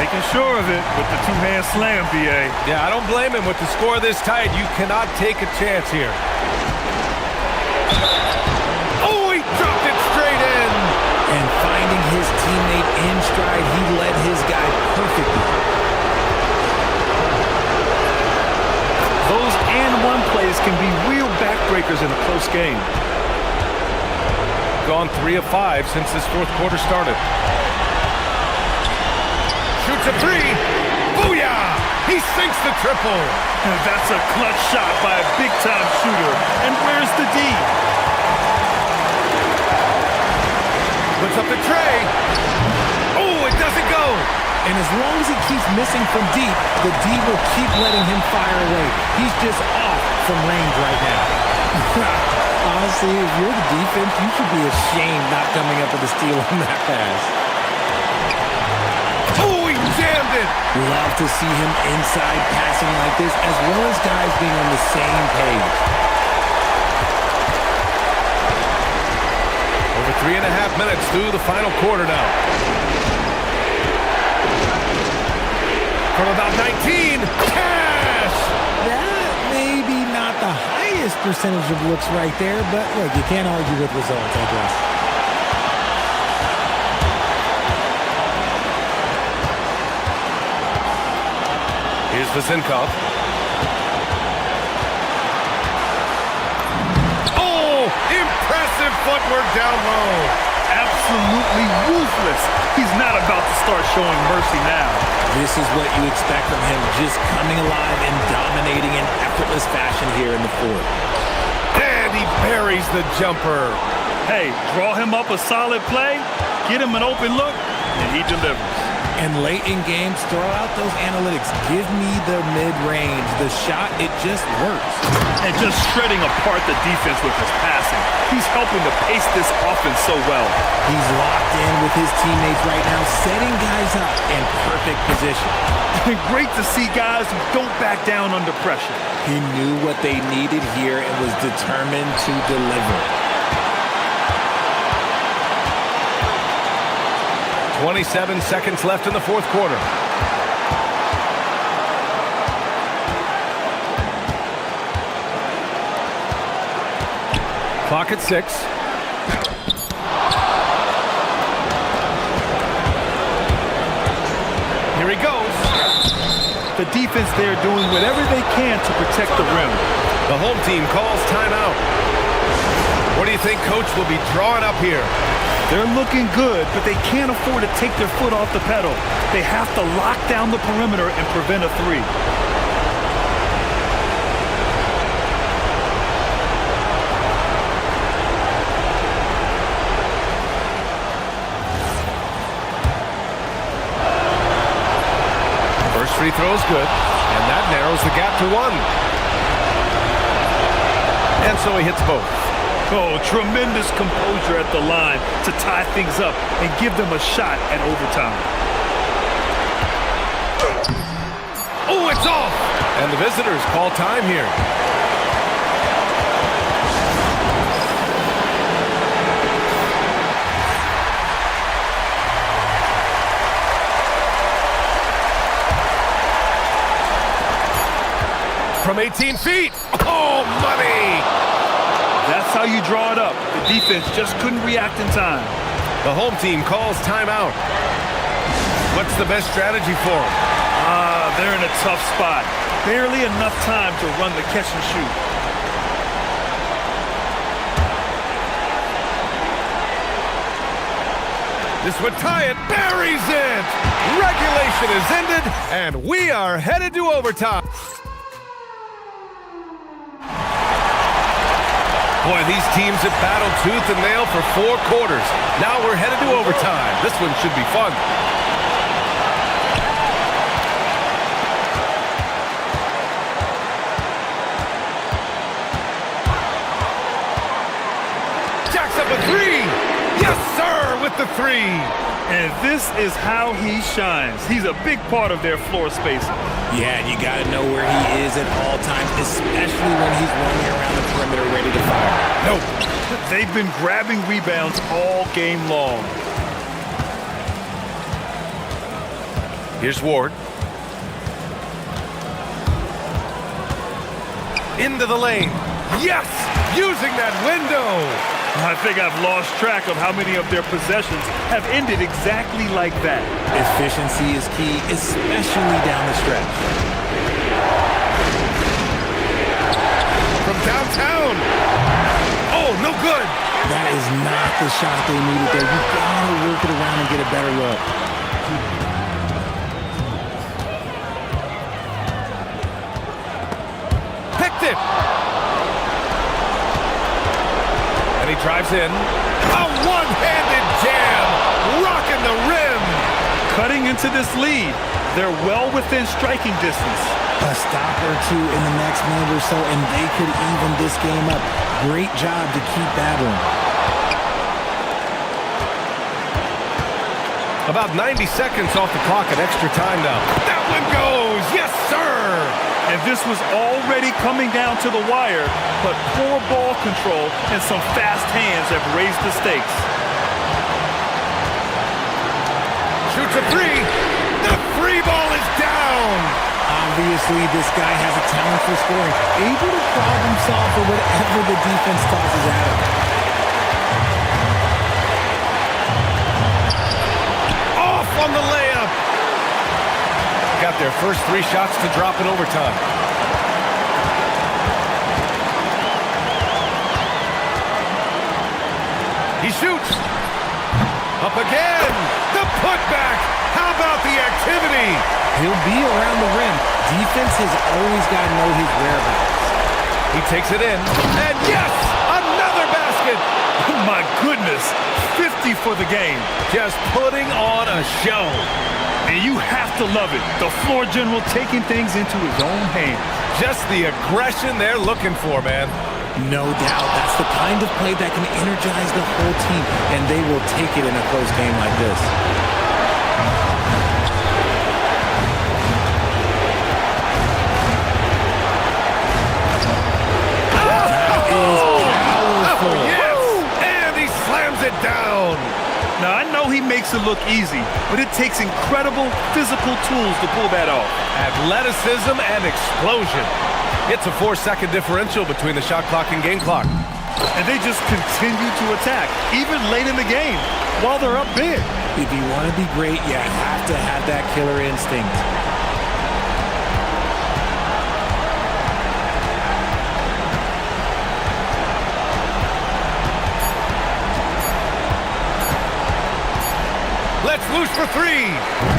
Making sure of it with the two-hand slam, BA. Yeah, I don't blame him. With the score this tight, you cannot take a chance here. Oh, he dropped it straight in. And finding his teammate in stride, he led his guy perfectly. Those and-one plays can be real backbreakers in a close game. Gone 3 of 5 since this fourth quarter started. Shoots a three. Booyah! He sinks the triple. And that's a clutch shot by a big-time shooter. And where's the D? Puts up the tray. Oh, it doesn't go. And as long as he keeps missing from deep, the D will keep letting him fire away. He's just off from range right now. Honestly, if you're the defense, you should be ashamed not coming up with a steal on that pass. Oh, he jammed it. Love to see him inside passing like this, as well as guys being on the same page. Over 3.5 minutes through the final quarter now. From about 19, cash! That may be not the highest percentage of looks right there, but look, you can't argue with results, I guess. Here's Vasenkov. Oh, impressive footwork down low. Absolutely ruthless. He's not about to start showing mercy now. This is what you expect from him, just coming alive and dominating in effortless fashion here in the fourth. And he buries the jumper. Hey, draw him up a solid play, get him an open look, and he delivers. And late in games, throw out those analytics. Give me the mid-range. The shot, it just works. And just shredding apart the defense with his passing. He's helping to pace this offense so well. He's locked in with his teammates right now, setting guys up in perfect position. Great to see guys who don't back down under pressure. He knew what they needed here and was determined to deliver. 27 seconds left in the fourth quarter. Clock at 6. Here he goes. The defense there doing whatever they can to protect the rim. The home team calls timeout. What do you think Coach will be drawing up here? They're looking good, but they can't afford to take their foot off the pedal. They have to lock down the perimeter and prevent a three. free throw is good, and that narrows the gap to 1. And so he hits both. Oh, tremendous composure at the line to tie things up and give them a shot at overtime. Oh, it's off! And the visitors call time here. From 18 feet. Oh, money! That's how you draw it up. The defense just couldn't react in time. The home team calls timeout. What's the best strategy for them? They're in a tough spot. Barely enough time to run the catch and shoot. This would tie it. Buries it! Regulation is ended, and we are headed to overtime. Boy, these teams have battled tooth and nail for 4 quarters. Now we're headed to overtime. This one should be fun. Jacks up a 3. Yes, sir, with the 3. And this is how he shines. He's a big part of their floor spacing. Yeah, and you got to know where he is at all times, especially when he's running around the perimeter ready to fire. Nope. They've been grabbing rebounds all game long. Here's Ward. Into the lane. Yes! Using that window! I think I've lost track of how many of their possessions have ended exactly like that. Efficiency is key, especially down the stretch. From downtown. Oh, no good. That is not the shot they needed there. You gotta work it around and get a better look. Picked it. And he drives in. A one-handed jam. Rocking the rim. Cutting into this lead. They're well within striking distance. A stop or two in the next minute or so, and they could even this game up. Great job to keep battling. About 90 seconds off the clock at extra time now. That one goes. Yes, sir. And this was already coming down to the wire, but poor ball control and some fast hands have raised the stakes. Shoots a 3. The free ball is down. Obviously, this guy has a talent for scoring, able to problem solve for whatever the defense tosses at him. Off on the layup. Got their first 3 shots to drop in overtime. He shoots. Up again. The putback. How about the activity? He'll be around the rim. Defense has always got to know his whereabouts. He takes it in. And yes, another basket. Oh my goodness. 50 for the game. Just putting on a show. And you have to love it. The floor general taking things into his own hands. Just the aggression they're looking for, man. No doubt. That's the kind of play that can energize the whole team, and they will take it in a close game like this. That is powerful. Yes! And he slams it down. Now, I know he makes it look easy, but it takes incredible physical tools to pull that off. Athleticism and explosion. It's a 4-second differential between the shot clock and game clock. And they just continue to attack, even late in the game, while they're up big. If you want to be great, you have to have that killer instinct. Let's loose for 3.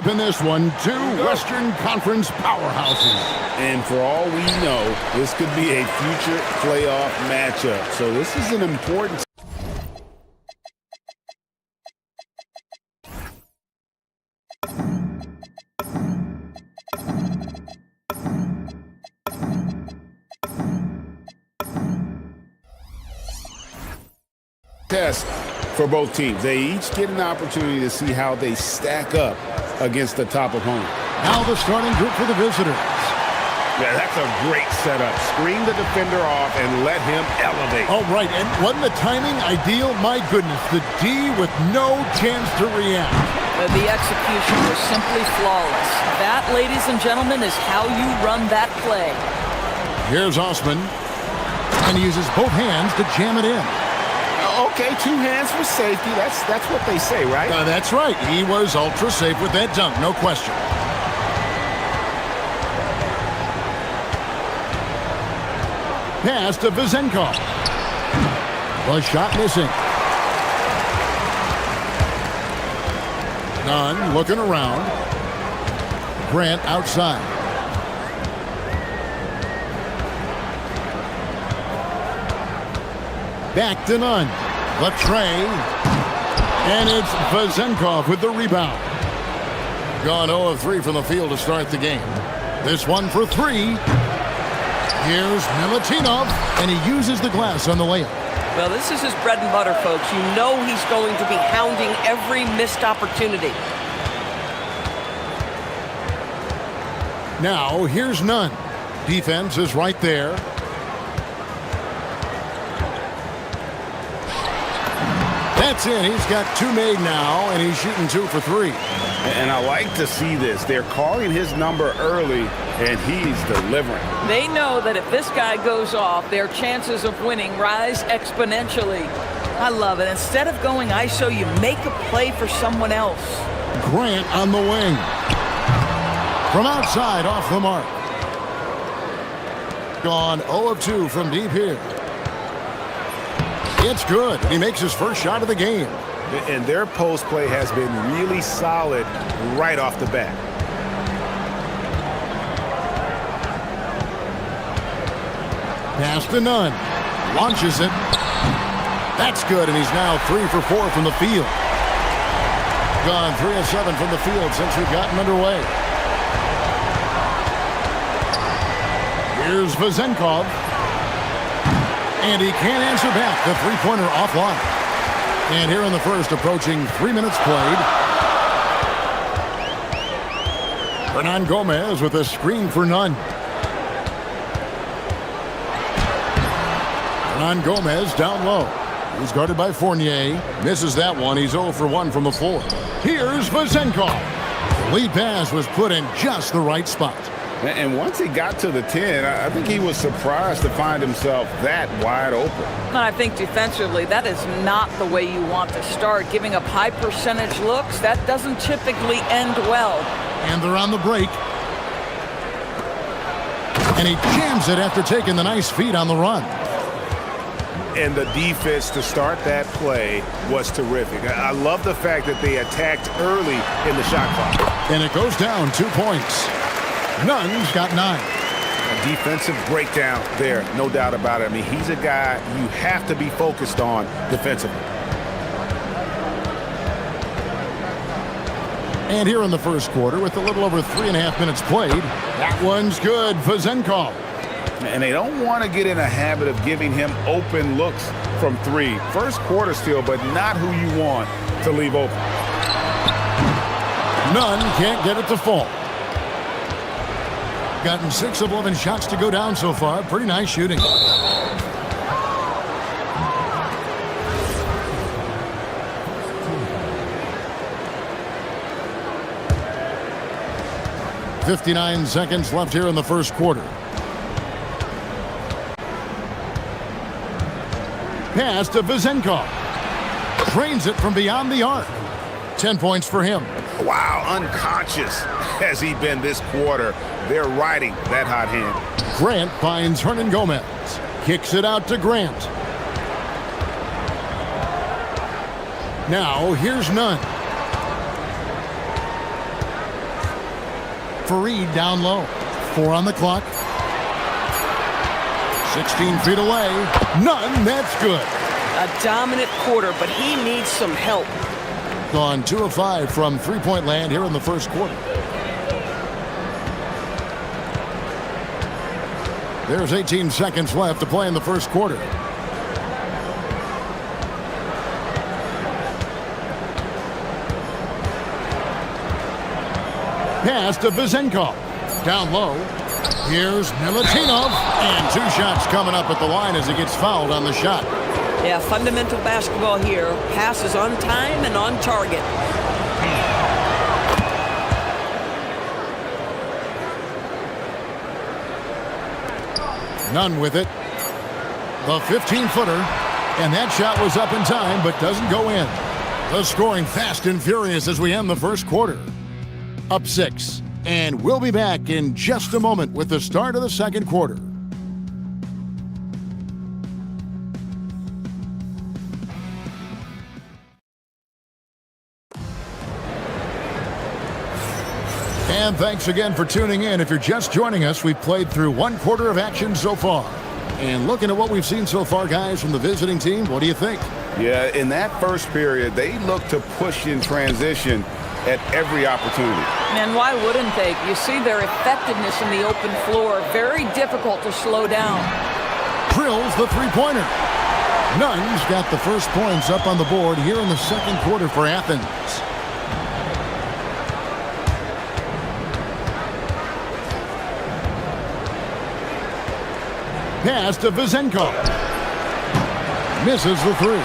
In this one, two Western Conference powerhouses. And for all we know, this could be a future playoff matchup. So this is an important. Test for both teams. They each get an opportunity to see how they stack up against the top opponent. Now the starting group for the visitors. Yeah, that's a great setup. Screen the defender off and let him elevate. Oh, right. And wasn't the timing ideal? My goodness, the D with no chance to react. The execution was simply flawless. That, ladies and gentlemen, is how you run that play. Here's Osman. And he uses both hands to jam it in. Okay, two hands for safety. That's what they say, right? That's right. He was ultra safe with that dunk, no question. Pass to Vizenkov. The shot missing. Nunn looking around. Grant outside. Back to Nunn. Latre. And it's Vizenkov with the rebound. Gone 0 of 3 from the field to start the game. This one for 3. Here's Milutinov, and he uses the glass on the layup. Well, this is his bread and butter, folks. You know he's going to be hounding every missed opportunity. Now, here's Nunn. Defense is right there. That's in. He's got 2 made now, and he's shooting 2 for 3. And I like to see this. They're calling his number early, and he's delivering. They know that if this guy goes off, their chances of winning rise exponentially. I love it. Instead of going ISO, you make a play for someone else. Grant on the wing. From outside, off the mark. Gone 0 of 2 from deep here. It's good. He makes his first shot of the game. And their post play has been really solid right off the bat. Pass to Nunn. Launches it. That's good, and he's now 3 for 4 from the field. Gone 3 of 7 from the field since we've gotten underway. Here's Vizenkov. And he can't answer back. The three-pointer offline. And here in the first, approaching 3 minutes played. Hernan Gomez with a screen for Nunn. Hernan Gomez down low. He's guarded by Fournier. Misses that one. He's 0 for 1 from the floor. Here's Vizenkov. The lead pass was put in just the right spot. And once he got to the 10, I think he was surprised to find himself that wide open. And I think defensively, that is not the way you want to start. Giving up high percentage looks, that doesn't typically end well. And they're on the break. And he jams it after taking the nice feed on the run. And the defense to start that play was terrific. I love the fact that they attacked early in the shot clock. And it goes down 2 points. Nunn's got 9. A defensive breakdown there, no doubt about it. I mean, he's a guy you have to be focused on defensively. And here in the first quarter, with a little over 3.5 minutes played, that one's good. Vizenkov. And they don't want to get in a habit of giving him open looks from 3. First quarter still, but not who you want to leave open. Nunn can't get it to fall. Gotten 6 of 11 shots to go down so far. Pretty nice shooting. .59 seconds left here in the first quarter. Pass to Vizenkov. Trains it from beyond the arc. 10 points for him. Wow, unconscious has he been this quarter. They're riding that hot hand. Grant finds Hernan Gomez. Kicks it out to Grant. Now here's Nunn. Fareed down low. 4 on the clock. 16 feet away. None. That's good. A dominant quarter, but he needs some help. Gone 2 of 5 from three-point land here in the first quarter. There's 18 seconds left to play in the first quarter. Pass to Vizenkov. Down low. Here's Milutinov. And 2 shots coming up at the line as he gets fouled on the shot. Yeah, fundamental basketball here. Passes on time and on target. None with it. The 15-footer. And that shot was up in time, but doesn't go in. The scoring fast and furious as we end the first quarter. Up 6. And we'll be back in just a moment with the start of the second quarter. And thanks again for tuning in. If you're just joining us, we've played through 1 quarter of action so far. And looking at what we've seen so far, guys, from the visiting team, what do you think? Yeah, in that first period, they looked to push in transition at every opportunity. And why wouldn't they? You see their effectiveness in the open floor. Very difficult to slow down. Drills the three-pointer. Nunn's got the first points up on the board here in the second quarter for Athens. Pass to Vizenkov. Misses the 3.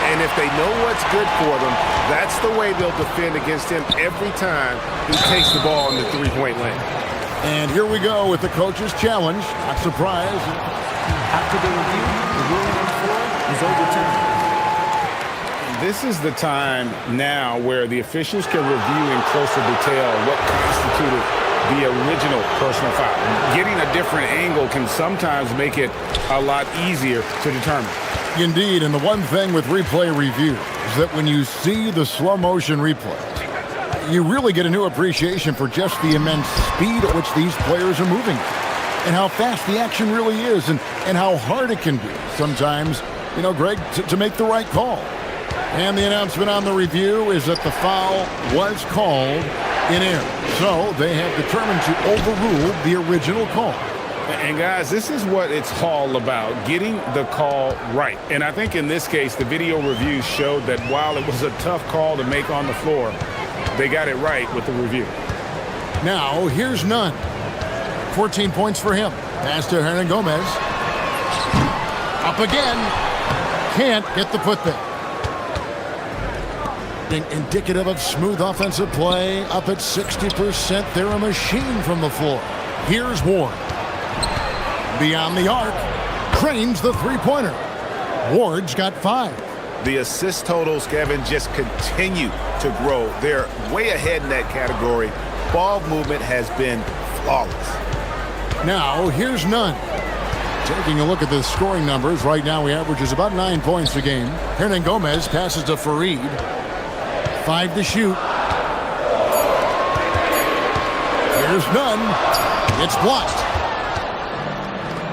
And if they know what's good for them, that's the way they'll defend against him every time he takes the ball in the three-point lane. And here we go with the coach's challenge. Not surprised. After the review, the ruling on the floor is overturned. This is the time now where the officials can review in closer detail what constituted the original personal foul. Getting a different angle can sometimes make it a lot easier to determine. Indeed, and the one thing with replay review is that when you see the slow motion replays, you really get a new appreciation for just the immense speed at which these players are moving and how fast the action really is and how hard it can be sometimes, Greg, to make the right call. And the announcement on the review is that the foul was called in error. So they have determined to overrule the original call. And guys, this is what it's all about, getting the call right. And I think in this case, the video reviews showed that while it was a tough call to make on the floor, they got it right with the review. Now, here's Nunn. 14 points for him. Pass to Hernan Gomez. Up again. Can't get the putback. Indicative of smooth offensive play. Up at 60%. They're a machine from the floor. Here's Ward. Beyond the arc. Cranes the three-pointer. Ward's got 5. The assist totals, Kevin, just continue to grow. They're way ahead in that category. Ball movement has been flawless. Now, here's Nunn. Taking a look at the scoring numbers, right now he averages about 9 points a game. Hernan Gomez passes to Fareed. 5 to shoot. Here's Nunn. It's blocked.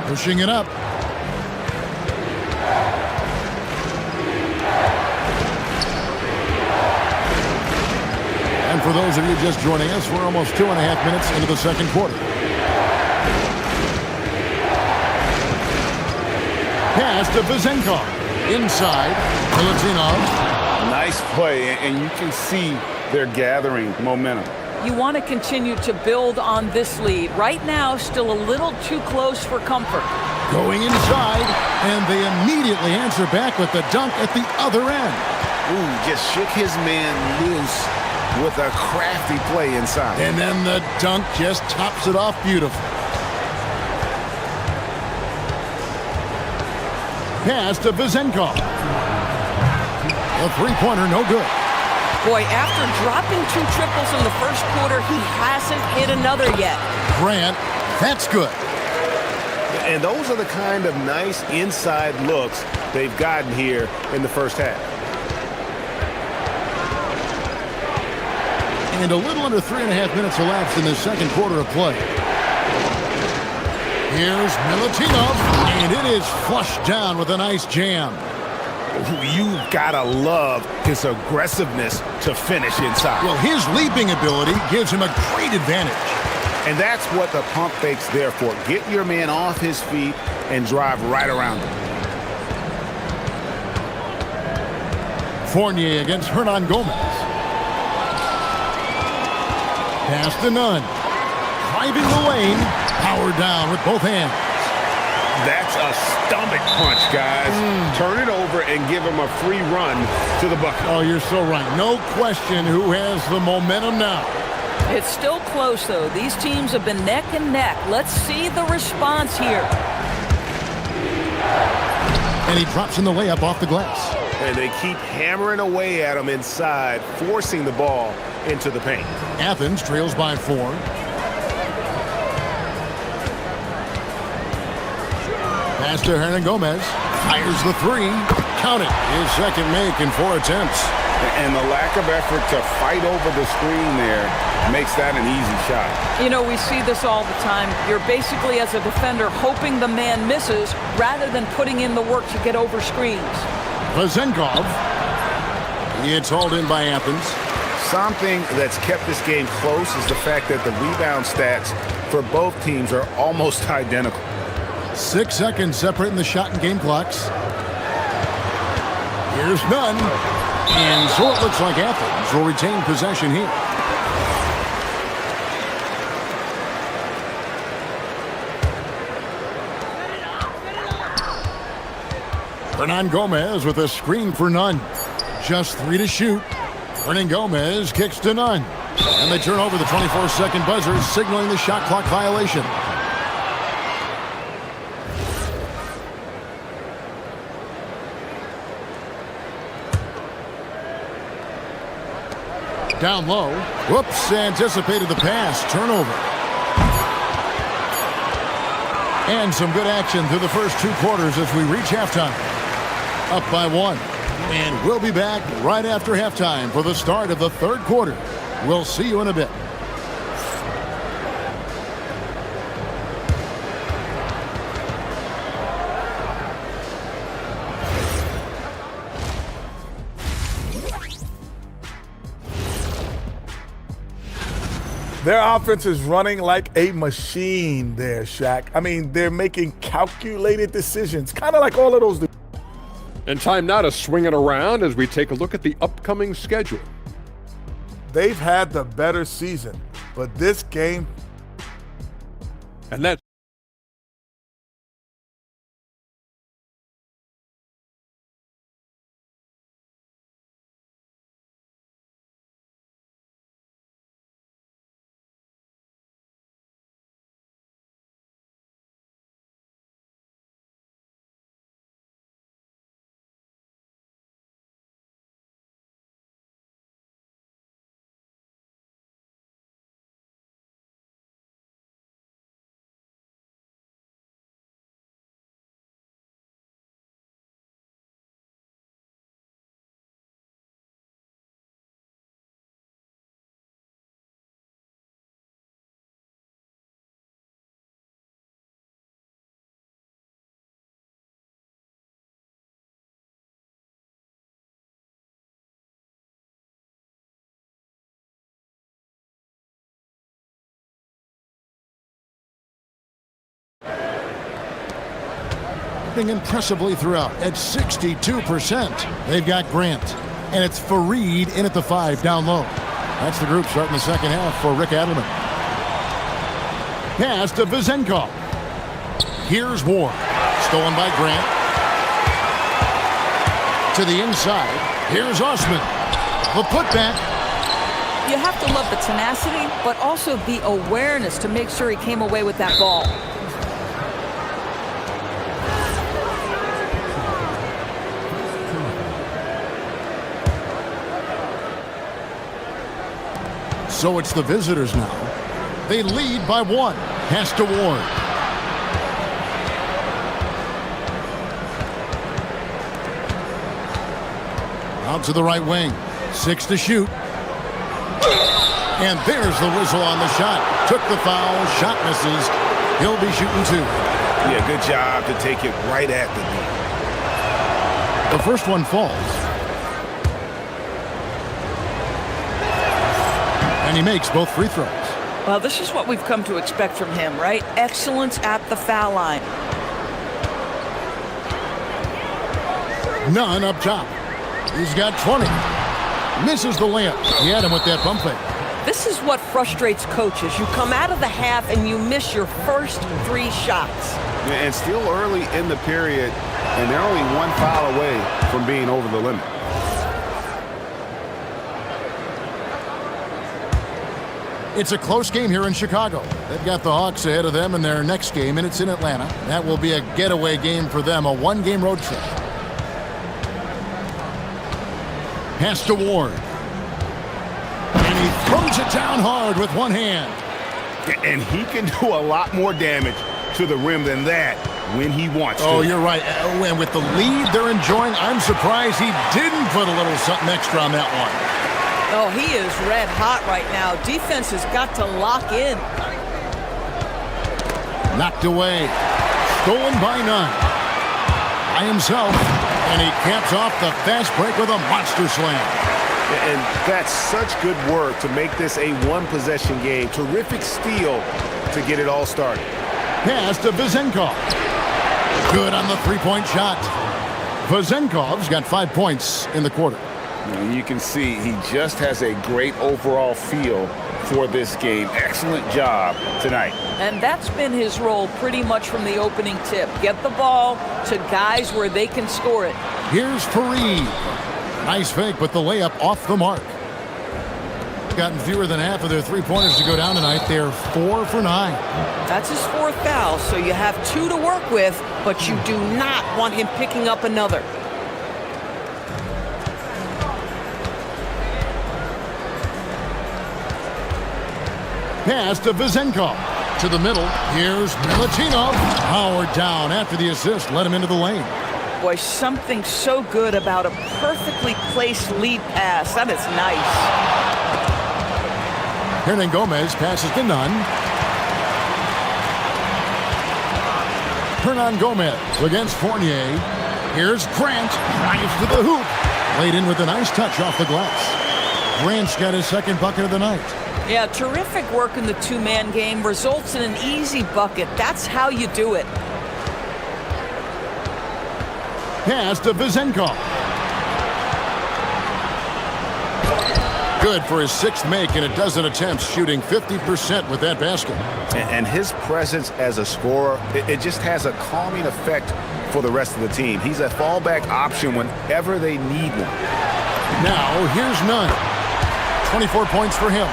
Pushing it up. And for those of you just joining us, we're almost 2.5 minutes into the second quarter. Pass to Vizenkov. Inside. Milutinov. Nice play, and you can see they're gathering momentum. You want to continue to build on this lead. Right now, still a little too close for comfort. Going inside, and they immediately answer back with the dunk at the other end. Ooh, just shook his man loose with a crafty play inside. And then the dunk just tops it off beautifully. Pass to Vizenkov. The three-pointer, no good. Boy, after dropping 2 triples in the first quarter, he hasn't hit another yet. Grant, that's good. And those are the kind of nice inside looks they've gotten here in the first half. And a little under 3.5 minutes elapsed in the second quarter of play. Here's Milutinov, and it is flushed down with a nice jam. You've got to love his aggressiveness to finish inside. Well, his leaping ability gives him a great advantage. And that's what the pump fake's there for. Get your man off his feet and drive right around him. Fournier against Hernan Gomez. Pass to Nunn. Driving the lane. Powered down with both hands. That's a stomach punch, guys. Turn it over and give him a free run to the bucket. Oh, you're so right. No question who has the momentum now. It's still close, though. These teams have been neck and neck. Let's see the response here. And he drops in the layup off the glass. And they keep hammering away at him inside, forcing the ball into the paint. Athens trails by 4. Pass to Hernan Gomez. Fires the 3. Count it. His second make in 4 attempts. And the lack of effort to fight over the screen there makes that an easy shot. You know, we see this all the time. You're basically, as a defender, hoping the man misses rather than putting in the work to get over screens. Vazenkov. It's hauled in by Athens. Something that's kept this game close is the fact that the rebound stats for both teams are almost identical. 6 seconds separating the shot and game clocks. Here's Nunn. And so it looks like Athens will retain possession here. Hernan Gomez with a screen for Nunn. Just 3 to shoot. Hernan Gomez kicks to Nunn. And they turn over the 24-second buzzer, signaling the shot clock violation. Down low. Whoops, anticipated the pass. Turnover. And some good action through the first 2 quarters as we reach halftime. Up by 1. And we'll be back right after halftime for the start of the 3rd quarter. We'll see you in a bit. Their offense is running like a machine there, Shaq. I mean, they're making calculated decisions, kind of like all of those. And time now to swing it around as we take a look at the upcoming schedule. They've had the better season, but this game... And that's impressively throughout at 62%. They've got Grant, and it's Fareed in at the 5 down low. That's the group starting the second half for Rick Adelman. Pass to Vazenkov. Here's Ward, stolen by Grant. To the inside. Here's Osman. The putback. You have to love the tenacity, but also the awareness to make sure he came away with that ball. So it's the visitors now. They lead by 1. Pass to Ward. Out to the right wing. 6 to shoot. And there's the whistle on the shot. Took the foul, shot misses. He'll be shooting 2. Yeah, good job to take it right at the knee. The first one falls. And he makes both free throws. Well, this is what we've come to expect from him, right? Excellence at the foul line. None up top. He's got 20. Misses the layup. He had him with that pump fake. This is what frustrates coaches. You come out of the half and you miss your first 3 shots. And still early in the period, and they're only 1 foul away from being over the limit. It's a close game here in Chicago. They've got the Hawks ahead of them in their next game, and it's in Atlanta. That will be a getaway game for them, a 1-game road trip. Pass to Ward. And he throws it down hard with one hand. And he can do a lot more damage to the rim than that when he wants to. Oh, you're right. And with the lead they're enjoying, I'm surprised he didn't put a little something extra on that one. Oh, he is red hot right now. Defense has got to lock in. Knocked away. Stolen by Nunn. By himself. And he caps off the fast break with a monster slam. And that's such good work to make this a 1-possession game. Terrific steal to get it all started. Pass to Vezenkov. Good on the 3-point shot. Vezenkov's got 5 points in the quarter. And you can see he just has a great overall feel for this game. Excellent job tonight. And that's been his role pretty much from the opening tip. Get the ball to guys where they can score it. Here's Fareed. Nice fake, but the layup off the mark. Gotten fewer than half of their 3-pointers to go down tonight. They're 4 for 9. That's his 4th foul, so you have 2 to work with, but you do not want him picking up another. Pass to Vezenkov. To the middle. Here's Milutinov. Howard down after the assist. Let him into the lane. Boy, something so good about a perfectly placed lead pass. That is nice. Hernan Gomez passes to Nunn. Hernan Gomez against Fournier. Here's Grant. Drives to the hoop. Laid in with a nice touch off the glass. Grant's got his 2nd bucket of the night. Yeah, terrific work in the 2-man game. Results in an easy bucket. That's how you do it. Pass to Vezenkov. Good for his 6th make and a dozen attempts, shooting 50% with that basket. And his presence as a scorer, it just has a calming effect for the rest of the team. He's a fallback option whenever they need one. Now, here's Nunn. 24 points for him.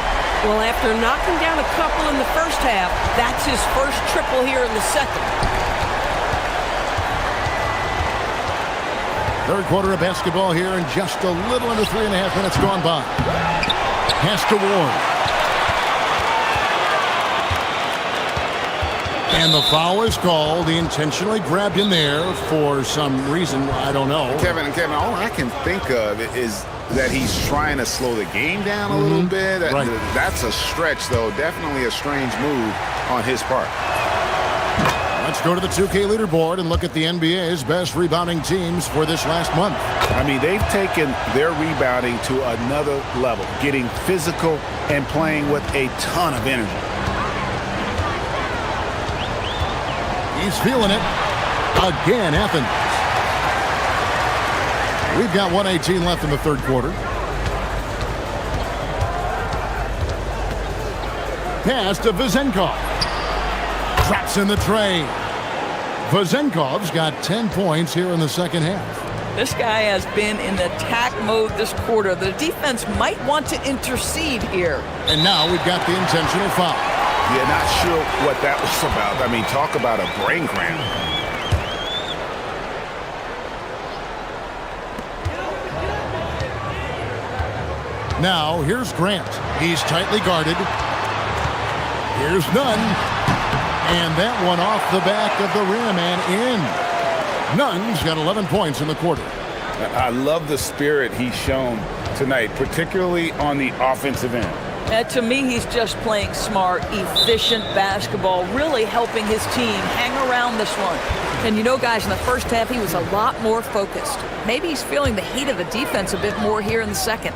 Well, after knocking down a couple in the first half, that's his first triple here in the second. 3rd quarter of basketball here, and just a little under 3.5 minutes gone by. Pass to Ward. And the foul is called. He intentionally grabbed him there for some reason. I don't know. Kevin, all I can think of is that he's trying to slow the game down a little bit. Right. That's a stretch, though. Definitely a strange move on his part. Let's go to the 2K leaderboard and look at the NBA's best rebounding teams for this last month. I mean, they've taken their rebounding to another level, getting physical and playing with a ton of energy. He's feeling it. Again, Athens. We've got 1:18 left in the 3rd quarter. Pass to Vezenkov. Drops in the tray. Vezenkov's got 10 points here in the 2nd half. This guy has been in attack mode this quarter. The defense might want to intercede here. And now we've got the intentional foul. Yeah, not sure what that was about. I mean, talk about a brain cramp. Now, here's Grant. He's tightly guarded. Here's Nunn. And that one off the back of the rim and in. Nunn's got 11 points in the quarter. I love the spirit he's shown tonight, particularly on the offensive end. To me, he's just playing smart, efficient basketball, really helping his team hang around this one. And you know, guys, in the first half, he was a lot more focused. Maybe he's feeling the heat of the defense a bit more here in the second.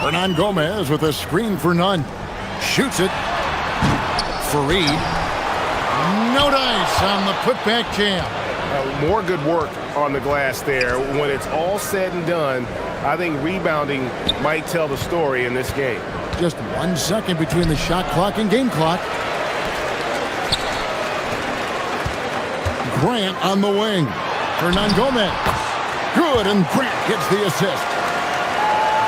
Hernan Gomez with a screen for none. Shoots it. Fareed. No dice on the putback jam. More good work on the glass there. When it's all said and done, I think rebounding might tell the story in this game. Just 1 second between the shot clock and game clock. Grant on the wing. Hernan Gomez. Good, and Grant gets the assist.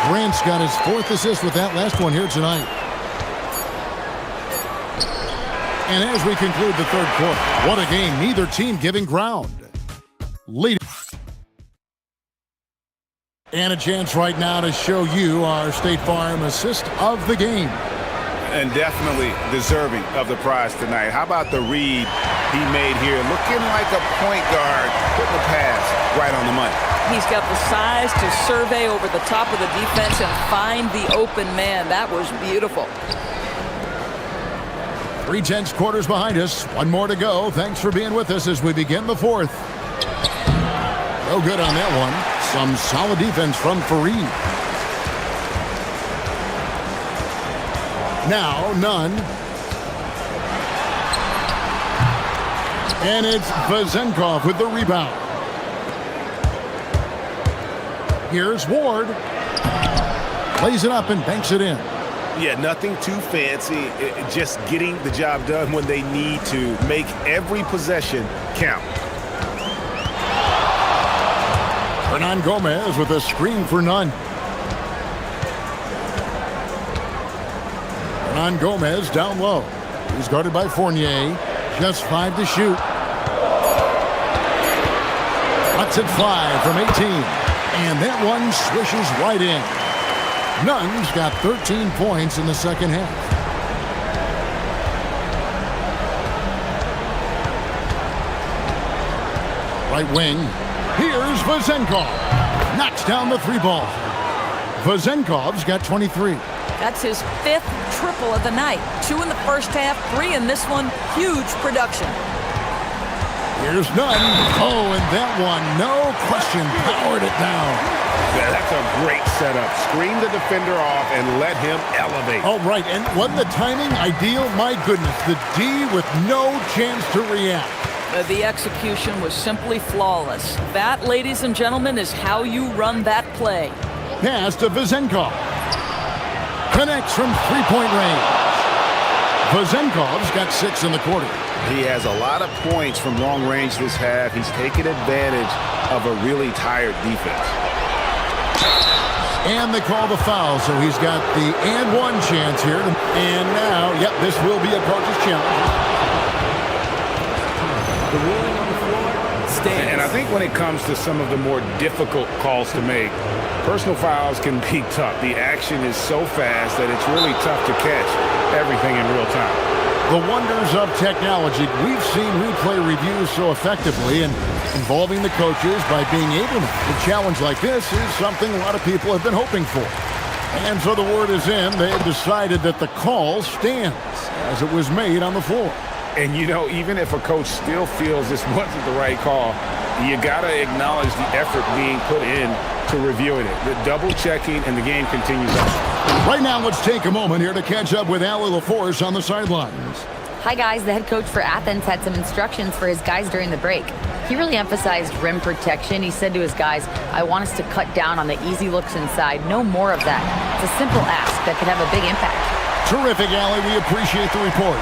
Grant's got his 4th assist with that last one here tonight. And as we conclude the 3rd quarter, what a game, neither team giving ground. Lead. And a chance right now to show you our State Farm assist of the game. And definitely deserving of the prize tonight. How about the read he made here? Looking like a point guard, putting the pass right on the money. He's got the size to survey over the top of the defense and find the open man. That was beautiful. 3/10 quarters behind us. One more to go. Thanks for being with us as we begin the 4th. No good on that one. Some solid defense from Fareed. Now, none. And it's Vazenkov with the rebound. Here's Ward. Lays it up and banks it in. Yeah, nothing too fancy. Just getting the job done when they need to. Make every possession count. Hernan Gomez with a screen for none. Hernan Gomez down low. He's guarded by Fournier. Just 5 to shoot. Lets it fly from 18. And that one swishes right in. Nunn's got 13 points in the second half. Right wing. Here's Vazenkov. Knocks down the 3 ball. Vazenkov's got 23. That's his 5th triple of the night. 2 in the first half, 3 in this one. Huge production. Here's Nunn. Oh, and that one, no question, powered it down. Yeah, that's a great setup. Screen the defender off and let him elevate. Oh, right, and wasn't the timing ideal? My goodness, the D with no chance to react. The execution was simply flawless. That, ladies and gentlemen, is how you run that play. Pass to Vazenkov. Connects from 3-point range. Vazenkov's got 6 in the quarter. He has a lot of points from long range this half. He's taken advantage of a really tired defense. And they call the foul, so he's got the and one chance here. And now, yep, this will be a coach's challenge. The ruling on the floor stands. And I think when it comes to some of the more difficult calls to make, personal fouls can be tough. The action is so fast that it's really tough to catch everything in real time. The wonders of technology. We've seen replay reviews so effectively, and involving the coaches by being able to a challenge like this is something a lot of people have been hoping for. And so the word is in. They have decided that the call stands as it was made on the floor. And, you know, even if a coach still feels this wasn't the right call, you got to acknowledge the effort being put in to reviewing it. The double-checking, and the game continues on. Right now, let's take a moment here to catch up with Ali LaForce on the sidelines. Hi, guys. The head coach for Athens had some instructions for his guys during the break. He really emphasized rim protection. He said to his guys, I want us to cut down on the easy looks inside. No more of that. It's a simple ask that could have a big impact. Terrific, Ali. We appreciate the report.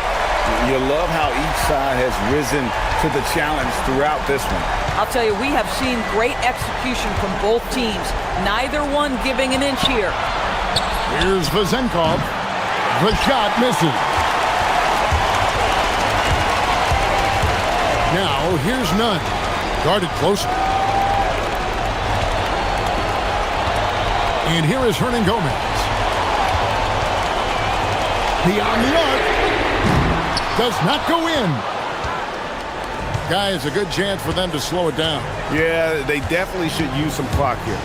You love how each side has risen to the challenge throughout this one. I'll tell you, we have seen great execution from both teams. Neither one giving an inch here. Here's Vazenkov. The shot misses. Now, here's Nunn. Guarded closer. And here is Hernan Gomez. Beyond the arc. Does not go in. Guy, it's a good chance for them to slow it down. Yeah, they definitely should use some clock here.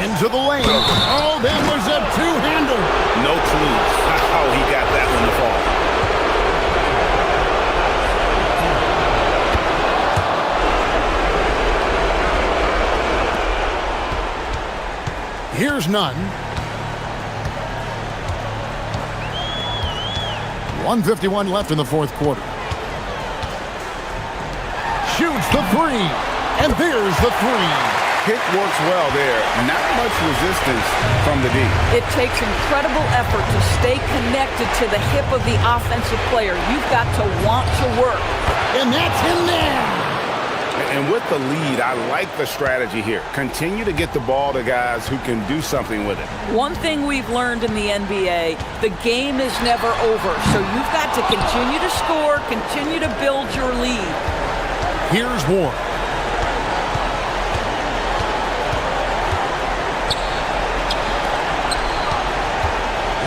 Into the lane. Oh, that was a two-hander. No clue how he got that one to fall. Here's none. 1:51 left in the fourth quarter. Shoots the three. And there's the three. Pick works well there. Not much resistance from the D. It takes incredible effort to stay connected to the hip of the offensive player. You've got to want to work. And that's him there. And with the lead, I like the strategy here. Continue to get the ball to guys who can do something with it. One thing we've learned in the NBA, the game is never over. So you've got to continue to score, continue to build your lead. Here's Ward.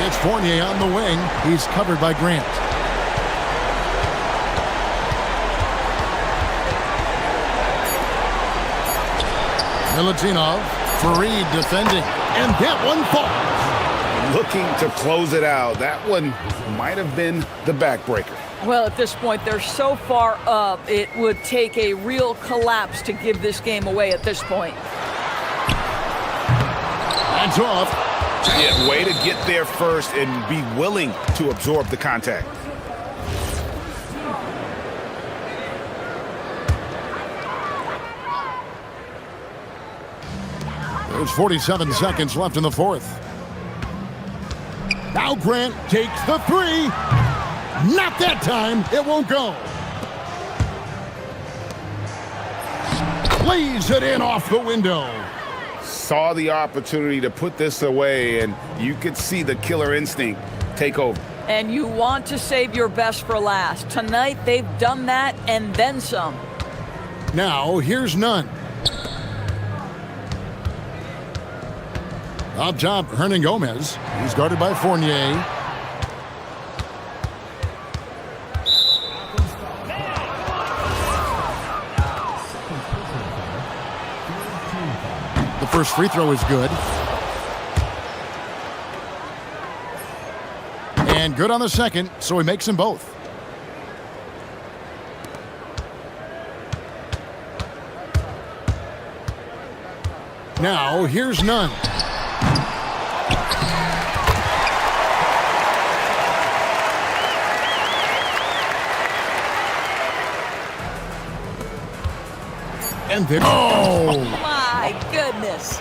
It's Fournier on the wing. He's covered by Grant. Milutinov, Fareed defending, and that one falls. Looking to close it out. That one might have been the backbreaker. Well, at this point, they're so far up, it would take a real collapse to give this game away at this point. That's off. Yeah, way to get there first and be willing to absorb the contact. There's 47 seconds left in the fourth. Now Grant takes the three. Not that time. It won't go. Lays it in off the window. Saw the opportunity to put this away, and you could see the killer instinct take over. And you want to save your best for last. Tonight, they've done that and then some. Now, here's none. Up top, Hernan Gomez. He's guarded by Fournier. The first free throw is good. And good on the second, so he makes them both. Now, here's none. And then, oh! My goodness.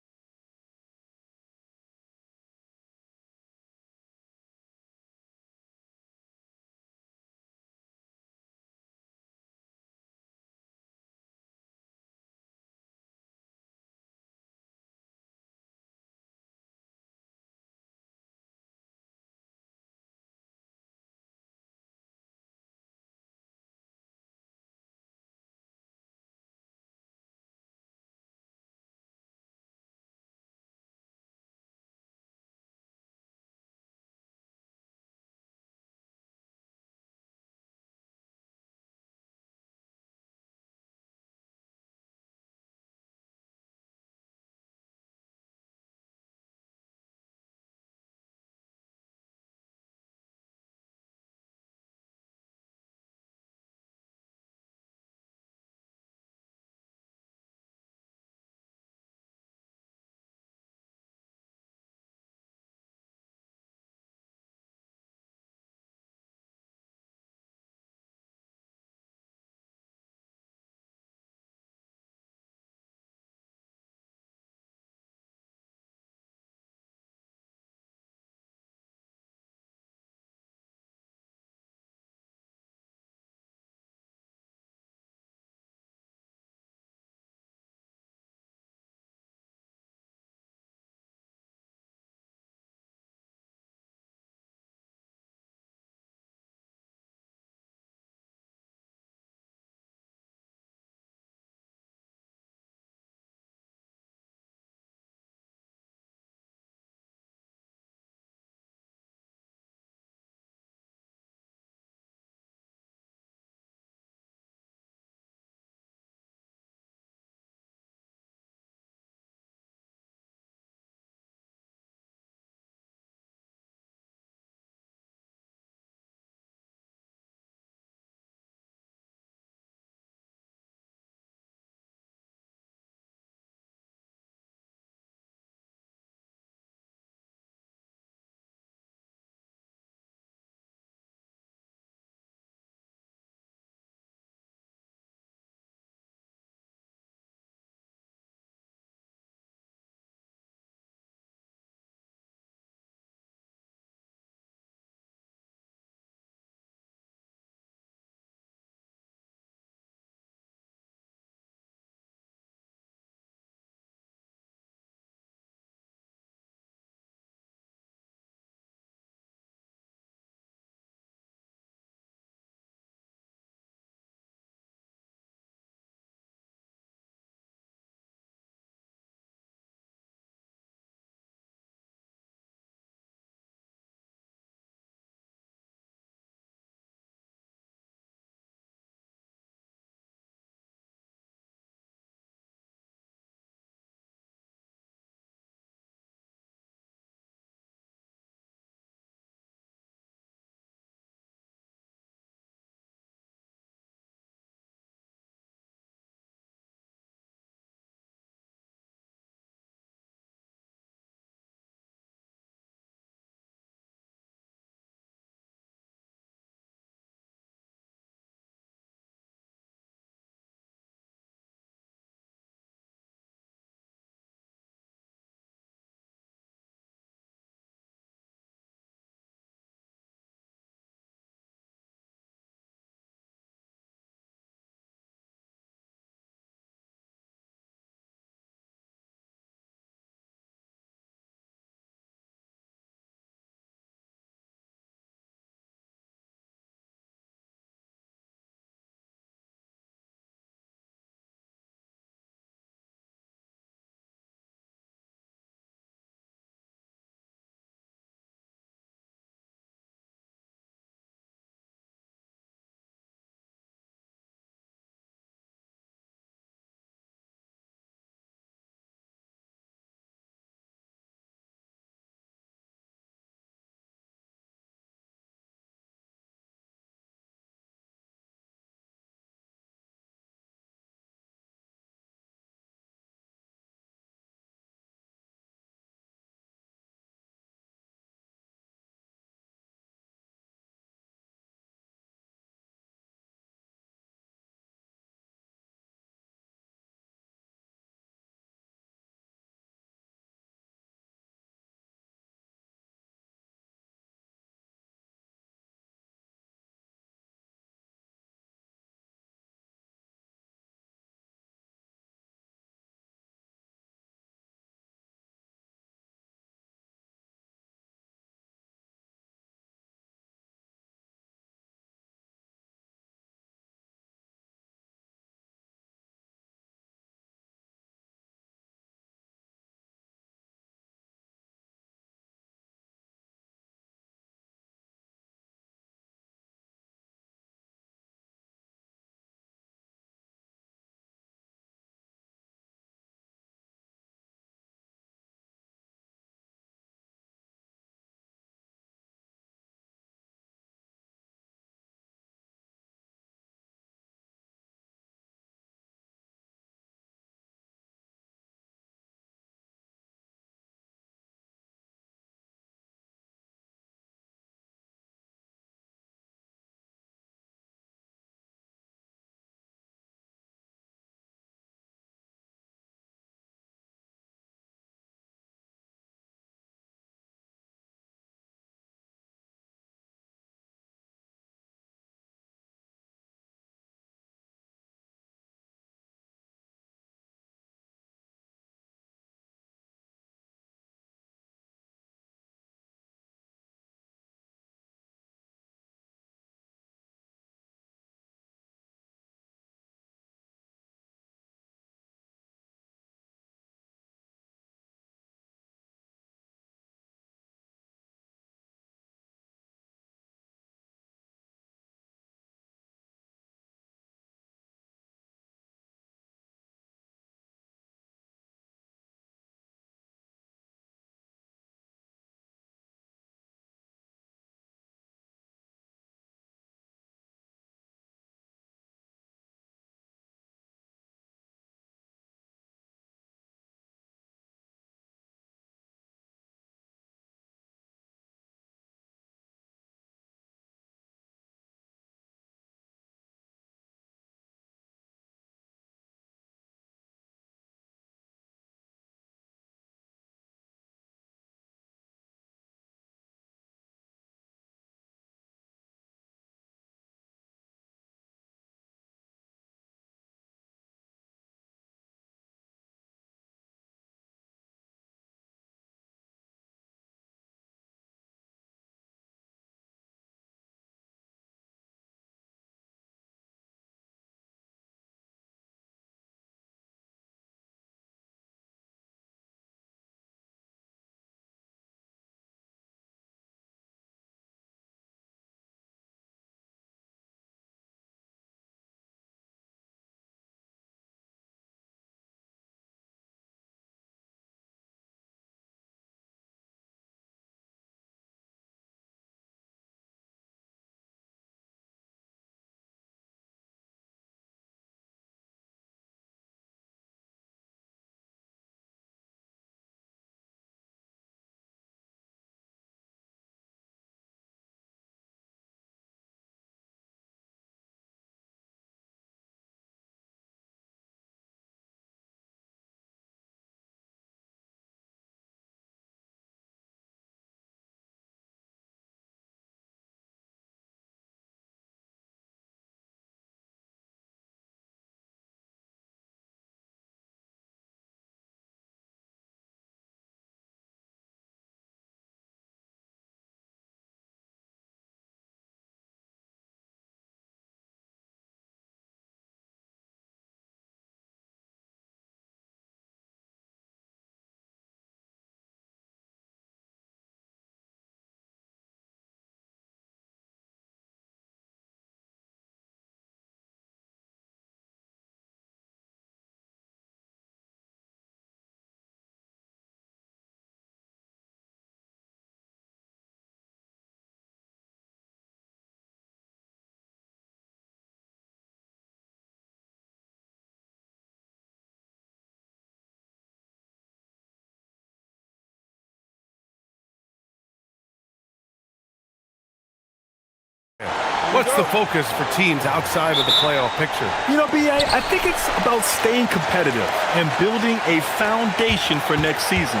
What's the focus for teams outside of the playoff picture? You know, B.A., I think it's about staying competitive and building a foundation for next season.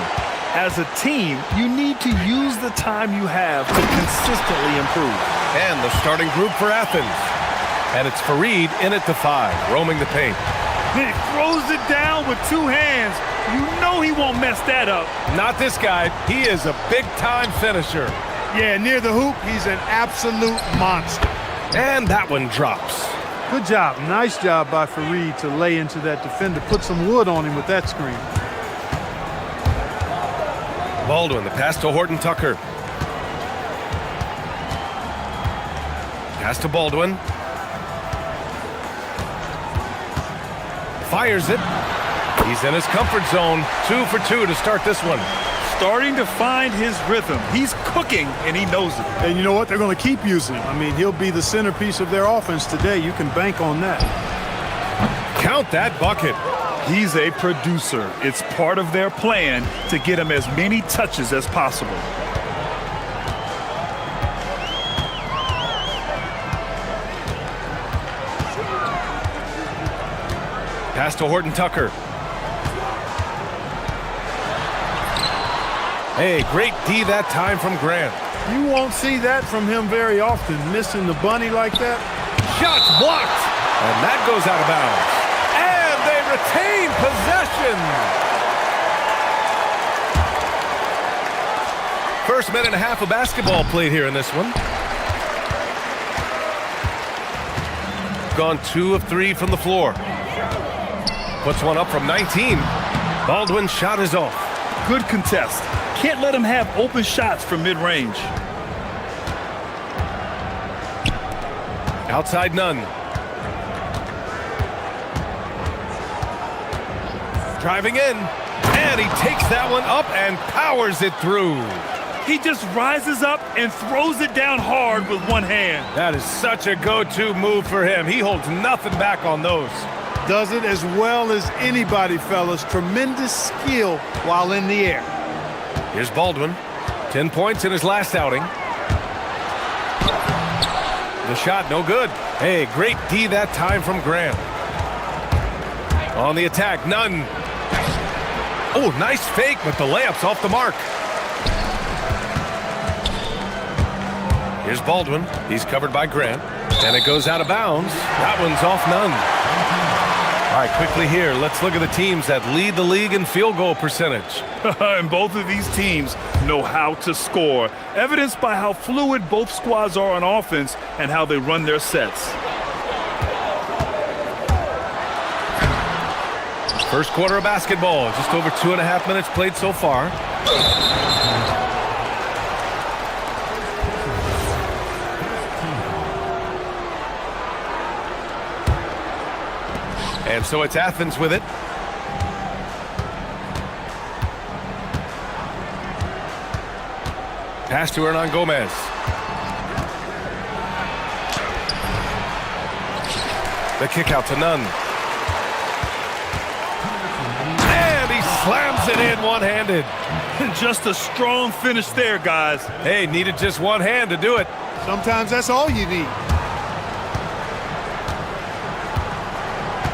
As a team, you need to use the time you have to consistently improve. And the starting group for Athens. And it's Fareed in at the 5, roaming the paint. He throws it down with two hands. You know he won't mess that up. Not this guy. He is a big-time finisher. Yeah, near the hoop, he's an absolute monster. And that one drops. Good job. Nice job by Fareed to lay into that defender. Put some wood on him with that screen. Baldwin, the pass to Horton Tucker. Pass to Baldwin. Fires it. He's in his comfort zone. 2 for 2 to start this one. Starting to find his rhythm. He's cooking, and he knows it. And you know what? They're going to keep using him. I mean, he'll be the centerpiece of their offense today. You can bank on that. Count that bucket. He's a producer. It's part of their plan to get him as many touches as possible. Pass to Horton Tucker. Hey, great D that time from Grant. You won't see that from him very often, missing the bunny like that. Shot's blocked. And that goes out of bounds. And they retain possession. First minute and a half of basketball played here in this one. Gone 2 of 3 from the floor. Puts one up from 19. Baldwin's shot is off. Good contest. Can't let him have open shots from mid-range. Outside none. Driving in. And he takes that one up and powers it through. He just rises up and throws it down hard with one hand. That is such a go-to move for him. He holds nothing back on those. Does it as well as anybody, fellas. Tremendous skill while in the air. Here's Baldwin. 10 points in his last outing. The shot, no good. Hey, great D that time from Graham. On the attack, none. Oh, nice fake, but the layup's off the mark. Here's Baldwin. He's covered by Grant. And it goes out of bounds. That one's off none. All right, quickly here, let's look at the teams that lead the league in field goal percentage. And both of these teams know how to score, evidenced by how fluid both squads are on offense and how they run their sets. First quarter of basketball, just over 2.5 minutes played so far. And so it's Athens with it. Pass to Hernan Gomez. The kick out to Nunn. And he slams it in one-handed. Just a strong finish there, guys. Hey, needed just one hand to do it. Sometimes that's all you need.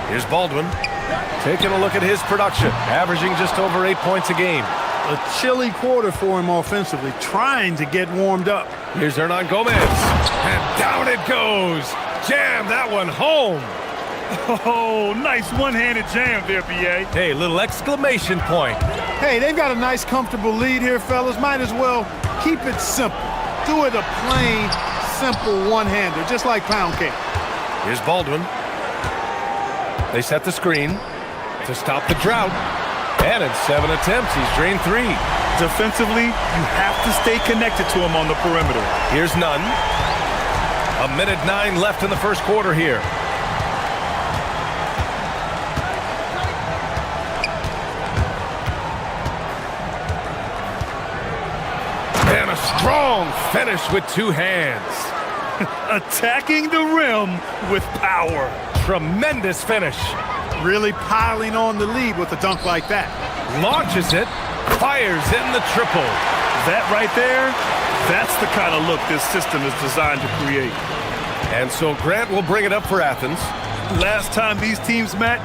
Here's Baldwin, taking a look at his production, averaging just over 8 points a game. A chilly quarter for him offensively, trying to get warmed up. Here's Hernan Gomez, and down it goes. Jam that one home. Oh, nice one-handed jam there, B.A. Hey, little exclamation point. Hey, they've got a nice, comfortable lead here, fellas. Might as well keep it simple. Do it a plain, simple one-hander, just like pound cake. Here's Baldwin. They set the screen to stop the drought. And in 7 attempts, he's drained 3. Defensively, you have to stay connected to him on the perimeter. Here's Nunn. 1:09 left in the first quarter here. And a strong finish with 2 hands. Attacking the rim with power. Tremendous finish. Really piling on the lead with a dunk like that. Launches it, fires in the triple. That right there, that's the kind of look this system is designed to create. And so Grant will bring it up for Athens. Last time these teams met,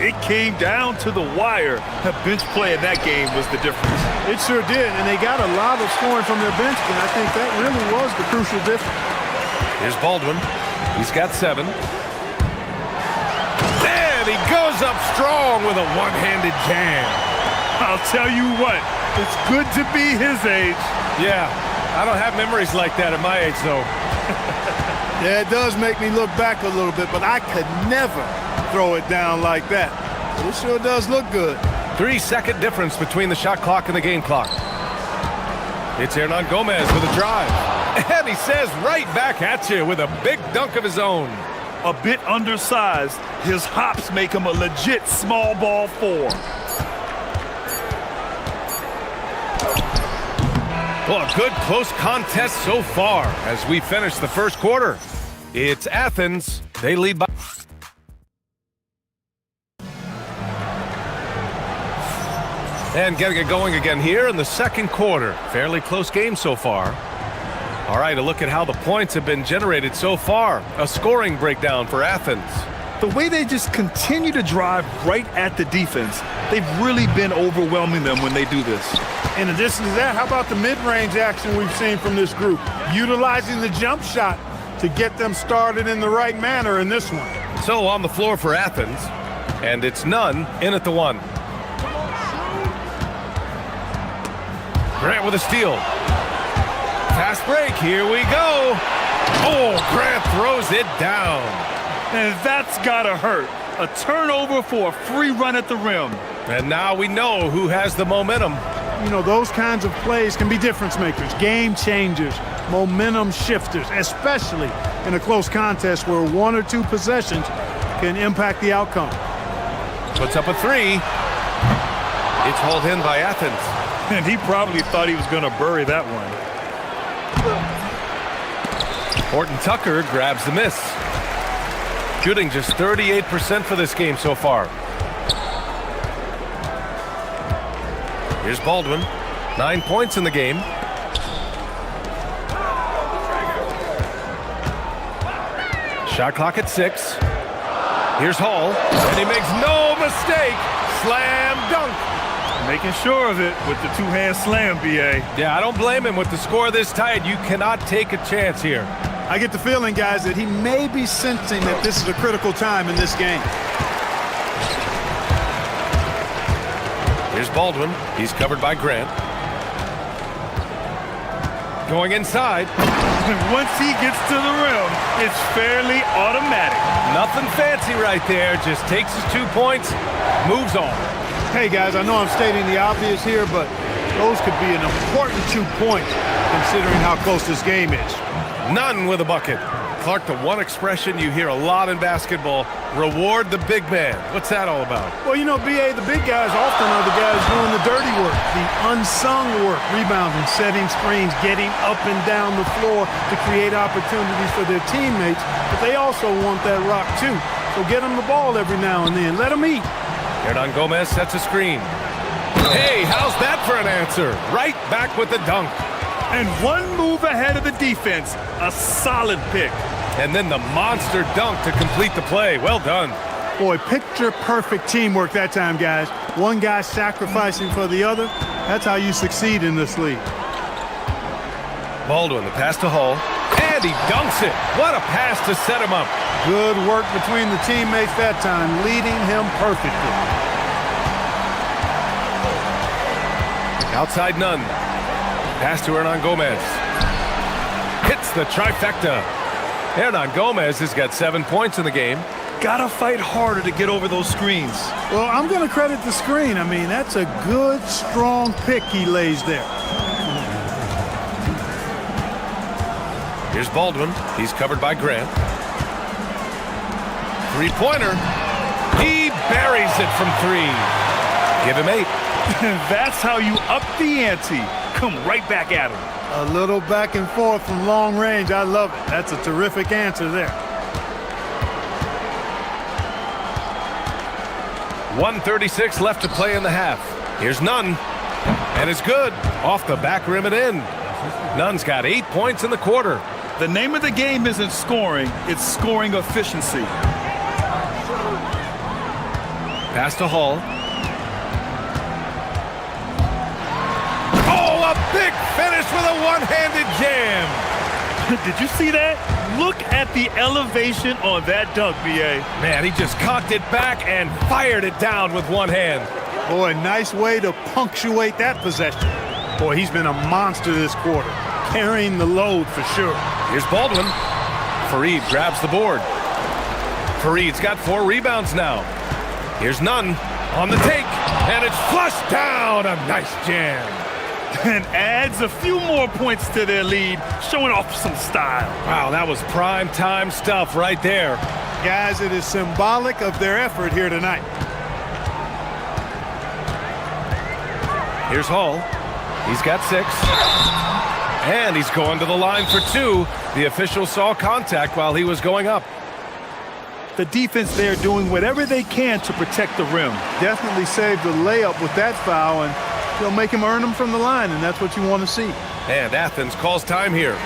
it came down to the wire. The bench play in that game was the difference. It sure did, and they got a lot of scoring from their bench, and I think that really was the crucial difference. Here's Baldwin. He's got 7. And he goes up strong with a one-handed jam. I'll tell you what, it's good to be his age. Yeah, I don't have memories like that at my age, though. Yeah, it does make me look back a little bit, but I could never throw it down like that. It sure does look good. 3-second difference between the shot clock and the game clock. It's Hernan Gomez with a drive. And he says right back at you with a big dunk of his own. A bit undersized, his hops make him a legit small ball 4. Well, a good close contest so far as we finish the first quarter. It's Athens. They lead by... And getting it going again here in the second quarter. Fairly close game so far. All right, a look at how the points have been generated so far. A scoring breakdown for Athens. The way they just continue to drive right at the defense, they've really been overwhelming them when they do this. In addition to that, how about the mid-range action we've seen from this group? Utilizing the jump shot to get them started in the right manner in this one. So on the floor for Athens, and it's Nunn in at the 1. Grant with a steal. Fast break, here we go. Oh, Grant throws it down. And that's gotta hurt. A turnover for a free run at the rim. And now we know who has the momentum. You know, those kinds of plays can be difference makers, game changers, momentum shifters, especially in a close contest where 1 or 2 possessions can impact the outcome. Puts up a 3. It's hauled in by Athens. And he probably thought he was going to bury that one. Horton Tucker grabs the miss. Shooting just 38% for this game so far. Here's Baldwin. 9 points in the game. Shot clock at 6. Here's Hall. And he makes no mistake. Slam dunk. Making sure of it with the 2-hand slam, B.A. Yeah, I don't blame him with the score this tight. You cannot take a chance here. I get the feeling, guys, that he may be sensing that this is a critical time in this game. Here's Baldwin. He's covered by Grant. Going inside. And once he gets to the rim, it's fairly automatic. Nothing fancy right there. Just takes his 2 points, moves on. Hey, guys, I know I'm stating the obvious here, but those could be an important 2 points considering how close this game is. Nunn with a bucket. Clark, the one expression you hear a lot in basketball, reward the big man. What's that all about? Well, you know, B.A., the big guys often are the guys doing the dirty work, the unsung work, rebounding, setting screens, getting up and down the floor to create opportunities for their teammates, but they also want that rock too. So get them the ball every now and then. Let them eat. Hernan Gomez sets a screen. Hey, how's that for an answer? Right back with the dunk. And 1 move ahead of the defense. A solid pick. And then the monster dunk to complete the play. Well done. Boy, picture-perfect teamwork that time, guys. One guy sacrificing for the other. That's how you succeed in this league. Baldwin, the pass to Hall. And he dunks it. What a pass to set him up. Good work between the teammates that time, leading him perfectly. Outside Nunn. Pass to Hernan Gomez. Hits the trifecta. Hernan Gomez has got 7 points in the game. Gotta fight harder to get over those screens. Well, I'm going to credit the screen. I mean, that's a good, strong pick he lays there. Here's Baldwin. He's covered by Grant. 3-pointer. He buries it from 3. Give him 8. That's how you up the ante. Come right back at him. A little back and forth from long range. I love it. That's a terrific answer there. 1:36 left to play in the half. Here's Nunn. And it's good. Off the back rim and in. Nunn's got 8 points in the quarter. The name of the game isn't scoring, it's scoring efficiency. Pass to Hall. Oh, a big finish with a one-handed jam. Did you see that? Look at the elevation on that dunk, B.A. Man, he just cocked it back and fired it down with one hand. Boy, nice way to punctuate that possession. Boy, he's been a monster this quarter, carrying the load for sure. Here's Baldwin. Fareed grabs the board. Fareed's got 4 rebounds now. Here's Nunn on the take, and it's flushed down. A nice jam. And adds a few more points to their lead, showing off some style. Wow, that was prime time stuff right there. Guys, it is symbolic of their effort here tonight. Here's Hall. He's got 6. And he's going to the line for 2. The official saw contact while he was going up. The defense there doing whatever they can to protect the rim. Definitely saved the layup with that foul, and they'll make him earn them from the line, and that's what you want to see. And Athens calls time here.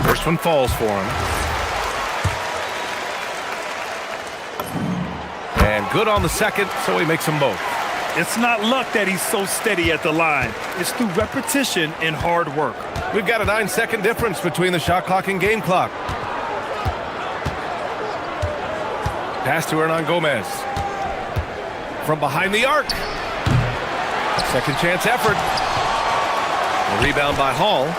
First one falls for him. And good on the second, so he makes them both. It's not luck that he's so steady at the line. It's through repetition and hard work. We've got a 9-second difference between the shot clock and game clock. Pass to Hernan Gomez. From behind the arc. Second chance effort. A rebound by Hall.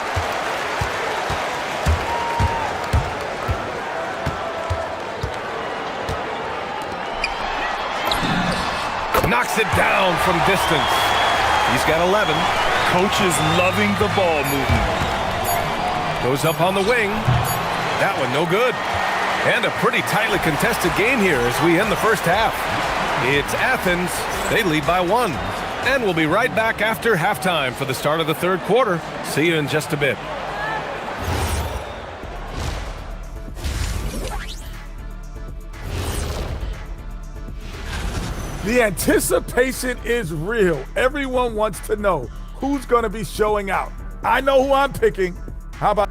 Knocks it down from distance. He's got 11. Coach is loving the ball movement. Goes up on the wing. That one no good. And a pretty tightly contested game here as we end the first half. It's Athens. They lead by 1. And we'll be right back after halftime for the start of the third quarter. See you in just a bit. The anticipation is real. Everyone wants to know who's going to be showing out. I know who I'm picking. How about...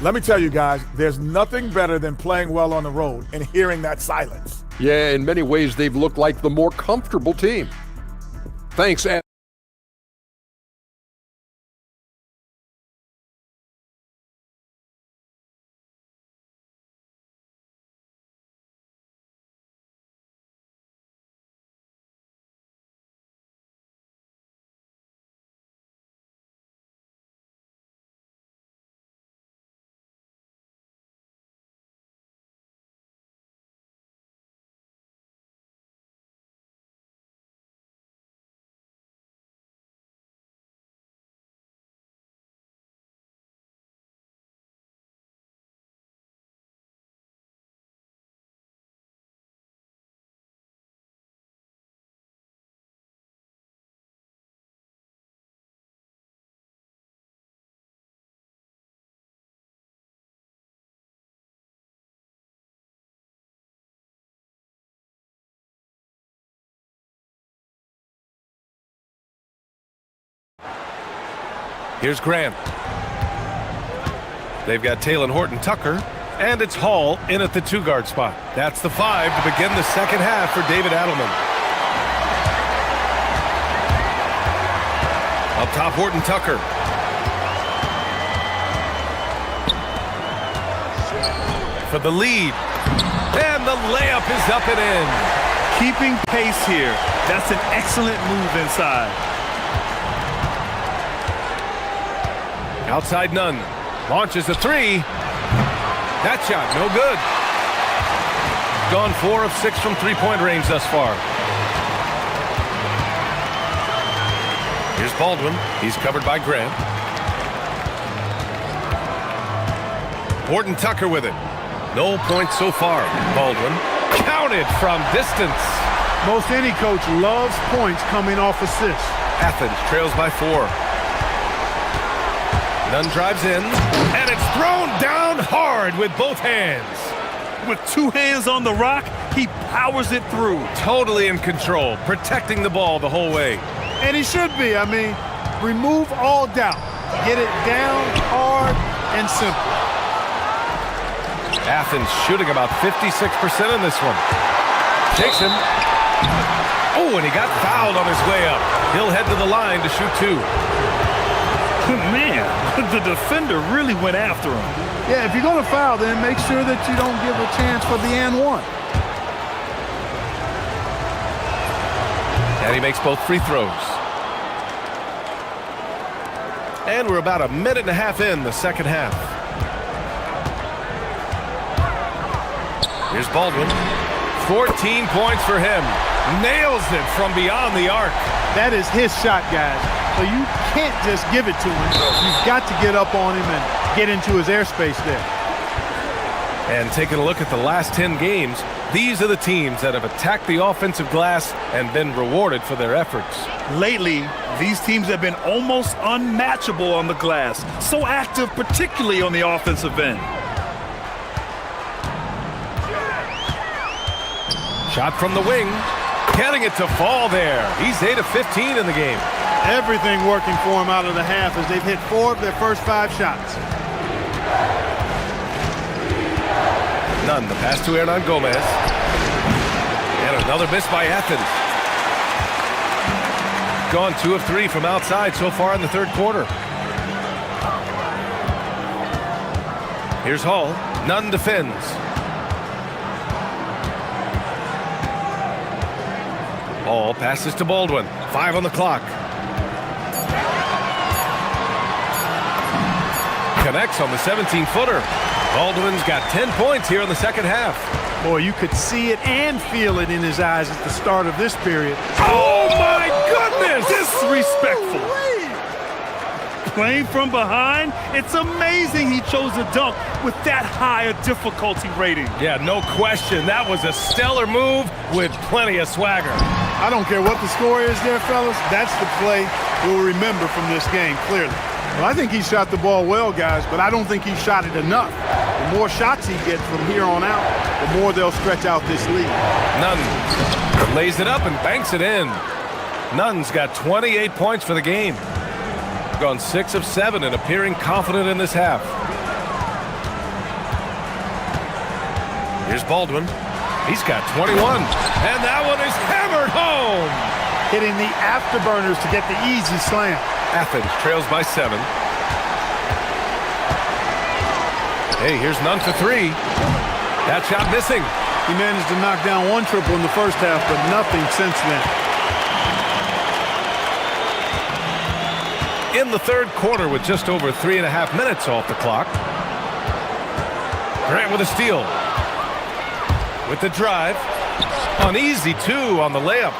Let me tell you guys, there's nothing better than playing well on the road and hearing that silence. Yeah, in many ways, they've looked like the more comfortable team. Thanks, Ed. Here's Grant. They've got Taylor Horton-Tucker, and it's Hall in at the 2-guard spot. That's the 5 to begin the second half for David Adelman. Up top, Horton-Tucker. For the lead. And the layup is up and in. Keeping pace here. That's an excellent move inside. Outside Nunn. Launches a 3. That shot, no good. Gone 4 of 6 from three-point range thus far. Here's Baldwin. He's covered by Grant. Horton-Tucker with it. No points so far. Baldwin counted from distance. Most any coach loves points coming off assists. Athens trails by 4. Nunn drives in, and it's thrown down hard with both hands. With 2 hands on the rock, he powers it through. Totally in control, protecting the ball the whole way. And he should be. I mean, remove all doubt. Get it down hard and simple. Athens shooting about 56% in this one. Takes him. Oh, and he got fouled on his way up. He'll head to the line to shoot 2. Man, the defender really went after him. Yeah, if you're going to foul, then make sure that you don't give a chance for the and one. And he makes both free throws. And we're about a minute and a half in the second half. Here's Baldwin. 14 points for him. Nails it from beyond the arc. That is his shot, guys. So you can't just give it to him. You've got to get up on him and get into his airspace there. And taking a look at the last 10 games, these are the teams that have attacked the offensive glass and been rewarded for their efforts. Lately, these teams have been almost unmatchable on the glass. So active, particularly on the offensive end. Shot from the wing. Getting it to fall there. He's 8 of 15 in the game. Everything working for him out of the half as they've hit 4 of their first 5 shots. Nunn, the pass to Hernan Gomez. And another miss by Athens. Gone 2 of 3 from outside so far in the third quarter. Here's Hall. Nunn defends. Hall passes to Baldwin. 5 on the clock. Connects on the 17-footer. Baldwin's got 10 points here in the second half. Boy, you could see it and feel it in his eyes at the start of this period. Oh, my goodness! Disrespectful. Playing from behind, it's amazing he chose a dunk with that high a difficulty rating. Yeah, no question. That was a stellar move with plenty of swagger. I don't care what the score is there, fellas. That's the play we'll remember from this game, clearly. Well, I think he shot the ball well, guys, but I don't think he shot it enough. The more shots he gets from here on out, the more they'll stretch out this lead. Nunn lays it up and banks it in. Nunn's got 28 points for the game. Gone 6 of 7 and appearing confident in this half. Here's Baldwin. He's got 21. And that one is hammered home. Hitting the afterburners to get the easy slam. Athens trails by 7. Hey, here's Nunn for 3. That shot missing. He managed to knock down 1 triple in the first half, but nothing since then. In the third quarter with just over 3.5 minutes off the clock. Grant with a steal. With the drive. Uneasy, too, on the layup.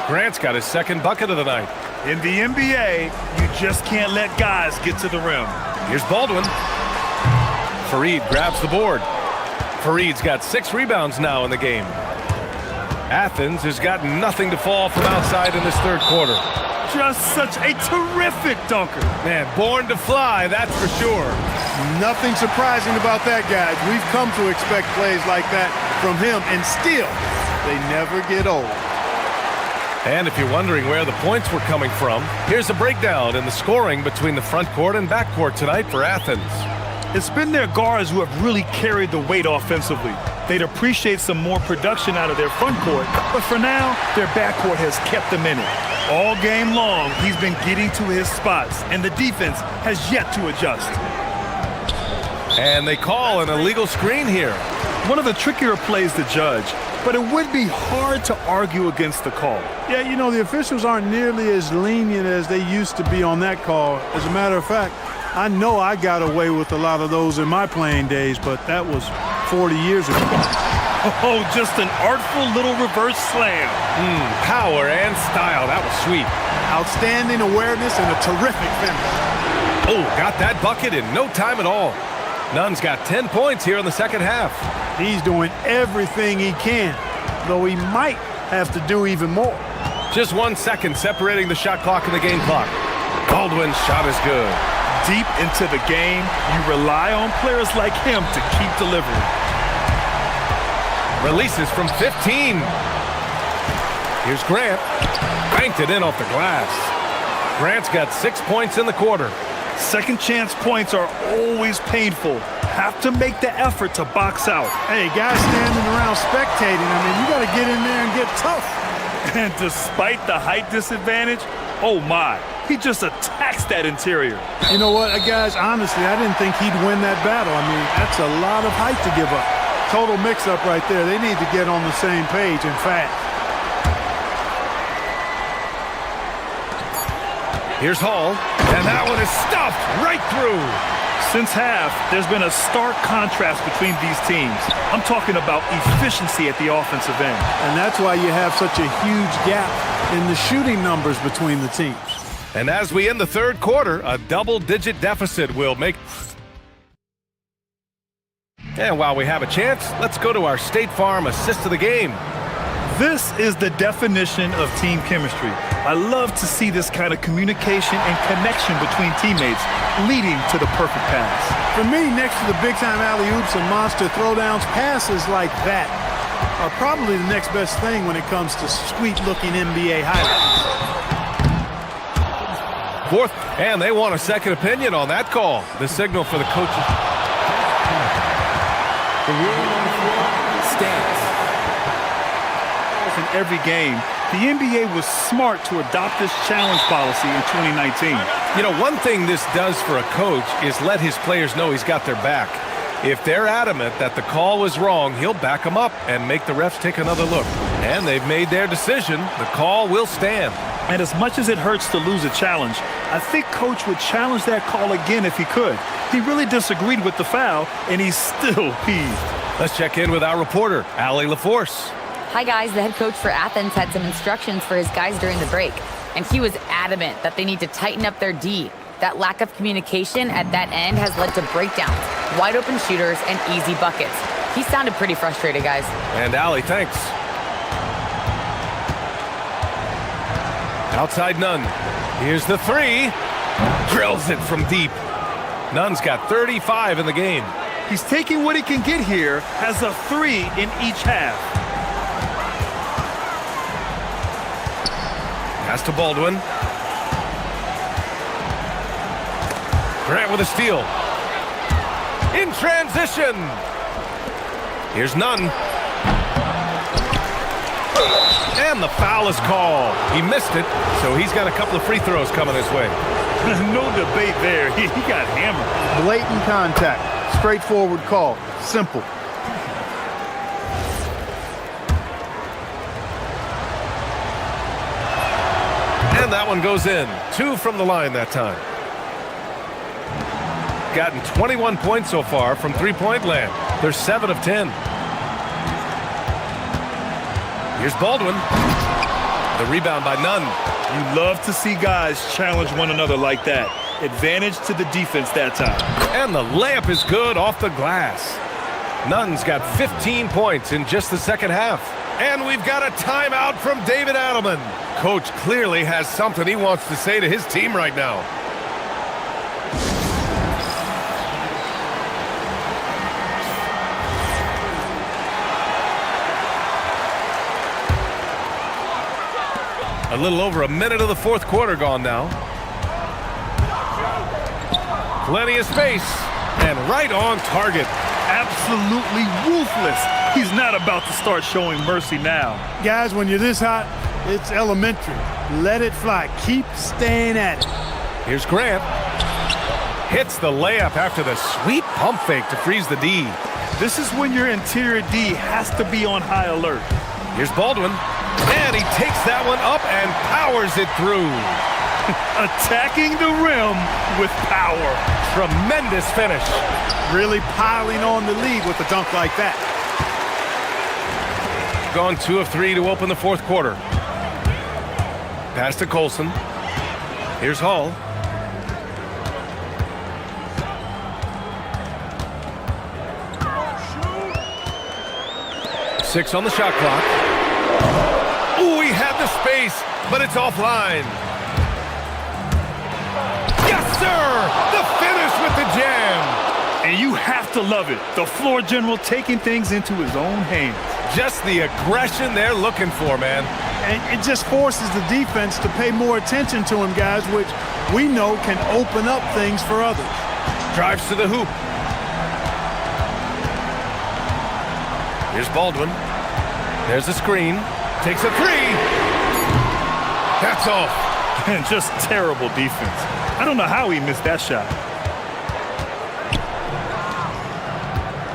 Grant's got his second bucket of the night. In the NBA, you just can't let guys get to the rim. Here's Baldwin. Fareed grabs the board. Fareed's got 6 rebounds now in the game. Athens has got nothing to fall from outside in this third quarter. Just such a terrific dunker. Man, born to fly, that's for sure. Nothing surprising about that, guys. We've come to expect plays like that from him, and still, they never get old. And if you're wondering where the points were coming from, here's a breakdown in the scoring between the front court and back court tonight for Athens. It's been their guards who have really carried the weight offensively. They'd appreciate some more production out of their front court, but for now, their back court has kept them in it. All game long, he's been getting to his spots, and the defense has yet to adjust. And they call an illegal screen here. One of the trickier plays to judge, but it would be hard to argue against the call. Yeah, you know, the officials aren't nearly as lenient as they used to be on that call. As a matter of fact, I know I got away with a lot of those in my playing days, but that was 40 years ago. Oh, just an artful little reverse slam. Power and style. That was sweet. Outstanding awareness and a terrific finish. Oh, got that bucket in no time at all. Nunn's got 10 points here in the second half. He's doing everything he can, though he might have to do even more. Just 1 second separating the shot clock and the game clock. Baldwin's shot is good. Deep into the game, you rely on players like him to keep delivering. Releases from 15. Here's Grant. Banked it in off the glass. Grant's got 6 points in the quarter. Second chance points are always painful. Have to make the effort to box out. Hey, guys standing around spectating, I mean, you got to get in there and get tough. And despite the height disadvantage, oh my, he just attacks that interior. You know what, guys, honestly, I didn't think he'd win that battle. I mean, that's a lot of height to give up. Total mix-up right there. They need to get on the same page and fast. Here's Hall, and that one is stuffed right through. Since half, there's been a stark contrast between these teams. I'm talking about efficiency at the offensive end. And that's why you have such a huge gap in the shooting numbers between the teams. And as we end the third quarter, a double-digit deficit will make... And while we have a chance, let's go to our State Farm assist of the game. This is the definition of team chemistry. I love to see this kind of communication and connection between teammates leading to the perfect pass. For me, next to the big-time alley-oops and monster throwdowns, passes like that are probably the next best thing when it comes to sweet-looking NBA highlights. Fourth, and they want a second opinion on that call. The signal for the coaches. The rule on the floor stands. In every game, the NBA was smart to adopt this challenge policy in 2019. You know, one thing this does for a coach is let his players know he's got their back. If they're adamant that the call was wrong, he'll back them up and make the refs take another look. And they've made their decision. The call will stand. And as much as it hurts to lose a challenge, I think Coach would challenge that call again if he could. He really disagreed with the foul, and he's still peeved. Let's check in with our reporter, Allie LaForce. Hi guys, the head coach for Athens had some instructions for his guys during the break, and he was adamant that they need to tighten up their D. That lack of communication at that end has led to breakdowns, wide open shooters, and easy buckets. He sounded pretty frustrated, guys. And Allie, thanks. Outside Nunn. Here's the three. Drills it from deep. Nunn's got 35 in the game. He's taking what he can get here, has a 3 in each half. Pass to Baldwin. Grant with a steal. In transition. Here's Nunn. And the foul is called. He missed it, so he's got a couple of free throws coming his way. No debate there. He got hammered. Blatant contact. Straightforward call. Simple. And that one goes in. 2 from the line that time. Gotten 21 points so far from three-point land. They're 7 of 10. Here's Baldwin. The rebound by Nunn. You love to see guys challenge one another like that. Advantage to the defense that time. And the layup is good off the glass. Nunn's got 15 points in just the second half. And we've got a timeout from David Adelman. Coach clearly has something he wants to say to his team right now. A little over a minute of the fourth quarter gone now. Plenty of space and right on target. Absolutely ruthless. He's not about to start showing mercy now. Guys, when you're this hot, it's elementary. Let it fly. Keep staying at it. Here's Grant. Hits the layup after the sweet pump fake to freeze the D. This is when your interior D has to be on high alert. Here's Baldwin. And he takes that one up and powers it through. Attacking the rim with power. Tremendous finish. Really piling on the lead with a dunk like that. Gone 2 of 3 to open the fourth quarter. Pass to Colson. Here's Hall. Six on the shot clock. space, but it's offline. Yes, sir! The finish with the jam. And you have to love it. The floor general taking things into his own hands. Just the aggression they're looking for, man. And it just forces the defense to pay more attention to him, guys, which we know can open up things for others. Drives to the hoop. Here's Baldwin. There's the screen. Takes a three. That's off. And just terrible defense. I don't know how he missed that shot.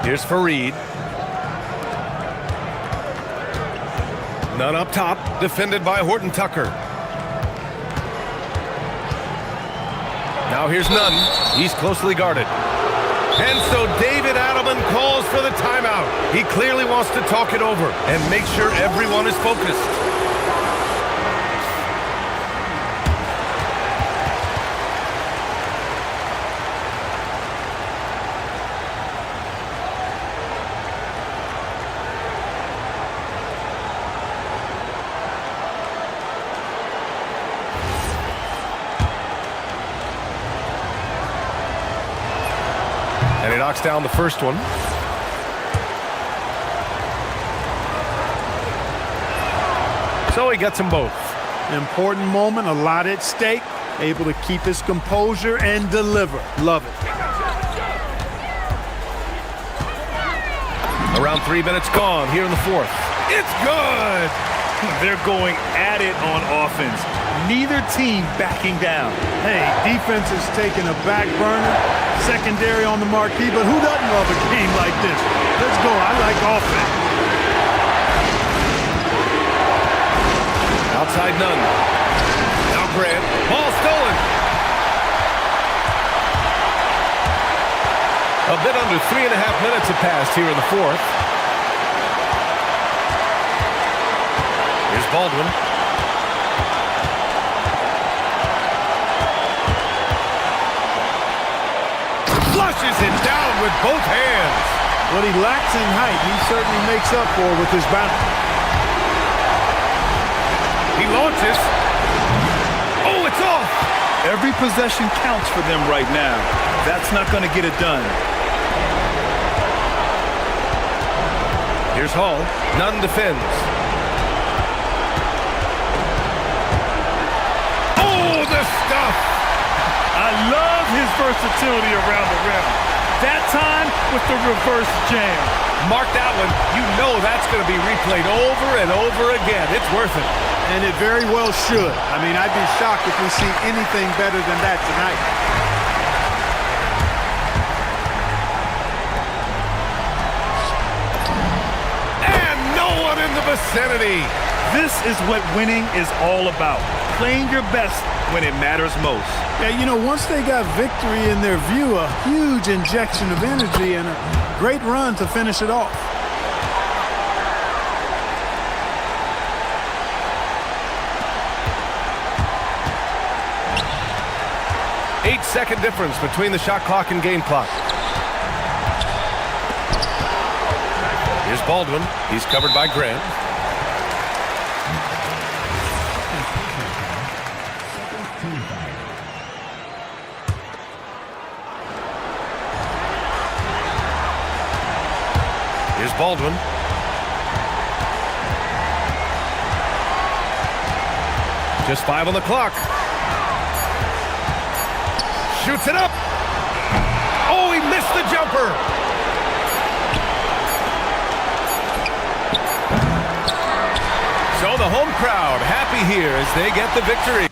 Here's Fareed. None up top. Defended by Horton Tucker. Now here's Nunn. He's closely guarded. And so David Adelman calls for the timeout. He clearly wants to talk it over and make sure everyone is focused. And he knocks down the first one. So he gets them both. Important moment, a lot at stake. Able to keep his composure and deliver. Love it. Around 3 minutes gone here in the fourth. It's good! They're going at it on offense. Neither team backing down. Hey, defense is taking a back burner, secondary on the marquee, but who doesn't love a game like this? Let's go. I like offense. Outside Nunn. Now Grant. Ball stolen. A bit under 3.5 minutes have passed here in the fourth. Here's Baldwin. Flushes it down with both hands. What he lacks in height, he certainly makes up for with his bounce. He launches. Oh, it's off. Every possession counts for them right now. That's not going to get it done. Here's Hall. Nunn defends. Oh, the stuff. I love his versatility around the rim. That time with the reverse jam. Mark that one. You know that's going to be replayed over and over again. It's worth it. And it very well should. I mean, I'd be shocked if we see anything better than that tonight. And no one in the vicinity. This is what winning is all about. Playing your best when it matters most. Yeah, you know, once they got victory in their view, a huge injection of energy and a great run to finish it off. Eight-second difference between the shot clock and game clock. Here's Baldwin. He's covered by Grant. Here's Baldwin. Just 5 on the clock. Shoots it up. Oh, he missed the jumper. So the home crowd happy here as they get the victory.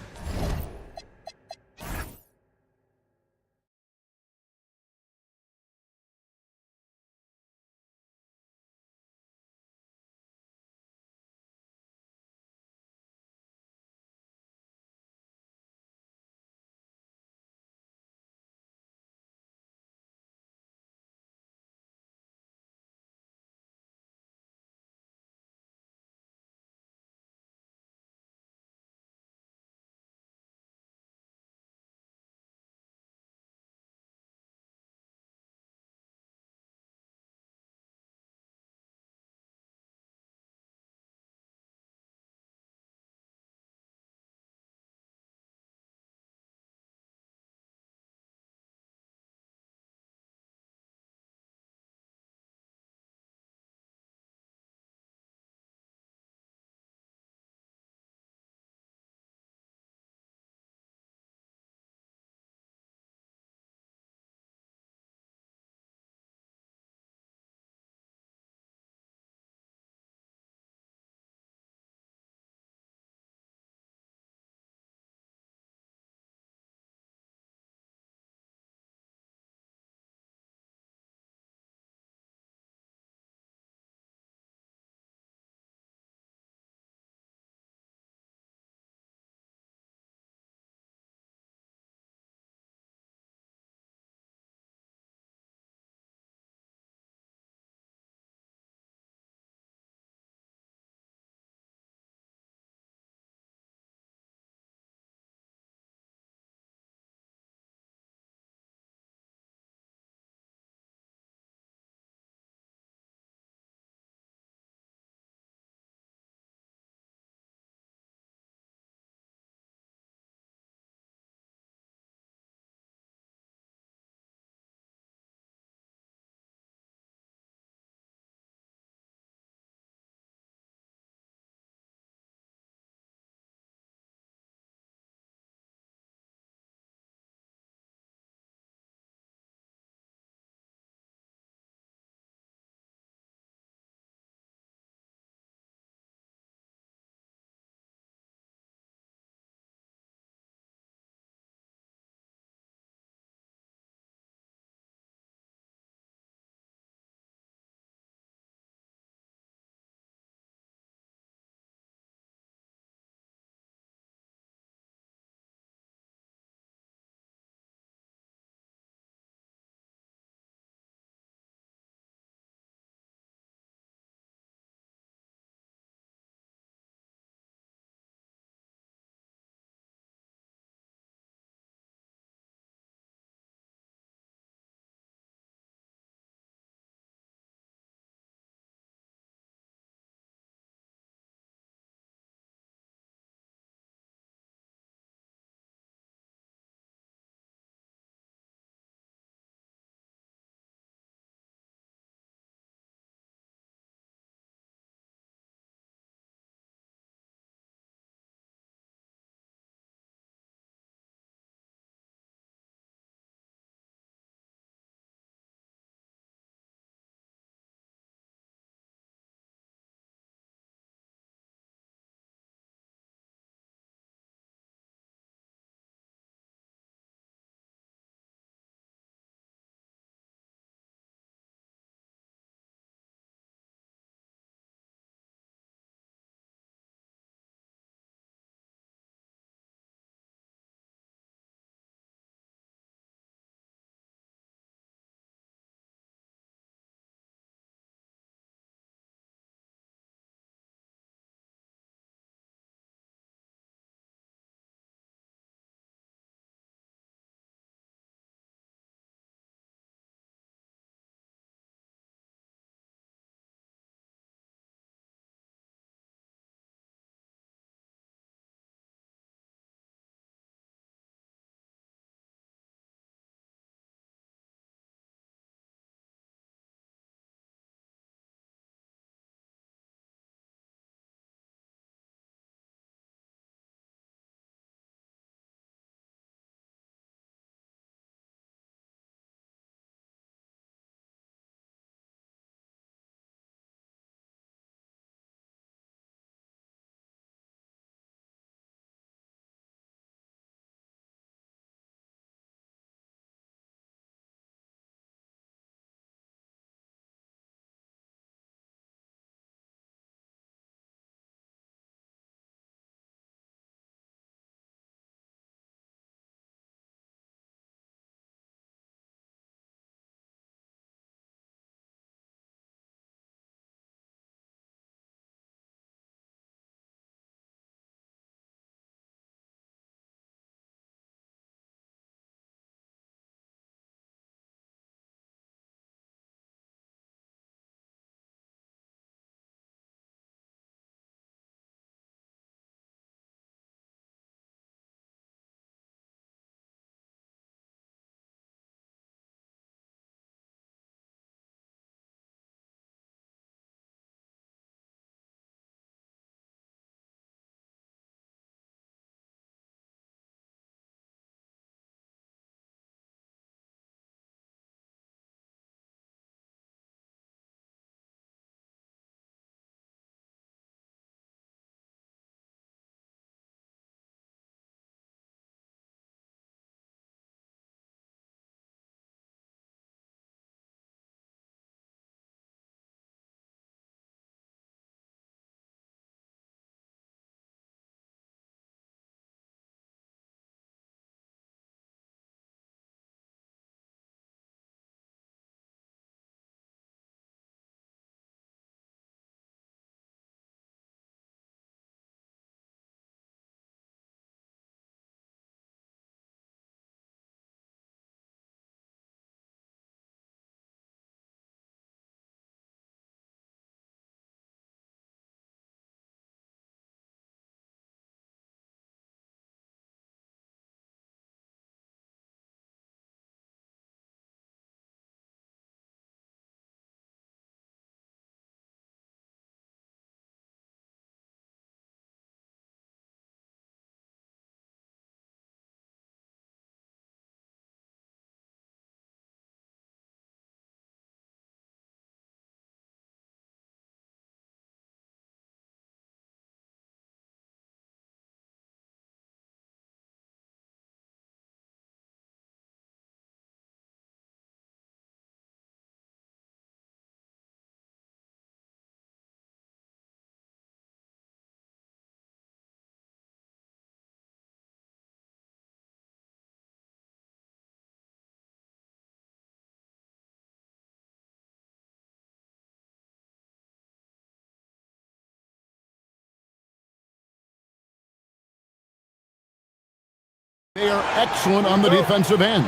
are excellent on the defensive end.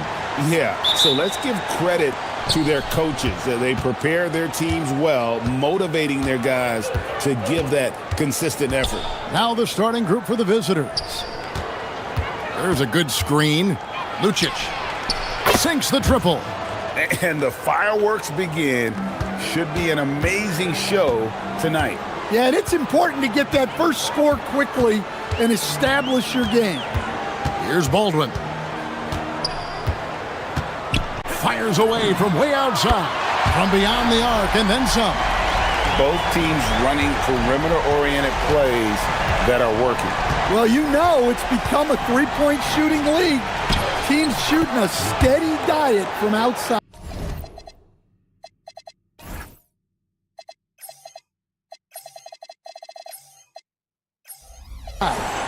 Yeah, so let's give credit to their coaches. They prepare their teams well, motivating their guys to give that consistent effort. Now the starting group for the visitors. There's a good screen. Lucic sinks the triple. And the fireworks begin. Should be an amazing show tonight. Yeah, and it's important to get that first score quickly and establish your game. Here's Baldwin. Fires away from way outside, from beyond the arc, and then some. Both teams running perimeter-oriented plays that are working. Well, you know it's become a three-point shooting league. Teams shooting a steady diet from outside.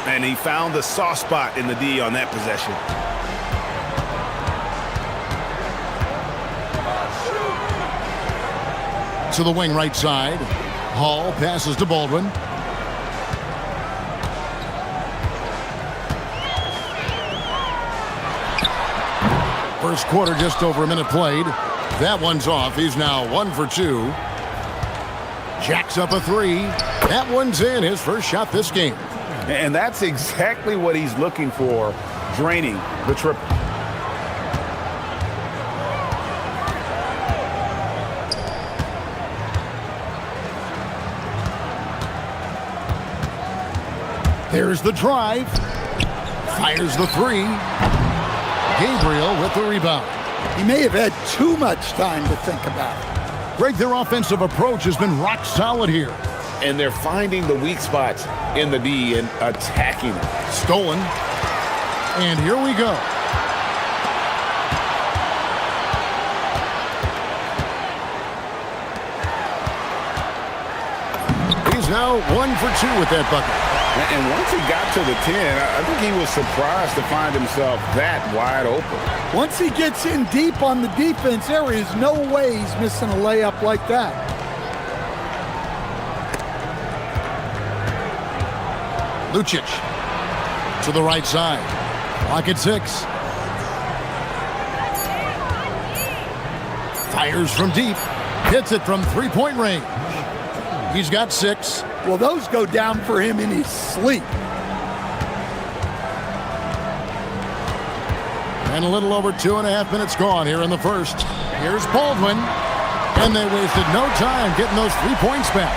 And he found the soft spot in the D on that possession. To the wing right side. Hall passes to Baldwin. First quarter, just over a minute played. That one's off. He's now 1 for 2. Jacks up a three. That one's in. His first shot this game. And that's exactly what he's looking for, draining the triple. There's the drive. Fires the three. Gabriel with the rebound. He may have had too much time to think about it. Greg, their offensive approach has been rock solid here. And they're finding the weak spots in the D and attacking them. Stolen. And here we go. He's now 1 for 2 with that bucket. And once he got to the 10, I think he was surprised to find himself that wide open. Once he gets in deep on the defense, there is no way he's missing a layup like that. Lucic to the right side. Clock at 6. Fires from deep. Hits it from three-point range. He's got 6. Well, those go down for him in his sleep. And a little over 2.5 minutes gone here in the first. Here's Baldwin. And they wasted no time getting those 3 points back.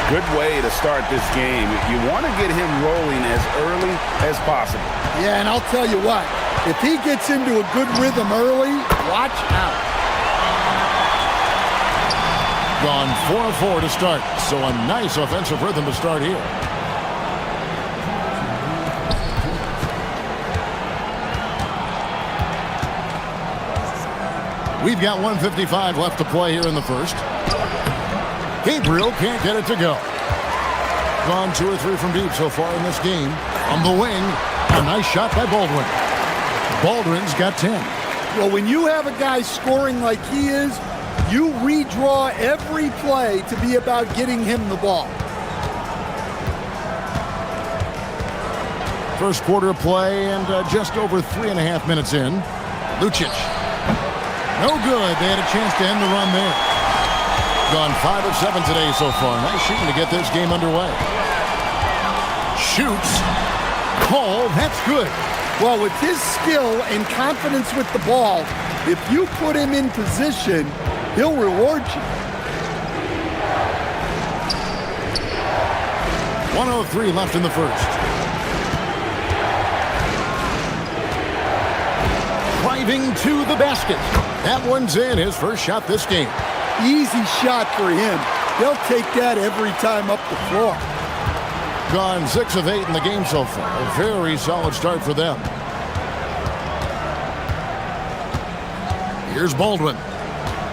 Good way to start this game. You want to get him rolling as early as possible. Yeah, and I'll tell you what. If he gets into a good rhythm early, watch out. Gone 4 of 4 to start. So a nice offensive rhythm to start here. We've got 1:55 left to play here in the first. Gabriel can't get it to go. Gone 2 or 3 from deep so far in this game. On the wing, a nice shot by Baldwin. Baldwin's got 10. Well, when you have a guy scoring like he is, you redraw every play to be about getting him the ball. First quarter of play and just over 3.5 minutes in. Lucic. No good. They had a chance to end the run there. Gone 5 of 7 today so far. Nice shooting to get this game underway. Shoots. Oh, that's good. Well, with his skill and confidence with the ball, if you put him in position, he'll reward you. 1:03 left in the first. Driving to the basket. That one's in. His first shot this game. Easy shot for him. They'll take that every time up the floor. Gone 6 of 8 in the game so far. A very solid start for them. Here's Baldwin.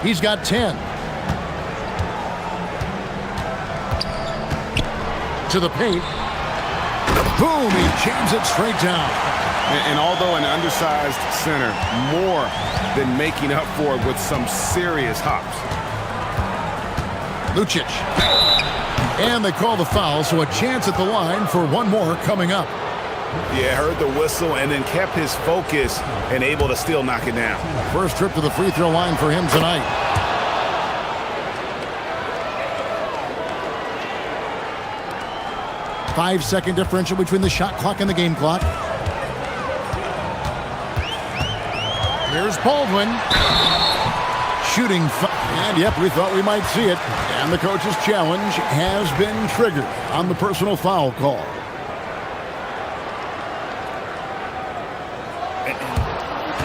He's got 10. To the paint. Boom, he jams it straight down. And although an undersized center, more than making up for it with some serious hops. Lucic. And they call the foul, so a chance at the line for one more coming up. Yeah, heard the whistle and then kept his focus and able to still knock it down. First trip to the free throw line for him tonight. Five-second differential between the shot clock and the game clock. Here's Baldwin. Shooting. And yep, we thought we might see it. And the coach's challenge has been triggered on the personal foul call.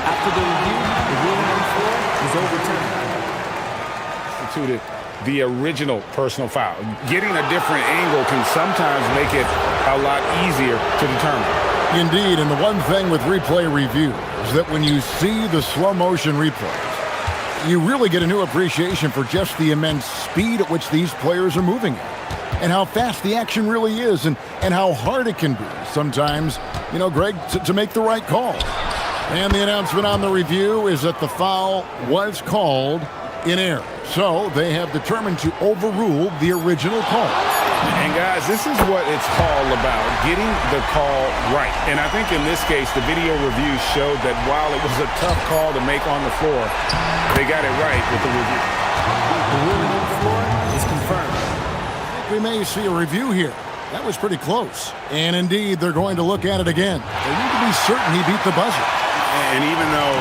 After the review, the ruling on the floor is overturned. Instituted the original personal foul. Getting a different angle can sometimes make it a lot easier to determine. Indeed, and the one thing with replay review is that when you see the slow motion replays, you really get a new appreciation for just the immense speed at which these players are moving at, and how fast the action really is, and how hard it can be sometimes, you know, Greg, to make the right call. And the announcement on the review is that the foul was called in error. So they have determined to overrule the original call. And guys, this is what it's all about, getting the call right. And I think in this case, the video review showed that while it was a tough call to make on the floor, they got it right with the review. The ruling on the floor is confirmed. We may see a review here. That was pretty close. And indeed, they're going to look at it again. They need to be certain he beat the buzzer. And even though,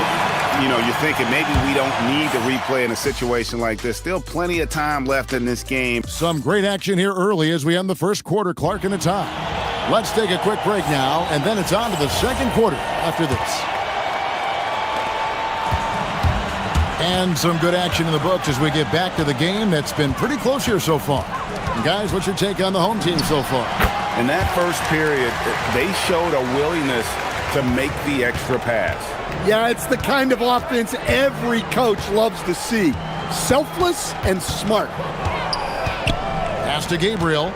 you know, you're thinking maybe we don't need to replay in a situation like this, still plenty of time left in this game. Some great action here early as we end the first quarter. Clark in a tie. Let's take a quick break now, and then it's on to the second quarter after this. And some good action in the books as we get back to the game that's been pretty close here so far. And guys, what's your take on the home team so far? In that first period, they showed a willingness to make the extra pass. Yeah, it's the kind of offense every coach loves to see. Selfless and smart. Pass to Gabriel.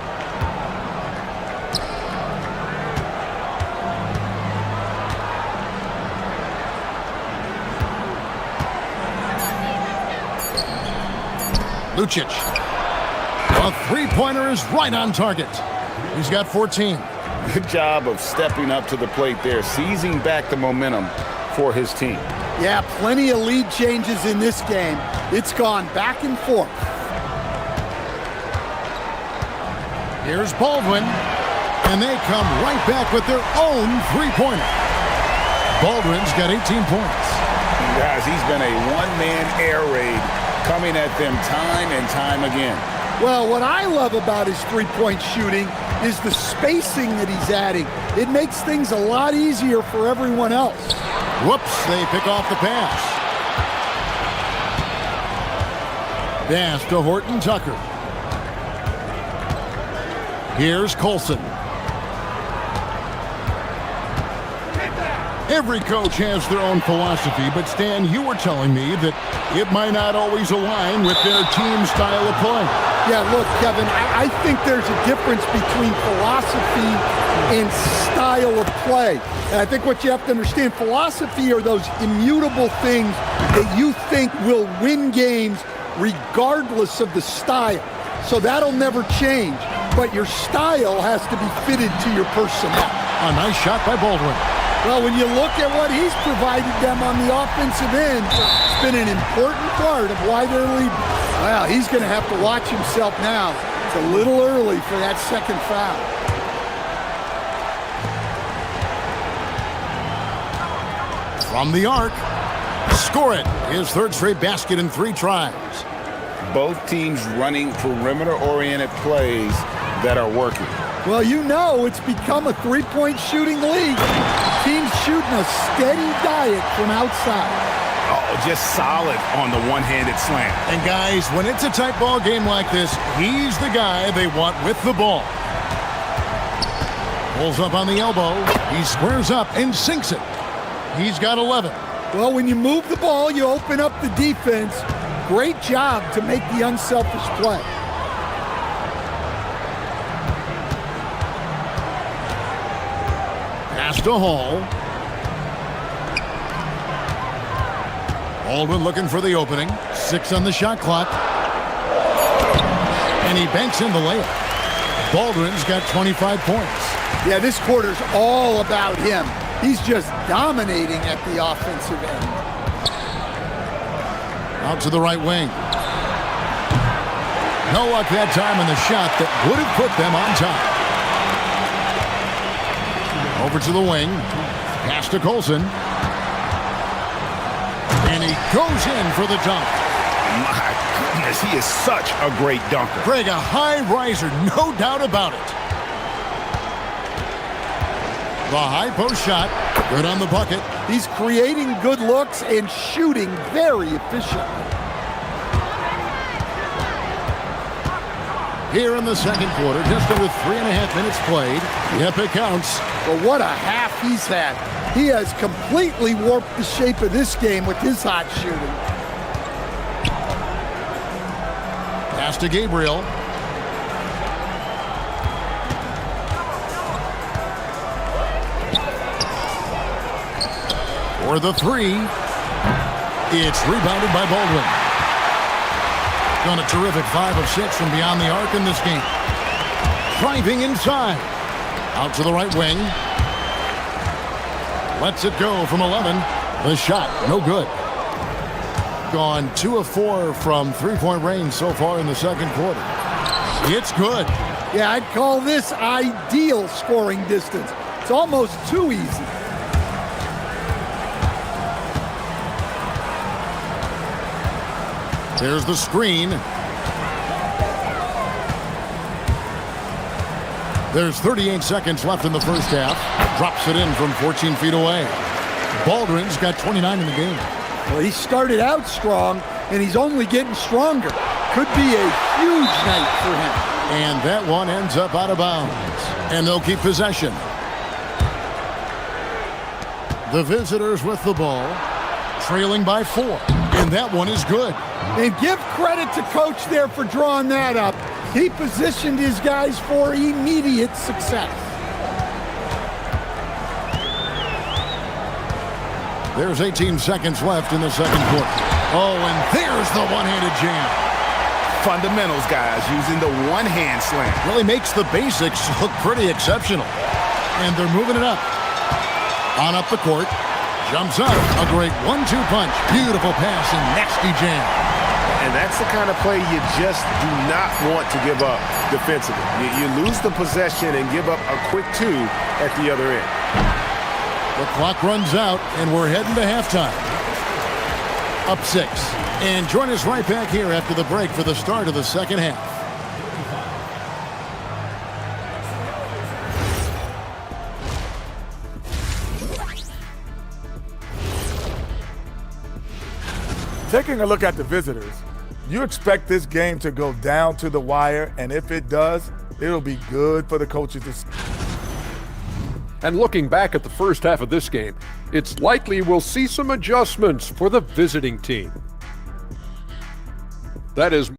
Lucic. A three-pointer is right on target. He's got 14. Good job of stepping up to the plate there, seizing back the momentum for his team. Yeah, plenty of lead changes in this game. It's gone back and forth. Here's Baldwin, and they come right back with their own three-pointer. Baldwin's got 18 points. Guys, he's been a one-man air raid coming at them time and time again. Well, what I love about his three-point shooting is the spacing that he's adding. It makes things a lot easier for everyone else. Whoops, they pick off the pass. Pass to Horton Tucker. Here's Colson. Every coach has their own philosophy, but Stan, you were telling me that it might not always align with their team style of play. Yeah, look, Kevin, I think there's a difference between philosophy and style of play. And I think what you have to understand, philosophy are those immutable things that you think will win games regardless of the style. So that'll never change. But your style has to be fitted to your personnel. A nice shot by Baldwin. Well, when you look at what he's provided them on the offensive end, it's been an important part of why they're leading. Well, he's going to have to watch himself now. It's a little early for that second foul. From the arc, score it. His third straight basket in 3 tries. Both teams running perimeter-oriented plays that are working. Well, you know it's become a three-point shooting league. Teams shooting a steady diet from outside. Oh, just solid on the one-handed slam. And guys, when it's a tight ball game like this, he's the guy they want with the ball. Pulls up on the elbow. He squares up and sinks it. He's got 11. Well, when you move the ball, you open up the defense. Great job to make the unselfish play. Pass to Hall. Baldwin looking for the opening. 6 on the shot clock. And he banks in the layup. Baldwin's got 25 points. Yeah, this quarter's all about him. He's just dominating at the offensive end. Out to the right wing. No luck that time in the shot that would have put them on top. Over to the wing. Pass to Colson. And he goes in for the dunk. My goodness, he is such a great dunker. Greg, a high riser, no doubt about it. The high post shot, good on the bucket. He's creating good looks and shooting very efficiently. Here in the second quarter, just over 3.5 minutes played. Yep, it counts. But what a half he's had. He has completely warped the shape of this game with his hot shooting. Pass to Gabriel. For the three. It's rebounded by Baldwin. Done a terrific 5 of 6 from beyond the arc in this game. Driving inside. Out to the right wing. Lets it go from 11. The shot, no good. Gone 2 of 4 from three-point range so far in the second quarter. It's good. Yeah, I'd call this ideal scoring distance. It's almost too easy. There's the screen. There's 38 seconds left in the first half. Drops it in from 14 feet away. Baldwin's got 29 in the game. Well, he started out strong, and he's only getting stronger. Could be a huge night for him. And that one ends up out of bounds. And they'll keep possession. The visitors with the ball, trailing by 4. And that one is good. And give credit to Coach there for drawing that up. He positioned his guys for immediate success. There's 18 seconds left in the second quarter. Oh, and there's the one-handed jam. Fundamentals, guys, using the one-hand slam. Really makes the basics look pretty exceptional. And they're moving it up. On up the court. Jumps up. A great 1-2 punch. Beautiful pass and nasty jam. And that's the kind of play you just do not want to give up defensively. You lose the possession and give up a quick 2 at the other end. The clock runs out, and we're heading to halftime. Up 6. And join us right back here after the break for the start of the second half. Taking a look at the visitors, you expect this game to go down to the wire, and if it does, it'll be good for the coaches to see. And looking back at the first half of this game, it's likely we'll see some adjustments for the visiting team. That is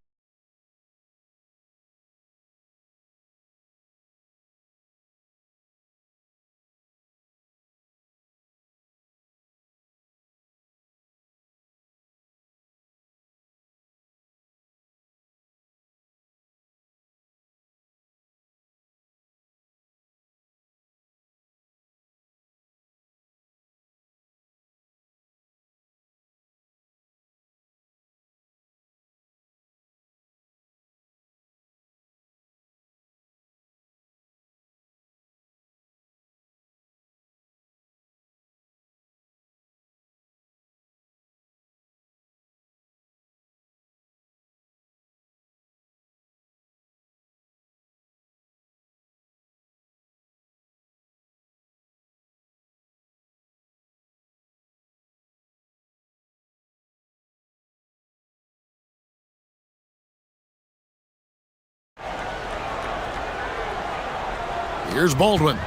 Here's Baldwin.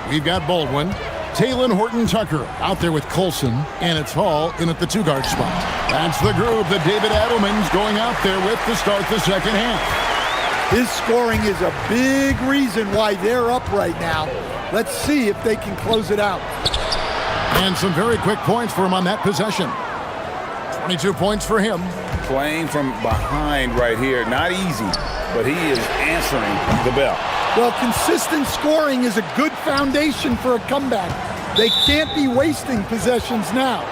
We've got Baldwin. Taylor Horton-Tucker out there with Colson, and it's Hall in at the 2-guard spot. That's the group that David Adelman's going out there with to start the second half. His scoring is a big reason why they're up right now. Let's see if they can close it out. And some very quick points for him on that possession. 22 points for him. Playing from behind right here, not easy, but he is answering the bell. Well, consistent scoring is a good foundation for a comeback. They can't be wasting possessions now.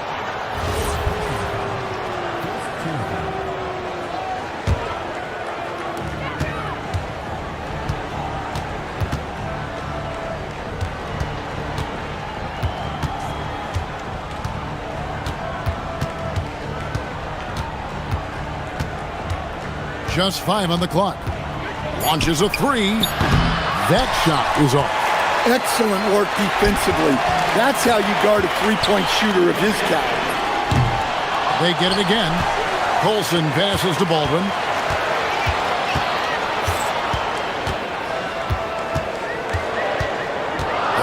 Just 5 on the clock. Launches a 3. That shot is off. Excellent work defensively. That's how you guard a three-point shooter of his caliber. They get it again. Colson passes to Baldwin.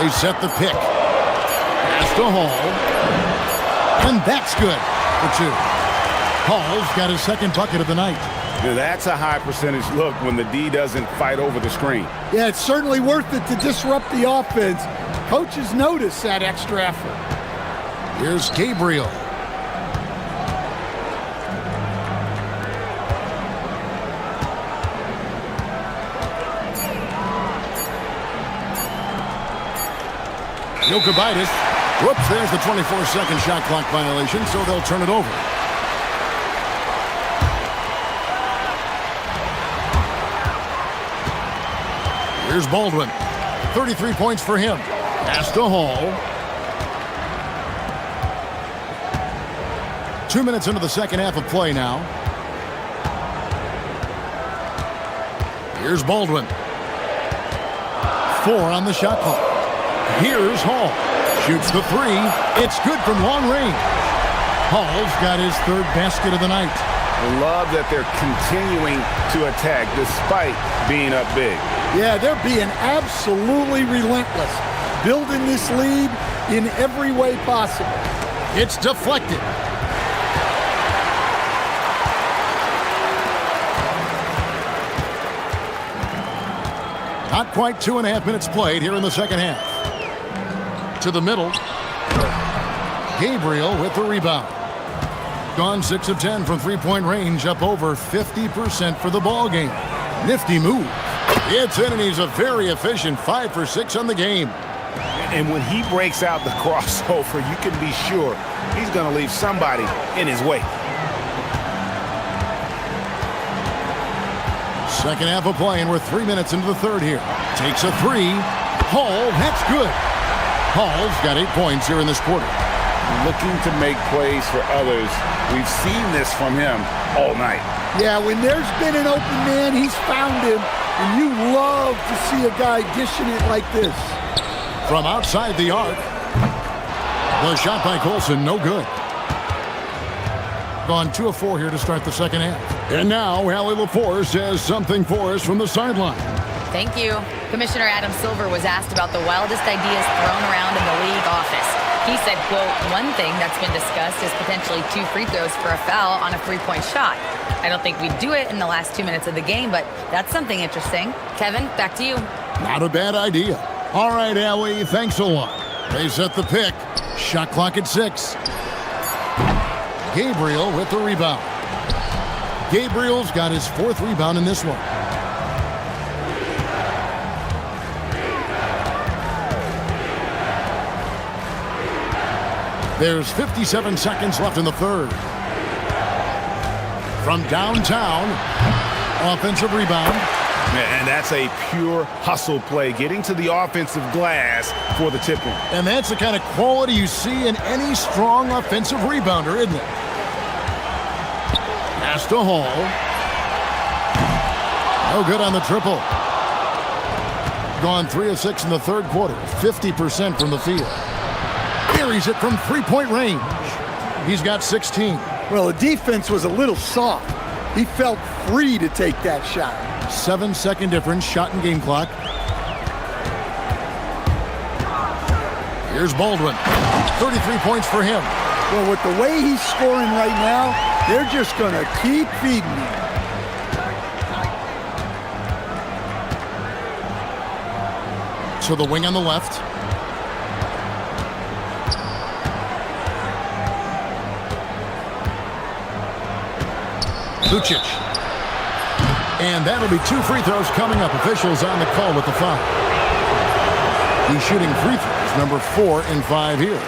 They set the pick. Pass to Hall. And that's good for 2. Hall's got his second bucket of the night. Now, that's a high percentage look when the D doesn't fight over the screen. Yeah, it's certainly worth it to disrupt the offense. Coaches notice that extra effort. Here's Gabriel. Jokic. Whoops, there's the 24-second shot clock violation, so they'll turn it over. Here's Baldwin. 33 points for him. Pass to Hall. 2 minutes into the second half of play now. Here's Baldwin. 4 on the shot clock. Here's Hall. Shoots the 3. It's good from long range. Hall's got his third basket of the night. I love that they're continuing to attack despite being up big. Yeah, they're being absolutely relentless, building this lead in every way possible. It's deflected. Not quite 2.5 minutes played here in the second half. To the middle. Gabriel with the rebound. Gone 6 of 10 from three-point range, up over 50% for the ball game. Nifty move. It's in, and he's a very efficient 5 for 6 on the game. And when he breaks out the crossover, you can be sure he's going to leave somebody in his way. Second half of play, and we're 3 minutes into the third here. Takes a 3. Hall, that's good. Hall's got 8 points here in this quarter. Looking to make plays for others. We've seen this from him all night. Yeah, when there's been an open man, he's found him. And you love to see a guy dishing it like this. From outside the arc. The shot by Colson, no good. Gone 2 of 4 here to start the second half. And now, Allie Lepore says something for us from the sideline. Thank you. Commissioner Adam Silver was asked about the wildest ideas thrown around in the league office. He said, quote, one thing that's been discussed is potentially 2 free throws for a foul on a 3-point shot. I don't think we'd do it in the last 2 minutes of the game, but that's something interesting. Kevin, back to you. Not a bad idea. All right, Allie, thanks a lot. They set the pick. Shot clock at 6. Gabriel with the rebound. Gabriel's got his 4th rebound in this one. There's 57 seconds left in the third. From downtown, offensive rebound. And that's a pure hustle play, getting to the offensive glass for the tip-in. And that's the kind of quality you see in any strong offensive rebounder, isn't it? Pass to Hall. No good on the triple. Gone 3 of 6 in the third quarter, 50% from the field. Carries it from 3-point range. He's got 16. Well, the defense was a little soft. He felt free to take that shot. 7-second difference, shot and game clock. Here's Baldwin. 33 points for him. Well, with the way he's scoring right now, they're just going to keep feeding him. To the wing on the left. Lucic. And that'll be 2 free throws coming up. Officials on the call with the foul. He's shooting free throws, number 4 and 5 here.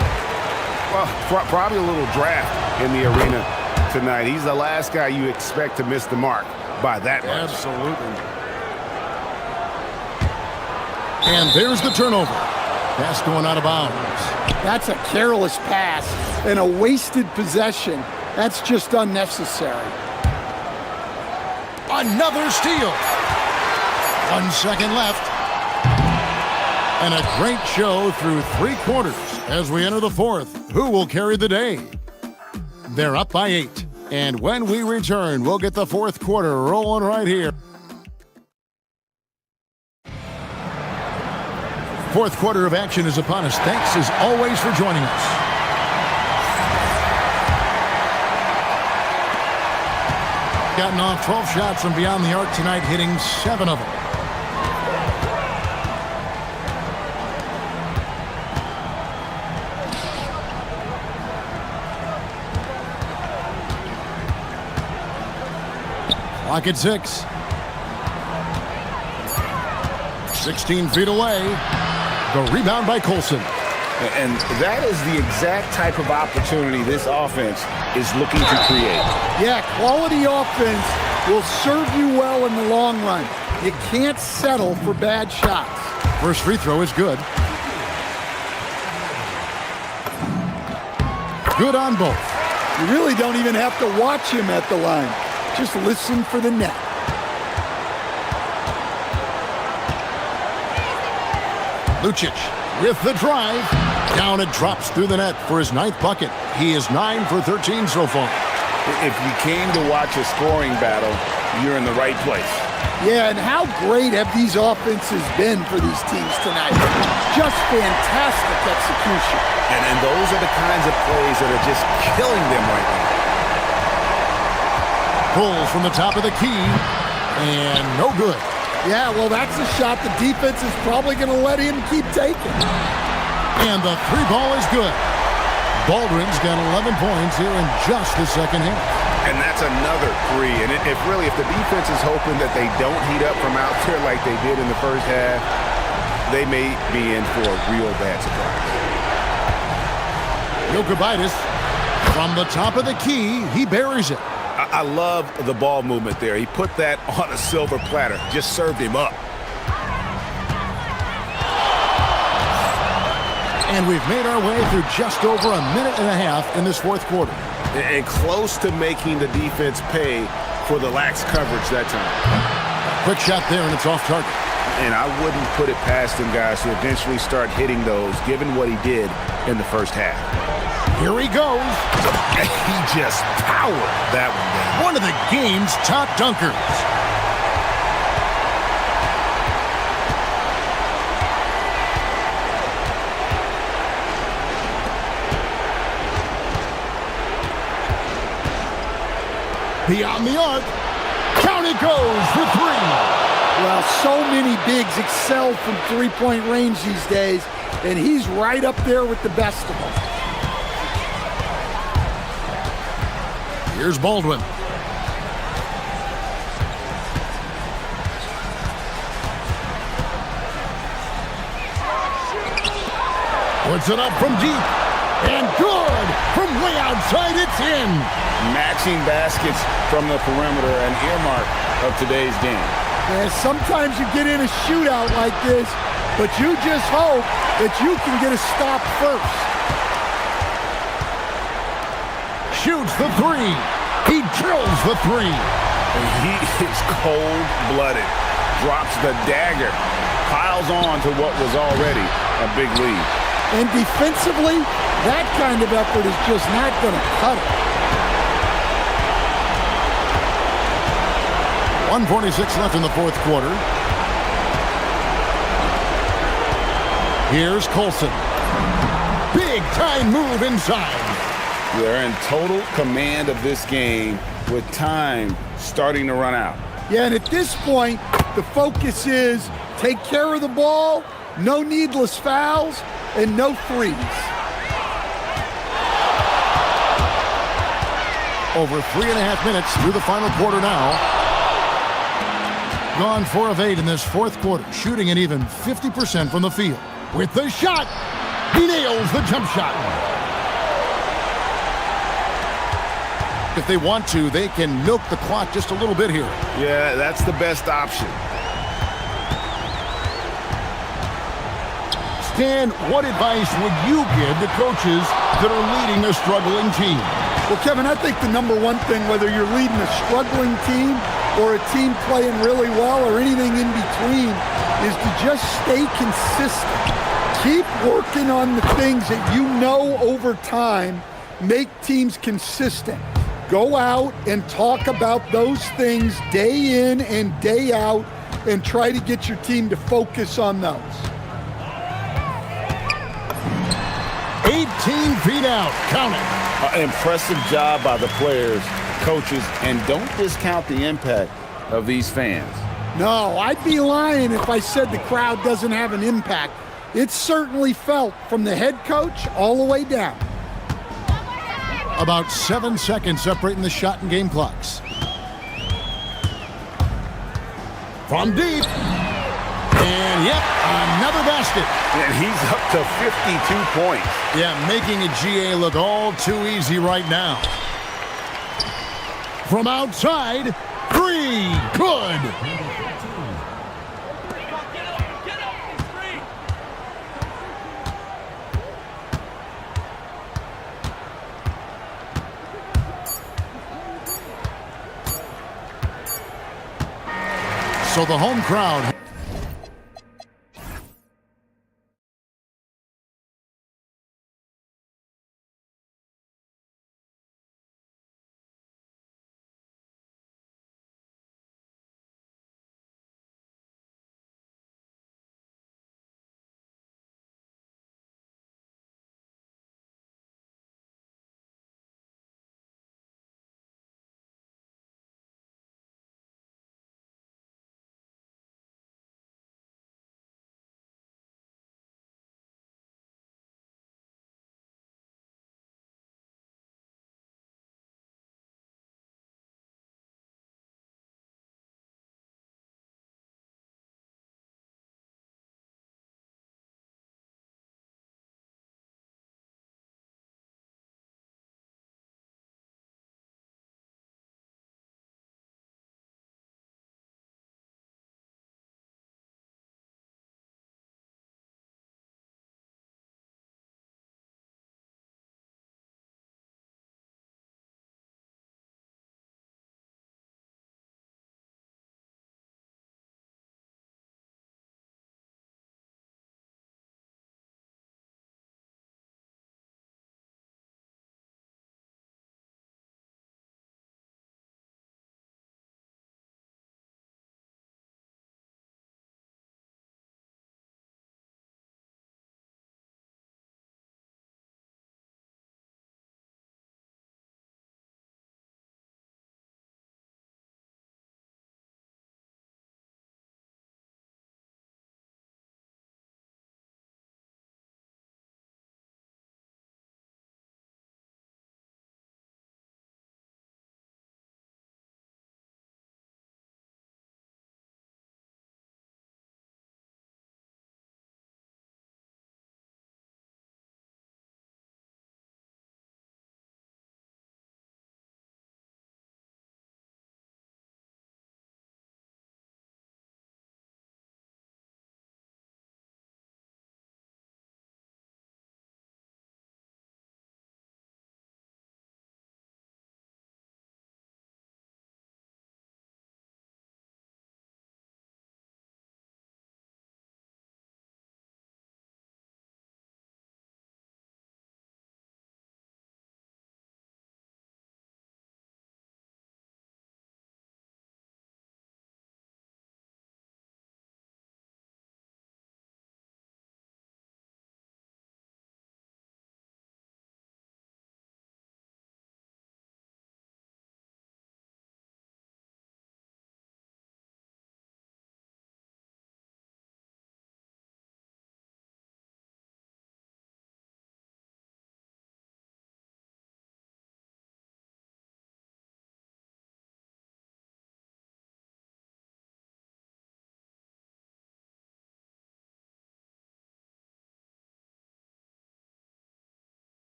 Well, probably a little draft in the arena tonight. He's the last guy you expect to miss the mark by that much. Absolutely. And there's the turnover. Pass going out of bounds. That's a careless pass and a wasted possession. That's just unnecessary. Another steal. 1 second left. And a great show through 3 quarters as we enter the 4th. Who will carry the day? They're up by 8. And when we return, we'll get the 4th quarter rolling right here. 4th quarter of action is upon us. Thanks as always for joining us. Gotten off 12 shots from beyond the arc tonight, hitting 7 of them. Clock at 6. 16 feet away. The rebound by Colson. And that is the exact type of opportunity this offense is looking to create. Yeah, quality offense will serve you well in the long run. You can't settle for bad shots. First free throw is good. Good on both. You really don't even have to watch him at the line. Just listen for the net. Lucic with the drive. Down it drops through the net for his 9th bucket. He is 9 for 13 so far. If you came to watch a scoring battle, you're in the right place. Yeah, and how great have these offenses been for these teams tonight? Just fantastic execution. And those are the kinds of plays that are just killing them right now. Pulls from the top of the key, and no good. Yeah, well, that's a shot the defense is probably going to let him keep taking. And the 3 ball is good. Baldwin's got 11 points here in just the second half. And that's another 3. And if the defense is hoping that they don't heat up from out there like they did in the first half, they may be in for a real bad surprise. Jokic from the top of the key, he buries it. I love the ball movement there. He put that on a silver platter, just served him up. And we've made our way through just over a minute and a half in this 4th quarter. And close to making the defense pay for the lax coverage that time. Quick shot there, and it's off target. And I wouldn't put it past him, guys, to eventually start hitting those, given what he did in the first half. Here he goes. He just powered that one down. One of the game's top dunkers. Beyond the arc. Count it goes for 3. Well, so many bigs excel from three-point range these days, and he's right up there with the best of them. Here's Baldwin. Puts it up from deep. And good! From way outside, it's in! Matching baskets from the perimeter, an earmark of today's game. Yeah, sometimes you get in a shootout like this, but you just hope that you can get a stop first. Shoots the 3. He drills the 3. And he is cold-blooded. Drops the dagger. Piles on to what was already a big lead. And defensively, that kind of effort is just not going to cut it. 1:46 left in the 4th quarter. Here's Colson. Big time move inside. They're in total command of this game with time starting to run out. Yeah, and at this point, the focus is take care of the ball, no needless fouls, and no threes. Over 3.5 minutes through the final quarter now. Gone 4 of 8 in this fourth quarter, shooting an even 50% from the field. With the shot, he nails the jump shot. If they want to, they can milk the clock just a little bit here. Yeah, that's the best option. Stan, what advice would you give to coaches that are leading a struggling team? Well, Kevin, I think the number one thing, whether you're leading a struggling team or a team playing really well or anything in between, is to just stay consistent. Keep working on the things that you know over time make teams consistent. Go out and talk about those things day in and day out and try to get your team to focus on those. 18 feet out. Count it. Impressive job by the players, coaches, and don't discount the impact of these fans. No, I'd be lying if I said the crowd doesn't have an impact. It's certainly felt from the head coach all the way down. About 7 seconds separating the shot and game clocks. From deep. And yep, another basket. And he's up to 52 points. Yeah, making a GA look all too easy right now. From outside, 3, good. So the home crowd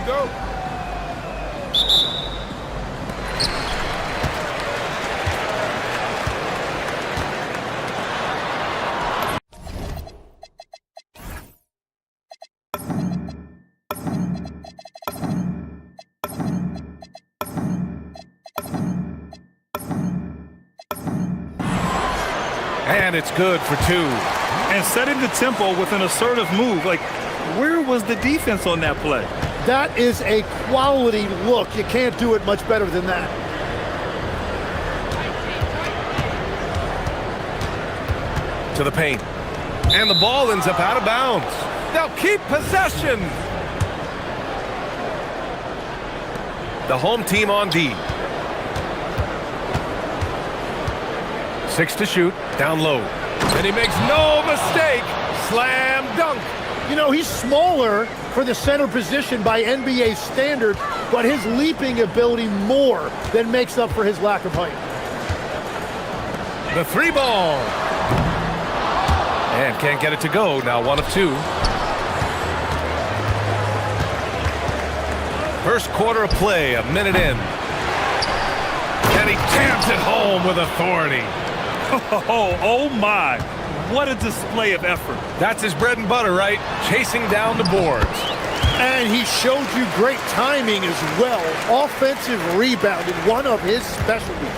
go. And it's good for 2. And setting the tempo with an assertive move. Like, where was the defense on that play? That is a quality look. You can't do it much better than that. To the paint. And the ball ends up out of bounds. They'll keep possession. The home team on D. 6 to shoot, down low. And he makes no mistake. Slam dunk. You know, he's smaller for the center position by NBA standards, but his leaping ability more than makes up for his lack of height. The 3 ball. And can't get it to go. Now 1 of 2. First quarter of play, a minute in. And he jams it home with authority. Oh my. What a display of effort. That's his bread and butter, right? Chasing down the boards. And he showed you great timing as well. Offensive rebounding, one of his specialties.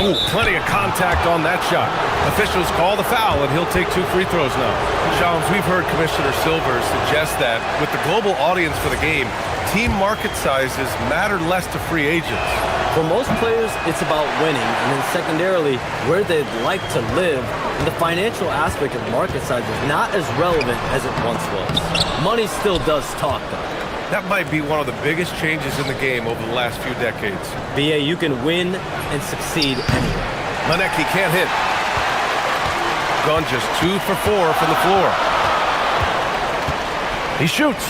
Oh, plenty of contact on that shot. Officials call the foul, and he'll take 2 free throws now. Shams, we've heard Commissioner Silver suggest that with the global audience for the game, team market sizes matter less to free agents. For most players, it's about winning, and then secondarily, where they'd like to live. And the financial aspect of market size is not as relevant as it once was. Money still does talk, though. That might be one of the biggest changes in the game over the last few decades. BA, you can win and succeed anywhere. Manecki can't hit. Gone just 2 for 4 from the floor. He shoots.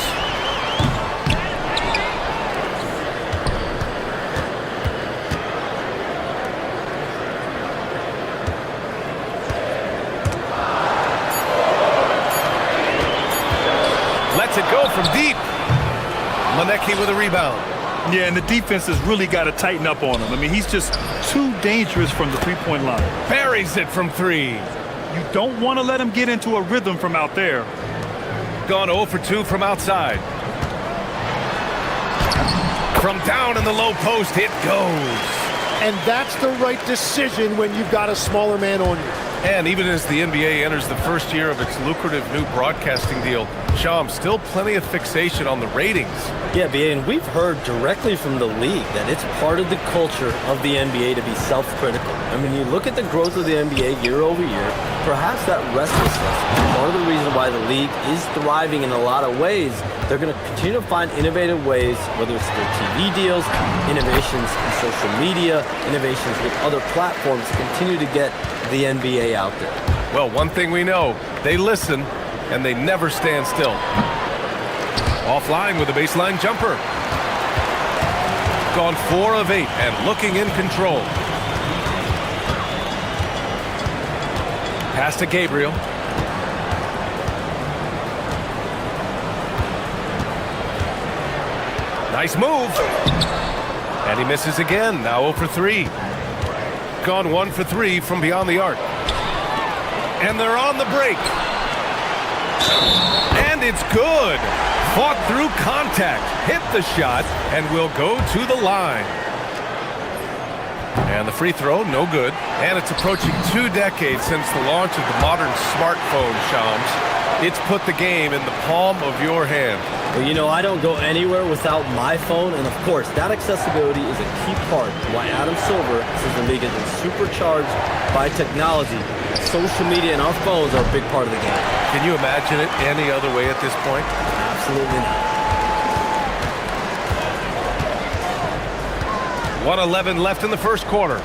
Lets it go from deep. Manecki with a rebound. Yeah, and the defense has really got to tighten up on him. I mean, he's just too dangerous from the three-point line. Buries it from 3. You don't want to let him get into a rhythm from out there. Gone 0 for 2 from outside. From down in the low post, it goes. And that's the right decision when you've got a smaller man on you. And even as the NBA enters the first year of its lucrative new broadcasting deal, Shams, still plenty of fixation on the ratings. Yeah, BA, and we've heard directly from the league that it's part of the culture of the NBA to be self-critical. I mean, you look at the growth of the NBA year over year, perhaps that restlessness is part of the reason why the league is thriving in a lot of ways. They're going to continue to find innovative ways, whether it's their TV deals, innovations in social media, innovations with other platforms to continue to get the NBA out there. Well, one thing we know, they listen and they never stand still. Offline with a baseline jumper. Gone 4 of 8 and looking in control. Pass to Gabriel. Nice move. And he misses again, now 0 for 3. Gone 1 for 3 from beyond the arc. And they're on the break. And it's good. Fought through contact, hit the shot, and will go to the line. And the free throw, no good. And it's approaching 2 decades since the launch of the modern smartphone, Shams. It's put the game in the palm of your hand. Well, you know, I don't go anywhere without my phone, and of course, that accessibility is a key part of why Adam Silver says the league has been supercharged by technology. Social media and our phones are a big part of the game. Can you imagine it any other way at this point? Absolutely not. 1:11 left in the first quarter.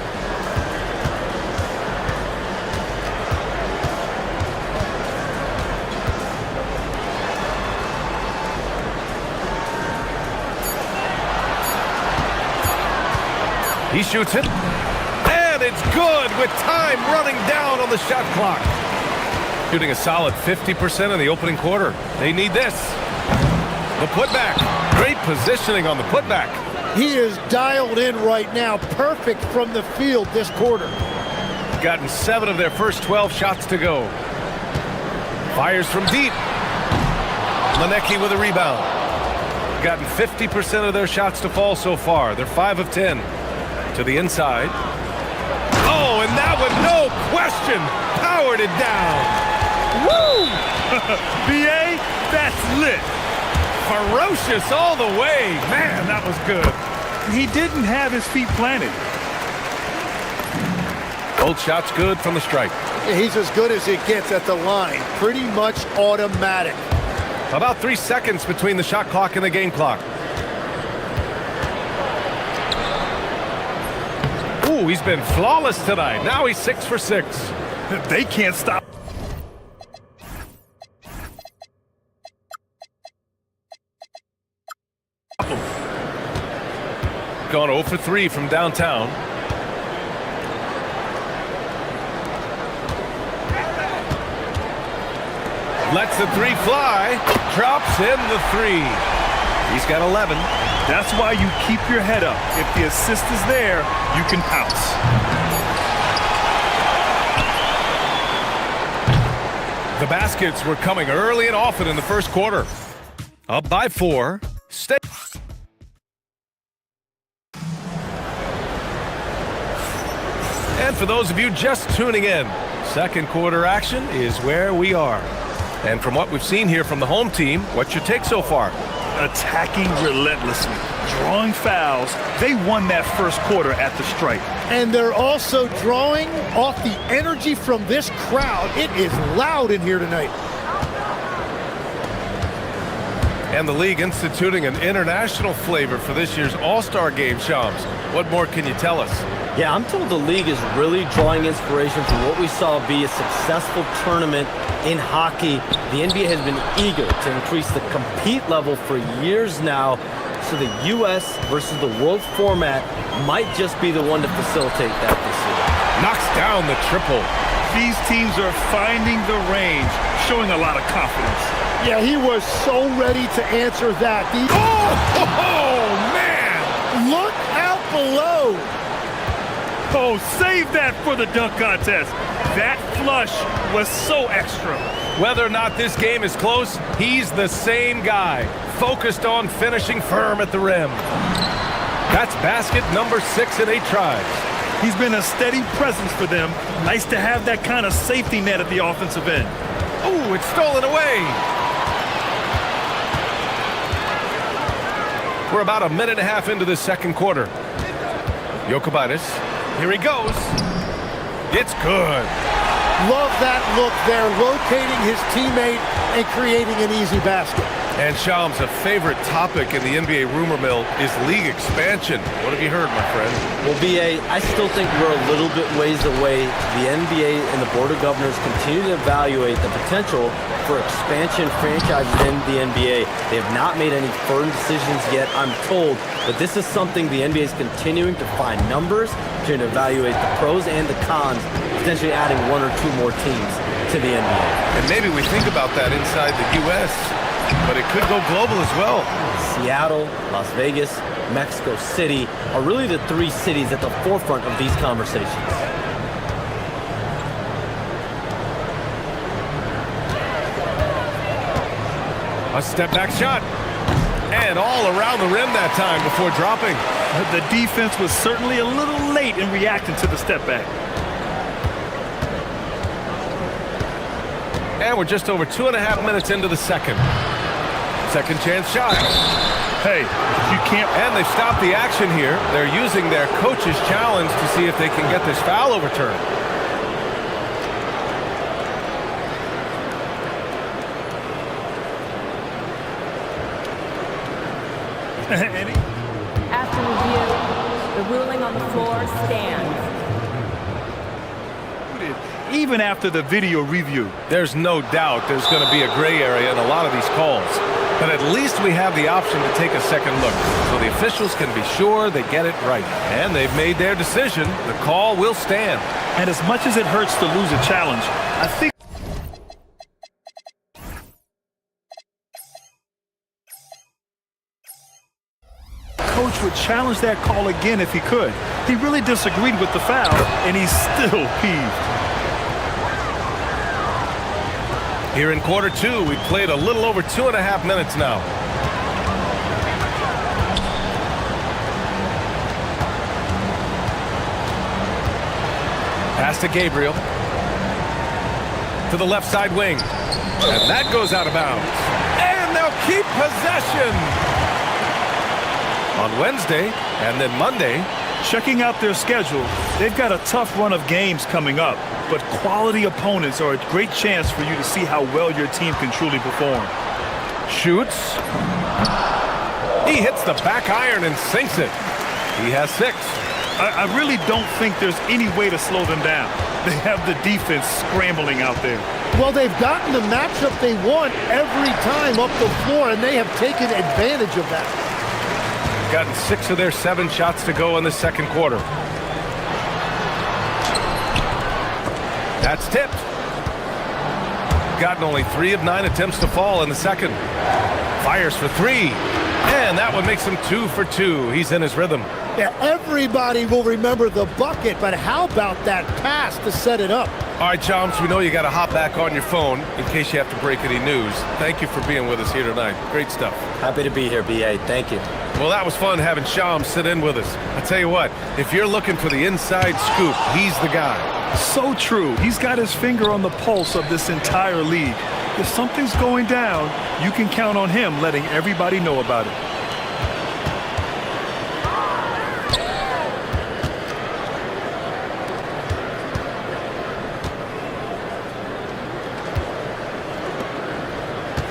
He shoots it, and it's good with time running down on the shot clock. Shooting a solid 50% in the opening quarter. They need this. The putback. Great positioning on the putback. He is dialed in right now. Perfect from the field this quarter. Gotten 7 of their first 12 shots to go. Fires from deep. Lenecki with a rebound. Gotten 50% of their shots to fall so far. They're 5 of 10. To the inside. Oh, and that one, no question, powered it down. Woo! BA, that's lit. Ferocious all the way. Man, that was good. He didn't have his feet planted. Both shots good from the stripe. Yeah, he's as good as it gets at the line. Pretty much automatic. About 3 seconds between the shot clock and the game clock. Ooh, he's been flawless tonight. Now he's 6 for 6. They can't stop. Gone 0 for 3 from downtown. Lets the 3 fly. Drops in the 3. He's got 11. That's why you keep your head up. If the assist is there, you can pounce. The baskets were coming early and often in the first quarter. Up by 4. Stay. And for those of you just tuning in, second quarter action is where we are. And from what we've seen here from the home team, what's your take so far? Attacking relentlessly, drawing fouls. They won that first quarter at the stripe. And they're also drawing off the energy from this crowd. It is loud in here tonight. And the league instituting an international flavor for this year's All-Star Game, Shams. What more can you tell us? Yeah, I'm told the league is really drawing inspiration from what we saw be a successful tournament in hockey. The NBA has been eager to increase the compete level for years now, so the U.S. versus the world format might just be the one to facilitate that this year. Knocks down the triple. These teams are finding the range, showing a lot of confidence. Yeah, he was so ready to answer that. Oh, man! Look out below. Oh, save that for the dunk contest. That flush was so extra. Whether or not this game is close, he's the same guy, focused on finishing firm at the rim. That's basket number 6 in 8 tries. He's been a steady presence for them. Nice to have that kind of safety net at the offensive end. Oh, it's stolen away. We're about a minute and a half into the second quarter. Jokubaitis, here he goes. It's good. Love that look there, locating his teammate and creating an easy basket. And Shams, a favorite topic in the NBA rumor mill is league expansion. What have you heard, my friend? Well, BA, I still think we're a little bit ways away. The NBA and the Board of Governors continue to evaluate the potential for expansion franchises in the NBA. They have not made any firm decisions yet, I'm told, but this is something the NBA is continuing to find numbers, to evaluate the pros and the cons, potentially adding 1 or 2 more teams to the NBA. And maybe we think about that inside the U.S., but it could go global as well. Seattle, Las Vegas, Mexico City are really the 3 cities at the forefront of these conversations. A step back shot. And all around the rim that time before dropping. The defense was certainly a little late in reacting to the step back. And we're just over 2.5 minutes into the second. Second chance shot. Hey, you can't. And they've stopped the action here. They're using their coach's challenge to see if they can get this foul overturned. After review, the ruling on the floor stands. Even after the video review. There's no doubt there's going to be a gray area in a lot of these calls. But at least we have the option to take a second look, so the officials can be sure they get it right. And they've made their decision. The call will stand. And as much as it hurts to lose a challenge, I think coach would challenge that call again if he could. He really disagreed with the foul, and he's still peeved. Here in quarter two, we played a little over 2.5 minutes now. Pass to Gabriel. To the left side wing. And that goes out of bounds. And they'll keep possession. On Wednesday and then Monday. Checking out their schedule, they've got a tough run of games coming up, but quality opponents are a great chance for you to see how well your team can truly perform. Shoots. He hits the back iron and sinks it. He has 6. I really don't think there's any way to slow them down. They have the defense scrambling out there. Well, they've gotten the matchup they want every time up the floor, and they have taken advantage of that. Gotten 6 of their 7 shots to go in the second quarter. That's tipped. Gotten only 3 of 9 attempts to fall in the second. Fires for 3. And that one makes him 2 for 2. He's in his rhythm. Yeah, everybody will remember the bucket, but how about that pass to set it up? All right, Chomps, we know you got to hop back on your phone in case you have to break any news. Thank you for being with us here tonight. Great stuff. Happy to be here, BA. Thank you. Well, that was fun having Shams sit in with us. I tell you what, if you're looking for the inside scoop, he's the guy. So true. He's got his finger on the pulse of this entire league. If something's going down, you can count on him letting everybody know about it.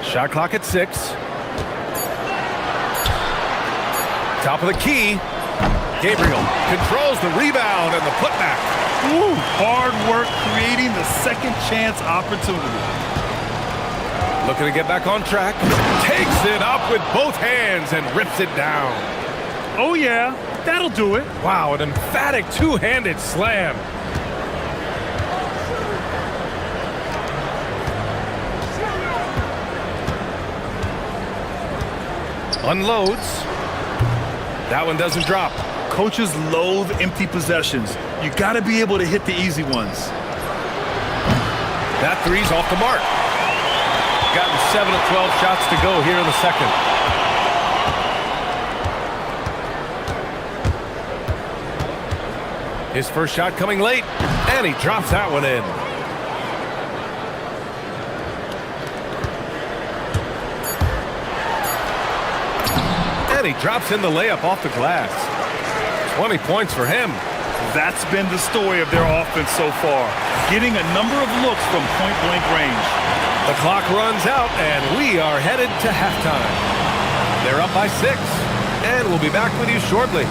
Shot clock at 6. Top of the key. Gabriel controls the rebound and the putback. Ooh, hard work creating the second chance opportunity. Looking to get back on track. Takes it up with both hands and rips it down. Oh yeah, that'll do it. Wow, an emphatic two-handed slam. Unloads. That one doesn't drop. Coaches loathe empty possessions. You got to be able to hit the easy ones. That three's off the mark. Gotten 7 of 12 shots to go here in the second. His first shot coming late, and he drops that one in. And he drops in the layup off the glass. 20 points for him. That's been the story of their offense so far, getting a number of looks from point-blank range. The clock runs out, and we are headed to halftime. They're up by 6, and we'll be back with you shortly.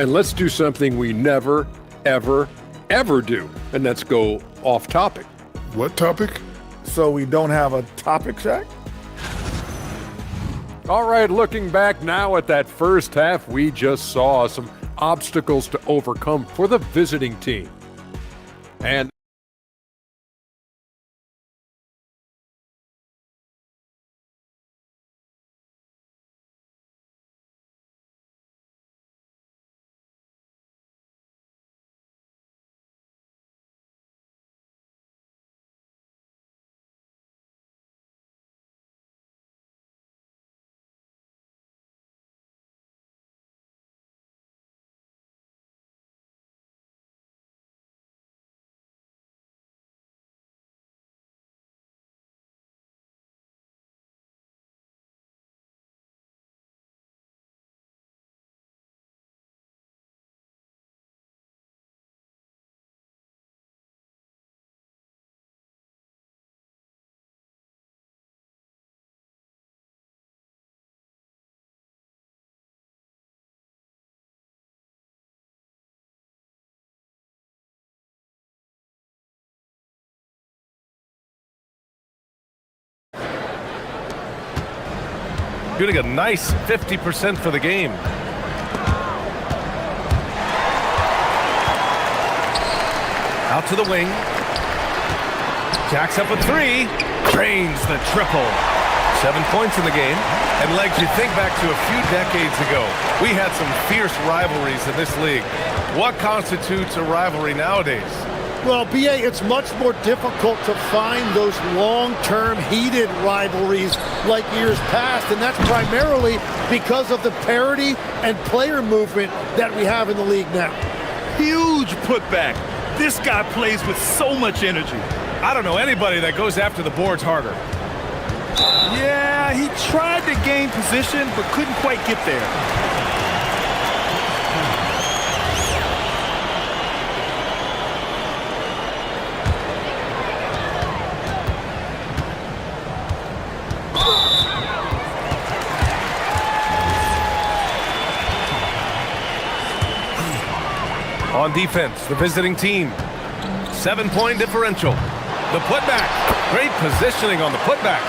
And let's do something we never, ever, ever do, and that's go off topic. What topic? So we don't have a topic, Shaq? All right, looking back now at that first half, we just saw some obstacles to overcome for the visiting team. And shooting a nice 50% for the game. Out to the wing. Jacks up a three. Drains the triple. 7 points in the game. And Legs, you think back to a few decades ago, we had some fierce rivalries in this league. What constitutes a rivalry nowadays? Well, BA, it's much more difficult to find those long-term heated rivalries like years past, and that's primarily because of the parity and player movement that we have in the league now. Huge putback. This guy plays with so much energy. I don't know anybody that goes after the boards harder. Yeah, he tried to gain position, but couldn't quite get there. On defense, the visiting team. 7-point differential. The putback. Great positioning on the putback.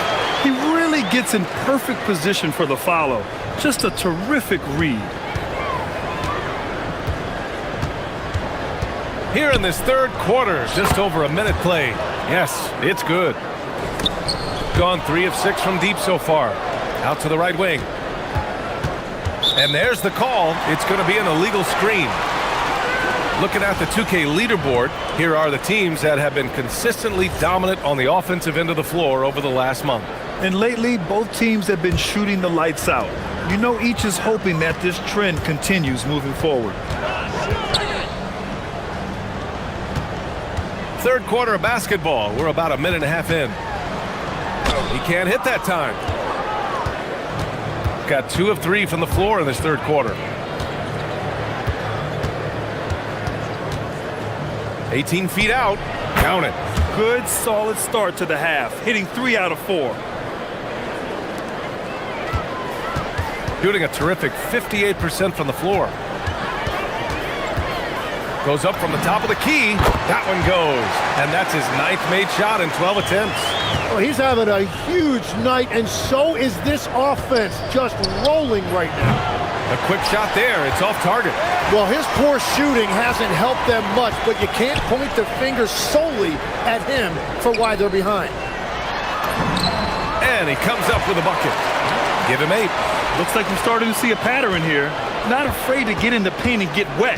He really gets in perfect position for the follow. Just a terrific read. Here in this third quarter, just over a minute play. Yes, it's good. Gone 3 of 6 from deep so far. Out to the right wing. And there's the call. It's going to be an illegal screen. Looking at the 2K leaderboard, here are the teams that have been consistently dominant on the offensive end of the floor over the last month. And lately, both teams have been shooting the lights out. You know, each is hoping that this trend continues moving forward. Third quarter of basketball. We're about a minute and a half in. He can't hit that time. Got 2 of 3 from the floor in this third quarter. 18 feet out. Count it. Good, solid start to the half, hitting 3 out of 4. Shooting a terrific 58% from the floor. Goes up from the top of the key. That one goes. And that's his 9th made shot in 12 attempts. Well, he's having a huge night, and so is this offense, just rolling right now. A quick shot there. It's off target. Well, his poor shooting hasn't helped them much, but you can't point the finger solely at him for why they're behind. And he comes up with a bucket. Give him 8. Looks like we're starting to see a pattern here. Not afraid to get in the paint and get wet.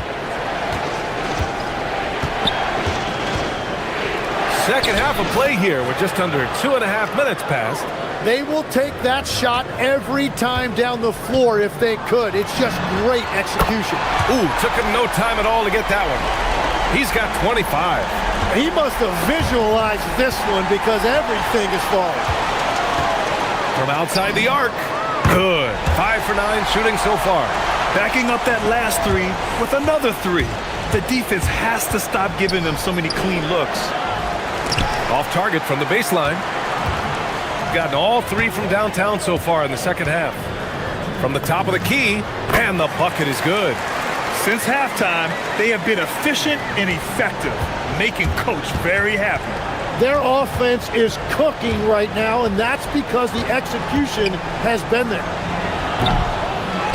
Second half of play here with just under 2.5 minutes passed. They will take that shot every time down the floor if they could. It's just great execution. Ooh, took him no time at all to get that one. He's got 25. He must have visualized this one because everything is falling. From outside the arc. Good. 5 for 9 shooting so far. Backing up that last 3 with another 3. The defense has to stop giving them so many clean looks. Off target from the baseline. Gotten all 3 from downtown so far in the second half. From the top of the key, and the bucket is good. Since halftime, they have been efficient and effective, making Coach very happy. Their offense is cooking right now, and that's because the execution has been there.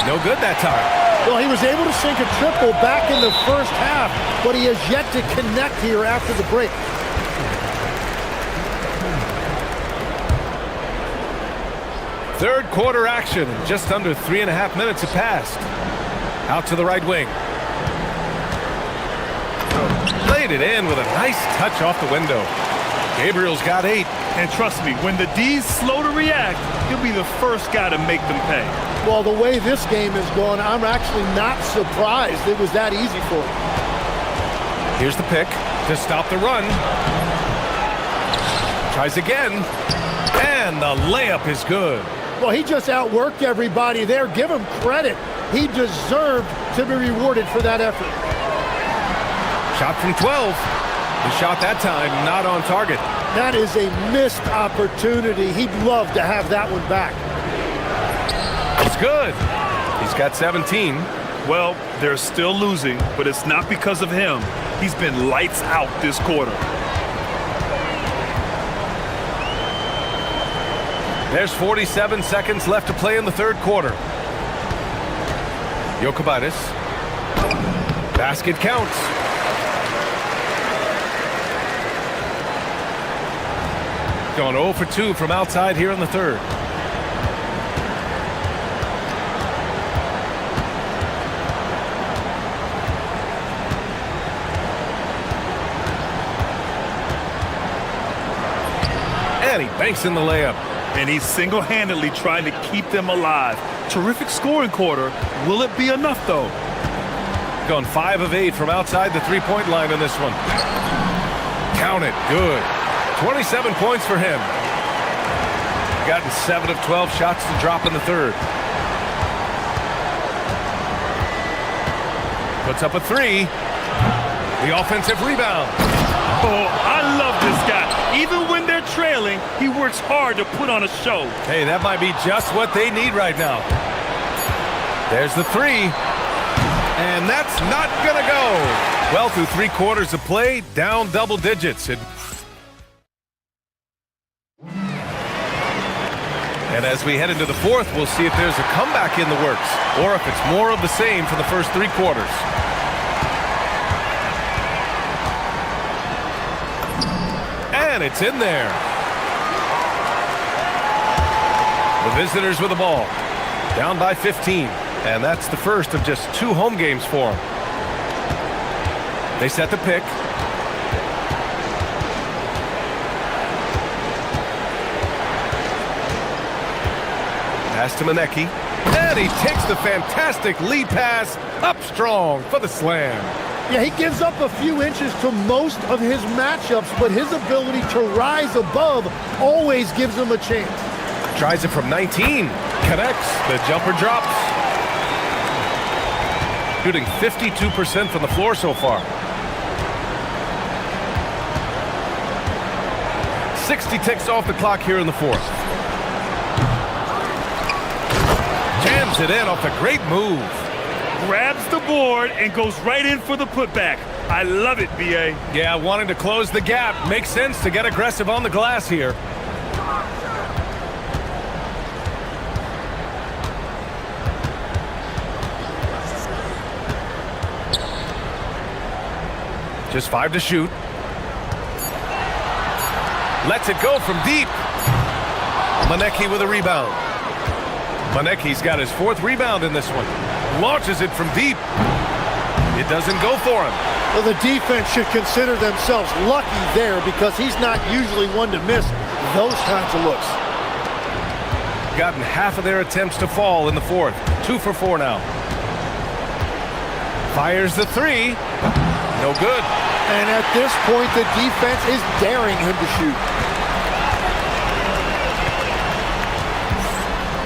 No good that time. Well, he was able to sink a triple back in the first half, but he has yet to connect here after the break. Third quarter action. Just under 3.5 minutes have passed. Out to the right wing. Played it in with a nice touch off the window. Gabriel's got 8. And trust me, when the D's slow to react, he'll be the first guy to make them pay. Well, the way this game is going, I'm actually not surprised it was that easy for him. Here's the pick to stop the run. Tries again. And the layup is good. Well, he just outworked everybody there. Give him credit. He deserved to be rewarded for that effort. Shot from 12. The shot that time not on target. That is a missed opportunity. He'd love to have that one back. It's good. He's got 17. Well, they're still losing, but it's not because of him. He's been lights out this quarter. There's 47 seconds left to play in the third quarter. Jokic. Basket counts. Gone 0 for 2 from outside here in the third. And he banks in the layup. And he's single-handedly trying to keep them alive. Terrific scoring quarter. Will it be enough, though? Gone 5 of 8 from outside the three-point line in this one. Count it. Good. 27 points for him. Gotten 7 of 12 shots to drop in the third. Puts up a 3. The offensive rebound. Oh, I love this guy. Even when they're trailing, he works hard to put on a show. Hey, that might be just what they need right now. There's the 3. And that's not gonna go. Well, through 3 quarters of play, down double digits. And as we head into the fourth, we'll see if there's a comeback in the works, or if it's more of the same for the first 3 quarters. And it's in there. The visitors with the ball. Down by 15. And that's the first of just 2 home games for them. They set the pick. Pass to Manecki. And he takes the fantastic lead pass up strong for the slam. Yeah, he gives up a few inches to most of his matchups, but his ability to rise above always gives him a chance. Tries it from 19. Connects. The jumper drops. Shooting 52% from the floor so far. 60 ticks off the clock here in the fourth. Jams it in off a great move. Grabs the board and goes right in for the putback. I love it, B.A. Yeah, wanting to close the gap. Makes sense to get aggressive on the glass here. Just 5 to shoot. Lets it go from deep. Manecki with a rebound. Manecki's got his 4th rebound in this one. Launches it from deep. It doesn't go for him. Well, the defense should consider themselves lucky there because he's not usually one to miss those kinds of looks. Gotten half of their attempts to fall in the fourth. 2 for 4 now. Fires the 3. No good. And at this point, the defense is daring him to shoot.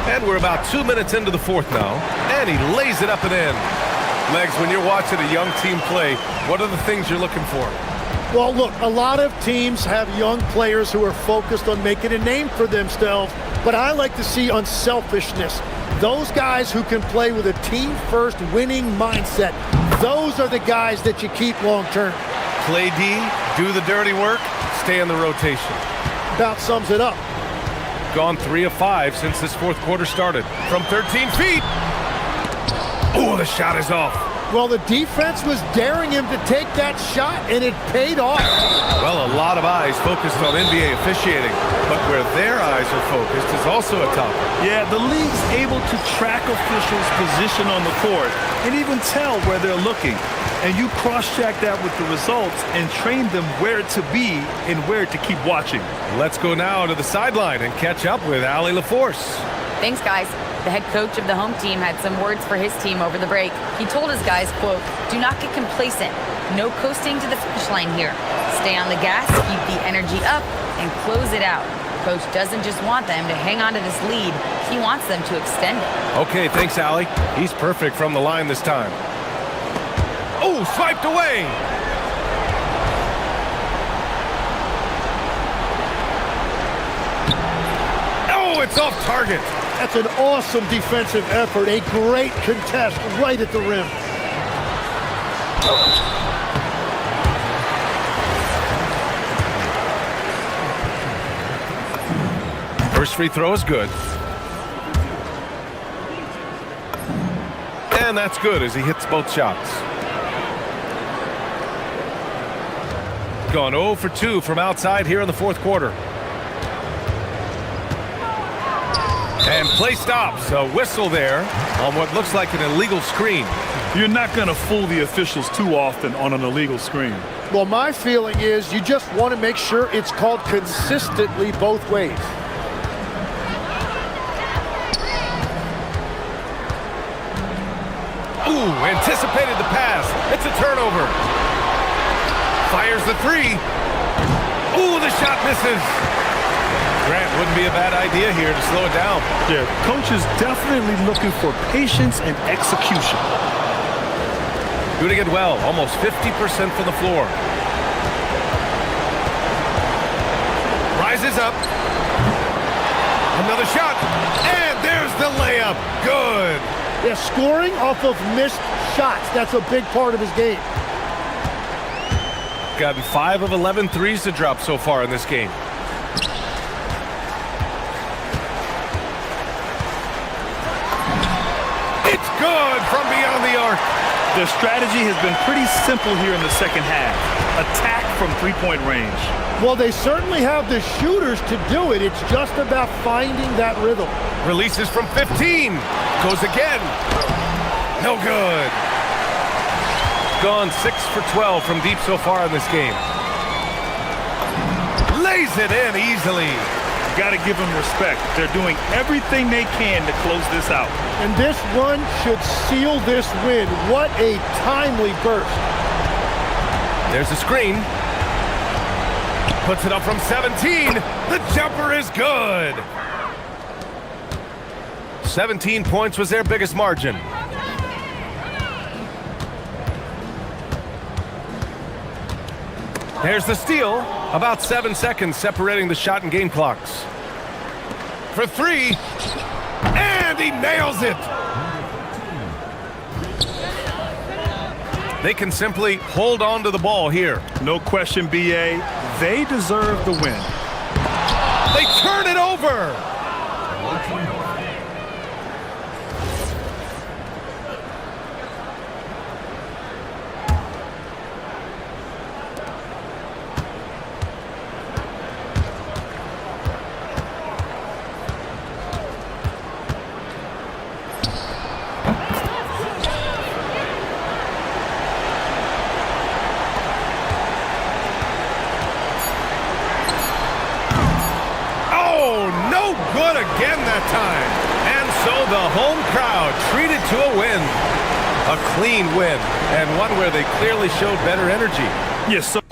And we're about 2 minutes into the fourth now. And he lays it up and in. Legs, when you're watching a young team play, what are the things you're looking for? Well, look, a lot of teams have young players who are focused on making a name for themselves, but I like to see unselfishness. Those guys who can play with a team-first winning mindset, those are the guys that you keep long-term. Play D, do the dirty work, stay in the rotation. About sums it up. Gone 3 of 5 since this fourth quarter started. From 13 feet. Oh, the shot is off. Well, the defense was daring him to take that shot, and it paid off. Well, a lot of eyes focused on NBA officiating, but where their eyes are focused is also a topic. Yeah, the league's able to track officials' position on the court and even tell where they're looking. And you cross-check that with the results and train them where to be and where to keep watching. Let's go now to the sideline and catch up with Allie LaForce. Thanks, guys. The head coach of the home team had some words for his team over the break. He told his guys, quote, "Do not get complacent. No coasting to the finish line here. Stay on the gas, keep the energy up, and close it out." Coach doesn't just want them to hang on to this lead. He wants them to extend it. Okay, thanks, Allie. He's perfect from the line this time. Oh, swiped away. Oh, it's off target. That's an awesome defensive effort. A great contest right at the rim. First free throw is good. And that's good as he hits both shots. Gone 0 for 2 from outside here in the fourth quarter. And play stops. A whistle there on what looks like an illegal screen. You're not going to fool the officials too often on an illegal screen. Well, my feeling is you just want to make sure it's called consistently both ways. Ooh, anticipated the pass. It's a turnover. Fires the three. Ooh, the shot misses. Grant, wouldn't be a bad idea here to slow it down. Yeah, coach is definitely looking for patience and execution. Doing it well, almost 50% from the floor. Rises up. Another shot. And there's the layup. Good. Yeah, scoring off of missed shots. That's a big part of his game. Gotten 5 of 11 threes to drop so far in this game. It's good from beyond the arc. Their strategy has been pretty simple here in the second half. Attack from three-point range. Well, they certainly have the shooters to do it. It's just about finding that rhythm. Releases from 15. Goes again. No good. Gone 6 for 12 from deep so far in this game. Lays it in easily. Got to give them respect. They're doing everything they can to close this out. And this run should seal this win. What a timely burst. There's a screen. Puts it up from 17. The jumper is good. 17 points was their biggest margin. There's the steal. About 7 seconds separating the shot and game clocks. For three. And he nails it. They can simply hold on to the ball here. No question, BA. They deserve the win. They turn it over. Good again that time. And so the home crowd treated to a win. A clean win, and one where they clearly showed better energy. Yes, sir.